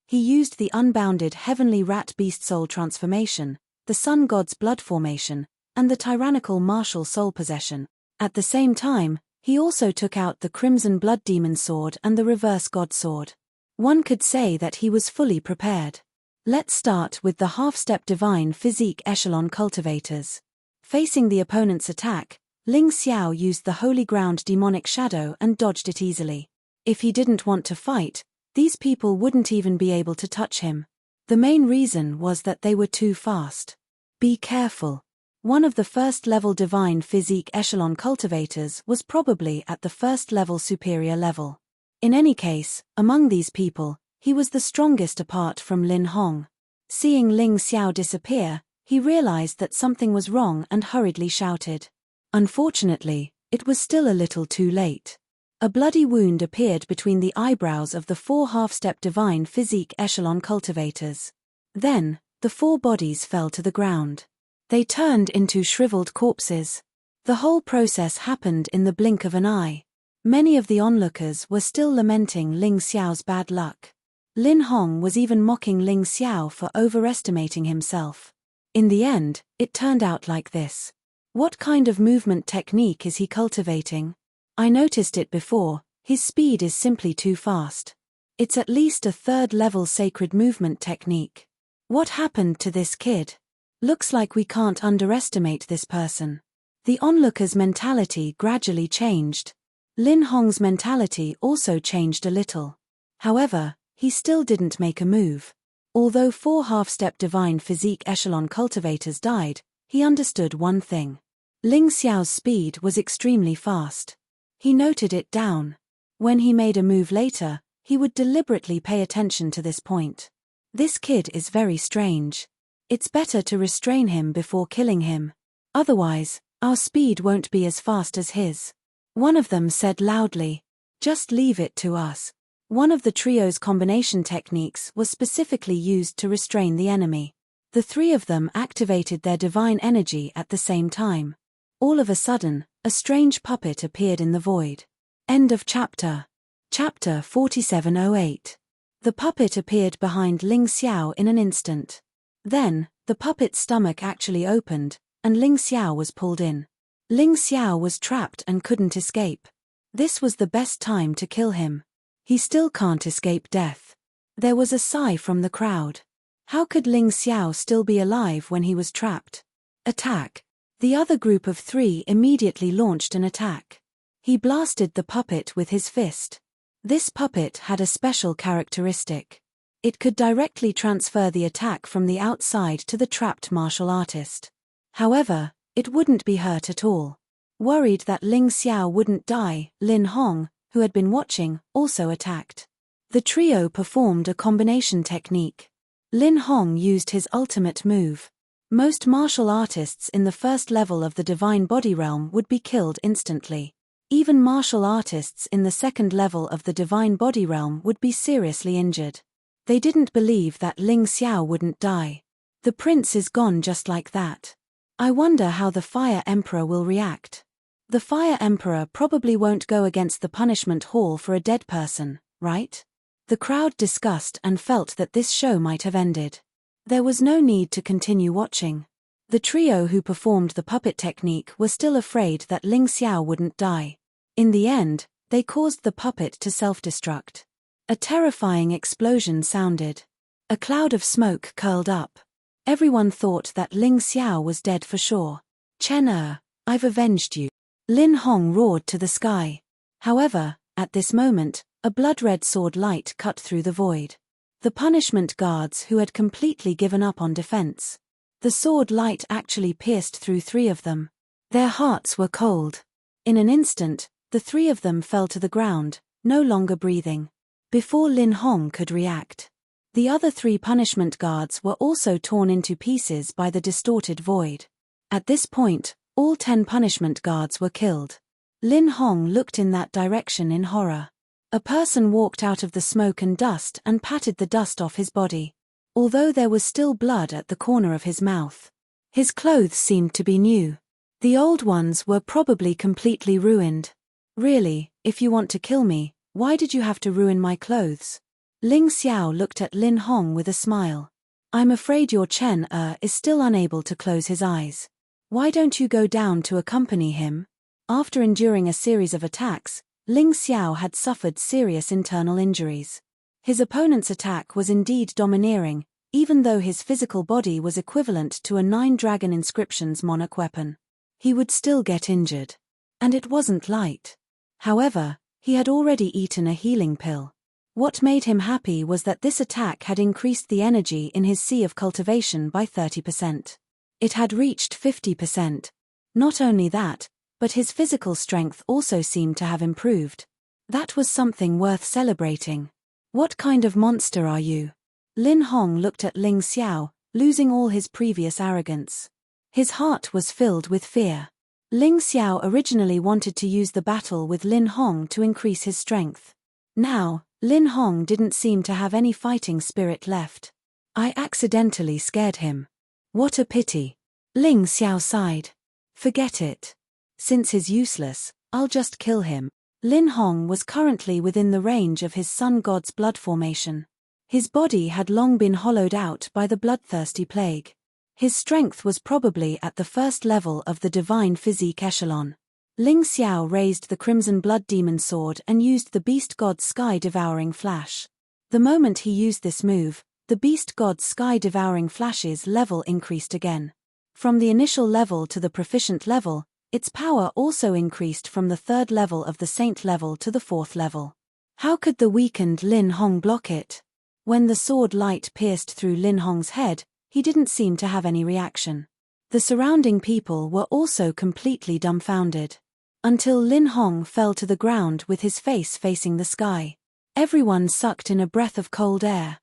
He used the unbounded heavenly rat beast soul transformation, the sun god's blood formation, and the tyrannical martial soul possession. At the same time, he also took out the crimson blood demon sword and the reverse god sword. One could say that he was fully prepared. Let's start with the half-step divine physique echelon cultivators. Facing the opponent's attack, Ling Xiao used the holy ground demonic shadow and dodged it easily. If he didn't want to fight, these people wouldn't even be able to touch him. The main reason was that they were too fast. Be careful. One of the first-level divine physique echelon cultivators was probably at the first-level superior level. In any case, among these people, he was the strongest apart from Lin Hong. Seeing Ling Xiao disappear, he realized that something was wrong and hurriedly shouted. Unfortunately, it was still a little too late. A bloody wound appeared between the eyebrows of the 4 half-step divine physique echelon cultivators. Then, the 4 bodies fell to the ground. They turned into shriveled corpses. The whole process happened in the blink of an eye. Many of the onlookers were still lamenting Ling Xiao's bad luck. Lin Hong was even mocking Ling Xiao for overestimating himself. In the end, it turned out like this. What kind of movement technique is he cultivating? I noticed it before, his speed is simply too fast. It's at least a 3rd-level sacred movement technique. What happened to this kid? Looks like we can't underestimate this person. The onlooker's mentality gradually changed. Lin Hong's mentality also changed a little. However, he still didn't make a move. Although 4 half-step divine physique echelon cultivators died, he understood one thing. Ling Xiao's speed was extremely fast. He noted it down. When he made a move later, he would deliberately pay attention to this point. This kid is very strange. It's better to restrain him before killing him. Otherwise, our speed won't be as fast as his. One of them said loudly, "Just leave it to us." One of the trio's combination techniques was specifically used to restrain the enemy. The 3 of them activated their divine energy at the same time. All of a sudden, a strange puppet appeared in the void. End of chapter. Chapter 4708. The puppet appeared behind Ling Xiao in an instant. Then, the puppet's stomach actually opened, and Ling Xiao was pulled in. Ling Xiao was trapped and couldn't escape. This was the best time to kill him. He still can't escape death. There was a sigh from the crowd. How could Ling Xiao still be alive when he was trapped? Attack. The other group of 3 immediately launched an attack. He blasted the puppet with his fist. This puppet had a special characteristic. It could directly transfer the attack from the outside to the trapped martial artist. However, it wouldn't be hurt at all. Worried that Ling Xiao wouldn't die, Lin Hong, who had been watching, also attacked. The trio performed a combination technique. Lin Hong used his ultimate move. Most martial artists in the first level of the divine body realm would be killed instantly. Even martial artists in the second level of the divine body realm would be seriously injured. They didn't believe that Ling Xiao wouldn't die. The prince is gone just like that. I wonder how the Fire Emperor will react. The Fire Emperor probably won't go against the punishment hall for a dead person, right? The crowd discussed and felt that this show might have ended. There was no need to continue watching. The trio who performed the puppet technique were still afraid that Ling Xiao wouldn't die. In the end, they caused the puppet to self-destruct. A terrifying explosion sounded. A cloud of smoke curled up. Everyone thought that Ling Xiao was dead for sure. Chen I've avenged you. Lin Hong roared to the sky. However, at this moment, a blood-red sword light cut through the void. The punishment guards who had completely given up on defense. The sword light actually pierced through 3 of them. Their hearts were cold. In an instant, the 3 of them fell to the ground, no longer breathing. Before Lin Hong could react, the other 3 punishment guards were also torn into pieces by the distorted void. At this point, all 10 punishment guards were killed. Lin Hong looked in that direction in horror. A person walked out of the smoke and dust and patted the dust off his body. Although there was still blood at the corner of his mouth. His clothes seemed to be new. The old ones were probably completely ruined. Really, if you want to kill me, why did you have to ruin my clothes? Ling Xiao looked at Lin Hong with a smile. I'm afraid your Chen is still unable to close his eyes. Why don't you go down to accompany him? After enduring a series of attacks, Ling Xiao had suffered serious internal injuries. His opponent's attack was indeed domineering, even though his physical body was equivalent to a 9 dragon inscriptions monarch weapon. He would still get injured. And it wasn't light. However, he had already eaten a healing pill. What made him happy was that this attack had increased the energy in his sea of cultivation by 30%. It had reached 50%. Not only that, but his physical strength also seemed to have improved. That was something worth celebrating. What kind of monster are you? Lin Hong looked at Ling Xiao, losing all his previous arrogance. His heart was filled with fear. Ling Xiao originally wanted to use the battle with Lin Hong to increase his strength. Now, Lin Hong didn't seem to have any fighting spirit left. I accidentally scared him. What a pity. Ling Xiao sighed. Forget it. Since he's useless, I'll just kill him. Lin Hong was currently within the range of his sun god's blood formation. His body had long been hollowed out by the bloodthirsty plague. His strength was probably at the first level of the divine physique echelon. Ling Xiao raised the crimson blood demon sword and used the beast god's sky-devouring flash. The moment he used this move, the beast god's sky-devouring flash's level increased again. From the initial level to the proficient level, its power also increased from the 3rd level of the saint level to the 4th level. How could the weakened Lin Hong block it? When the sword light pierced through Lin Hong's head, he didn't seem to have any reaction. The surrounding people were also completely dumbfounded. Until Lin Hong fell to the ground with his face facing the sky. Everyone sucked in a breath of cold air.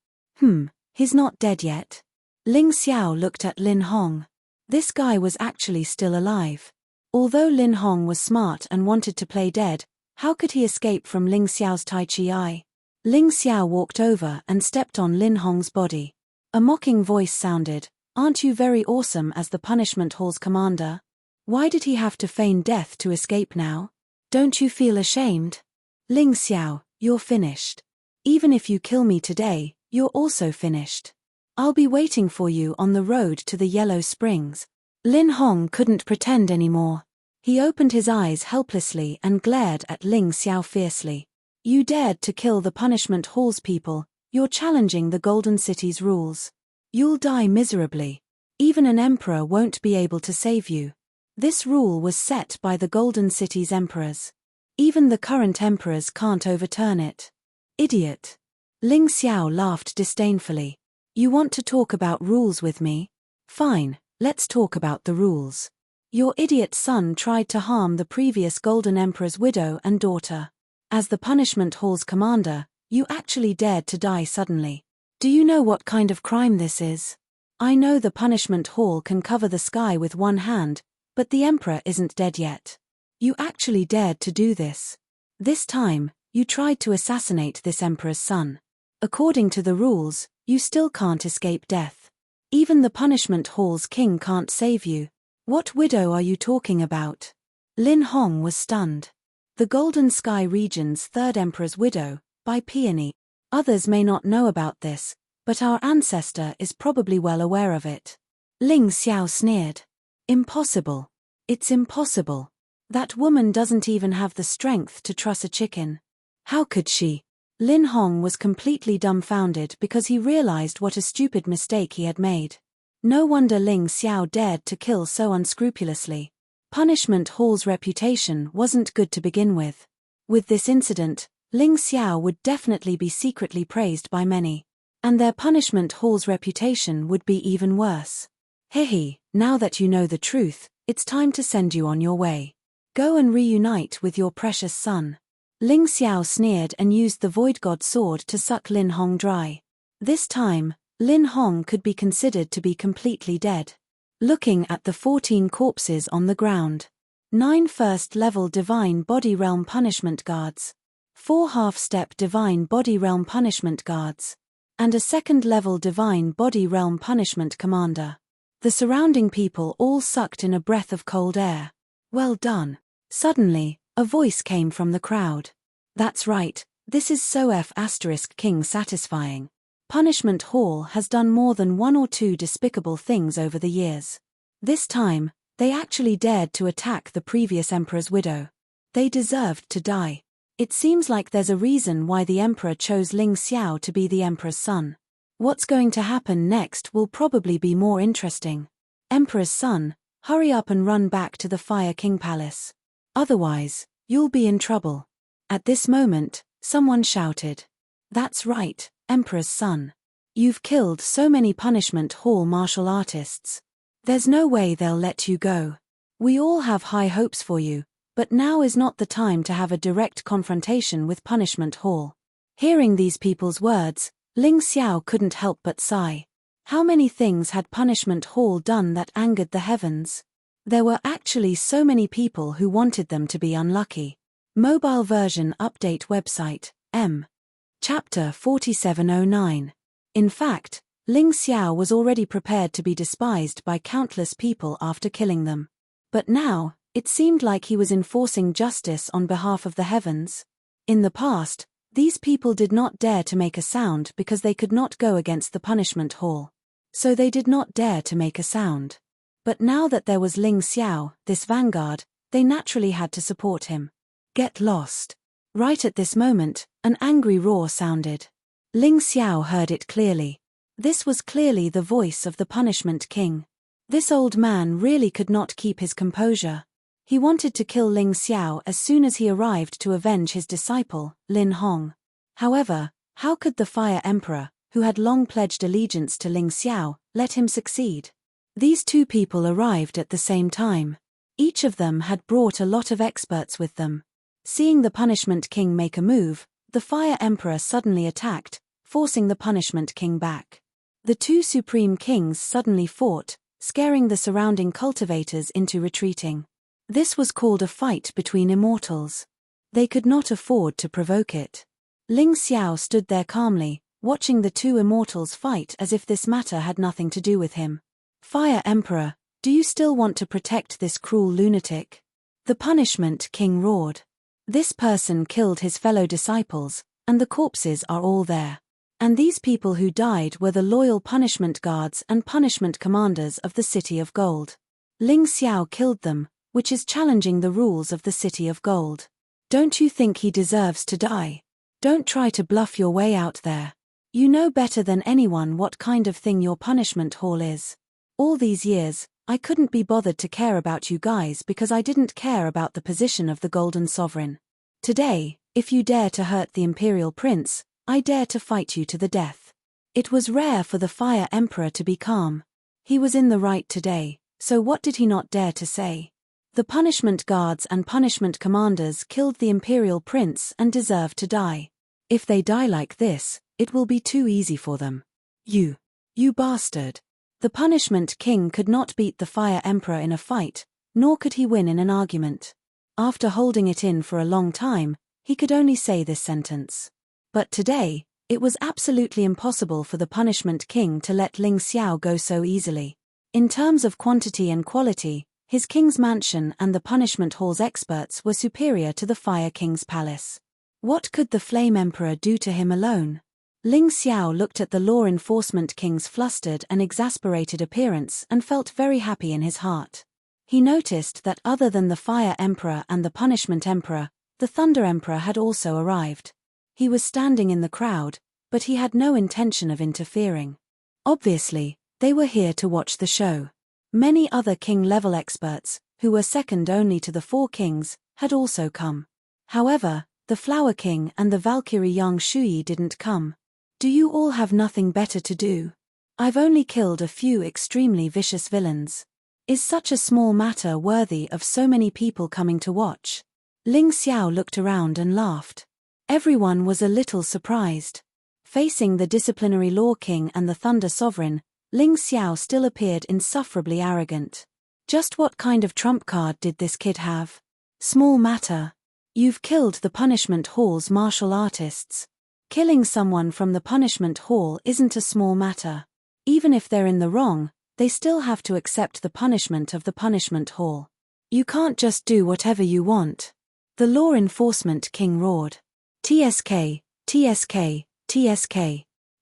He's not dead yet. Ling Xiao looked at Lin Hong. This guy was actually still alive. Although Lin Hong was smart and wanted to play dead, how could he escape from Ling Xiao's Tai Chi eye? Ling Xiao walked over and stepped on Lin Hong's body. A mocking voice sounded, "Aren't you very awesome as the punishment hall's commander? Why did he have to feign death to escape now? Don't you feel ashamed? Ling Xiao, you're finished. Even if you kill me today, you're also finished. I'll be waiting for you on the road to the Yellow Springs." Lin Hong couldn't pretend anymore. He opened his eyes helplessly and glared at Ling Xiao fiercely. You dared to kill the punishment hall's people, you're challenging the Golden City's rules. You'll die miserably. Even an emperor won't be able to save you. This rule was set by the Golden City's emperors. Even the current emperors can't overturn it. Idiot. Ling Xiao laughed disdainfully. You want to talk about rules with me? Fine, let's talk about the rules. Your idiot son tried to harm the previous Golden Emperor's widow and daughter. As the punishment hall's commander, you actually dared to die suddenly. Do you know what kind of crime this is? I know the punishment hall can cover the sky with one hand, but the emperor isn't dead yet. You actually dared to do this. This time, you tried to assassinate this emperor's son. According to the rules, you still can't escape death. Even the punishment hall's king can't save you. What widow are you talking about? Lin Hong was stunned. The Golden Sky region's 3rd emperor's widow, by Peony. Others may not know about this, But our ancestor is probably well aware of it. Ling Xiao sneered. Impossible. It's impossible. That woman doesn't even have the strength to truss a chicken. How could she? Lin Hong was completely dumbfounded because he realized what a stupid mistake he had made. No wonder Ling Xiao dared to kill so unscrupulously. Punishment Hall's reputation wasn't good to begin with. With this incident, Ling Xiao would definitely be secretly praised by many. And their Punishment Hall's reputation would be even worse. Hehe, now that you know the truth, it's time to send you on your way. Go and reunite with your precious son. Ling Xiao sneered and used the Void God sword to suck Lin Hong dry. This time, Lin Hong could be considered to be completely dead. Looking at the 14 corpses on the ground. 9 first-level Divine Body Realm Punishment Guards. 4 half-step Divine Body Realm Punishment Guards. And a second-level Divine Body Realm Punishment Commander. The surrounding people all sucked in a breath of cold air. Well done. Suddenly, a voice came from the crowd. That's right, this is so F***king satisfying. Punishment Hall has done more than 1 or 2 despicable things over the years. This time, they actually dared to attack the previous emperor's widow. They deserved to die. It seems like there's a reason why the emperor chose Ling Xiao to be the emperor's son. What's going to happen next will probably be more interesting. Emperor's son, hurry up and run back to the Fire King Palace. Otherwise, you'll be in trouble. At this moment, someone shouted. That's right, Emperor's son. You've killed so many Punishment Hall martial artists. There's no way they'll let you go. We all have high hopes for you, but now is not the time to have a direct confrontation with Punishment Hall. Hearing these people's words, Ling Xiao couldn't help but sigh. How many things had Punishment Hall done that angered the heavens? There were actually so many people who wanted them to be unlucky. Mobile version update website, M. Chapter 4709. In fact, Ling Xiao was already prepared to be despised by countless people after killing them. But now, it seemed like he was enforcing justice on behalf of the heavens. In the past, these people did not dare to make a sound because they could not go against the Punishment Hall. So they did not dare to make a sound. But now that there was Ling Xiao, this vanguard, they naturally had to support him. Get lost. Right at this moment, an angry roar sounded. Ling Xiao heard it clearly. This was clearly the voice of the Punishment King. This old man really could not keep his composure. He wanted to kill Ling Xiao as soon as he arrived to avenge his disciple, Lin Hong. However, how could the Fire Emperor, who had long pledged allegiance to Ling Xiao, let him succeed? These 2 people arrived at the same time. Each of them had brought a lot of experts with them. Seeing the Punishment King make a move, the Fire Emperor suddenly attacked, forcing the Punishment King back. The 2 Supreme Kings suddenly fought, scaring the surrounding cultivators into retreating. This was called a fight between immortals. They could not afford to provoke it. Ling Xiao stood there calmly, watching the 2 immortals fight as if this matter had nothing to do with him. Fire Emperor, do you still want to protect this cruel lunatic? The Punishment King roared. This person killed his fellow disciples, and the corpses are all there. And these people who died were the loyal punishment guards and punishment commanders of the City of Gold. Ling Xiao killed them, which is challenging the rules of the City of Gold. Don't you think he deserves to die? Don't try to bluff your way out there. You know better than anyone what kind of thing your punishment hall is. All these years, I couldn't be bothered to care about you guys because I didn't care about the position of the Golden Sovereign. Today, if you dare to hurt the Imperial Prince, I dare to fight you to the death. It was rare for the Fire Emperor to be calm. He was in the right today, so what did he not dare to say? The punishment guards and punishment commanders killed the Imperial Prince and deserve to die. If they die like this, it will be too easy for them. You bastard. The Punishment King could not beat the Fire Emperor in a fight, nor could he win in an argument. After holding it in for a long time, he could only say this sentence. But today, it was absolutely impossible for the Punishment King to let Ling Xiao go so easily. In terms of quantity and quality, his king's mansion and the Punishment Hall's experts were superior to the Fire King's palace. What could the Flame Emperor do to him alone? Ling Xiao looked at the law enforcement king's flustered and exasperated appearance and felt very happy in his heart. He noticed that other than the Fire Emperor and the Punishment Emperor, the Thunder Emperor had also arrived. He was standing in the crowd, but he had no intention of interfering. Obviously, they were here to watch the show. Many other king-level experts, who were second only to the four kings, had also come. However, the Flower King and the Valkyrie Yang Shuyi didn't come. Do you all have nothing better to do? I've only killed a few extremely vicious villains. Is such a small matter worthy of so many people coming to watch? Ling Xiao looked around and laughed. Everyone was a little surprised. Facing the disciplinary Law King and the Thunder Sovereign, Ling Xiao still appeared insufferably arrogant. Just what kind of trump card did this kid have? Small matter. You've killed the Punishment Hall's martial artists. Killing someone from the Punishment Hall isn't a small matter. Even if they're in the wrong, they still have to accept the punishment of the Punishment Hall. You can't just do whatever you want. The Law Enforcement King roared. TSK, TSK, TSK.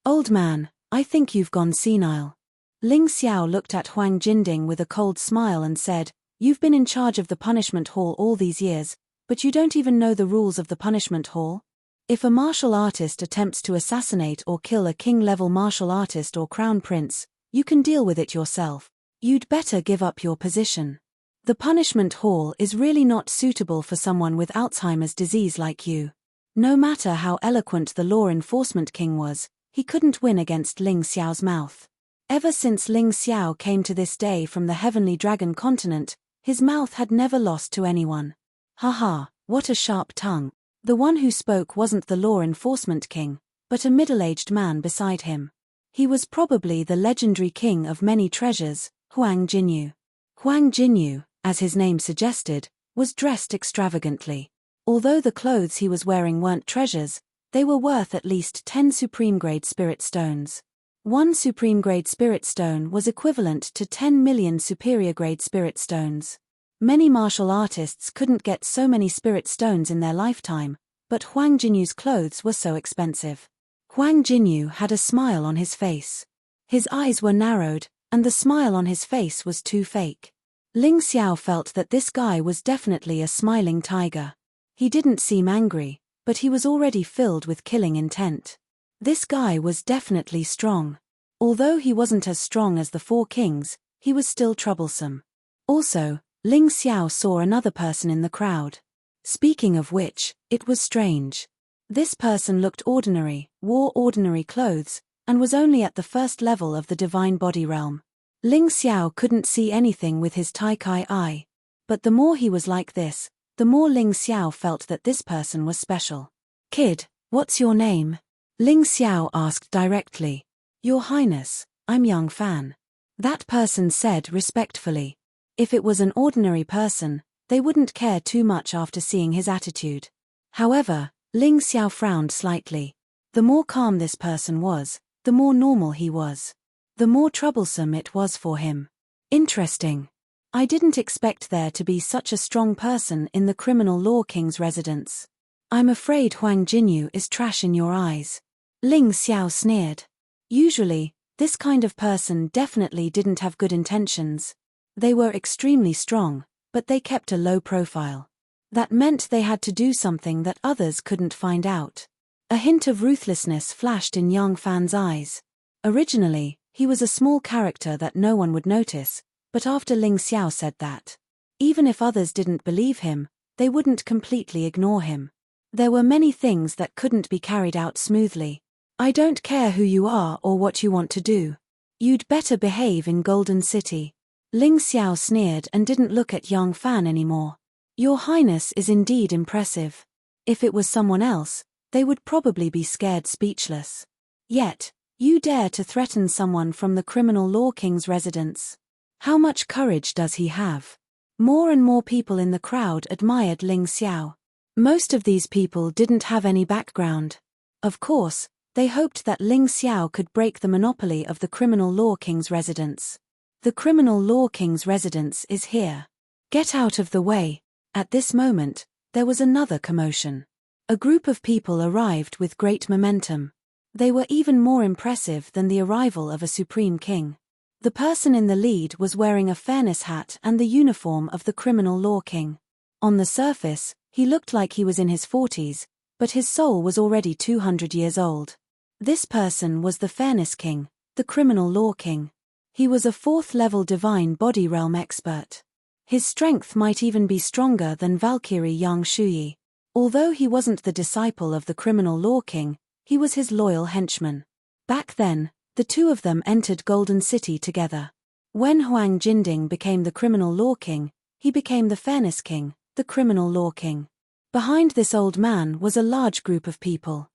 Old man, I think you've gone senile. Ling Xiao looked at Huang Jinding with a cold smile and said, You've been in charge of the Punishment Hall all these years, but you don't even know the rules of the Punishment Hall? If a martial artist attempts to assassinate or kill a king-level martial artist or crown prince, you can deal with it yourself. You'd better give up your position. The Punishment Hall is really not suitable for someone with Alzheimer's disease like you. No matter how eloquent the Law Enforcement King was, he couldn't win against Ling Xiao's mouth. Ever since Ling Xiao came to this day from the Heavenly Dragon continent, his mouth had never lost to anyone. Haha, what a sharp tongue. The one who spoke wasn't the Law Enforcement King, but a middle-aged man beside him. He was probably the legendary king of many treasures, Huang Jinyu. Huang Jinyu, as his name suggested, was dressed extravagantly. Although the clothes he was wearing weren't treasures, they were worth at least 10 supreme-grade spirit stones. One supreme-grade spirit stone was equivalent to 10 million superior-grade spirit stones. Many martial artists couldn't get so many spirit stones in their lifetime, but Huang Jinyu's clothes were so expensive. Huang Jinyu had a smile on his face. His eyes were narrowed, and the smile on his face was too fake. Ling Xiao felt that this guy was definitely a smiling tiger. He didn't seem angry, but he was already filled with killing intent. This guy was definitely strong. Although he wasn't as strong as the four kings, he was still troublesome. Also, Ling Xiao saw another person in the crowd. Speaking of which, it was strange. This person looked ordinary, wore ordinary clothes, and was only at the first level of the divine body realm. Ling Xiao couldn't see anything with his Tai Kai eye. But the more he was like this, the more Ling Xiao felt that this person was special. Kid, what's your name? Ling Xiao asked directly. Your Highness, I'm Young Fan. That person said respectfully. If it was an ordinary person, they wouldn't care too much after seeing his attitude. However, Ling Xiao frowned slightly. The more calm this person was, the more normal he was. The more troublesome it was for him. Interesting. I didn't expect there to be such a strong person in the criminal law king's residence. I'm afraid Huang Jinyu is trash in your eyes. Ling Xiao sneered. Usually, this kind of person definitely didn't have good intentions. They were extremely strong, but they kept a low profile. That meant they had to do something that others couldn't find out. A hint of ruthlessness flashed in Yang Fan's eyes. Originally, he was a small character that no one would notice, but after Ling Xiao said that, even if others didn't believe him, they wouldn't completely ignore him. There were many things that couldn't be carried out smoothly. I don't care who you are or what you want to do. You'd better behave in Golden City. Ling Xiao sneered and didn't look at Yang Fan anymore. Your Highness is indeed impressive. If it was someone else, they would probably be scared speechless. Yet, you dare to threaten someone from the criminal law king's residence. How much courage does he have? More and more people in the crowd admired Ling Xiao. Most of these people didn't have any background. Of course, they hoped that Ling Xiao could break the monopoly of the criminal law king's residence. The criminal law king's residence is here. Get out of the way. At this moment, there was another commotion. A group of people arrived with great momentum. They were even more impressive than the arrival of a supreme king. The person in the lead was wearing a fairness hat and the uniform of the criminal law king. On the surface, he looked like he was in his 40s, but his soul was already 200 years old. This person was the fairness king, the criminal law king. He was a 4th-level divine body realm expert. His strength might even be stronger than Valkyrie Yang Shuyi. Although he wasn't the disciple of the criminal law king, he was his loyal henchman. Back then, the two of them entered Golden City together. When Huang Jinding became the criminal law king, he became the fairness king, the criminal law king. Behind this old man was a large group of people.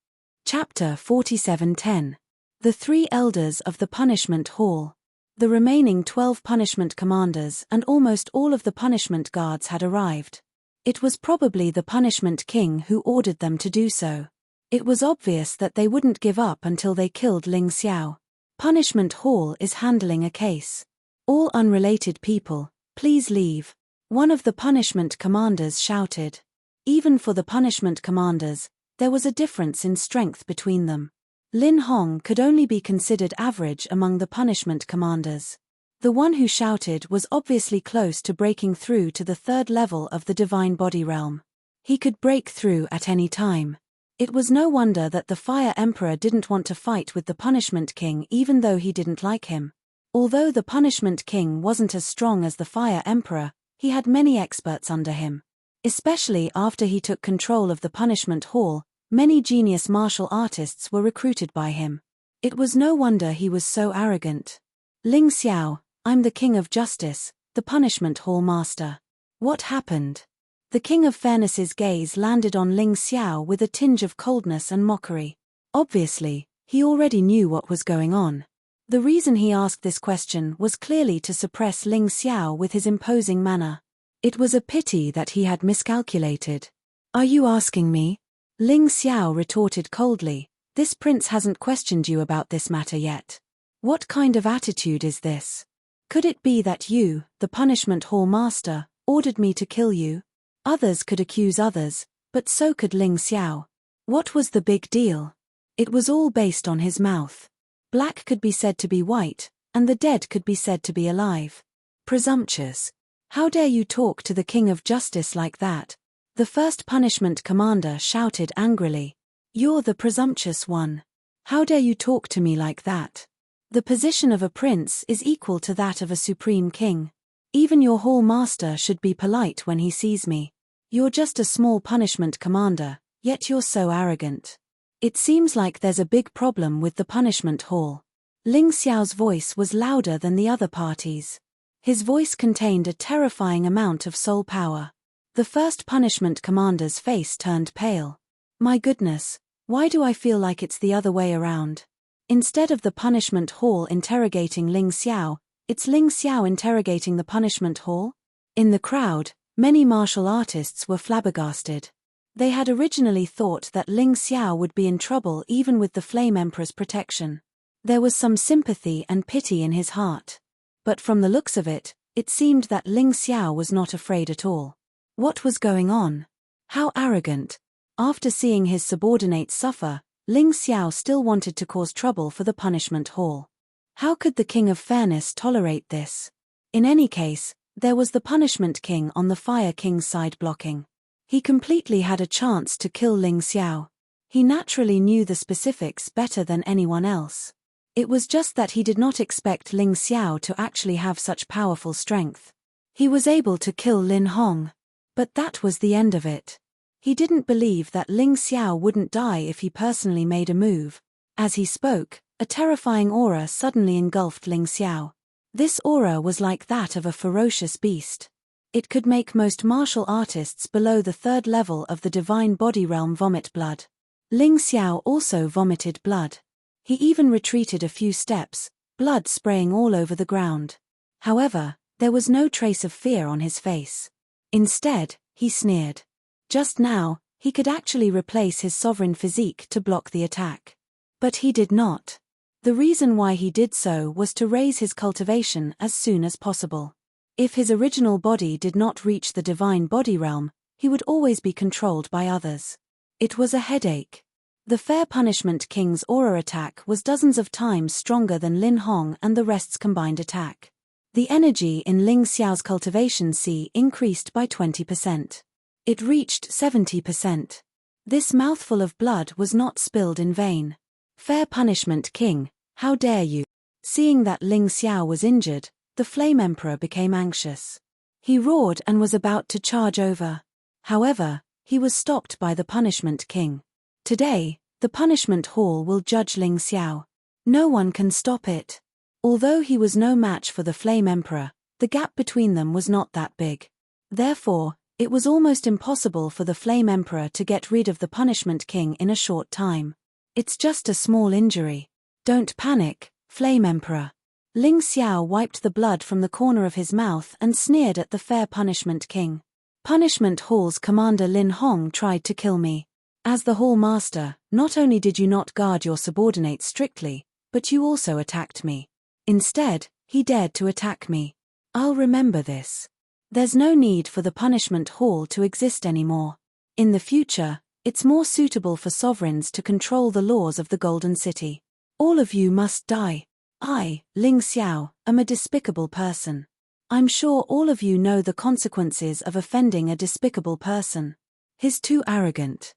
Chapter 47:10. The 3 Elders of the Punishment Hall. The remaining 12 punishment commanders and almost all of the punishment guards had arrived. It was probably the punishment king who ordered them to do so. It was obvious that they wouldn't give up until they killed Ling Xiao. Punishment Hall is handling a case. All unrelated people, please leave. One of the punishment commanders shouted. Even for the punishment commanders, there was a difference in strength between them. Lin Hong could only be considered average among the punishment commanders. The one who shouted was obviously close to breaking through to the 3rd level of the divine body realm. He could break through at any time. It was no wonder that the Fire Emperor didn't want to fight with the Punishment King even though he didn't like him. Although the Punishment King wasn't as strong as the Fire Emperor, he had many experts under him. Especially after he took control of the Punishment Hall, many genius martial artists were recruited by him. It was no wonder he was so arrogant. Ling Xiao, I'm the King of Justice, the Punishment Hall Master. What happened? The King of Fairness's gaze landed on Ling Xiao with a tinge of coldness and mockery. Obviously, he already knew what was going on. The reason he asked this question was clearly to suppress Ling Xiao with his imposing manner. It was a pity that he had miscalculated. Are you asking me? Ling Xiao retorted coldly, this prince hasn't questioned you about this matter yet. What kind of attitude is this? Could it be that you, the Punishment Hall Master, ordered me to kill you? Others could accuse others, but so could Ling Xiao. What was the big deal? It was all based on his mouth. Black could be said to be white, and the dead could be said to be alive. Presumptuous. How dare you talk to the King of Justice like that? The first punishment commander shouted angrily. You're the presumptuous one. How dare you talk to me like that? The position of a prince is equal to that of a supreme king. Even your hall master should be polite when he sees me. You're just a small punishment commander, yet you're so arrogant. It seems like there's a big problem with the punishment hall. Ling Xiao's voice was louder than the other parties. His voice contained a terrifying amount of soul power. The first punishment commander's face turned pale. My goodness, why do I feel like it's the other way around? Instead of the punishment hall interrogating Ling Xiao, it's Ling Xiao interrogating the punishment hall? In the crowd, many martial artists were flabbergasted. They had originally thought that Ling Xiao would be in trouble even with the Flame Emperor's protection. There was some sympathy and pity in his heart. But from the looks of it, it seemed that Ling Xiao was not afraid at all. What was going on? How arrogant. After seeing his subordinates suffer, Ling Xiao still wanted to cause trouble for the punishment hall. How could the King of Fairness tolerate this? In any case, there was the Punishment King on the Fire King's side blocking. He completely had a chance to kill Ling Xiao. He naturally knew the specifics better than anyone else. It was just that he did not expect Ling Xiao to actually have such powerful strength. He was able to kill Lin Hong. But that was the end of it. He didn't believe that Ling Xiao wouldn't die if he personally made a move. As he spoke, a terrifying aura suddenly engulfed Ling Xiao. This aura was like that of a ferocious beast. It could make most martial artists below the 3rd level of the divine body realm vomit blood. Ling Xiao also vomited blood. He even retreated a few steps, blood spraying all over the ground. However, there was no trace of fear on his face. Instead, he sneered. Just now, he could actually replace his sovereign physique to block the attack. But he did not. The reason why he did so was to raise his cultivation as soon as possible. If his original body did not reach the divine body realm, he would always be controlled by others. It was a headache. The Fair Punishment King's aura attack was dozens of times stronger than Lin Hong and the rest's combined attack. The energy in Ling Xiao's cultivation sea increased by 20%. It reached 70%. This mouthful of blood was not spilled in vain. Fair Punishment King, how dare you? Seeing that Ling Xiao was injured, the Flame Emperor became anxious. He roared and was about to charge over. However, he was stopped by the Punishment King. Today, the Punishment Hall will judge Ling Xiao. No one can stop it. Although he was no match for the Flame Emperor, the gap between them was not that big. Therefore, it was almost impossible for the Flame Emperor to get rid of the Punishment King in a short time. It's just a small injury. Don't panic, Flame Emperor. Ling Xiao wiped the blood from the corner of his mouth and sneered at the Fair Punishment King. Punishment Hall's commander Lin Hong tried to kill me. As the Hall Master, not only did you not guard your subordinates strictly, but you also attacked me. Instead, he dared to attack me. I'll remember this. There's no need for the Punishment Hall to exist anymore. In the future, it's more suitable for sovereigns to control the laws of the Golden City. All of you must die. I, Ling Xiao, am a despicable person. I'm sure all of you know the consequences of offending a despicable person. He's too arrogant.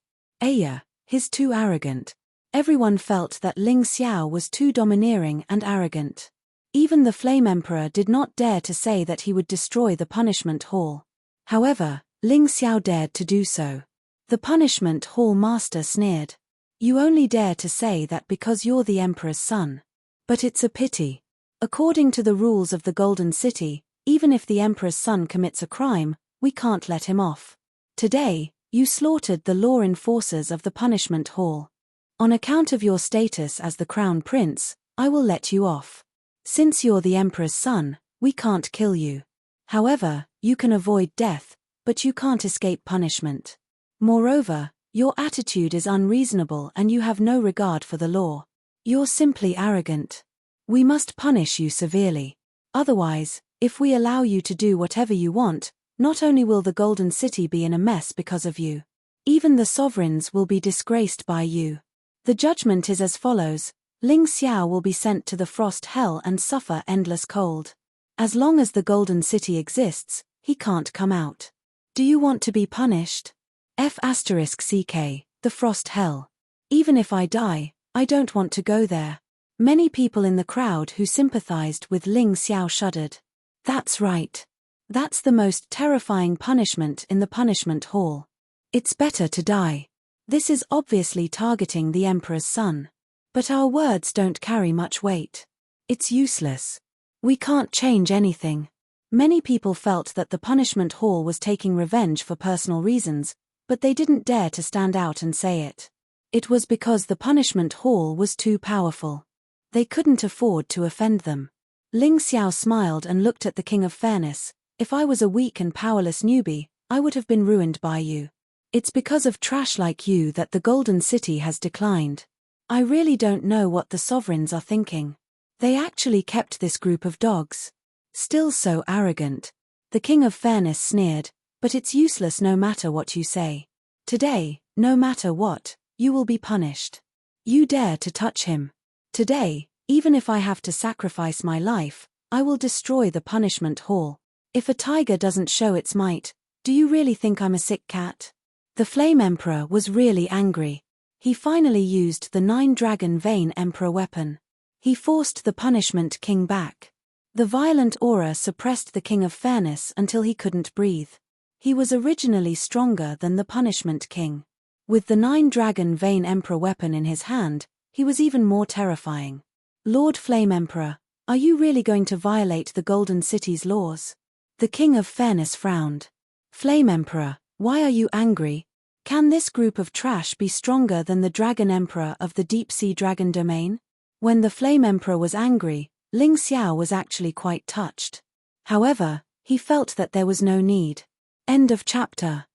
He's too arrogant. Everyone felt that Ling Xiao was too domineering and arrogant. Even the Flame Emperor did not dare to say that he would destroy the Punishment Hall. However, Ling Xiao dared to do so. The Punishment Hall Master sneered. You only dare to say that because you're the Emperor's son. But it's a pity. According to the rules of the Golden City, even if the Emperor's son commits a crime, we can't let him off. Today, you slaughtered the law enforcers of the Punishment Hall. On account of your status as the Crown Prince, I will let you off. Since you're the Emperor's son, we can't kill you. However, you can avoid death, but you can't escape punishment. Moreover, your attitude is unreasonable and you have no regard for the law. You're simply arrogant. We must punish you severely. Otherwise, if we allow you to do whatever you want, not only will the Golden City be in a mess because of you, even the sovereigns will be disgraced by you. The judgment is as follows: Ling Xiao will be sent to the Frost Hell and suffer endless cold. As long as the Golden City exists, he can't come out. Do you want to be punished? F***CK, the Frost Hell. Even if I die, I don't want to go there. Many people in the crowd who sympathized with Ling Xiao shuddered. That's right. That's the most terrifying punishment in the Punishment Hall. It's better to die. This is obviously targeting the Emperor's son. But our words don't carry much weight. It's useless. We can't change anything. Many people felt that the Punishment Hall was taking revenge for personal reasons, but they didn't dare to stand out and say it. It was because the Punishment Hall was too powerful. They couldn't afford to offend them. Ling Xiao smiled and looked at the King of Fairness. If I was a weak and powerless newbie, I would have been ruined by you. It's because of trash like you that the Golden City has declined. I really don't know what the sovereigns are thinking. They actually kept this group of dogs. Still so arrogant. The King of Fairness sneered, but it's useless no matter what you say. Today, no matter what, you will be punished. You dare to touch him. Today, even if I have to sacrifice my life, I will destroy the Punishment Hall. If a tiger doesn't show its might, do you really think I'm a sick cat? The Flame Emperor was really angry. He finally used the 9-dragon Vein Emperor weapon. He forced the Punishment King back. The violent aura suppressed the King of Fairness until he couldn't breathe. He was originally stronger than the Punishment King. With the 9-dragon Vein Emperor weapon in his hand, he was even more terrifying. Lord Flame Emperor, are you really going to violate the Golden City's laws? The King of Fairness frowned. Flame Emperor, why are you angry? Can this group of trash be stronger than the Dragon Emperor of the Deep-Sea Dragon Domain? When the Flame Emperor was angry, Ling Xiao was actually quite touched. However, he felt that there was no need. End of chapter.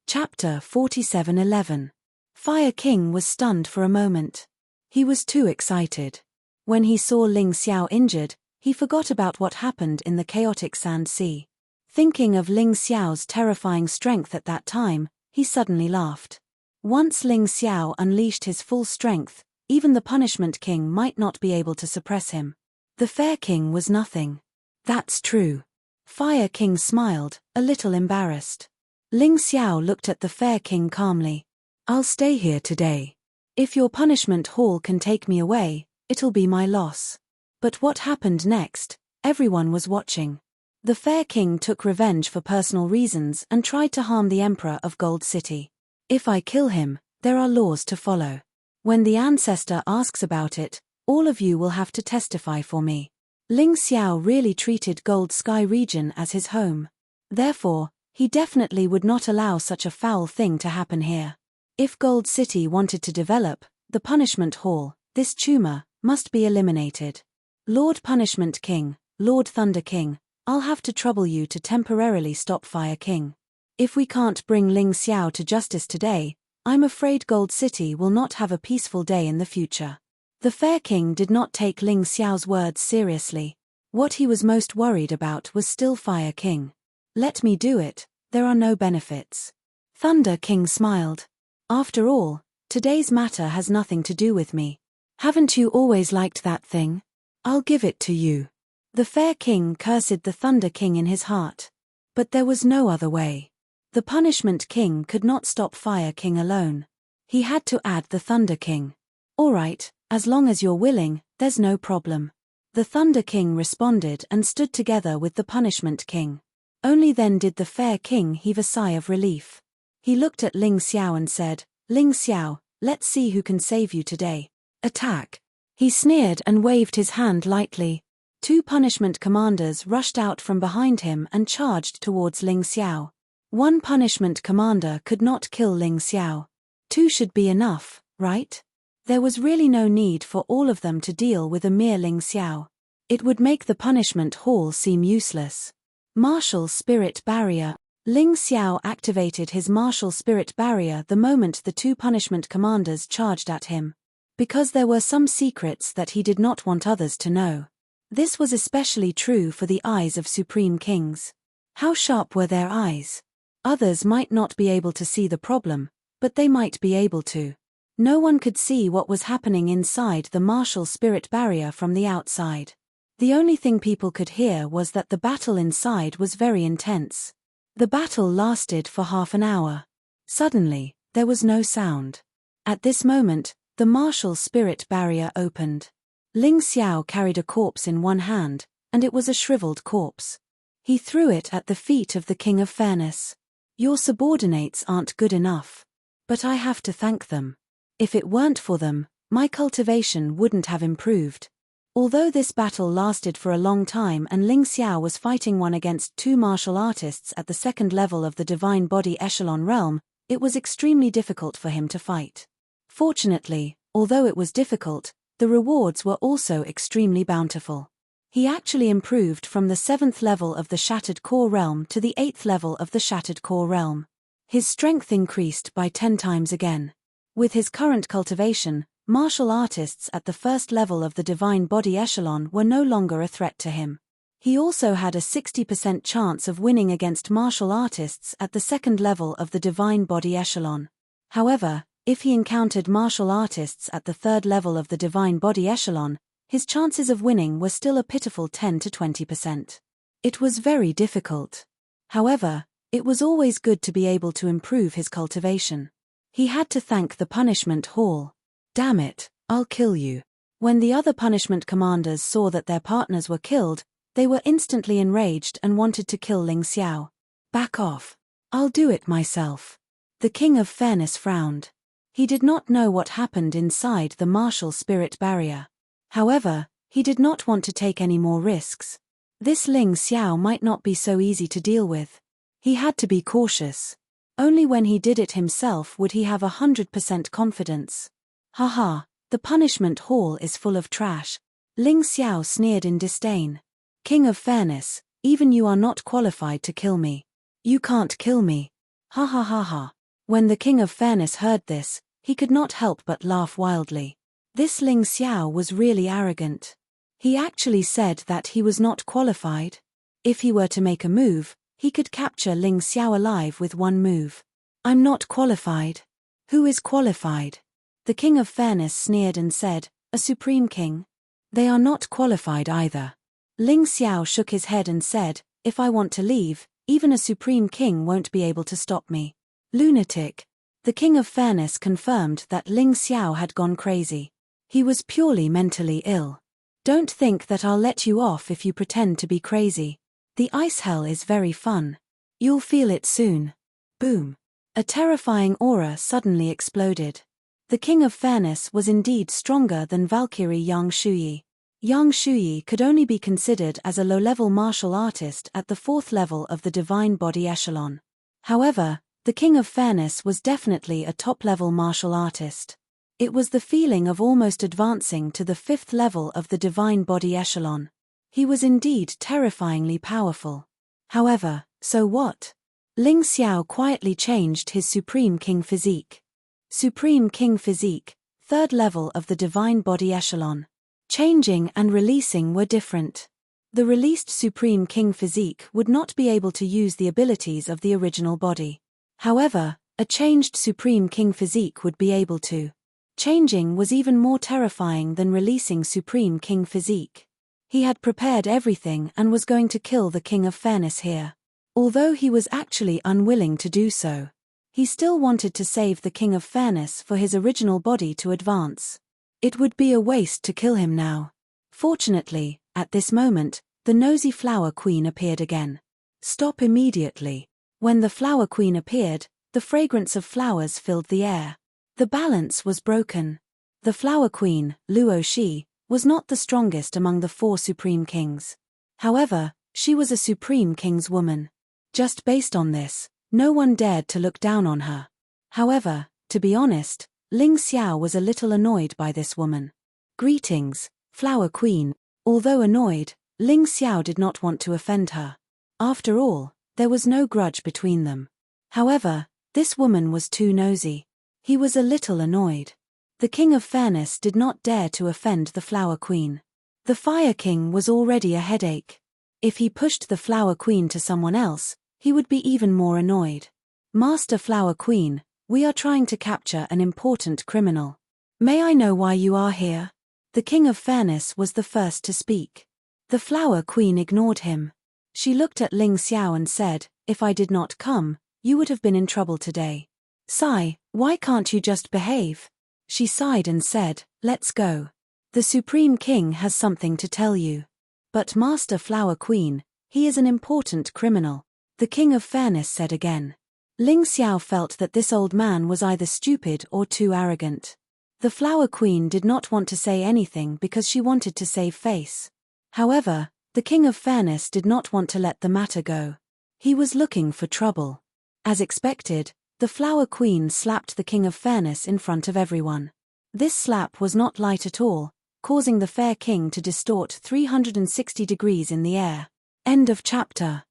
Chapter 47:11. Fire King was stunned for a moment. He was too excited. When he saw Ling Xiao injured, he forgot about what happened in the chaotic sand sea. Thinking of Ling Xiao's terrifying strength at that time, he suddenly laughed. Once Ling Xiao unleashed his full strength, even the Punishment King might not be able to suppress him. The Fair King was nothing. That's true. Fire King smiled, a little embarrassed. Ling Xiao looked at the Fair King calmly. I'll stay here today. If your punishment hall can take me away, it'll be my loss. But what happened next? Everyone was watching. The Fair King took revenge for personal reasons and tried to harm the Emperor of Gold City. If I kill him, there are laws to follow. When the ancestor asks about it, all of you will have to testify for me. Ling Xiao really treated Gold Sky region as his home. Therefore, he definitely would not allow such a foul thing to happen here. If Gold City wanted to develop, the Punishment Hall, this tumor, must be eliminated. Lord Punishment King, Lord Thunder King, I'll have to trouble you to temporarily stop Fire King. If we can't bring Ling Xiao to justice today, I'm afraid Gold City will not have a peaceful day in the future. The Fair King did not take Ling Xiao's words seriously. What he was most worried about was still Fire King. Let me do it, there are no benefits. Thunder King smiled. After all, today's matter has nothing to do with me. Haven't you always liked that thing? I'll give it to you. The Fair King cursed the Thunder King in his heart. But there was no other way. The Punishment King could not stop Fire King alone. He had to add the Thunder King. All right, as long as you're willing, there's no problem. The Thunder King responded and stood together with the Punishment King. Only then did the Fair King heave a sigh of relief. He looked at Ling Xiao and said, Ling Xiao, let's see who can save you today. Attack. He sneered and waved his hand lightly. Two punishment commanders rushed out from behind him and charged towards Ling Xiao. One punishment commander could not kill Ling Xiao. Two should be enough, right? There was really no need for all of them to deal with a mere Ling Xiao. It would make the punishment hall seem useless. Martial Spirit Barrier. Ling Xiao activated his martial spirit barrier the moment the two punishment commanders charged at him. Because there were some secrets that he did not want others to know. This was especially true for the eyes of Supreme Kings. How sharp were their eyes? Others might not be able to see the problem, but they might be able to. No one could see what was happening inside the martial spirit barrier from the outside. The only thing people could hear was that the battle inside was very intense. The battle lasted for half an hour. Suddenly, there was no sound. At this moment, the martial spirit barrier opened. Ling Xiao carried a corpse in one hand, and it was a shriveled corpse. He threw it at the feet of the King of Fairness. Your subordinates aren't good enough. But I have to thank them. If it weren't for them, my cultivation wouldn't have improved. Although this battle lasted for a long time and Ling Xiao was fighting one against two martial artists at the second level of the Divine Body Echelon realm, it was extremely difficult for him to fight. Fortunately, although it was difficult, the rewards were also extremely bountiful. He actually improved from the 7th level of the Shattered Core realm to the 8th level of the Shattered Core realm. His strength increased by 10 times again. With his current cultivation, martial artists at the first level of the Divine Body Echelon were no longer a threat to him. He also had a 60% chance of winning against martial artists at the second level of the Divine Body Echelon. However, if he encountered martial artists at the third level of the Divine Body Echelon, his chances of winning were still a pitiful 10 to 20%. It was very difficult. However, it was always good to be able to improve his cultivation. He had to thank the punishment hall. Damn it, I'll kill you. When the other punishment commanders saw that their partners were killed, they were instantly enraged and wanted to kill Ling Xiao. Back off. I'll do it myself. The King of Fairness frowned. He did not know what happened inside the martial spirit barrier. However, he did not want to take any more risks. This Ling Xiao might not be so easy to deal with. He had to be cautious. Only when he did it himself would he have 100% confidence. Haha, the punishment hall is full of trash. Ling Xiao sneered in disdain. King of Fairness, even you are not qualified to kill me. You can't kill me. Ha ha ha ha. When the King of Fairness heard this, he could not help but laugh wildly. This Ling Xiao was really arrogant. He actually said that he was not qualified. If he were to make a move, he could capture Ling Xiao alive with one move. I'm not qualified. Who is qualified? The King of Fairness sneered and said, a supreme king? They are not qualified either. Ling Xiao shook his head and said, if I want to leave, even a supreme king won't be able to stop me. Lunatic. The King of Fairness confirmed that Ling Xiao had gone crazy. He was purely mentally ill. Don't think that I'll let you off if you pretend to be crazy. The ice hell is very fun. You'll feel it soon. Boom. A terrifying aura suddenly exploded. The King of Fairness was indeed stronger than Valkyrie Yang Shuyi. Yang Shuyi could only be considered as a low-level martial artist at the 4th level of the Divine Body Echelon. However, the King of Fairness was definitely a top-level martial artist. It was the feeling of almost advancing to the 5th level of the Divine Body Echelon. He was indeed terrifyingly powerful. However, so what? Ling Xiao quietly changed his Supreme King physique. Supreme King physique, 3rd level of the Divine Body Echelon. Changing and releasing were different. The released Supreme King physique would not be able to use the abilities of the original body. However, a changed Supreme King physique would be able to. Changing was even more terrifying than releasing Supreme King physique. He had prepared everything and was going to kill the King of Fairness here. Although he was actually unwilling to do so, he still wanted to save the King of Fairness for his original body to advance. It would be a waste to kill him now. Fortunately, at this moment, the nosy Flower Queen appeared again. Stop immediately. When the Flower Queen appeared, the fragrance of flowers filled the air. The balance was broken. The Flower Queen, Luo Shi, was not the strongest among the 4 Supreme Kings. However, she was a Supreme King's woman. Just based on this, no one dared to look down on her. However, to be honest, Ling Xiao was a little annoyed by this woman. Greetings, Flower Queen. Although annoyed, Ling Xiao did not want to offend her. After all, there was no grudge between them. However, this woman was too nosy. He was a little annoyed. The King of Fairness did not dare to offend the Flower Queen. The Fire King was already a headache. If he pushed the Flower Queen to someone else, he would be even more annoyed. Master Flower Queen, we are trying to capture an important criminal. May I know why you are here? The King of Fairness was the first to speak. The Flower Queen ignored him. She looked at Ling Xiao and said, if I did not come, you would have been in trouble today. Sigh, why can't you just behave? She sighed and said, let's go. The Supreme King has something to tell you. But Master Flower Queen, he is an important criminal. The King of Fairness said again. Ling Xiao felt that this old man was either stupid or too arrogant. The Flower Queen did not want to say anything because she wanted to save face. However, the King of Fairness did not want to let the matter go. He was looking for trouble. As expected, the Flower Queen slapped the King of Fairness in front of everyone. This slap was not light at all, causing the Fair King to distort 360 degrees in the air. End of chapter.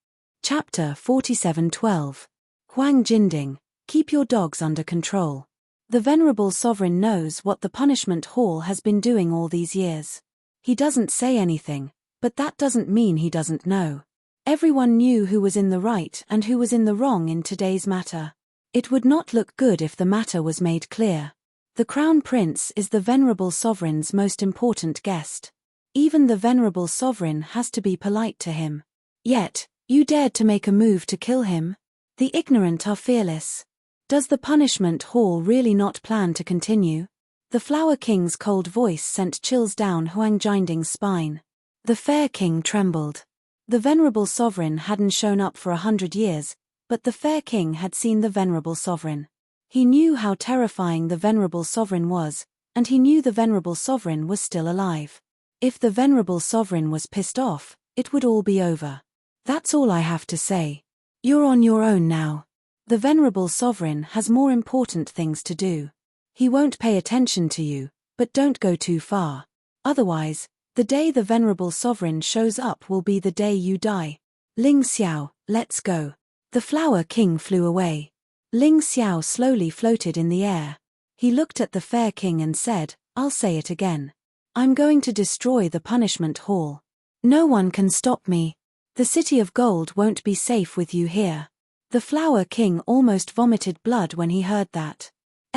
Chapter 47:12. Huang Jinding, keep your dogs under control. The Venerable Sovereign knows what the Punishment Hall has been doing all these years. He doesn't say anything, but that doesn't mean he doesn't know. Everyone knew who was in the right and who was in the wrong in today's matter. It would not look good if the matter was made clear. The Crown Prince is the Venerable Sovereign's most important guest. Even the Venerable Sovereign has to be polite to him. Yet, you dared to make a move to kill him? The ignorant are fearless. Does the Punishment Hall really not plan to continue? The Flower King's cold voice sent chills down Huang Jinding's spine. The Fair King trembled. The Venerable Sovereign hadn't shown up for 100 years, but the Fair King had seen the Venerable Sovereign. He knew how terrifying the Venerable Sovereign was, and he knew the Venerable Sovereign was still alive. If the Venerable Sovereign was pissed off, it would all be over. That's all I have to say. You're on your own now. The Venerable Sovereign has more important things to do. He won't pay attention to you, but don't go too far. Otherwise, the day the Venerable Sovereign shows up will be the day you die. Ling Xiao, let's go. The Flower King flew away. Ling Xiao slowly floated in the air. He looked at the Fair King and said, I'll say it again. I'm going to destroy the Punishment Hall. No one can stop me. The City of Gold won't be safe with you here. The Flower King almost vomited blood when he heard that.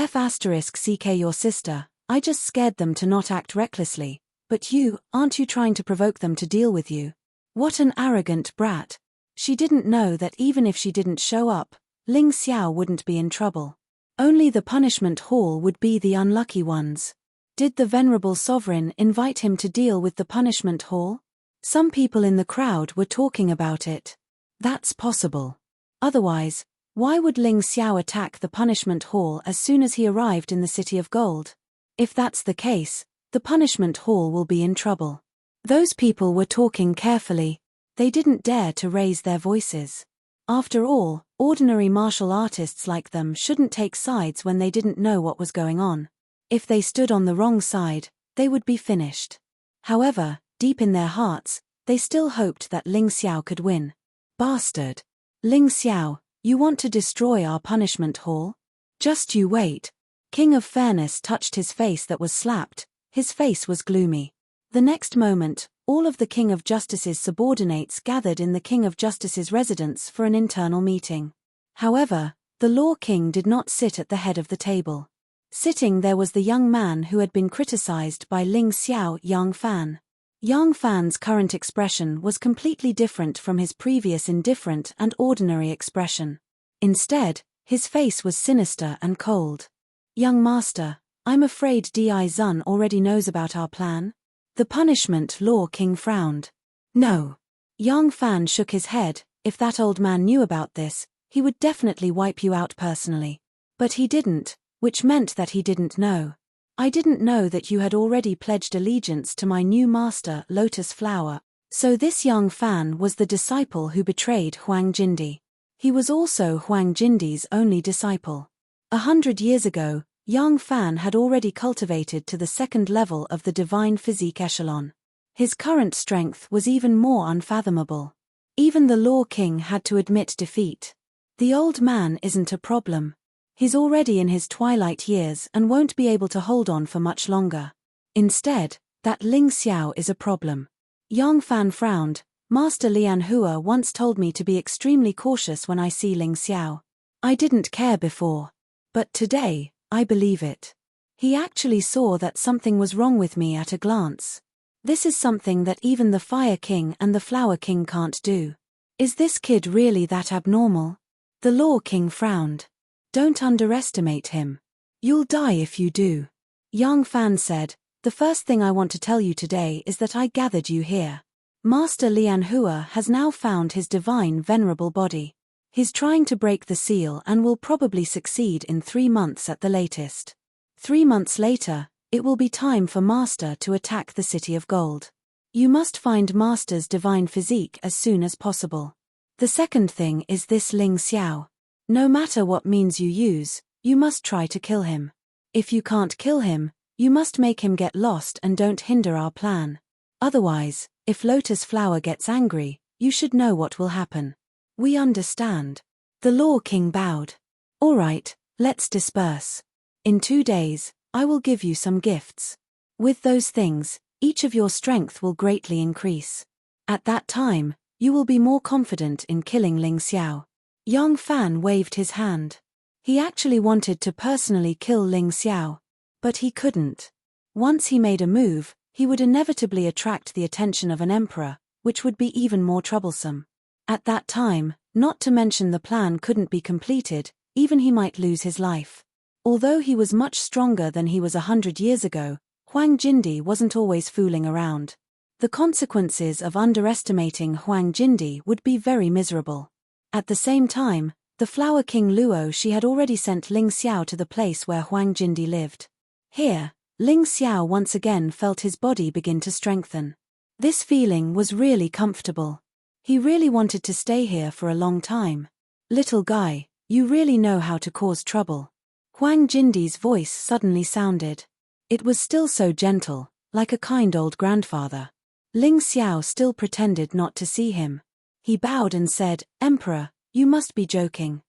F***ck your sister, I just scared them to not act recklessly, but aren't you trying to provoke them to deal with you? What an arrogant brat. She didn't know that even if she didn't show up, Ling Xiao wouldn't be in trouble. Only the punishment hall would be the unlucky ones. Did the venerable sovereign invite him to deal with the punishment hall? Some people in the crowd were talking about it. That's possible. Otherwise, why would Ling Xiao attack the punishment hall as soon as he arrived in the City of Gold? If that's the case, the punishment hall will be in trouble. Those people were talking carefully. They didn't dare to raise their voices. After all, ordinary martial artists like them shouldn't take sides when they didn't know what was going on. If they stood on the wrong side, they would be finished. However, deep in their hearts, they still hoped that Ling Xiao could win. Bastard! Ling Xiao, you want to destroy our punishment hall? Just you wait. King of Fairness touched his face that was slapped. His face was gloomy. The next moment, all of the King of Justice's subordinates gathered in the King of Justice's residence for an internal meeting. However, the Law King did not sit at the head of the table. Sitting there was the young man who had been criticized by Ling Xiao, Yang Fan. Yang Fan's current expression was completely different from his previous indifferent and ordinary expression. Instead, his face was sinister and cold. Young master, I'm afraid Di Zun already knows about our plan. The punishment Law King frowned. No. Yang Fan shook his head. If that old man knew about this, he would definitely wipe you out personally. But he didn't, which meant that he didn't know. I didn't know that you had already pledged allegiance to my new master, Lotus Flower. So this Yang Fan was the disciple who betrayed Huang Jindi. He was also Huang Jindi's only disciple. 100 years ago, Yang Fan had already cultivated to the second level of the divine physique echelon. His current strength was even more unfathomable. Even the Law King had to admit defeat. The old man isn't a problem. He's already in his twilight years and won't be able to hold on for much longer. Instead, that Ling Xiao is a problem. Yang Fan frowned. Master Lian Hua once told me to be extremely cautious when I see Ling Xiao. I didn't care before. But today, I believe it. He actually saw that something was wrong with me at a glance. This is something that even the Fire King and the Flower King can't do. Is this kid really that abnormal? The Law King frowned. Don't underestimate him. You'll die if you do. Yang Fan said, the first thing I want to tell you today is that I gathered you here. Master Lian Hua has now found his divine venerable body. He's trying to break the seal and will probably succeed in 3 months at the latest. 3 months later, it will be time for Master to attack the City of Gold. You must find Master's divine physique as soon as possible. The second thing is this Ling Xiao. No matter what means you use, you must try to kill him. If you can't kill him, you must make him get lost and don't hinder our plan. Otherwise, if Lotus Flower gets angry, you should know what will happen. We understand. The Law King bowed. All right, let's disperse. In 2 days, I will give you some gifts. With those things, each of your strength will greatly increase. At that time, you will be more confident in killing Ling Xiao. Yang Fan waved his hand. He actually wanted to personally kill Ling Xiao. But he couldn't. Once he made a move, he would inevitably attract the attention of an emperor, which would be even more troublesome. At that time, not to mention the plan couldn't be completed, even he might lose his life. Although he was much stronger than he was 100 years ago, Huang Jindi wasn't always fooling around. The consequences of underestimating Huang Jindi would be very miserable. At the same time, the Flower King Luo Shi had already sent Ling Xiao to the place where Huang Jindi lived. Here, Ling Xiao once again felt his body begin to strengthen. This feeling was really comfortable. He really wanted to stay here for a long time. Little guy, you really know how to cause trouble. Huang Jindi's voice suddenly sounded. It was still so gentle, like a kind old grandfather. Ling Xiao still pretended not to see him. He bowed and said, Emperor, you must be joking.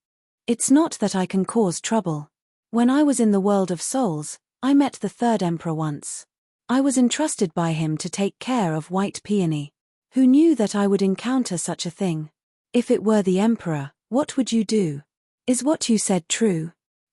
It's not that I can cause trouble. When I was in the world of souls, I met the third emperor once. I was entrusted by him to take care of White Peony. Who knew that I would encounter such a thing? If it were the emperor, what would you do? Is what you said true?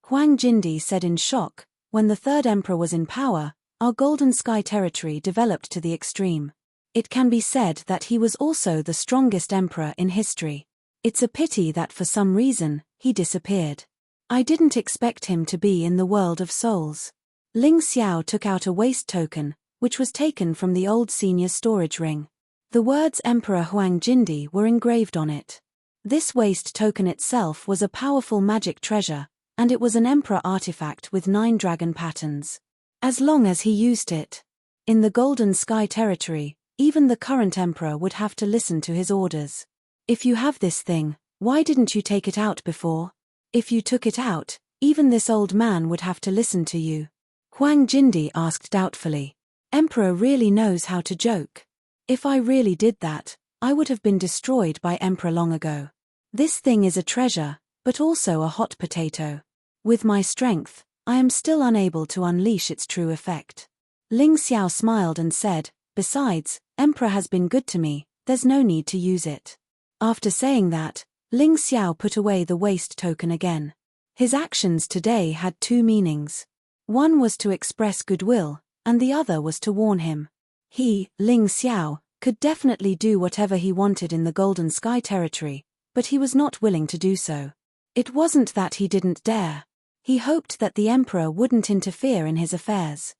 Huang Jindi said in shock. When the third emperor was in power, our Golden Sky territory developed to the extreme. It can be said that he was also the strongest emperor in history. It's a pity that for some reason, he disappeared. I didn't expect him to be in the world of souls. Ling Xiao took out a waist token, which was taken from the old senior storage ring. The words Emperor Huang Jindi were engraved on it. This waist token itself was a powerful magic treasure, and it was an emperor artifact with 9 dragon patterns. As long as he used it. In the Golden Sky territory, even the current emperor would have to listen to his orders. If you have this thing, why didn't you take it out before? If you took it out, even this old man would have to listen to you. Huang Jindi asked doubtfully. Emperor really knows how to joke. If I really did that, I would have been destroyed by Emperor long ago. This thing is a treasure, but also a hot potato. With my strength, I am still unable to unleash its true effect. Ling Xiao smiled and said, besides, Emperor has been good to me, there's no need to use it. After saying that, Ling Xiao put away the waist token again. His actions today had 2 meanings. One was to express goodwill, and the other was to warn him. He, Ling Xiao, could definitely do whatever he wanted in the Golden Sky territory, but he was not willing to do so. It wasn't that he didn't dare. He hoped that the emperor wouldn't interfere in his affairs.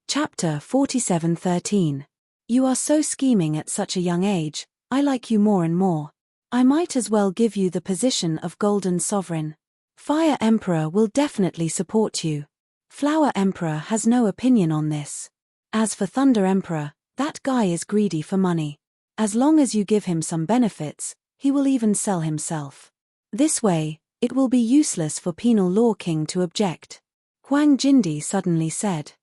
Chapter 47:13. You are so scheming at such a young age, I like you more and more. I might as well give you the position of Golden Sovereign. Fire Emperor will definitely support you. Flower Emperor has no opinion on this. As for Thunder Emperor, that guy is greedy for money. As long as you give him some benefits, he will even sell himself. This way, it will be useless for Penal Law King to object. Huang Jindi suddenly said.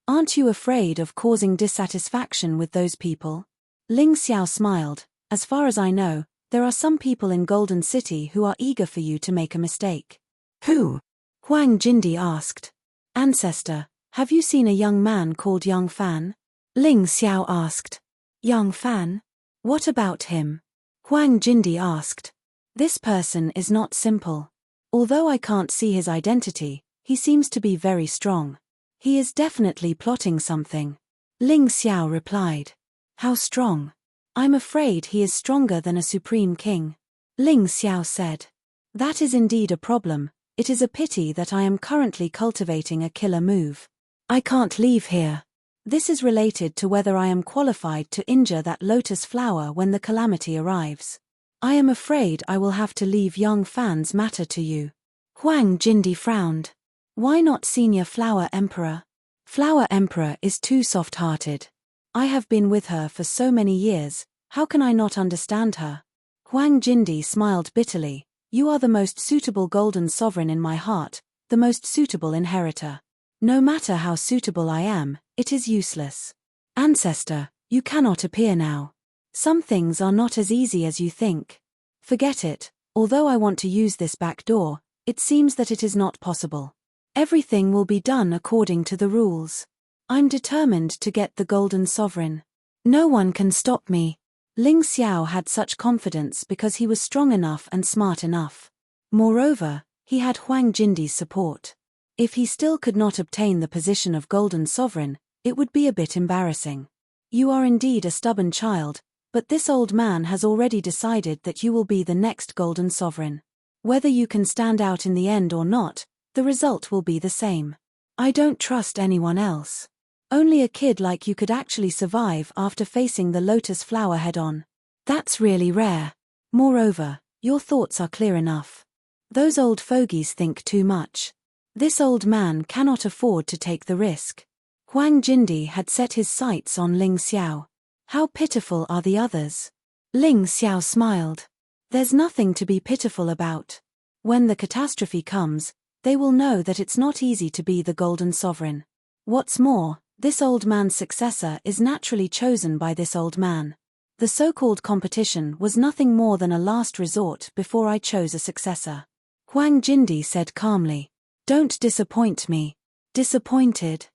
Aren't you afraid of causing dissatisfaction with those people? Ling Xiao smiled. As far as I know, there are some people in Golden City who are eager for you to make a mistake. Who? Huang Jindi asked. Ancestor, have you seen a young man called Young Fan? Ling Xiao asked. Young Fan? What about him? Huang Jindi asked. This person is not simple. Although I can't see his identity, he seems to be very strong. He is definitely plotting something. Ling Xiao replied. How strong? I'm afraid he is stronger than a supreme king. Ling Xiao said. That is indeed a problem. It is a pity that I am currently cultivating a killer move. I can't leave here. This is related to whether I am qualified to injure that lotus flower when the calamity arrives. I am afraid I will have to leave Young Fan's matter to you. Huang Jindi frowned. Why not Senior Flower Emperor? Flower Emperor is too soft-hearted. I have been with her for so many years, how can I not understand her? Huang Jindi smiled bitterly. You are the most suitable Golden Sovereign in my heart, the most suitable inheritor. No matter how suitable I am, it is useless. Ancestor, you cannot appear now. Some things are not as easy as you think. Forget it, although I want to use this back door, it seems that it is not possible. Everything will be done according to the rules. I'm determined to get the Golden Sovereign. No one can stop me. Ling Xiao had such confidence because he was strong enough and smart enough. Moreover, he had Huang Jindi's support. If he still could not obtain the position of Golden Sovereign, it would be a bit embarrassing. You are indeed a stubborn child, but this old man has already decided that you will be the next Golden Sovereign. Whether you can stand out in the end or not, the result will be the same. I don't trust anyone else. Only a kid like you could actually survive after facing the lotus flower head-on. That's really rare. Moreover, your thoughts are clear enough. Those old fogies think too much. This old man cannot afford to take the risk. Huang Jindi had set his sights on Ling Xiao. How pitiful are the others? Ling Xiao smiled. There's nothing to be pitiful about. When the catastrophe comes, they will know that it's not easy to be the Golden Sovereign. What's more, this old man's successor is naturally chosen by this old man. The so-called competition was nothing more than a last resort before I chose a successor. Huang Jindi said calmly. Don't disappoint me. Disappointed?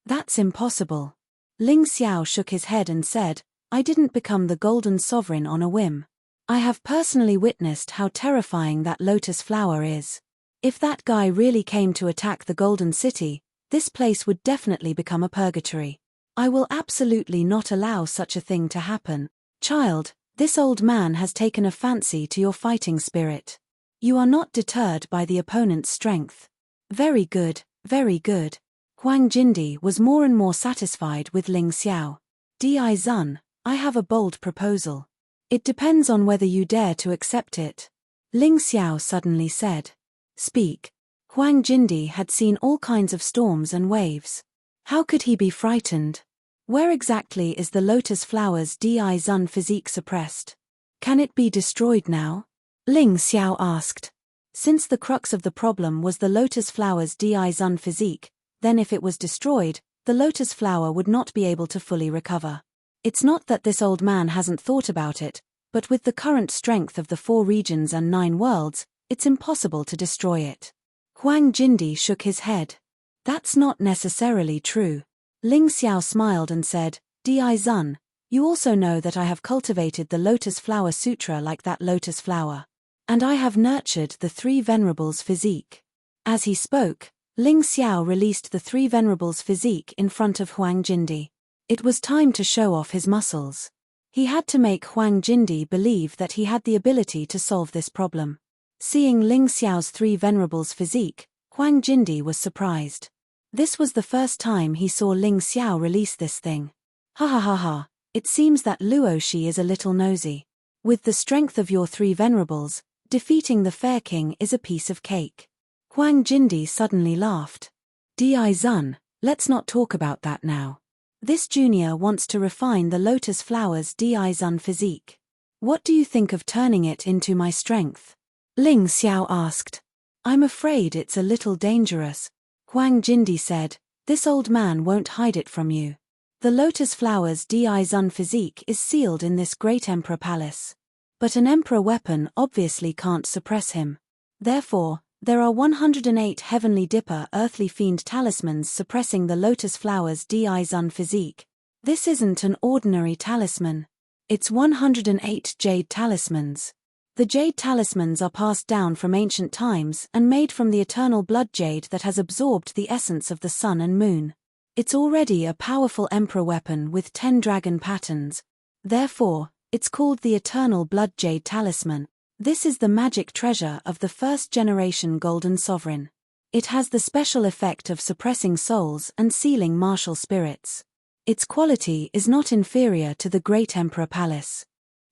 That's impossible. Ling Xiao shook his head and said, I didn't become the Golden Sovereign on a whim. I have personally witnessed how terrifying that lotus flower is. If that guy really came to attack the Golden City, this place would definitely become a purgatory. I will absolutely not allow such a thing to happen. Child, this old man has taken a fancy to your fighting spirit. You are not deterred by the opponent's strength. Very good, very good. Huang Jindi was more and more satisfied with Ling Xiao. Di Zun, I have a bold proposal. It depends on whether you dare to accept it. Ling Xiao suddenly said. Speak. Huang Jindi had seen all kinds of storms and waves. How could he be frightened? Where exactly is the lotus flower's Di Zun physique suppressed? Can it be destroyed now? Ling Xiao asked. Since the crux of the problem was the lotus flower's Di Zun physique, then if it was destroyed, the lotus flower would not be able to fully recover. It's not that this old man hasn't thought about it, but with the current strength of the 4 regions and 9 worlds, it's impossible to destroy it. Huang Jindi shook his head. That's not necessarily true. Ling Xiao smiled and said, Di Zun, you also know that I have cultivated the Lotus Flower Sutra like that lotus flower. And I have nurtured the 3 venerables' physique. As he spoke, Ling Xiao released the 3 venerables' physique in front of Huang Jindi. It was time to show off his muscles. He had to make Huang Jindi believe that he had the ability to solve this problem. Seeing Ling Xiao's 3 venerables' physique, Huang Jindi was surprised. This was the first time he saw Ling Xiao release this thing. Ha ha ha ha, it seems that Luo Shi is a little nosy. With the strength of your 3 venerables, defeating the Fair King is a piece of cake. Huang Jindi suddenly laughed. Di Zun, let's not talk about that now. This junior wants to refine the lotus flower's Di Zun physique. What do you think of turning it into my strength? Ling Xiao asked. I'm afraid it's a little dangerous. Huang Jindi said, this old man won't hide it from you. The lotus flower's Di Zun physique is sealed in this great emperor palace. But an emperor weapon obviously can't suppress him. Therefore, there are 108 heavenly dipper earthly fiend talismans suppressing the lotus flower's Di Zun physique. This isn't an ordinary talisman. It's 108 jade talismans. The jade talismans are passed down from ancient times and made from the eternal blood jade that has absorbed the essence of the sun and moon. It's already a powerful emperor weapon with 10 dragon patterns. Therefore, it's called the eternal blood jade talisman. This is the magic treasure of the 1st generation golden sovereign. It has the special effect of suppressing souls and sealing martial spirits. Its quality is not inferior to the great emperor palace.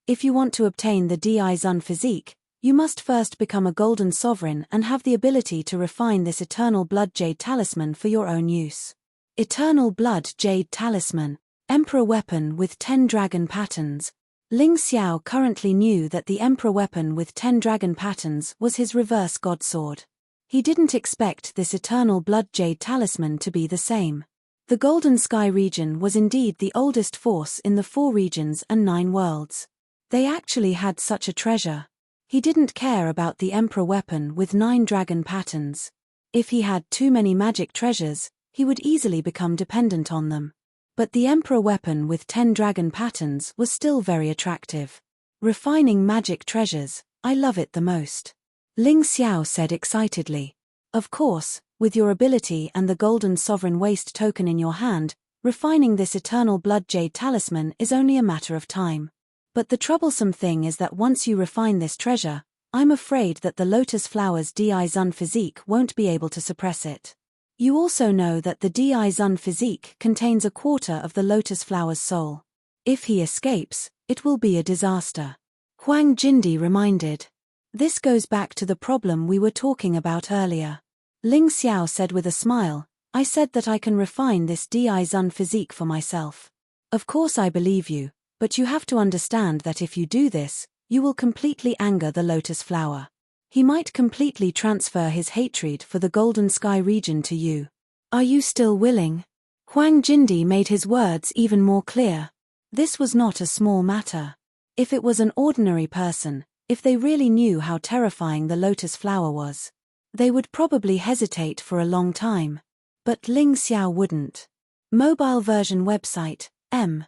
If you want to obtain the Di Zun physique, you must first become a golden sovereign and have the ability to refine this eternal blood jade talisman for your own use. Eternal blood jade talisman, emperor weapon with 10 dragon patterns. Ling Xiao currently knew that the emperor weapon with 10 dragon patterns was his reverse god sword. He didn't expect this eternal blood jade talisman to be the same. The Golden Sky region was indeed the oldest force in the 4 regions and 9 worlds. They actually had such a treasure. He didn't care about the emperor weapon with 9 dragon patterns. If he had too many magic treasures, he would easily become dependent on them. But the emperor weapon with 10 dragon patterns was still very attractive. Refining magic treasures, I love it the most. Ling Xiao said excitedly. Of course, with your ability and the golden sovereign waist token in your hand, refining this eternal blood jade talisman is only a matter of time. But the troublesome thing is that once you refine this treasure, I'm afraid that the lotus flower's Di Zun physique won't be able to suppress it. You also know that the Di Zun physique contains a quarter of the lotus flower's soul. If he escapes, it will be a disaster. Huang Jindi reminded. This goes back to the problem we were talking about earlier. Ling Xiao said with a smile, I said that I can refine this Di Zun physique for myself. Of course I believe you. But you have to understand that if you do this, you will completely anger the lotus flower. He might completely transfer his hatred for the Golden Sky region to you. Are you still willing? Huang Jindi made his words even more clear. This was not a small matter. If it was an ordinary person, if they really knew how terrifying the lotus flower was, they would probably hesitate for a long time. But Ling Xiao wouldn't. Mobile version website, M.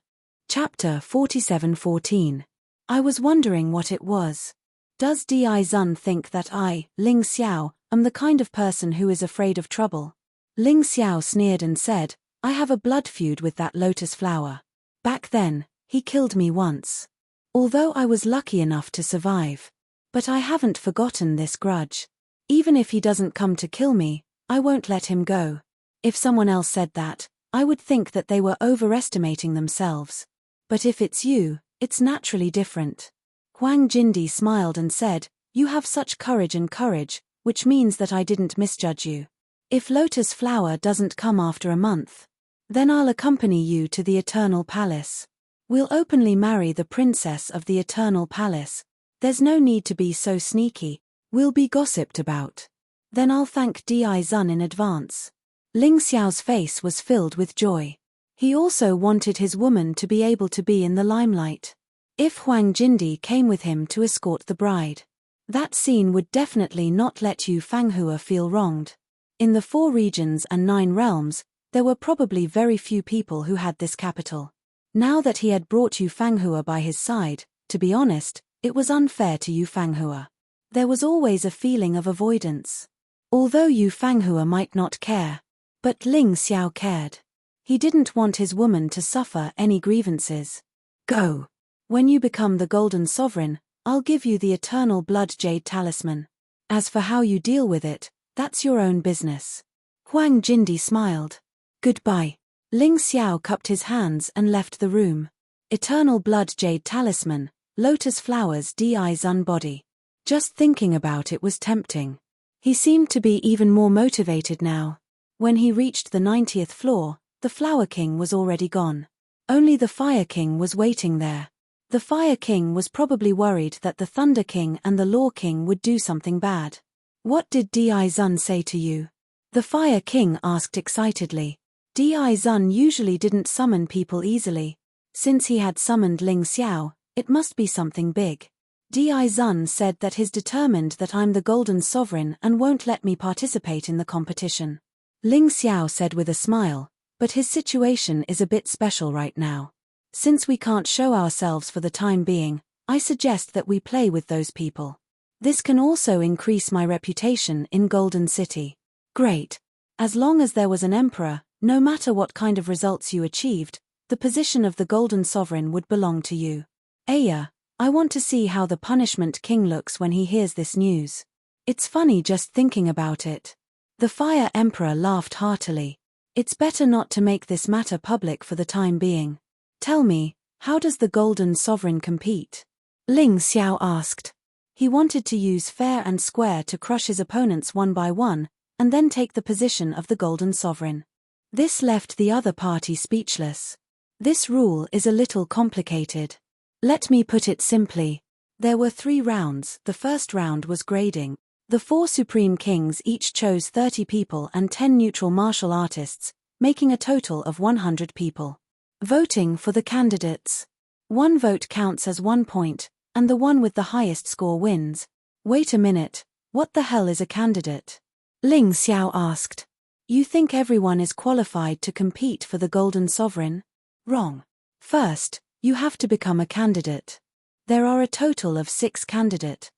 Chapter 4714. I was wondering what it was. Does Di Zun think that I, Ling Xiao, am the kind of person who is afraid of trouble. Ling Xiao sneered and said, I have a blood feud with that lotus flower. Back then, he killed me once. Although I was lucky enough to survive. But I haven't forgotten this grudge. Even if he doesn't come to kill me, I won't let him go. If someone else said that, I would think that they were overestimating themselves. But if it's you, it's naturally different. Huang Jindi smiled and said, you have such courage, which means that I didn't misjudge you. If Lotus Flower doesn't come after a month, then I'll accompany you to the Eternal Palace. We'll openly marry the princess of the Eternal Palace. There's no need to be so sneaky. We'll be gossiped about. Then I'll thank Di Zun in advance. Ling Xiao's face was filled with joy. He also wanted his woman to be able to be in the limelight. If Huang Jindi came with him to escort the bride, that scene would definitely not let Yu Fanghua feel wronged. In the 4 regions and 9 realms, there were probably very few people who had this capital. Now that he had brought Yu Fanghua by his side, to be honest, it was unfair to Yu Fanghua. There was always a feeling of avoidance. Although Yu Fanghua might not care, but Ling Xiao cared. He didn't want his woman to suffer any grievances. Go. When you become the Golden Sovereign, I'll give you the Eternal Blood Jade Talisman. As for how you deal with it, that's your own business. Huang Jindi smiled. Goodbye. Ling Xiao cupped his hands and left the room. Eternal Blood Jade Talisman, Lotus Flowers Di Zun body. Just thinking about it was tempting. He seemed to be even more motivated now. When he reached the 90th floor, the Flower King was already gone. Only the Fire King was waiting there. The Fire King was probably worried that the Thunder King and the Law King would do something bad. What did Di Zun say to you? The Fire King asked excitedly. Di Zun usually didn't summon people easily. Since he had summoned Ling Xiao, it must be something big. Di Zun said that he's determined that I'm the Golden Sovereign and won't let me participate in the competition. Ling Xiao said with a smile, but his situation is a bit special right now. Since we can't show ourselves for the time being, I suggest that we play with those people. This can also increase my reputation in Golden City. Great. As long as there was an emperor, no matter what kind of results you achieved, the position of the Golden Sovereign would belong to you. Aya, I want to see how the Punishment King looks when he hears this news. It's funny just thinking about it. The Fire Emperor laughed heartily. It's better not to make this matter public for the time being. Tell me, how does the Golden Sovereign compete? Ling Xiao asked. He wanted to use fair and square to crush his opponents one by one, and then take the position of the Golden Sovereign. This left the other party speechless. This rule is a little complicated. Let me put it simply. There were 3 rounds. The first round was grading. The 4 Supreme Kings each chose 30 people and 10 neutral martial artists, making a total of 100 people. Voting for the candidates. 1 vote counts as 1 point, and the one with the highest score wins. Wait a minute, what the hell is a candidate? Ling Xiao asked. You think everyone is qualified to compete for the Golden Sovereign? Wrong. First, you have to become a candidate. There are a total of 6 candidates.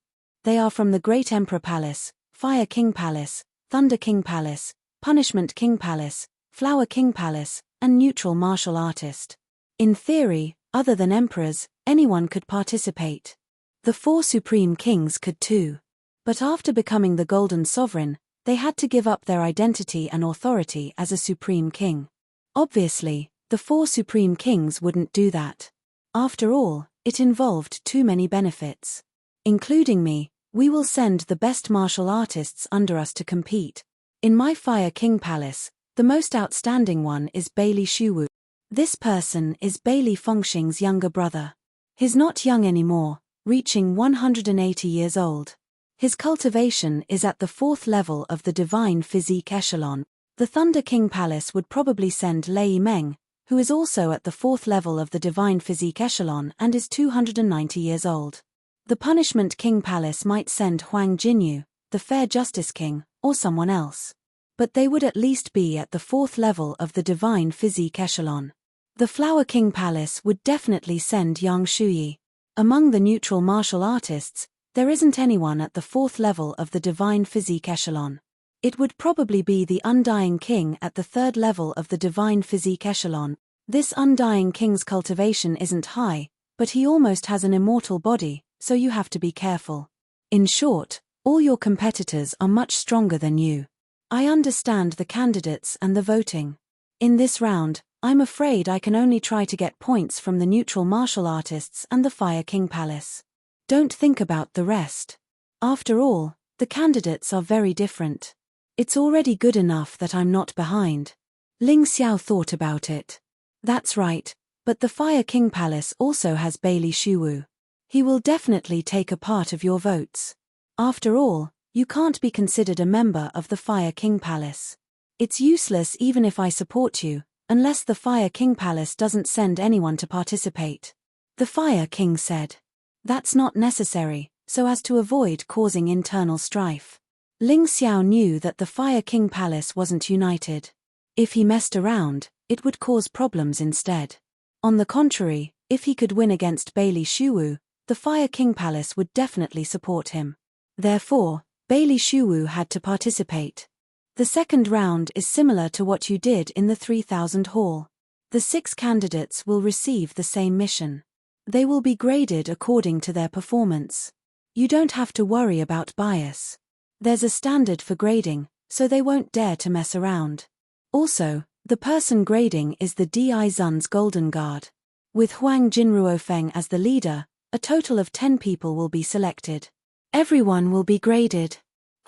They are from the Great Emperor Palace, Fire King Palace, Thunder King Palace, Punishment King Palace, Flower King Palace, and Neutral Martial Artist. In theory, other than emperors, anyone could participate. The 4 Supreme Kings could too. But after becoming the Golden Sovereign, they had to give up their identity and authority as a Supreme King. Obviously, the 4 Supreme Kings wouldn't do that. After all, it involved too many benefits. Including me, we will send the best martial artists under us to compete. In my Fire King Palace, the most outstanding one is Bailey Shuwu. This person is Bailey Fengxing's younger brother. He's not young anymore, reaching 180 years old. His cultivation is at the 4th level of the Divine Physique Echelon. The Thunder King Palace would probably send Lei Meng, who is also at the 4th level of the Divine Physique Echelon and is 290 years old. The Punishment King Palace might send Huang Jinyu, the Fair Justice King, or someone else. But they would at least be at the 4th level of the Divine Physique Echelon. The Flower King Palace would definitely send Yang Shuyi. Among the neutral martial artists, There isn't anyone at the 4th level of the divine physique echelon. It would probably be the Undying King at the 3rd level of the divine physique echelon. This Undying King's cultivation isn't high, but he almost has an immortal body, so you have to be careful. In short, all your competitors are much stronger than you. I understand the candidates and the voting. In this round, I'm afraid I can only try to get points from the neutral martial artists and the Fire King Palace. Don't think about the rest. After all, the candidates are very different. It's already good enough that I'm not behind. Ling Xiao thought about it. That's right, but the Fire King Palace also has Bailey Shuwu. He will definitely take a part of your votes. After all, you can't be considered a member of the Fire King Palace. It's useless even if I support you, unless the Fire King Palace doesn't send anyone to participate. The Fire King said. That's not necessary, so as to avoid causing internal strife. Ling Xiao knew that the Fire King Palace wasn't united. If he messed around, it would cause problems instead. On the contrary, if he could win against Bailey Shuwu, the Fire King Palace would definitely support him. Therefore, Bailey Shuwu had to participate. The second round is similar to what you did in the 3000 Hall. The 6 candidates will receive the same mission. They will be graded according to their performance. You don't have to worry about bias. There's a standard for grading, so they won't dare to mess around. Also, the person grading is the Di Zun's Golden Guard. With Huang Jinruofeng as the leader, a total of 10 people will be selected. Everyone will be graded.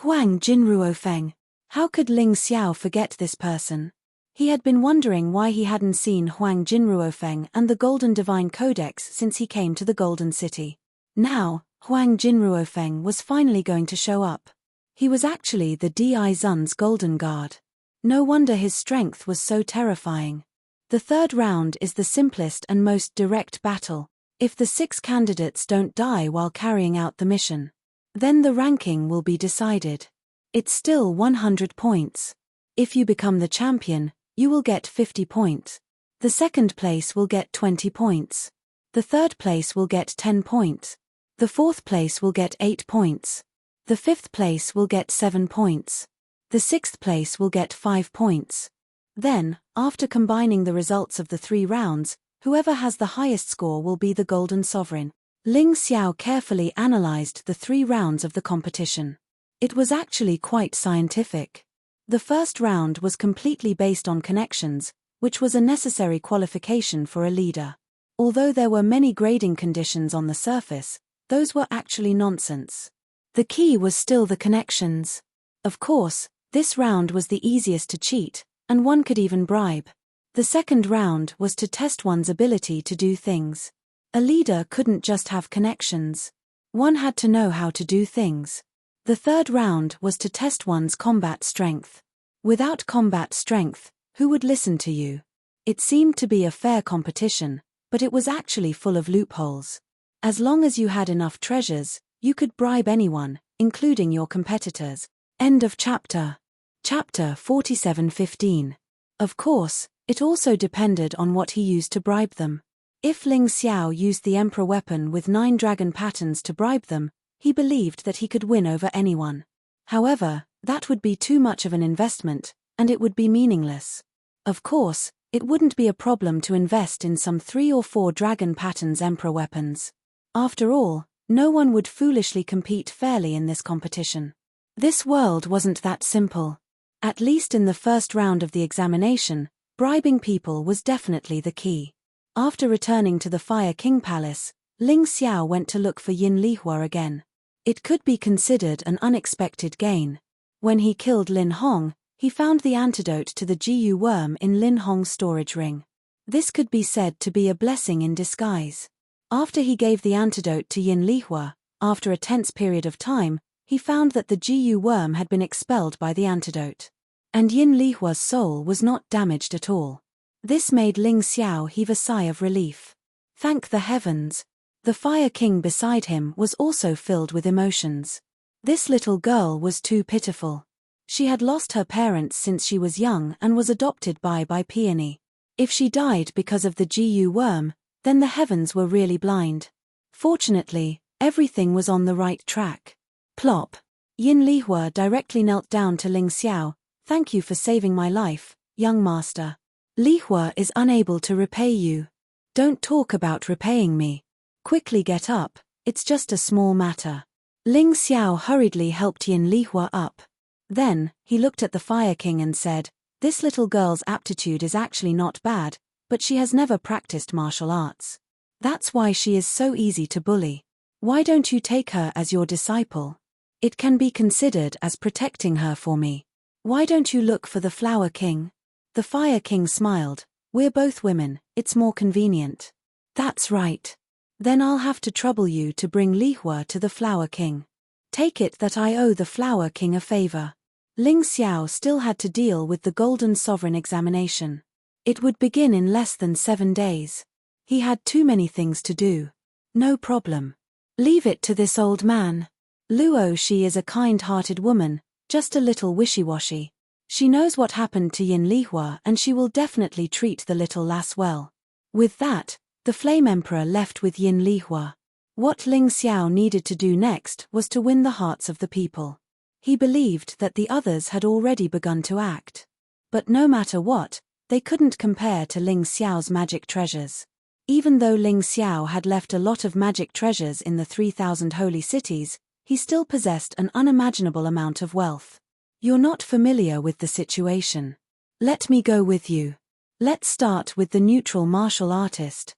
Huang Jinruofeng. How could Ling Xiao forget this person? He had been wondering why he hadn't seen Huang Jinruofeng and the Golden Divine Codex since he came to the Golden City. Now, Huang Jinruofeng was finally going to show up. He was actually the Di Zun's Golden Guard. No wonder his strength was so terrifying. The third round is the simplest and most direct battle. If the 6 candidates don't die while carrying out the mission, then the ranking will be decided. It's still 100 points. If you become the champion, you will get 50 points. The second place will get 20 points. The third place will get 10 points. The fourth place will get 8 points. The fifth place will get 7 points. The sixth place will get 5 points. Then, after combining the results of the 3 rounds, whoever has the highest score will be the Golden Sovereign. Ling Xiao carefully analyzed the 3 rounds of the competition. It was actually quite scientific. The first round was completely based on connections, which was a necessary qualification for a leader. Although there were many grading conditions on the surface, those were actually nonsense. The key was still the connections. Of course, this round was the easiest to cheat, and one could even bribe. The second round was to test one's ability to do things. A leader couldn't just have connections. One had to know how to do things. The third round was to test one's combat strength. Without combat strength, who would listen to you? It seemed to be a fair competition, but it was actually full of loopholes. As long as you had enough treasures, you could bribe anyone, including your competitors. End of chapter. Chapter 47:15. Of course, it also depended on what he used to bribe them. If Ling Xiao used the Emperor weapon with 9 dragon patterns to bribe them, he believed that he could win over anyone. However, that would be too much of an investment, and it would be meaningless. Of course, it wouldn't be a problem to invest in some 3 or 4 dragon patterns Emperor weapons. After all, no one would foolishly compete fairly in this competition. This world wasn't that simple. At least in the first round of the examination, bribing people was definitely the key. After returning to the Fire King Palace, Ling Xiao went to look for Yin Lihua again. It could be considered an unexpected gain. When he killed Lin Hong, he found the antidote to the Jiyu worm in Lin Hong's storage ring. This could be said to be a blessing in disguise. After he gave the antidote to Yin Lihua, after a tense period of time, he found that the Jiyu worm had been expelled by the antidote. And Yin Lihua's soul was not damaged at all. This made Ling Xiao heave a sigh of relief. Thank the heavens. The Fire King beside him was also filled with emotions. This little girl was too pitiful. She had lost her parents since she was young and was adopted by Peony. If she died because of the Jiyu worm, then the heavens were really blind. Fortunately, Everything was on the right track. Plop. Yin Lihua directly knelt down to Ling Xiao. Thank you for saving my life, young master. Lihua is unable to repay you. Don't talk about repaying me. Quickly get up, it's just a small matter. Ling Xiao hurriedly helped Yin Lihua up. Then, he looked at the Fire King and said, this little girl's aptitude is actually not bad, but she has never practiced martial arts. That's why she is so easy to bully. Why don't you take her as your disciple? It can be considered as protecting her for me. Why don't you look for the Flower King? The Fire King smiled. We're both women, it's more convenient. That's right. Then I'll have to trouble you to bring Lihua to the Flower King. Take it that I owe the Flower King a favor. Ling Xiao still had to deal with the Golden Sovereign examination. It would begin in less than 7 days. He had too many things to do. No problem. Leave it to this old man. Luo, she is a kind-hearted woman, just a little wishy-washy. She knows what happened to Yin Lihua and she will definitely treat the little lass well. With that, the Flame Emperor left with Yin Lihua. What Ling Xiao needed to do next was to win the hearts of the people. He believed that the others had already begun to act. But no matter what, they couldn't compare to Ling Xiao's magic treasures. Even though Ling Xiao had left a lot of magic treasures in the 3,000 holy cities, he still possessed an unimaginable amount of wealth. You're not familiar with the situation. Let me go with you. Let's start with the neutral martial artist.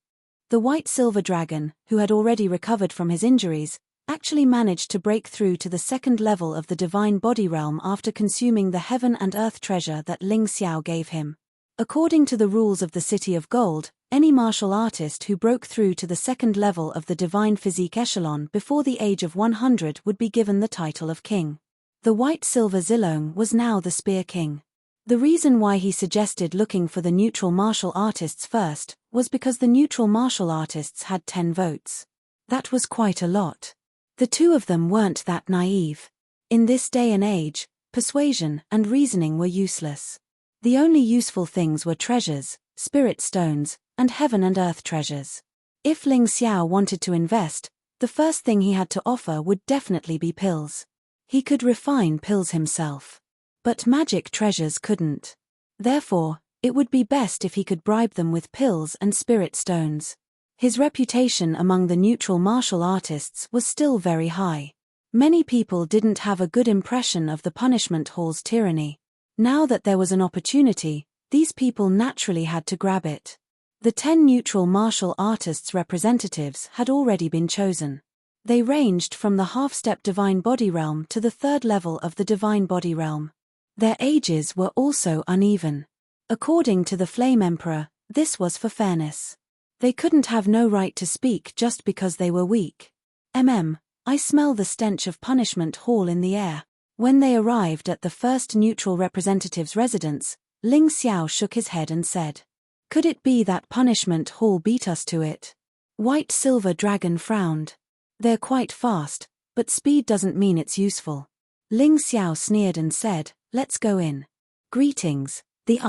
The white silver dragon, who had already recovered from his injuries, actually managed to break through to the second level of the divine body realm after consuming the heaven and earth treasure that Ling Xiao gave him. According to the rules of the City of Gold, any martial artist who broke through to the second level of the divine physique echelon before the age of 100 would be given the title of king. The white silver Zilong was now the Spear King. The reason why he suggested looking for the neutral martial artists first was because the neutral martial artists had 10 votes. That was quite a lot. The two of them weren't that naive. In this day and age, persuasion and reasoning were useless. The only useful things were treasures, spirit stones, and heaven and earth treasures. If Ling Xiao wanted to invest, the first thing he had to offer would definitely be pills. He could refine pills himself. But magic treasures couldn't. Therefore, it would be best if he could bribe them with pills and spirit stones. His reputation among the neutral martial artists was still very high. Many people didn't have a good impression of the punishment hall's tyranny. Now that there was an opportunity, these people naturally had to grab it. The 10 neutral martial artists' representatives had already been chosen. They ranged from the half-step divine body realm to the third level of the divine body realm. Their ages were also uneven. According to the Flame Emperor, this was for fairness. They couldn't have no right to speak just because they were weak. I smell the stench of punishment hall in the air. When they arrived at the first neutral representative's residence, Ling Xiao shook his head and said, "Could it be that punishment hall beat us to it?" White Silver Dragon frowned. "They're quite fast, but speed doesn't mean it's useful." Ling Xiao sneered and said, "Let's go in." Greetings, the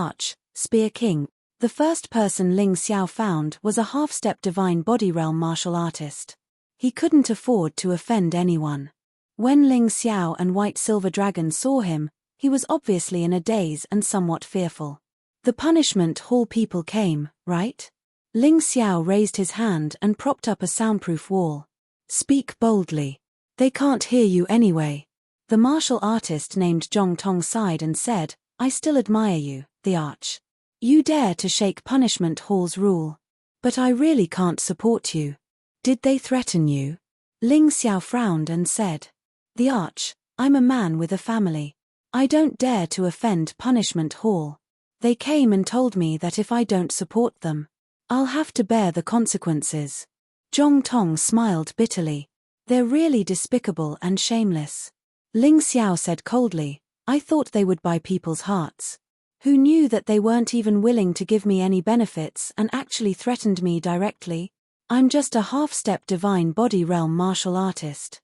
Spear King. The first person Ling Xiao found was a half-step divine body realm martial artist. He couldn't afford to offend anyone. When Ling Xiao and White Silver Dragon saw him, he was obviously in a daze and somewhat fearful. "The punishment hall people came, right?" Ling Xiao raised his hand and propped up a soundproof wall. "Speak boldly. They can't hear you anyway." The martial artist named Zhong Tong sighed and said, "I still admire you, the Arch. You dare to shake punishment hall's rule. But I really can't support you." "Did they threaten you?" Ling Xiao frowned and said, "The Arch, I'm a man with a family. I don't dare to offend punishment hall. They came and told me that if I don't support them, I'll have to bear the consequences." Zhong Tong smiled bitterly. "They're really despicable and shameless." Ling Xiao said coldly, "I thought they would buy people's hearts. Who knew that they weren't even willing to give me any benefits and actually threatened me directly? I'm just a half-step divine body realm martial artist.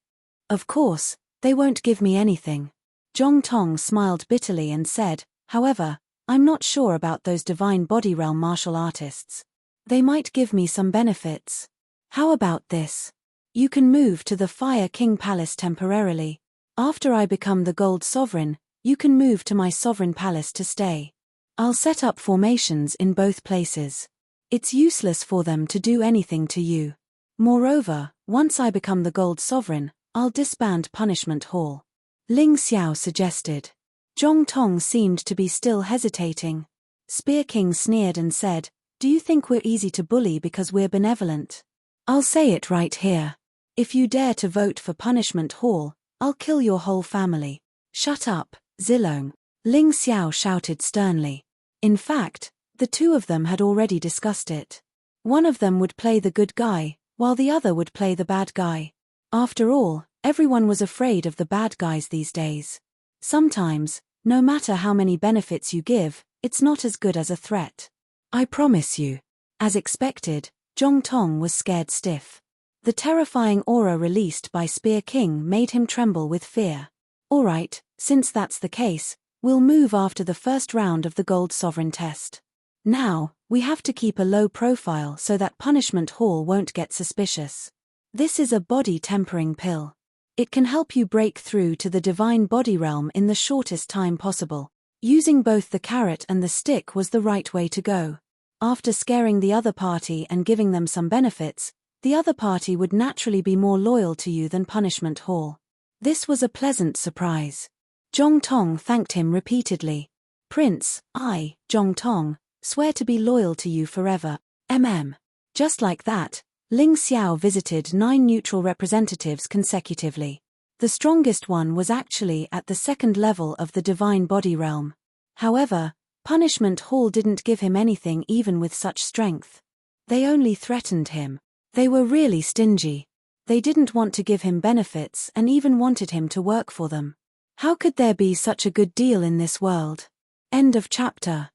Of course, they won't give me anything." Zhong Tong smiled bitterly and said, "However, I'm not sure about those divine body realm martial artists. They might give me some benefits. How about this? You can move to the Fire King Palace temporarily. After I become the Gold Sovereign, you can move to my Sovereign Palace to stay. I'll set up formations in both places. It's useless for them to do anything to you. Moreover, once I become the Gold Sovereign, I'll disband Punishment Hall. Ling Xiao suggested. Zhong Tong seemed to be still hesitating. Spear King sneered and said, "Do you think we're easy to bully because we're benevolent? I'll say it right here. If you dare to vote for Punishment Hall, I'll kill your whole family." "Shut up, Zilong," Ling Xiao shouted sternly. In fact, the two of them had already discussed it. One of them would play the good guy, while the other would play the bad guy. After all, everyone was afraid of the bad guys these days. Sometimes, no matter how many benefits you give, it's not as good as a threat. I promise you. As expected, Zhong Tong was scared stiff. The terrifying aura released by Spear King made him tremble with fear. All right, since that's the case, we'll move after the first round of the Gold Sovereign test. Now, we have to keep a low profile so that Punishment Hall won't get suspicious. This is a body tempering pill. It can help you break through to the divine body realm in the shortest time possible. Using both the carrot and the stick was the right way to go. After scaring the other party and giving them some benefits, the other party would naturally be more loyal to you than Punishment Hall. This was a pleasant surprise. Zhong Tong thanked him repeatedly. "Prince, I, Zhong Tong, swear to be loyal to you forever, mm." Just like that, Ling Xiao visited 9 neutral representatives consecutively. The strongest one was actually at the second level of the divine body realm. However, Punishment Hall didn't give him anything even with such strength. They only threatened him. They were really stingy. They didn't want to give him benefits and even wanted him to work for them. How could there be such a good deal in this world? End of chapter.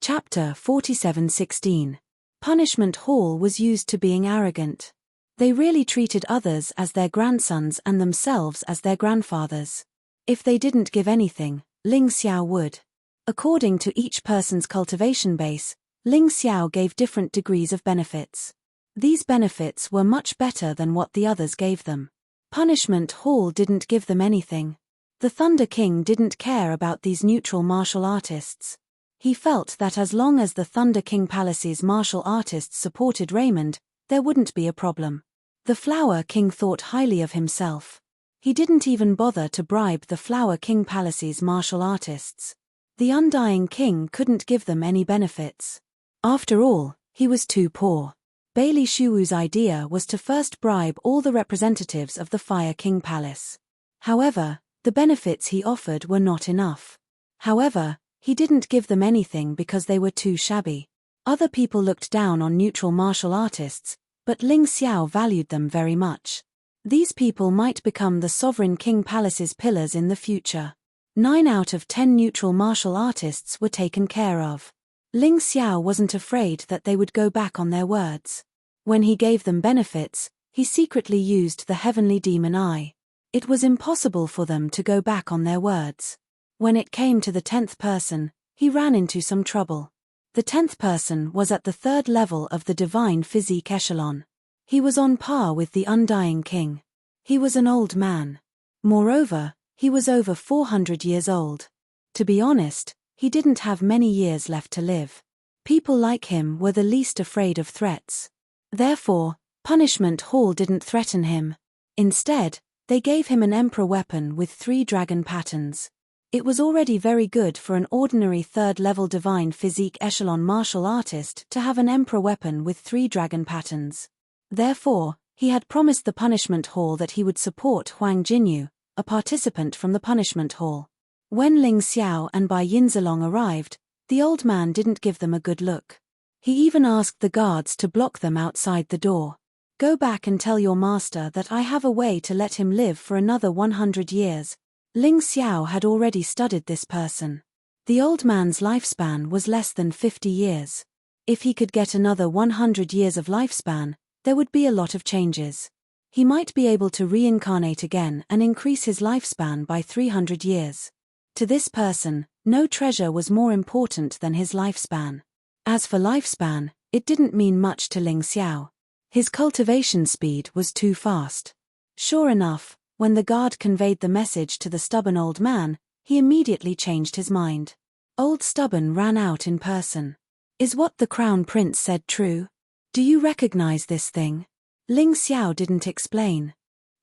Chapter 47:16. Punishment Hall was used to being arrogant. They really treated others as their grandsons and themselves as their grandfathers. If they didn't give anything, Ling Xiao would. According to each person's cultivation base, Ling Xiao gave different degrees of benefits. These benefits were much better than what the others gave them. Punishment Hall didn't give them anything. The Thunder King didn't care about these neutral martial artists. He felt that as long as the Thunder King Palace's martial artists supported Raymond, there wouldn't be a problem. The Flower King thought highly of himself. He didn't even bother to bribe the Flower King Palace's martial artists. The Undying King couldn't give them any benefits. After all, he was too poor. Bailey Shuwu's idea was to first bribe all the representatives of the Fire King Palace. However, the benefits he offered were not enough. However, he didn't give them anything because they were too shabby. Other people looked down on neutral martial artists, but Ling Xiao valued them very much. These people might become the Sovereign King Palace's pillars in the future. 9 out of 10 neutral martial artists were taken care of. Ling Xiao wasn't afraid that they would go back on their words. When he gave them benefits, he secretly used the Heavenly Demon Eye. It was impossible for them to go back on their words. When it came to the 10th person, he ran into some trouble. The 10th person was at the 3rd level of the Divine Physique Echelon. He was on par with the Undying King. He was an old man. Moreover, he was over 400 years old. To be honest, he didn't have many years left to live. People like him were the least afraid of threats. Therefore, Punishment Hall didn't threaten him. Instead, they gave him an Emperor weapon with 3 dragon patterns. It was already very good for an ordinary 3rd-level Divine Physique Echelon martial artist to have an Emperor weapon with 3 dragon patterns. Therefore, he had promised the Punishment Hall that he would support Huang Jinyu, a participant from the Punishment Hall. When Ling Xiao and Bai Yinzilong arrived, the old man didn't give them a good look. He even asked the guards to block them outside the door. "Go back and tell your master that I have a way to let him live for another 100 years. Ling Xiao had already studied this person. The old man's lifespan was less than 50 years. If he could get another 100 years of lifespan, there would be a lot of changes. He might be able to reincarnate again and increase his lifespan by 300 years. To this person, no treasure was more important than his lifespan. As for lifespan, it didn't mean much to Ling Xiao. His cultivation speed was too fast. Sure enough, when the guard conveyed the message to the stubborn old man, he immediately changed his mind. Old Stubborn ran out in person. Is what the crown prince said true? Do you recognize this thing? Ling Xiao didn't explain.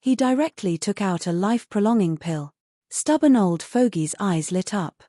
He directly took out a life-prolonging pill. Stubborn old fogey's eyes lit up.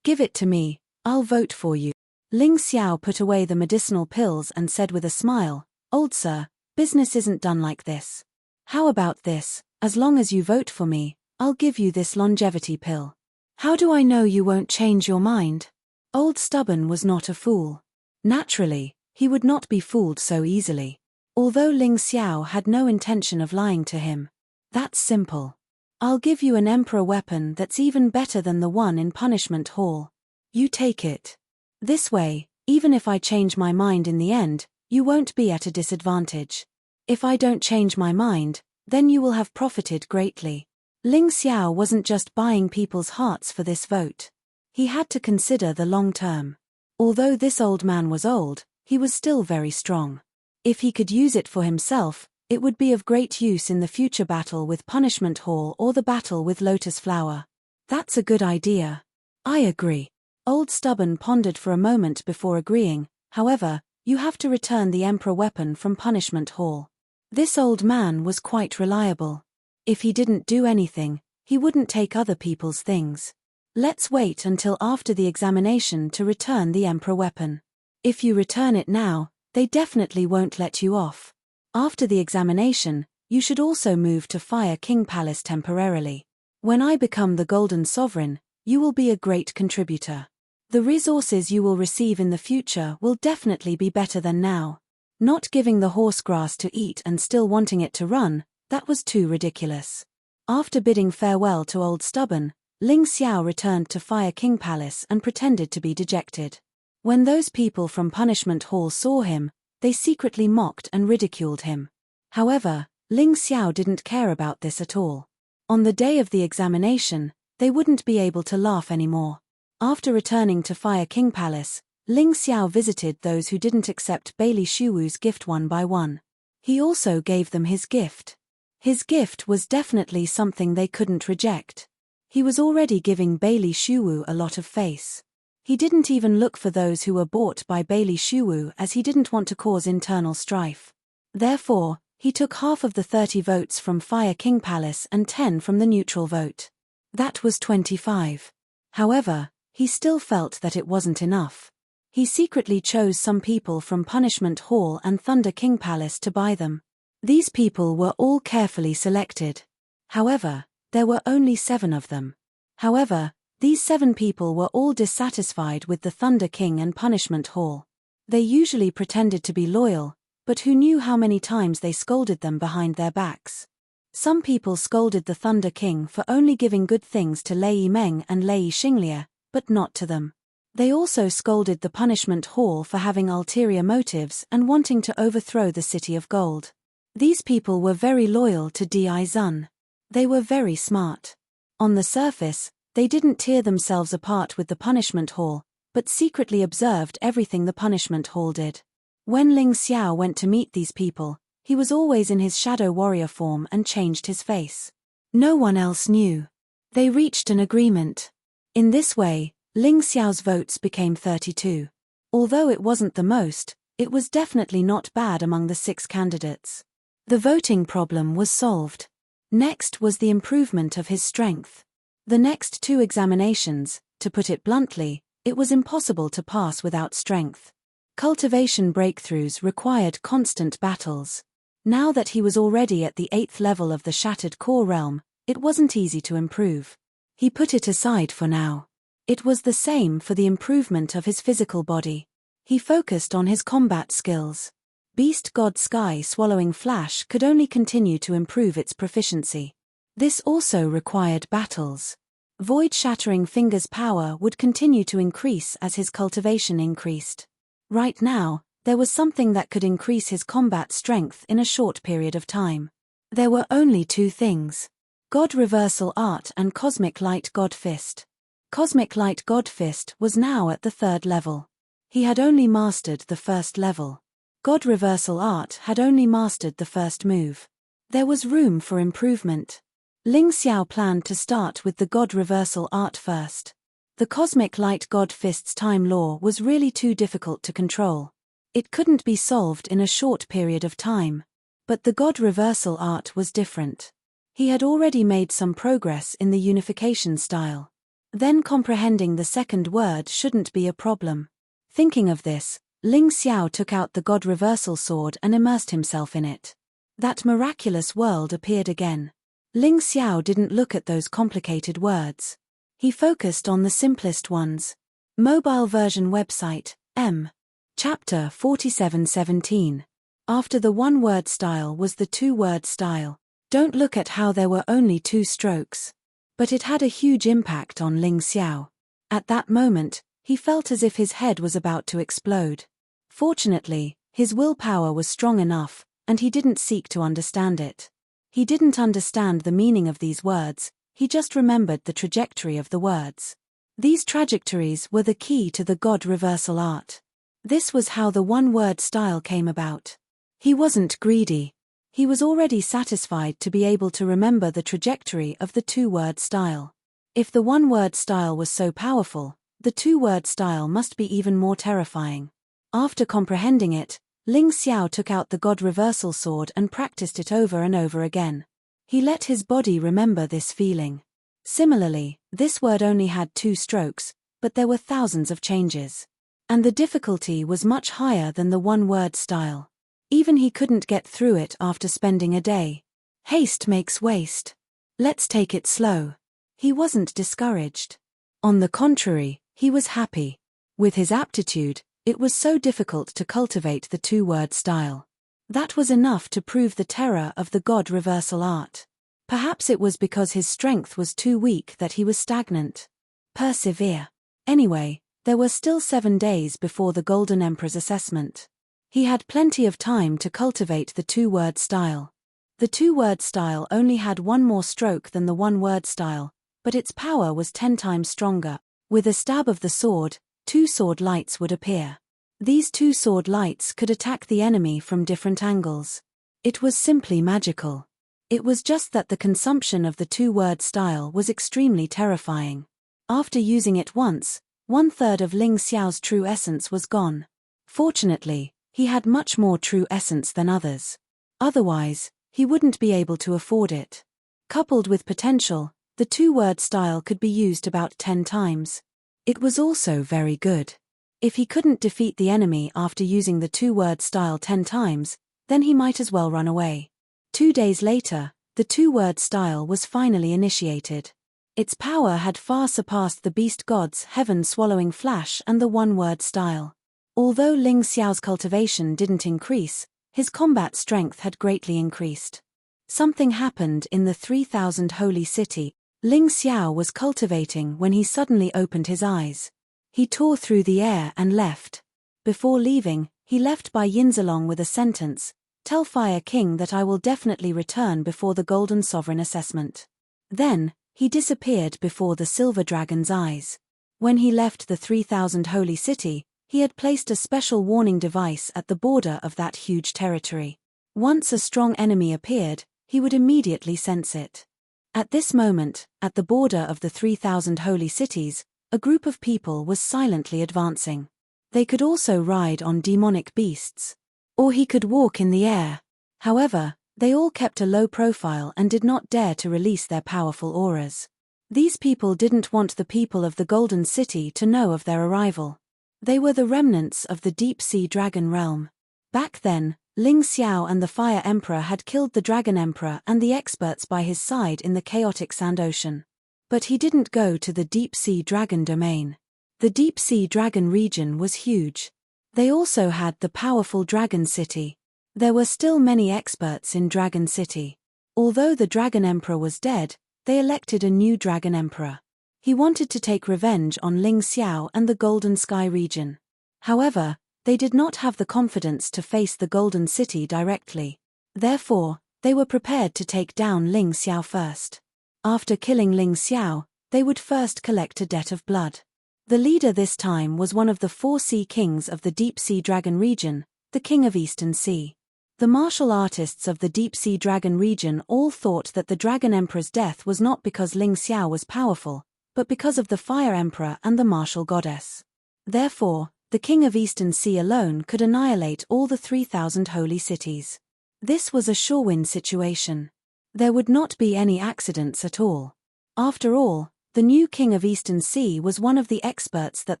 Give it to me, I'll vote for you. Ling Xiao put away the medicinal pills and said with a smile, Old sir, business isn't done like this. How about this, as long as you vote for me, I'll give you this longevity pill. How do I know you won't change your mind? Old Stubborn was not a fool. Naturally, he would not be fooled so easily. Although Ling Xiao had no intention of lying to him. That's simple. I'll give you an emperor weapon that's even better than the one in Punishment Hall. You take it. This way, even if I change my mind in the end, you won't be at a disadvantage. If I don't change my mind, then you will have profited greatly. Ling Xiao wasn't just buying people's hearts for this vote. He had to consider the long term. Although this old man was old, he was still very strong. If he could use it for himself, it would be of great use in the future battle with Punishment Hall or the battle with Lotus Flower. That's a good idea. I agree. Old Stubborn pondered for a moment before agreeing. However, you have to return the Emperor weapon from Punishment Hall. This old man was quite reliable. If he didn't do anything, he wouldn't take other people's things. Let's wait until after the examination to return the Emperor weapon. If you return it now, they definitely won't let you off. After the examination, you should also move to Fire King Palace temporarily. When I become the Golden Sovereign, you will be a great contributor. The resources you will receive in the future will definitely be better than now. Not giving the horse grass to eat and still wanting it to run, that was too ridiculous. After bidding farewell to Old Stubborn, Ling Xiao returned to Fire King Palace and pretended to be dejected. When those people from Punishment Hall saw him, they secretly mocked and ridiculed him. However, Ling Xiao didn't care about this at all. On the day of the examination, they wouldn't be able to laugh anymore. After returning to Fire King Palace, Ling Xiao visited those who didn't accept Bailey Shuwu's gift one by one. He also gave them his gift. His gift was definitely something they couldn't reject. He was already giving Bailey Shuwu a lot of face. He didn't even look for those who were bought by Bailey Shuwu as he didn't want to cause internal strife. Therefore, he took half of the 30 votes from Fire King Palace and 10 from the neutral vote. That was 25. However, he still felt that it wasn't enough. He secretly chose some people from Punishment Hall and Thunder King Palace to buy them. These people were all carefully selected. However, there were only 7 of them. However, these 7 people were all dissatisfied with the Thunder King and Punishment Hall. They usually pretended to be loyal, but who knew how many times they scolded them behind their backs. Some people scolded the Thunder King for only giving good things to Lei Meng and Lei Xinglia, but not to them. They also scolded the Punishment Hall for having ulterior motives and wanting to overthrow the City of Gold. These people were very loyal to Di Zun. They were very smart. On the surface, they didn't tear themselves apart with the Punishment Hall, but secretly observed everything the Punishment Hall did. When Ling Xiao went to meet these people, he was always in his shadow warrior form and changed his face. No one else knew. They reached an agreement. In this way, Ling Xiao's votes became 32. Although it wasn't the most, it was definitely not bad among the 6 candidates. The voting problem was solved. Next was the improvement of his strength. The next 2 examinations, to put it bluntly, it was impossible to pass without strength. Cultivation breakthroughs required constant battles. Now that he was already at the 8th level of the Shattered Core Realm, it wasn't easy to improve. He put it aside for now. It was the same for the improvement of his physical body. He focused on his combat skills. Beast God Sky Swallowing Flash could only continue to improve its proficiency. This also required battles. Void Shattering Fingers power would continue to increase as his cultivation increased. Right now, there was something that could increase his combat strength in a short period of time. There were only 2 things: God Reversal Art and Cosmic Light God Fist. Cosmic Light God Fist was now at the 3rd level. He had only mastered the 1st level. God reversal art had only mastered the first move. There was room for improvement. Ling Xiao planned to start with the God reversal art first. The cosmic light God fist's time law was really too difficult to control. It couldn't be solved in a short period of time. But the God reversal art was different. He had already made some progress in the unification style. Then comprehending the second word shouldn't be a problem. Thinking of this, Ling Xiao took out the God reversal sword and immersed himself in it. That miraculous world appeared again. Ling Xiao didn't look at those complicated words. He focused on the simplest ones. Mobile version website, M. Chapter 47:17. After the one-word style was the two-word style. Don't look at how there were only 2 strokes. But it had a huge impact on Ling Xiao. At that moment, he felt as if his head was about to explode. Fortunately, his willpower was strong enough, and he didn't seek to understand it. He didn't understand the meaning of these words, he just remembered the trajectory of the words. These trajectories were the key to the God reversal art. This was how the one-word style came about. He wasn't greedy. He was already satisfied to be able to remember the trajectory of the two-word style. If the one-word style was so powerful, the two-word style must be even more terrifying. After comprehending it, Ling Xiao took out the God reversal sword and practiced it over and over again. He let his body remember this feeling. Similarly, this word only had 2 strokes, but there were thousands of changes. And the difficulty was much higher than the one-word style. Even he couldn't get through it after spending a day. Haste makes waste. Let's take it slow. He wasn't discouraged. On the contrary, he was happy. With his aptitude, it was so difficult to cultivate the two-word style. That was enough to prove the terror of the God reversal art. Perhaps it was because his strength was too weak that he was stagnant. Persevere. Anyway, there were still 7 days before the Golden Emperor's assessment. He had plenty of time to cultivate the two-word style. The two-word style only had 1 more stroke than the one-word style, but its power was 10 times stronger. With a stab of the sword, 2 sword lights would appear. These 2 sword lights could attack the enemy from different angles. It was simply magical. It was just that the consumption of the two-word style was extremely terrifying. After using it once, 1/3 of Ling Xiao's true essence was gone. Fortunately, he had much more true essence than others. Otherwise, he wouldn't be able to afford it. Coupled with potential, the two-word style could be used about 10 times. It was also very good. If he couldn't defeat the enemy after using the two-word style 10 times, then he might as well run away. 2 days later, the two-word style was finally initiated. Its power had far surpassed the beast god's heaven-swallowing flash and the one-word style. Although Ling Xiao's cultivation didn't increase, his combat strength had greatly increased. Something happened in the 3,000 holy city Ling Xiao was cultivating when he suddenly opened his eyes. He tore through the air and left. Before leaving, he left by Yinzalong with a sentence, "Tell Fire King that I will definitely return before the Golden Sovereign assessment." Then, he disappeared before the Silver Dragon's eyes. When he left the 3,000 holy city, he had placed a special warning device at the border of that huge territory. Once a strong enemy appeared, he would immediately sense it. At this moment, at the border of the 3,000 holy cities, a group of people was silently advancing. They could also ride on demonic beasts. Or he could walk in the air. However, they all kept a low profile and did not dare to release their powerful auras. These people didn't want the people of the Golden City to know of their arrival. They were the remnants of the deep-sea dragon realm. Back then, Ling Xiao and the Fire Emperor had killed the Dragon Emperor and the experts by his side in the chaotic sand ocean. But he didn't go to the deep-sea dragon domain. The deep-sea dragon region was huge. They also had the powerful Dragon City. There were still many experts in Dragon City. Although the Dragon Emperor was dead, they elected a new Dragon Emperor. He wanted to take revenge on Ling Xiao and the Golden Sky region. However, they did not have the confidence to face the Golden City directly. Therefore, they were prepared to take down Ling Xiao first. After killing Ling Xiao, they would first collect a debt of blood. The leader this time was one of the 4 sea kings of the deep-sea dragon region, the king of Eastern Sea. The martial artists of the deep-sea dragon region all thought that the Dragon Emperor's death was not because Ling Xiao was powerful, but because of the Fire Emperor and the martial goddess. Therefore, the king of Eastern Sea alone could annihilate all the 3,000 holy cities. This was a sure-win situation. There would not be any accidents at all. After all, the new king of Eastern Sea was one of the experts that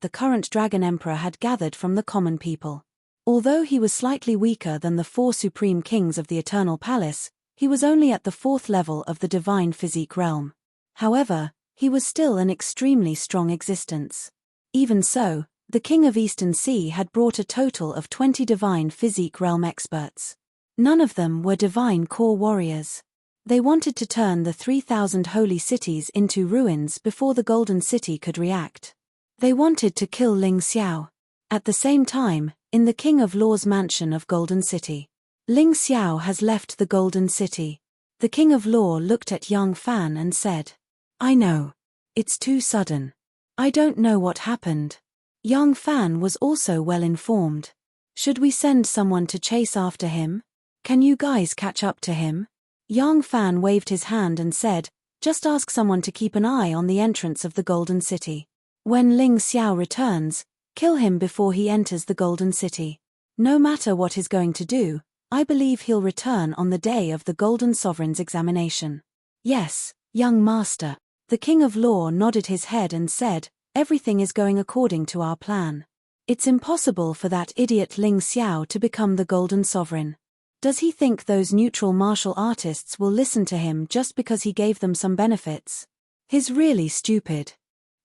the current Dragon Emperor had gathered from the common people. Although he was slightly weaker than the 4 supreme kings of the Eternal Palace, he was only at the 4th level of the divine physique realm. However, he was still an extremely strong existence. Even so, the king of Eastern Sea had brought a total of 20 divine physique realm experts. None of them were divine core warriors. They wanted to turn the 3,000 holy cities into ruins before the Golden City could react. They wanted to kill Ling Xiao. At the same time, in the King of Law's mansion of Golden City, Ling Xiao has left the Golden City. The King of Law looked at young Fan and said, "I know. It's too sudden. I don't know what happened." Young Fan was also well informed. "Should we send someone to chase after him? Can you guys catch up to him?" Young Fan waved his hand and said, "Just ask someone to keep an eye on the entrance of the Golden City. When Ling Xiao returns, kill him before he enters the Golden City. No matter what he's going to do, I believe he'll return on the day of the Golden Sovereign's examination." "Yes, young master." The King of Law nodded his head and said, "Everything is going according to our plan. It's impossible for that idiot Ling Xiao to become the Golden Sovereign. Does he think those neutral martial artists will listen to him just because he gave them some benefits? He's really stupid.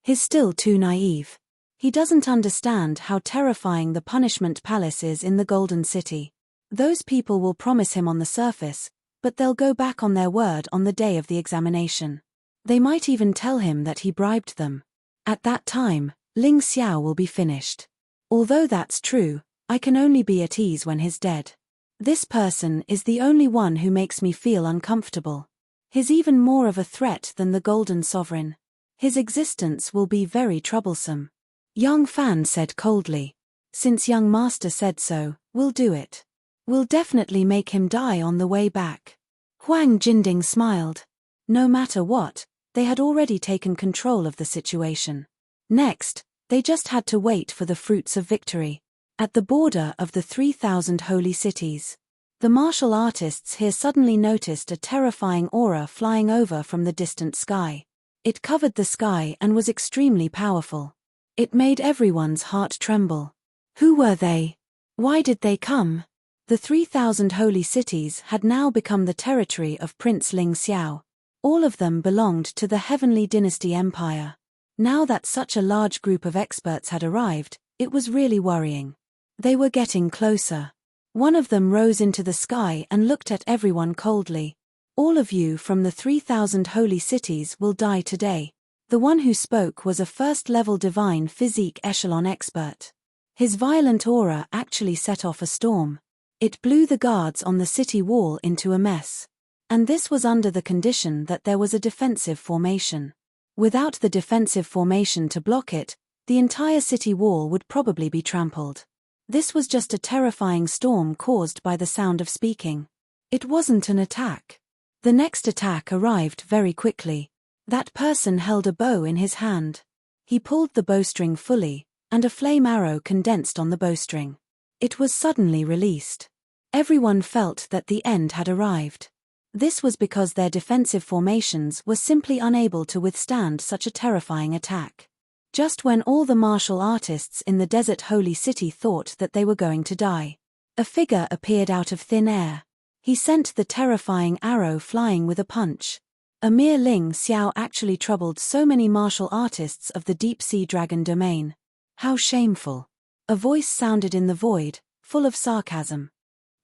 He's still too naive. He doesn't understand how terrifying the punishment palace is in the Golden City. Those people will promise him on the surface, but they'll go back on their word on the day of the examination. They might even tell him that he bribed them. At that time, Ling Xiao will be finished. Although that's true, I can only be at ease when he's dead. This person is the only one who makes me feel uncomfortable. He's even more of a threat than the Golden Sovereign. His existence will be very troublesome." Young Fan said coldly, "Since young master said so, we'll do it. We'll definitely make him die on the way back." Huang Jinding smiled. No matter what, they had already taken control of the situation. Next, they just had to wait for the fruits of victory. At the border of the 3,000 holy cities, the martial artists here suddenly noticed a terrifying aura flying over from the distant sky. It covered the sky and was extremely powerful. It made everyone's heart tremble. Who were they? Why did they come? The 3,000 holy cities had now become the territory of Prince Ling Xiao. All of them belonged to the Heavenly Dynasty Empire. Now that such a large group of experts had arrived, it was really worrying. They were getting closer. One of them rose into the sky and looked at everyone coldly. "All of you from the 3,000 holy cities will die today." The one who spoke was a first-level divine physique echelon expert. His violent aura actually set off a storm. It blew the guards on the city wall into a mess. And this was under the condition that there was a defensive formation. Without the defensive formation to block it, the entire city wall would probably be trampled. This was just a terrifying storm caused by the sound of speaking. It wasn't an attack. The next attack arrived very quickly. That person held a bow in his hand. He pulled the bowstring fully, and a flame arrow condensed on the bowstring. It was suddenly released. Everyone felt that the end had arrived. This was because their defensive formations were simply unable to withstand such a terrifying attack. Just when all the martial artists in the desert holy city thought that they were going to die, a figure appeared out of thin air. He sent the terrifying arrow flying with a punch. A mere Ling Xiao actually troubled so many martial artists of the deep-sea dragon domain. How shameful. A voice sounded in the void, full of sarcasm.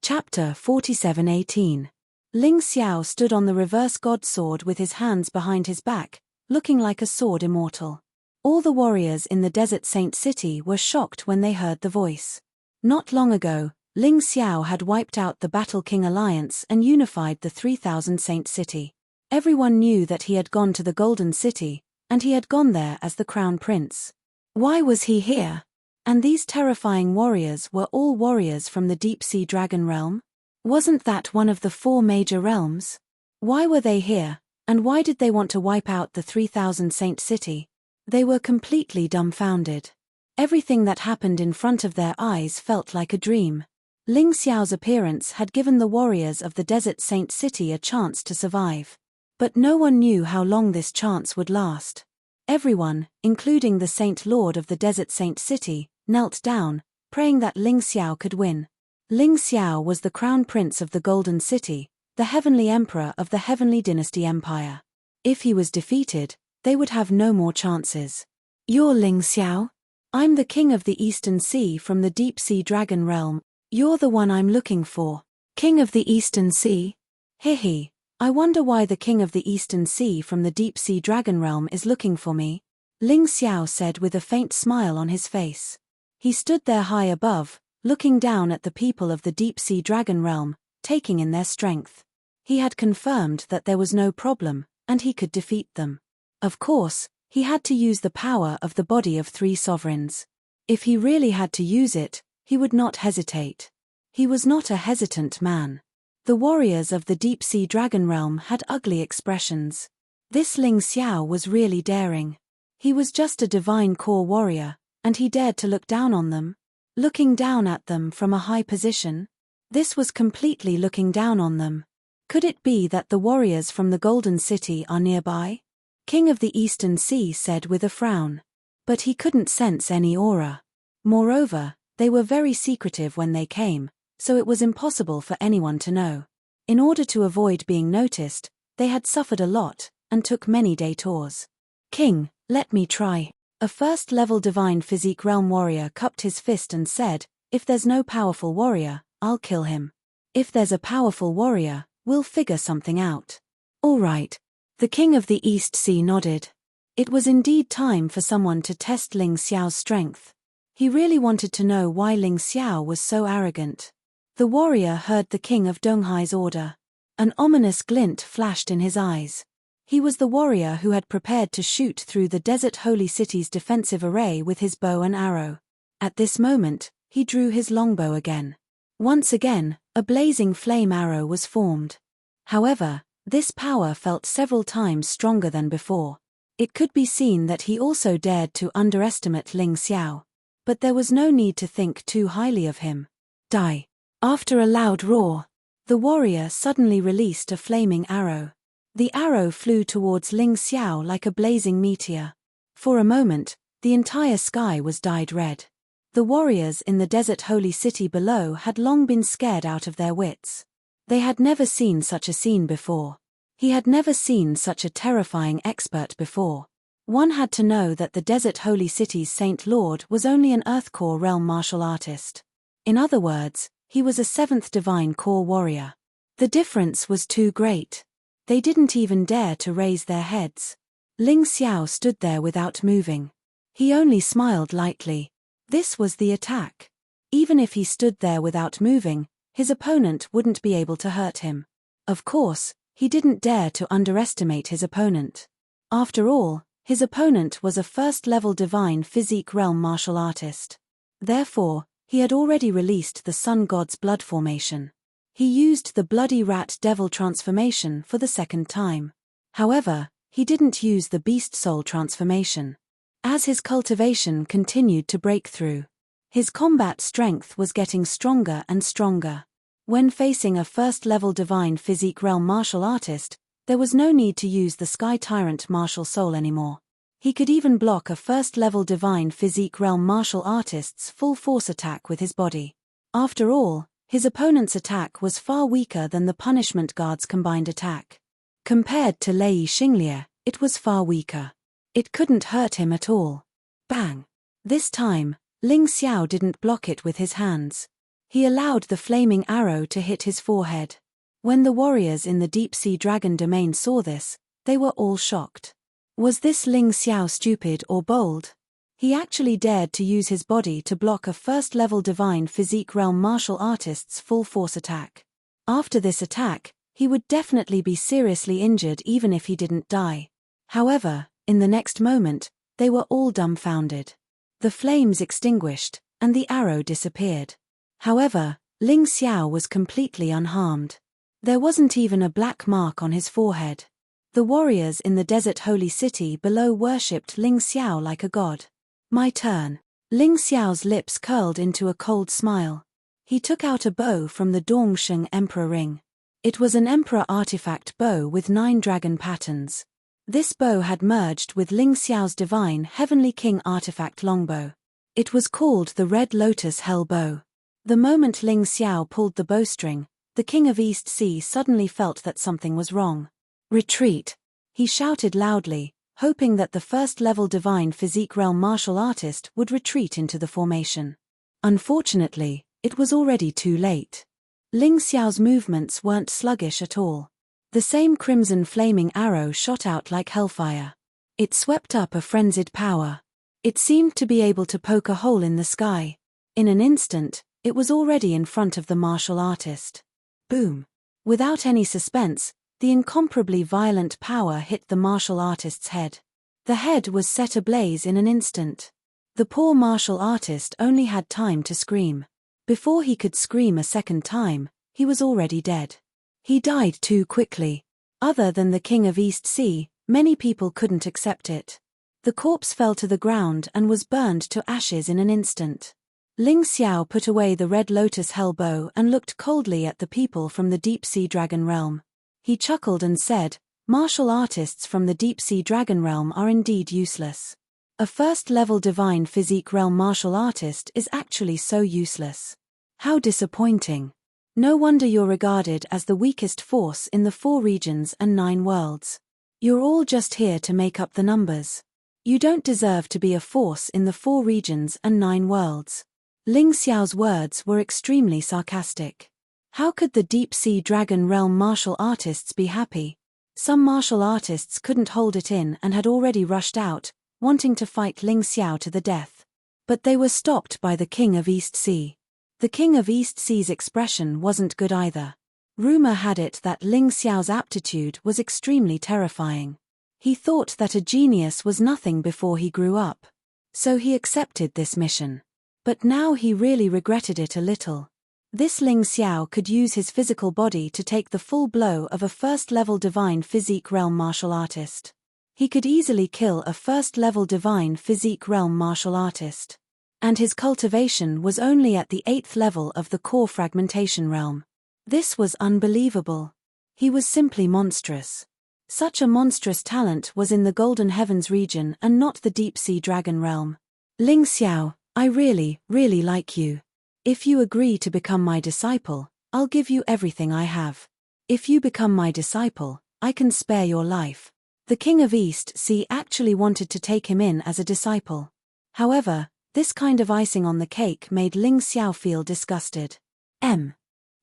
Chapter 47:18. Ling Xiao stood on the reverse god sword with his hands behind his back, looking like a sword immortal. All the warriors in the desert saint city were shocked when they heard the voice. Not long ago, Ling Xiao had wiped out the Battle King Alliance and unified the 3,000 saint city. Everyone knew that he had gone to the Golden City, and he had gone there as the Crown Prince. Why was he here? And these terrifying warriors were all warriors from the deep-sea dragon realm? Wasn't that one of the 4 major realms? Why were they here, and why did they want to wipe out the 3,000 Saint City? They were completely dumbfounded. Everything that happened in front of their eyes felt like a dream. Ling Xiao's appearance had given the warriors of the Desert Saint City a chance to survive. But no one knew how long this chance would last. Everyone, including the Saint Lord of the Desert Saint City, knelt down, praying that Ling Xiao could win. Ling Xiao was the crown prince of the Golden City, the heavenly emperor of the Heavenly Dynasty Empire. If he was defeated, they would have no more chances. You're Ling Xiao? I'm the king of the Eastern Sea from the Deep Sea Dragon Realm. You're the one I'm looking for. King of the Eastern Sea? Hehe. I wonder why the king of the Eastern Sea from the Deep Sea Dragon Realm is looking for me. Ling Xiao said with a faint smile on his face. He stood there high above, looking down at the people of the Deep Sea Dragon Realm, taking in their strength. He had confirmed that there was no problem, and he could defeat them. Of course, he had to use the power of the body of 3 sovereigns. If he really had to use it, he would not hesitate. He was not a hesitant man. The warriors of the Deep Sea Dragon Realm had ugly expressions. This Ling Xiao was really daring. He was just a divine core warrior, and he dared to look down on them. Looking down at them from a high position? This was completely looking down on them. Could it be that the warriors from the Golden City are nearby? King of the Eastern Sea said with a frown. But he couldn't sense any aura. Moreover, they were very secretive when they came, so it was impossible for anyone to know. In order to avoid being noticed, they had suffered a lot, and took many detours. King, let me try. A first-level divine physique realm warrior cupped his fist and said, if there's no powerful warrior, I'll kill him. If there's a powerful warrior, we'll figure something out. All right. The king of the East Sea nodded. It was indeed time for someone to test Ling Xiao's strength. He really wanted to know why Ling Xiao was so arrogant. The warrior heard the king of Donghai's order. An ominous glint flashed in his eyes. He was the warrior who had prepared to shoot through the Desert Holy City's defensive array with his bow and arrow. At this moment, he drew his longbow again. Once again, a blazing flame arrow was formed. However, this power felt several times stronger than before. It could be seen that he also dared to underestimate Ling Xiao. But there was no need to think too highly of him. Die. After a loud roar, the warrior suddenly released a flaming arrow. The arrow flew towards Ling Xiao like a blazing meteor. For a moment, the entire sky was dyed red. The warriors in the Desert Holy City below had long been scared out of their wits. They had never seen such a scene before. He had never seen such a terrifying expert before. One had to know that the Desert Holy City's Saint Lord was only an Earth Core realm martial artist. In other words, he was a 7th Divine Core warrior. The difference was too great. They didn't even dare to raise their heads. Ling Xiao stood there without moving. He only smiled lightly. This was the attack. Even if he stood there without moving, his opponent wouldn't be able to hurt him. Of course, he didn't dare to underestimate his opponent. After all, his opponent was a first-level divine physique realm martial artist. Therefore, he had already released the Sun God's blood formation. He used the Bloody Rat Devil transformation for the 2nd time. However, he didn't use the Beast Soul transformation. As his cultivation continued to break through, his combat strength was getting stronger and stronger. When facing a first-level divine physique realm martial artist, there was no need to use the Sky Tyrant martial soul anymore. He could even block a first-level divine physique realm martial artist's full force attack with his body. After all, his opponent's attack was far weaker than the Punishment Guard's combined attack. Compared to Lei Xinglie, it was far weaker. It couldn't hurt him at all. Bang! This time, Ling Xiao didn't block it with his hands. He allowed the flaming arrow to hit his forehead. When the warriors in the Deep Sea Dragon domain saw this, they were all shocked. Was this Ling Xiao stupid or bold? He actually dared to use his body to block a first-level divine physique realm martial artist's full force attack. After this attack, he would definitely be seriously injured even if he didn't die. However, in the next moment, they were all dumbfounded. The flames extinguished, and the arrow disappeared. However, Ling Xiao was completely unharmed. There wasn't even a black mark on his forehead. The warriors in the desert holy city below worshipped Ling Xiao like a god. My turn. Ling Xiao's lips curled into a cold smile. He took out a bow from the Dongsheng Emperor ring. It was an Emperor artifact bow with 9 dragon patterns. This bow had merged with Ling Xiao's divine Heavenly King artifact longbow. It was called the Red Lotus Hell Bow. The moment Ling Xiao pulled the bowstring, the King of East Sea suddenly felt that something was wrong. Retreat! He shouted loudly, hoping that the first-level divine physique realm martial artist would retreat into the formation. Unfortunately, it was already too late. Ling Xiao's movements weren't sluggish at all. The same crimson flaming arrow shot out like hellfire. It swept up a frenzied power. It seemed to be able to poke a hole in the sky. In an instant, it was already in front of the martial artist. Boom! Without any suspense, the incomparably violent power hit the martial artist's head. The head was set ablaze in an instant. The poor martial artist only had time to scream. Before he could scream a second time, he was already dead. He died too quickly. Other than the King of East Sea, many people couldn't accept it. The corpse fell to the ground and was burned to ashes in an instant. Ling Xiao put away the Red Lotus Hell Bow and looked coldly at the people from the Deep Sea Dragon Realm. He chuckled and said, "Martial artists from the Deep Sea Dragon Realm are indeed useless. A first-level divine physique realm martial artist is actually so useless. How disappointing. No wonder you're regarded as the weakest force in the 4 regions and 9 worlds. You're all just here to make up the numbers. You don't deserve to be a force in the 4 regions and 9 worlds." Ling Xiao's words were extremely sarcastic. How could the Deep Sea Dragon Realm martial artists be happy? Some martial artists couldn't hold it in and had already rushed out, wanting to fight Ling Xiao to the death. But they were stopped by the King of East Sea. The King of East Sea's expression wasn't good either. Rumor had it that Ling Xiao's aptitude was extremely terrifying. He thought that a genius was nothing before he grew up. So he accepted this mission. But now he really regretted it a little. This Ling Xiao could use his physical body to take the full blow of a first-level divine physique realm martial artist. He could easily kill a first-level divine physique realm martial artist. And his cultivation was only at the 8th level of the core fragmentation realm. This was unbelievable. He was simply monstrous. Such a monstrous talent was in the Golden Heavens region and not the Deep Sea Dragon realm. Ling Xiao, I really like you. If you agree to become my disciple, I'll give you everything I have. If you become my disciple, I can spare your life. The King of East Sea actually wanted to take him in as a disciple. However, this kind of icing on the cake made Ling Xiao feel disgusted.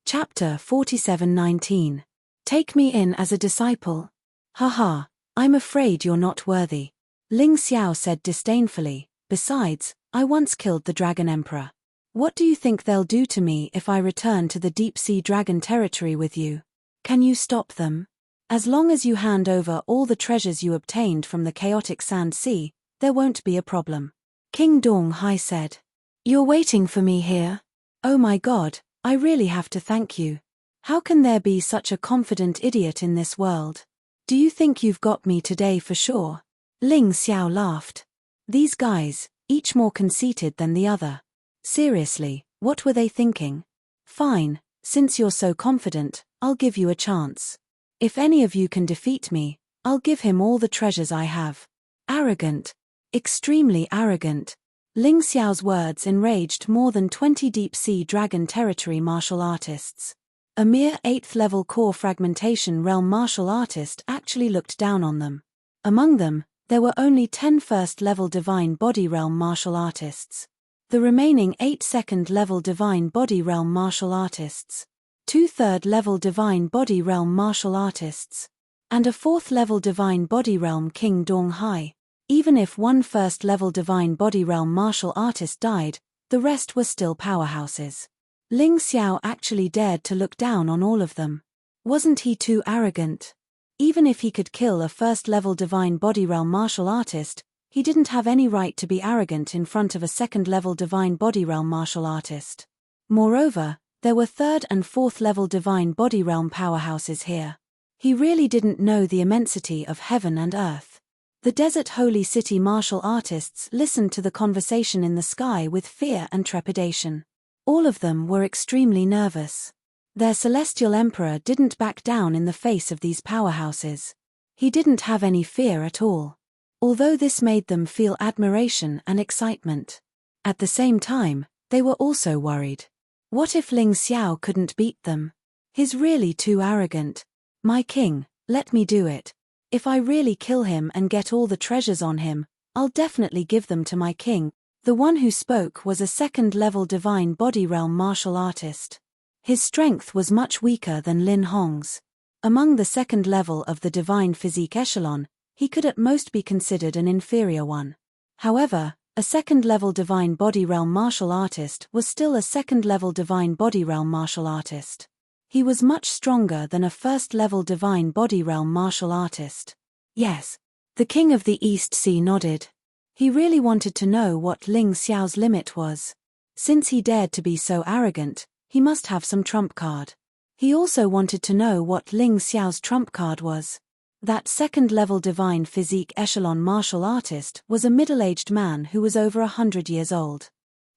Chapter 47:19. Take me in as a disciple? Haha, I'm afraid you're not worthy. Ling Xiao said disdainfully, besides, I once killed the Dragon Emperor. What do you think they'll do to me if I return to the Deep Sea Dragon territory with you? Can you stop them? As long as you hand over all the treasures you obtained from the chaotic Sand Sea, there won't be a problem. King Dong Hai said. You're waiting for me here? Oh my god, I really have to thank you. How can there be such a confident idiot in this world? Do you think you've got me today for sure? Ling Xiao laughed. These guys, each more conceited than the other. Seriously, what were they thinking? Fine, since you're so confident, I'll give you a chance. If any of you can defeat me, I'll give him all the treasures I have. Arrogant. Extremely arrogant. Ling Xiao's words enraged more than 20 Deep Sea Dragon territory martial artists. A mere 8th level core fragmentation realm martial artist actually looked down on them. Among them, there were only 10 first level divine body realm martial artists. The remaining 8 second level divine body realm martial artists. 2 third level divine body realm martial artists. And a 4th level divine body realm King Dong Hai. Even if 1 first level divine body realm martial artist died, the rest were still powerhouses. Ling Xiao actually dared to look down on all of them. Wasn't he too arrogant? Even if he could kill a first level divine body realm martial artist, He didn't have any right to be arrogant in front of a second-level divine body realm martial artist. Moreover, there were third and fourth level divine body realm powerhouses here. He really didn't know the immensity of heaven and earth. The desert holy city martial artists listened to the conversation in the sky with fear and trepidation. All of them were extremely nervous. Their celestial emperor didn't back down in the face of these powerhouses. He didn't have any fear at all. Although this made them feel admiration and excitement. At the same time, they were also worried. What if Ling Xiao couldn't beat them? He's really too arrogant. My king, let me do it. If I really kill him and get all the treasures on him, I'll definitely give them to my king. The one who spoke was a second-level divine body realm martial artist. His strength was much weaker than Lin Hong's. Among the second level of the divine physique echelon, he could at most be considered an inferior one. However, a second-level divine body realm martial artist was still a second-level divine body realm martial artist. He was much stronger than a first-level divine body realm martial artist. Yes. The king of the East Sea nodded. He really wanted to know what Ling Xiao's limit was. Since he dared to be so arrogant, he must have some trump card. He also wanted to know what Ling Xiao's trump card was. That second-level divine physique echelon martial artist was a middle-aged man who was over 100 years old.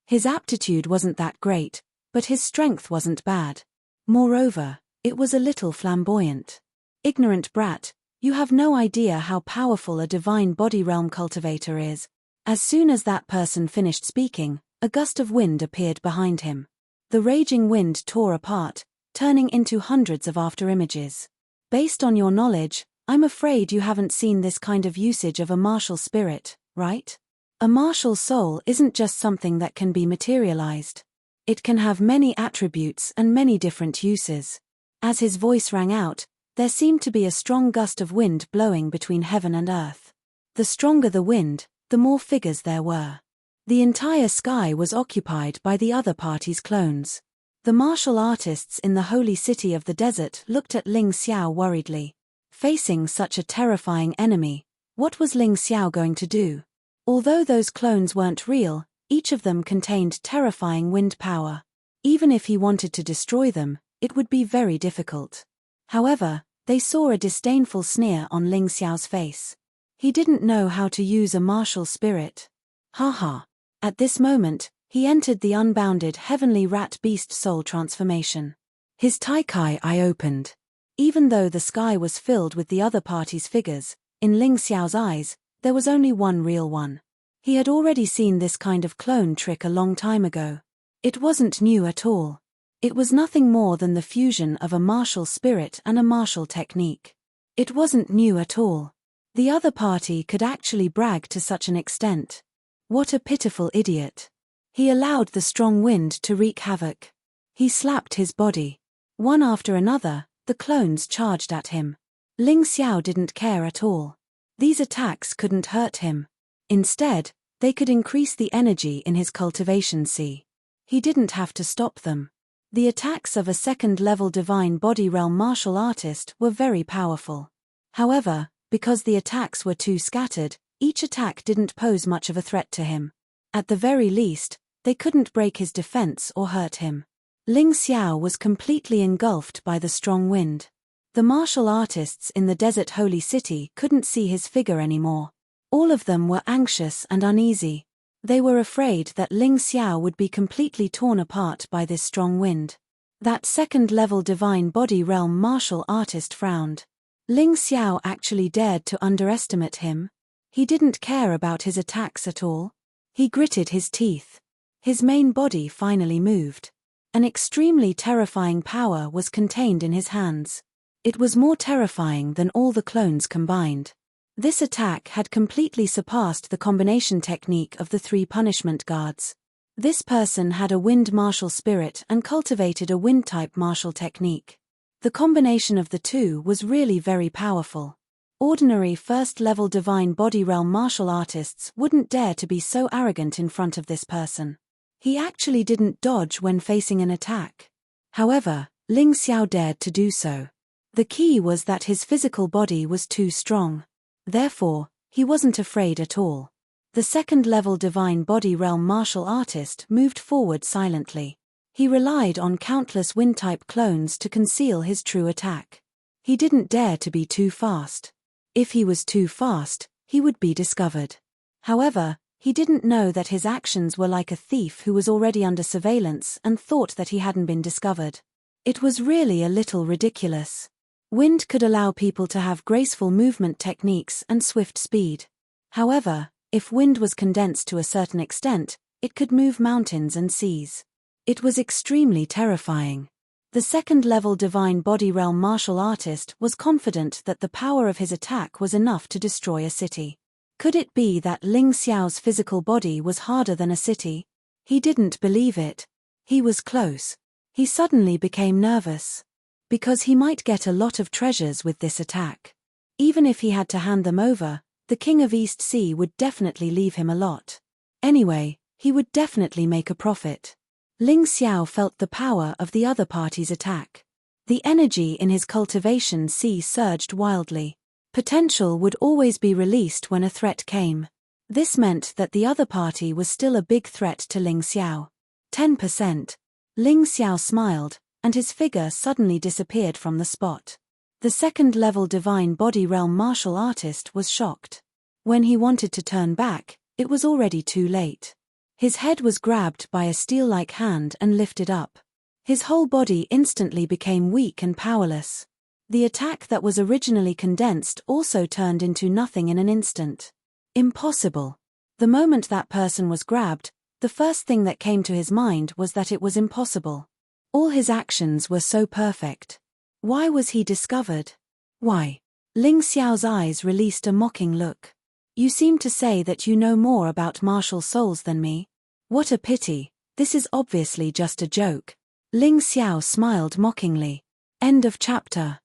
His aptitude wasn't that great, but his strength wasn't bad. Moreover, it was a little flamboyant. Ignorant brat, you have no idea how powerful a divine body realm cultivator is. As soon as that person finished speaking, a gust of wind appeared behind him. The raging wind tore apart, turning into hundreds of afterimages. Based on your knowledge, I'm afraid you haven't seen this kind of usage of a martial spirit, right? A martial soul isn't just something that can be materialized. It can have many attributes and many different uses. As his voice rang out, there seemed to be a strong gust of wind blowing between heaven and earth. The stronger the wind, the more figures there were. The entire sky was occupied by the other party's clones. The martial artists in the holy city of the desert looked at Ling Xiao worriedly. Facing such a terrifying enemy, what was Ling Xiao going to do? Although those clones weren't real, each of them contained terrifying wind power. Even if he wanted to destroy them, it would be very difficult. However, they saw a disdainful sneer on Ling Xiao's face. He didn't know how to use a martial spirit. Haha. At this moment, he entered the unbounded heavenly rat beast soul transformation. His Taikai eye opened. Even though the sky was filled with the other party's figures, in Ling Xiao's eyes, there was only one real one. He had already seen this kind of clone trick a long time ago. It wasn't new at all. It was nothing more than the fusion of a martial spirit and a martial technique. It wasn't new at all. The other party could actually brag to such an extent. What a pitiful idiot. He allowed the strong wind to wreak havoc. He slapped his body. One after another, the clones charged at him. Ling Xiao didn't care at all. These attacks couldn't hurt him. Instead, they could increase the energy in his cultivation sea. He didn't have to stop them. The attacks of a second-level divine body realm martial artist were very powerful. However, because the attacks were too scattered, each attack didn't pose much of a threat to him. At the very least, they couldn't break his defense or hurt him. Ling Xiao was completely engulfed by the strong wind. The martial artists in the desert holy city couldn't see his figure anymore. All of them were anxious and uneasy. They were afraid that Ling Xiao would be completely torn apart by this strong wind. That second-level divine body realm martial artist frowned. Ling Xiao actually dared to underestimate him. He didn't care about his attacks at all. He gritted his teeth. His main body finally moved. An extremely terrifying power was contained in his hands. It was more terrifying than all the clones combined. This attack had completely surpassed the combination technique of the 3 punishment guards. This person had a wind martial spirit and cultivated a wind-type martial technique. The combination of the two was really very powerful. Ordinary first-level divine body realm martial artists wouldn't dare to be so arrogant in front of this person. He actually didn't dodge when facing an attack. However, Ling Xiao dared to do so. The key was that his physical body was too strong. Therefore, he wasn't afraid at all. The second-level Divine Body Realm martial artist moved forward silently. He relied on countless wind-type clones to conceal his true attack. He didn't dare to be too fast. If he was too fast, he would be discovered. However, he didn't know that his actions were like a thief who was already under surveillance and thought that he hadn't been discovered. It was really a little ridiculous. Wind could allow people to have graceful movement techniques and swift speed. However, if wind was condensed to a certain extent, it could move mountains and seas. It was extremely terrifying. The second-level Divine Body Realm martial artist was confident that the power of his attack was enough to destroy a city. Could it be that Ling Xiao's physical body was harder than a city? He didn't believe it. He was close. He suddenly became nervous. Because he might get a lot of treasures with this attack. Even if he had to hand them over, the King of East Sea would definitely leave him a lot. Anyway, he would definitely make a profit. Ling Xiao felt the power of the other party's attack. The energy in his cultivation sea surged wildly. Potential would always be released when a threat came. This meant that the other party was still a big threat to Ling Xiao. 10%. Ling Xiao smiled, and his figure suddenly disappeared from the spot. The second-level Divine Body Realm martial artist was shocked. When he wanted to turn back, it was already too late. His head was grabbed by a steel-like hand and lifted up. His whole body instantly became weak and powerless. The attack that was originally condensed also turned into nothing in an instant. Impossible. The moment that person was grabbed, the first thing that came to his mind was that it was impossible. All his actions were so perfect. Why was he discovered? Why? Ling Xiao's eyes released a mocking look. You seem to say that you know more about martial souls than me. What a pity, this is obviously just a joke. Ling Xiao smiled mockingly. End of chapter.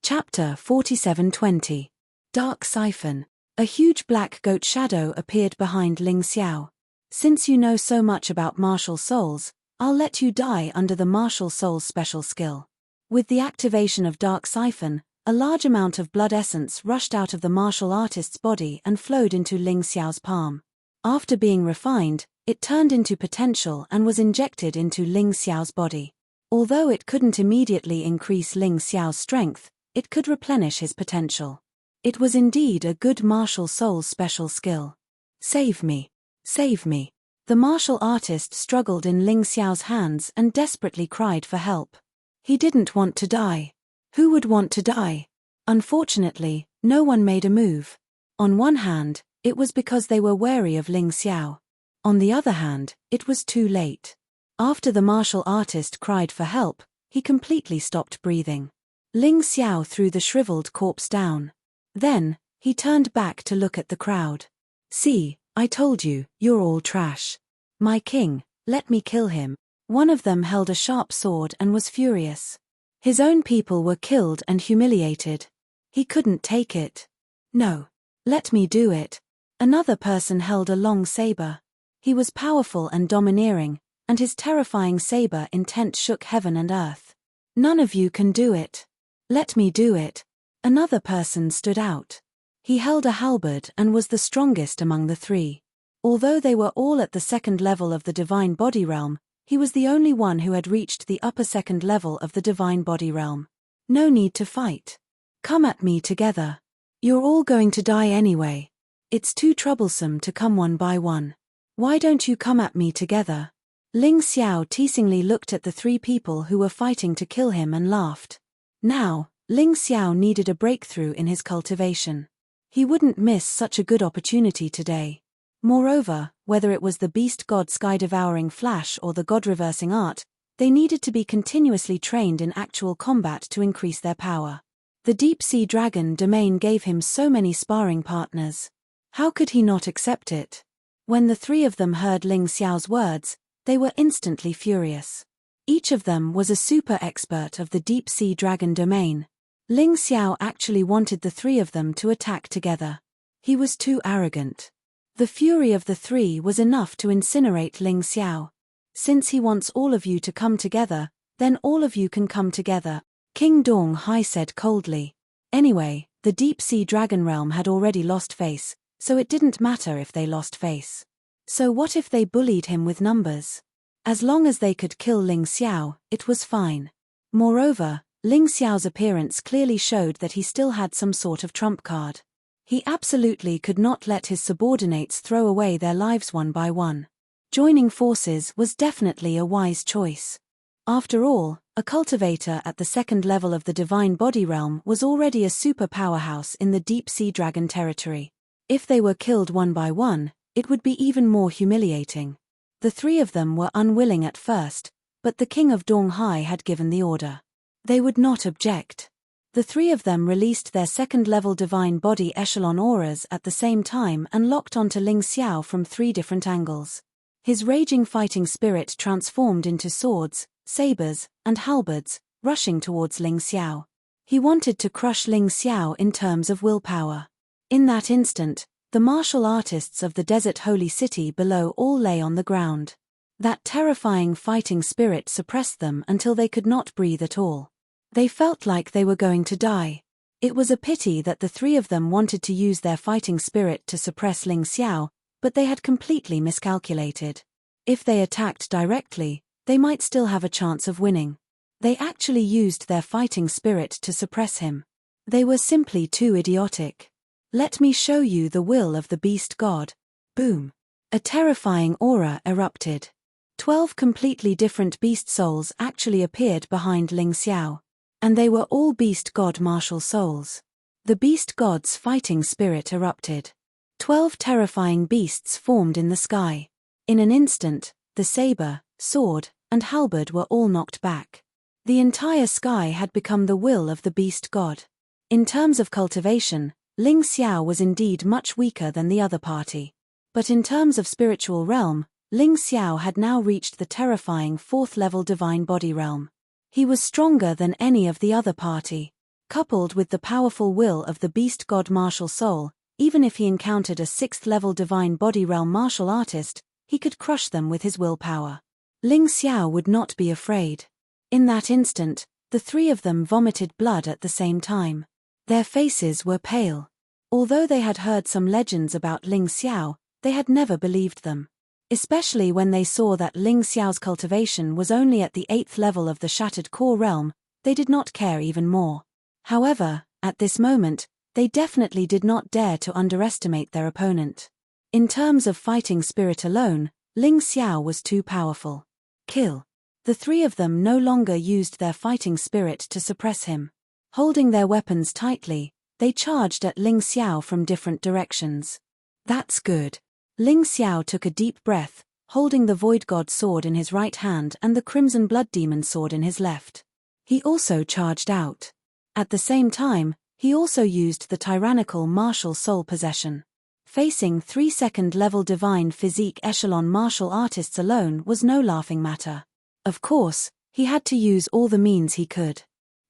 Chapter 4720. Dark Siphon. A huge black goat shadow appeared behind Ling Xiao. Since you know so much about martial souls, I'll let you die under the martial soul's special skill. With the activation of Dark Siphon, a large amount of blood essence rushed out of the martial artist's body and flowed into Ling Xiao's palm. After being refined, it turned into potential and was injected into Ling Xiao's body. Although it couldn't immediately increase Ling Xiao's strength, it could replenish his potential. It was indeed a good martial soul's special skill. Save me. Save me. The martial artist struggled in Ling Xiao's hands and desperately cried for help. He didn't want to die. Who would want to die? Unfortunately, no one made a move. On one hand, it was because they were wary of Ling Xiao. On the other hand, it was too late. After the martial artist cried for help, he completely stopped breathing. Ling Xiao threw the shriveled corpse down. Then, he turned back to look at the crowd. See, I told you, you're all trash. My king, let me kill him. One of them held a sharp sword and was furious. His own people were killed and humiliated. He couldn't take it. No. Let me do it. Another person held a long saber. He was powerful and domineering, and his terrifying saber intent shook heaven and earth. None of you can do it. Let me do it. Another person stood out. He held a halberd and was the strongest among the three. Although they were all at the second level of the Divine Body Realm, he was the only one who had reached the upper second level of the Divine Body Realm. No need to fight. Come at me together. You're all going to die anyway. It's too troublesome to come one by one. Why don't you come at me together? Ling Xiao teasingly looked at the three people who were fighting to kill him and laughed. Now, Ling Xiao needed a breakthrough in his cultivation. He wouldn't miss such a good opportunity today. Moreover, whether it was the beast god sky-devouring flash or the god-reversing art, they needed to be continuously trained in actual combat to increase their power. The deep-sea dragon domain gave him so many sparring partners. How could he not accept it? When the three of them heard Ling Xiao's words, they were instantly furious. Each of them was a super expert of the deep-sea dragon domain. Ling Xiao actually wanted the three of them to attack together. He was too arrogant. The fury of the three was enough to incinerate Ling Xiao. Since he wants all of you to come together, then all of you can come together, King Dong Hai said coldly. Anyway, the deep-sea dragon realm had already lost face, so it didn't matter if they lost face. So what if they bullied him with numbers? As long as they could kill Ling Xiao, it was fine. Moreover, Ling Xiao's appearance clearly showed that he still had some sort of trump card. He absolutely could not let his subordinates throw away their lives one by one. Joining forces was definitely a wise choice. After all, a cultivator at the second level of the divine body realm was already a super powerhouse in the deep sea dragon territory. If they were killed one by one, it would be even more humiliating. The three of them were unwilling at first, but the king of Donghai had given the order. They would not object. The three of them released their second-level divine body echelon auras at the same time and locked onto Ling Xiao from 3 different angles. His raging fighting spirit transformed into swords, sabers, and halberds, rushing towards Ling Xiao. He wanted to crush Ling Xiao in terms of willpower. In that instant, the martial artists of the desert holy city below all lay on the ground. That terrifying fighting spirit suppressed them until they could not breathe at all. They felt like they were going to die. It was a pity that the three of them wanted to use their fighting spirit to suppress Ling Xiao, but they had completely miscalculated. If they attacked directly, they might still have a chance of winning. They actually used their fighting spirit to suppress him. They were simply too idiotic. Let me show you the will of the beast god. Boom. A terrifying aura erupted. 12 completely different beast souls actually appeared behind Ling Xiao. And they were all beast god martial souls. The beast god's fighting spirit erupted. 12 terrifying beasts formed in the sky. In an instant, the saber, sword, and halberd were all knocked back. The entire sky had become the will of the beast god. In terms of cultivation, Ling Xiao was indeed much weaker than the other party. But in terms of spiritual realm, Ling Xiao had now reached the terrifying 4th-level divine body realm. He was stronger than any of the other party. Coupled with the powerful will of the beast god martial soul, even if he encountered a 6th-level divine body realm martial artist, he could crush them with his willpower. Ling Xiao would not be afraid. In that instant, the three of them vomited blood at the same time. Their faces were pale. Although they had heard some legends about Ling Xiao, they had never believed them. Especially when they saw that Ling Xiao's cultivation was only at the 8th level of the Shattered Core realm, they did not care even more. However, at this moment, they definitely did not dare to underestimate their opponent. In terms of fighting spirit alone, Ling Xiao was too powerful. Kill. The three of them no longer used their fighting spirit to suppress him. Holding their weapons tightly, they charged at Ling Xiao from different directions. That's good. Ling Xiao took a deep breath, holding the Void God sword in his right hand and the Crimson Blood Demon sword in his left. He also charged out. At the same time, he also used the tyrannical martial soul possession. Facing 3 second-level divine physique echelon martial artists alone was no laughing matter. Of course, he had to use all the means he could.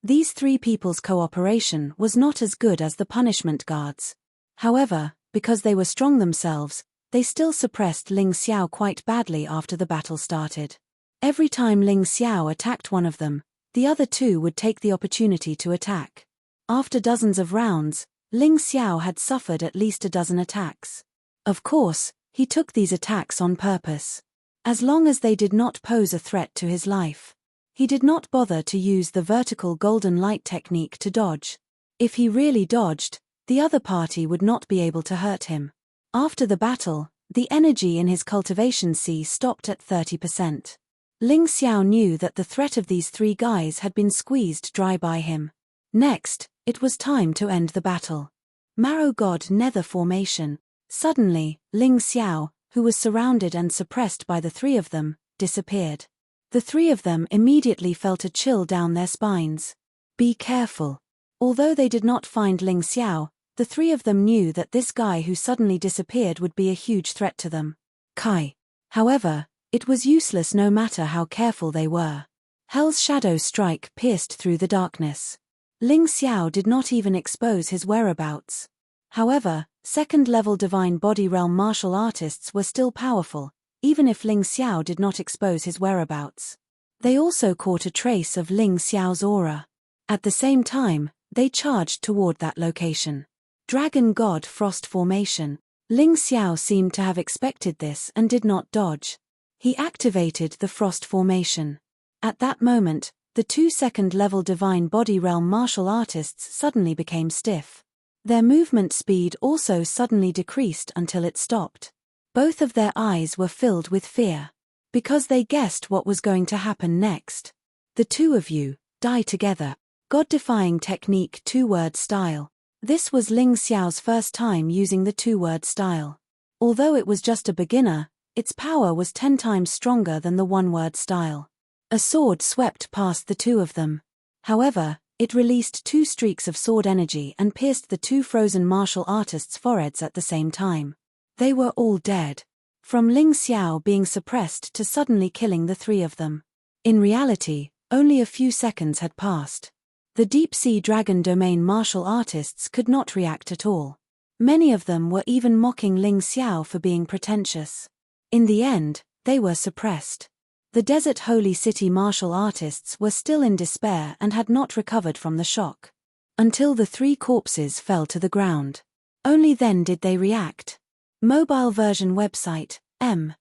These three people's cooperation was not as good as the punishment guards. However, because they were strong themselves, they still suppressed Ling Xiao quite badly after the battle started. Every time Ling Xiao attacked one of them, the other two would take the opportunity to attack. After dozens of rounds, Ling Xiao had suffered at least a dozen attacks. Of course, he took these attacks on purpose. As long as they did not pose a threat to his life. He did not bother to use the vertical golden light technique to dodge. If he really dodged, the other party would not be able to hurt him. After the battle, the energy in his cultivation sea stopped at 30%. Ling Xiao knew that the threat of these three guys had been squeezed dry by him. Next, it was time to end the battle. Marrow God Nether Formation. Suddenly, Ling Xiao, who was surrounded and suppressed by the three of them, disappeared. The three of them immediately felt a chill down their spines. Be careful. Although they did not find Ling Xiao, the three of them knew that this guy who suddenly disappeared would be a huge threat to them. Kai. However, it was useless no matter how careful they were. Hell's shadow strike pierced through the darkness. Ling Xiao did not even expose his whereabouts. However, second-level divine body realm martial artists were still powerful, even if Ling Xiao did not expose his whereabouts. They also caught a trace of Ling Xiao's aura. At the same time, they charged toward that location. Dragon God Frost Formation. Ling Xiao seemed to have expected this and did not dodge. He activated the frost formation. At that moment, the 2 second-level divine body realm martial artists suddenly became stiff. Their movement speed also suddenly decreased until it stopped. Both of their eyes were filled with fear. Because they guessed what was going to happen next. The two of you, die together. God-defying technique 2-word style. This was Ling Xiao's first time using the 2-word style. Although it was just a beginner, its power was 10 times stronger than the 1-word style. A sword swept past the two of them. However, it released 2 streaks of sword energy and pierced the 2 frozen martial artists' foreheads at the same time. They were all dead. From Ling Xiao being suppressed to suddenly killing the 3 of them. In reality, only a few seconds had passed. The deep-sea dragon domain martial artists could not react at all. Many of them were even mocking Ling Xiao for being pretentious. In the end, they were suppressed. The Desert Holy City martial artists were still in despair and had not recovered from the shock. Until the 3 corpses fell to the ground. Only then did they react. Mobile version website, M.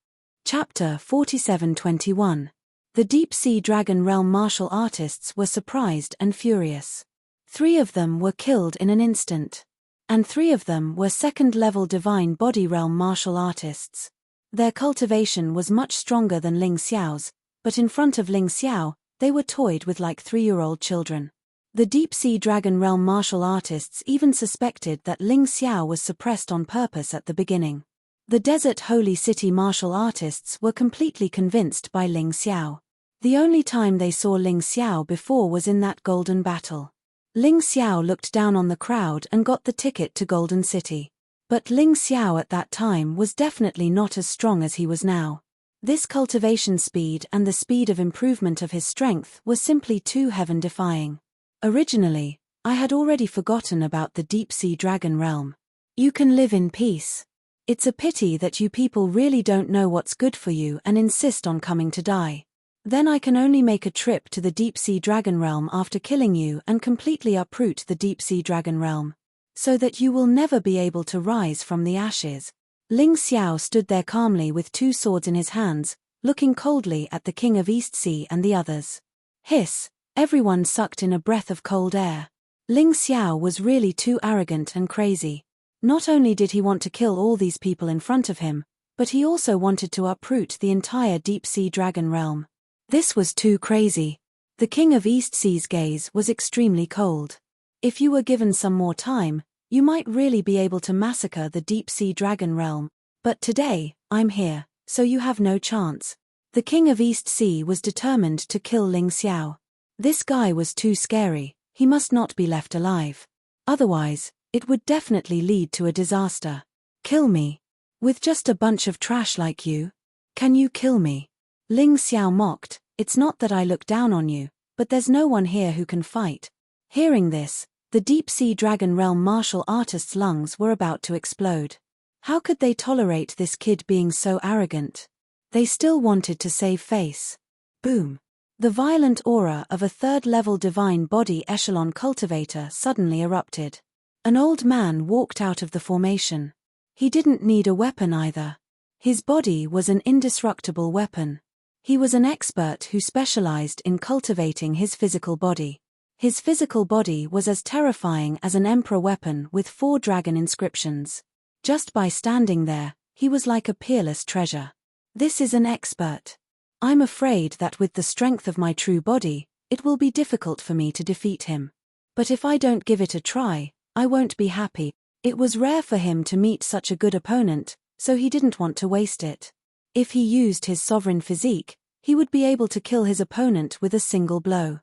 Chapter 4721. The Deep-Sea Dragon Realm martial artists were surprised and furious. 3 of them were killed in an instant. And 3 of them were second-level Divine Body Realm martial artists. Their cultivation was much stronger than Ling Xiao's, but in front of Ling Xiao, they were toyed with like 3-year-old children. The Deep-Sea Dragon Realm martial artists even suspected that Ling Xiao was suppressed on purpose at the beginning. The Desert Holy City martial artists were completely convinced by Ling Xiao. The only time they saw Ling Xiao before was in that golden battle. Ling Xiao looked down on the crowd and got the ticket to Golden City. But Ling Xiao at that time was definitely not as strong as he was now. This cultivation speed and the speed of improvement of his strength was simply too heaven-defying. Originally, I had already forgotten about the deep-sea dragon realm. You can live in peace. It's a pity that you people really don't know what's good for you and insist on coming to die. Then I can only make a trip to the deep-sea dragon realm after killing you and completely uproot the deep-sea dragon realm. So that you will never be able to rise from the ashes. Ling Xiao stood there calmly with 2 swords in his hands, looking coldly at the king of East Sea and the others. Hiss! Everyone sucked in a breath of cold air. Ling Xiao was really too arrogant and crazy. Not only did he want to kill all these people in front of him, but he also wanted to uproot the entire deep-sea dragon realm. This was too crazy. The king of East Sea's gaze was extremely cold. If you were given some more time, you might really be able to massacre the deep-sea dragon realm. But today, I'm here, so you have no chance. The king of East Sea was determined to kill Ling Xiao. This guy was too scary, he must not be left alive. Otherwise, it would definitely lead to a disaster. Kill me. With just a bunch of trash like you? Can you kill me? Ling Xiao mocked, it's not that I look down on you, but there's no one here who can fight. Hearing this, the deep-sea dragon realm martial artists' lungs were about to explode. How could they tolerate this kid being so arrogant? They still wanted to save face. Boom. The violent aura of a 3rd-level divine body echelon cultivator suddenly erupted. An old man walked out of the formation. He didn't need a weapon either. His body was an indestructible weapon. He was an expert who specialized in cultivating his physical body. His physical body was as terrifying as an emperor weapon with 4 dragon inscriptions. Just by standing there, he was like a peerless treasure. This is an expert. I'm afraid that with the strength of my true body, it will be difficult for me to defeat him. But if I don't give it a try, I won't be happy. It was rare for him to meet such a good opponent, so he didn't want to waste it. If he used his sovereign physique, he would be able to kill his opponent with a single blow.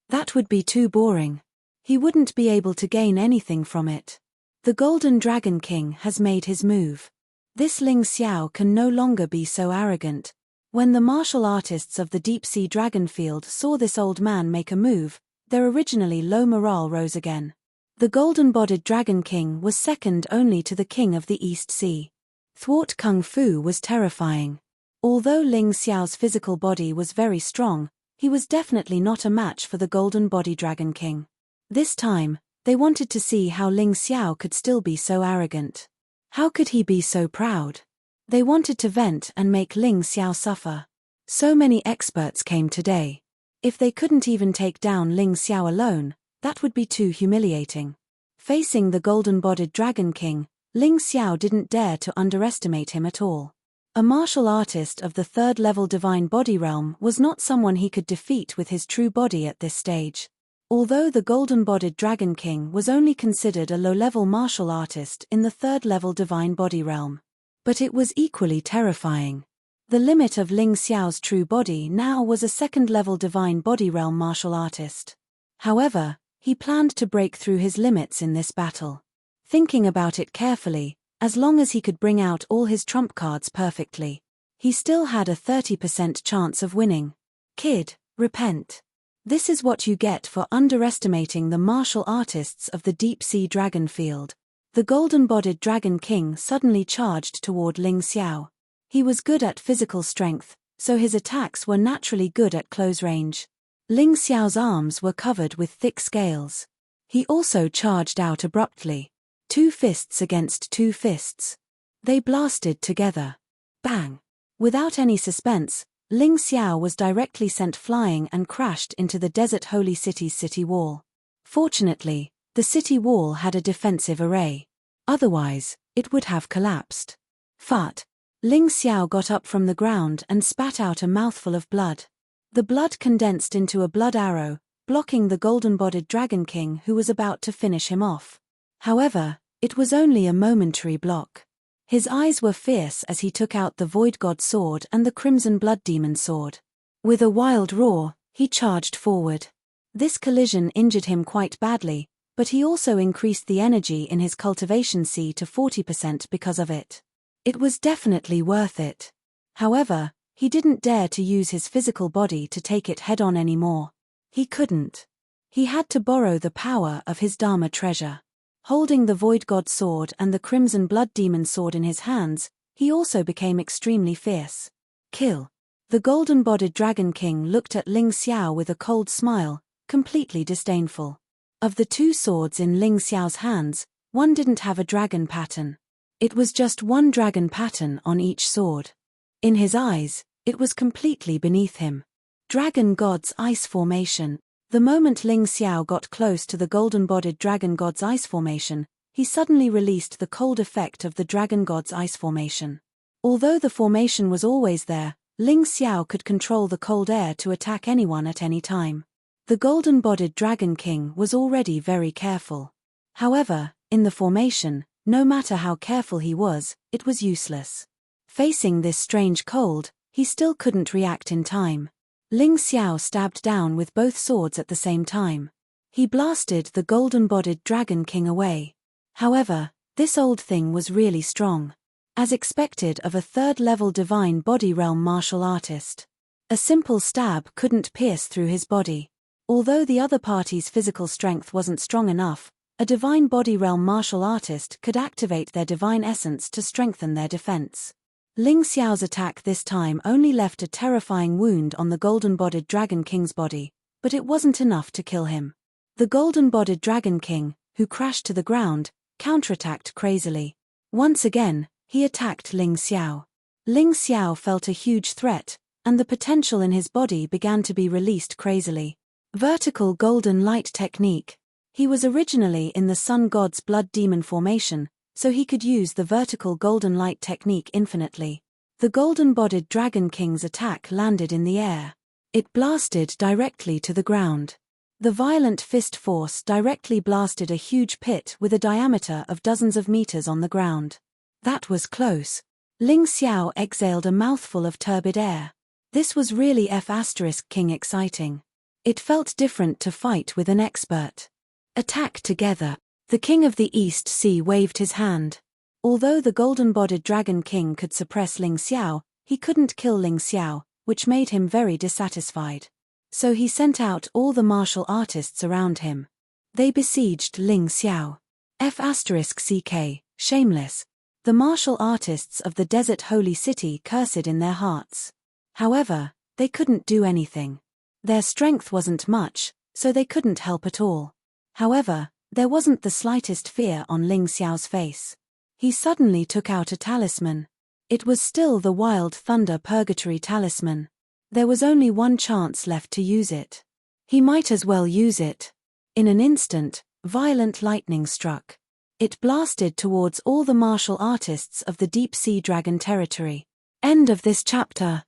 That would be too boring. He wouldn't be able to gain anything from it. The Golden Dragon King has made his move. This Ling Xiao can no longer be so arrogant. When the martial artists of the deep-sea dragon field saw this old man make a move, their originally low morale rose again. The golden-bodied Dragon King was second only to the King of the East Sea. Thwart Kung Fu was terrifying. Although Ling Xiao's physical body was very strong, he was definitely not a match for the Golden Body Dragon King. This time, they wanted to see how Ling Xiao could still be so arrogant. How could he be so proud? They wanted to vent and make Ling Xiao suffer. So many experts came today. If they couldn't even take down Ling Xiao alone, that would be too humiliating. Facing the golden-bodied Dragon King, Ling Xiao didn't dare to underestimate him at all. A martial artist of the third-level divine body realm was not someone he could defeat with his true body at this stage. Although the golden-bodied Dragon King was only considered a low-level martial artist in the third-level divine body realm. But it was equally terrifying. The limit of Ling Xiao's true body now was a second-level divine body realm martial artist. However, he planned to break through his limits in this battle. Thinking about it carefully, as long as he could bring out all his trump cards perfectly, he still had a 30% chance of winning. Kid, repent. This is what you get for underestimating the martial artists of the deep-sea dragon field. The golden-bodied Dragon King suddenly charged toward Ling Xiao. He was good at physical strength, so his attacks were naturally good at close range. Ling Xiao's arms were covered with thick scales. He also charged out abruptly. 2 fists against 2 fists. They blasted together. Bang! Without any suspense, Ling Xiao was directly sent flying and crashed into the Desert Holy City's city wall. Fortunately, the city wall had a defensive array. Otherwise, it would have collapsed. Fart! Ling Xiao got up from the ground and spat out a mouthful of blood. The blood condensed into a blood arrow, blocking the golden-bodied Dragon King who was about to finish him off. However, it was only a momentary block. His eyes were fierce as he took out the Void God sword and the Crimson Blood Demon sword. With a wild roar, he charged forward. This collision injured him quite badly, but he also increased the energy in his cultivation C to 40% because of it. It was definitely worth it. However, he didn't dare to use his physical body to take it head-on anymore. He couldn't. He had to borrow the power of his Dharma treasure. Holding the Void God sword and the Crimson Blood Demon sword in his hands, he also became extremely fierce. Kill. The golden-bodied Dragon King looked at Ling Xiao with a cold smile, completely disdainful. Of the 2 swords in Ling Xiao's hands, one didn't have a dragon pattern. It was just one dragon pattern on each sword. In his eyes, it was completely beneath him. Dragon God's Ice Formation. The moment Ling Xiao got close to the golden-bodied Dragon God's Ice Formation, he suddenly released the cold effect of the Dragon God's Ice Formation. Although the formation was always there, Ling Xiao could control the cold air to attack anyone at any time. The golden-bodied Dragon King was already very careful. However, in the formation, no matter how careful he was, it was useless. Facing this strange cold, he still couldn't react in time. Ling Xiao stabbed down with both swords at the same time. He blasted the golden-bodied Dragon King away. However, this old thing was really strong. As expected of a third-level divine body realm martial artist. A simple stab couldn't pierce through his body. Although the other party's physical strength wasn't strong enough, a divine body realm martial artist could activate their divine essence to strengthen their defense. Ling Xiao's attack this time only left a terrifying wound on the golden-bodied Dragon King's body, but it wasn't enough to kill him. The golden-bodied Dragon King, who crashed to the ground, counterattacked crazily. Once again, he attacked Ling Xiao. Ling Xiao felt a huge threat, and the potential in his body began to be released crazily. Vertical Golden Light Technique. He was originally in the Sun God's Blood Demon formation, so he could use the vertical golden light technique infinitely. The golden-bodied Dragon King's attack landed in the air. It blasted directly to the ground. The violent fist force directly blasted a huge pit with a diameter of dozens of meters on the ground. That was close. Ling Xiao exhaled a mouthful of turbid air. This was really F*King exciting. It felt different to fight with an expert. Attack together. The King of the East Sea waved his hand. Although the golden-bodied Dragon King could suppress Ling Xiao, he couldn't kill Ling Xiao, which made him very dissatisfied. So he sent out all the martial artists around him. They besieged Ling Xiao. F***, shameless. The martial artists of the Desert Holy City cursed in their hearts. However, they couldn't do anything. Their strength wasn't much, so they couldn't help at all. However, there wasn't the slightest fear on Ling Xiao's face. He suddenly took out a talisman. It was still the Wild Thunder Purgatory talisman. There was only one chance left to use it. He might as well use it. In an instant, violent lightning struck. It blasted towards all the martial artists of the Deep Sea Dragon territory. End of this chapter.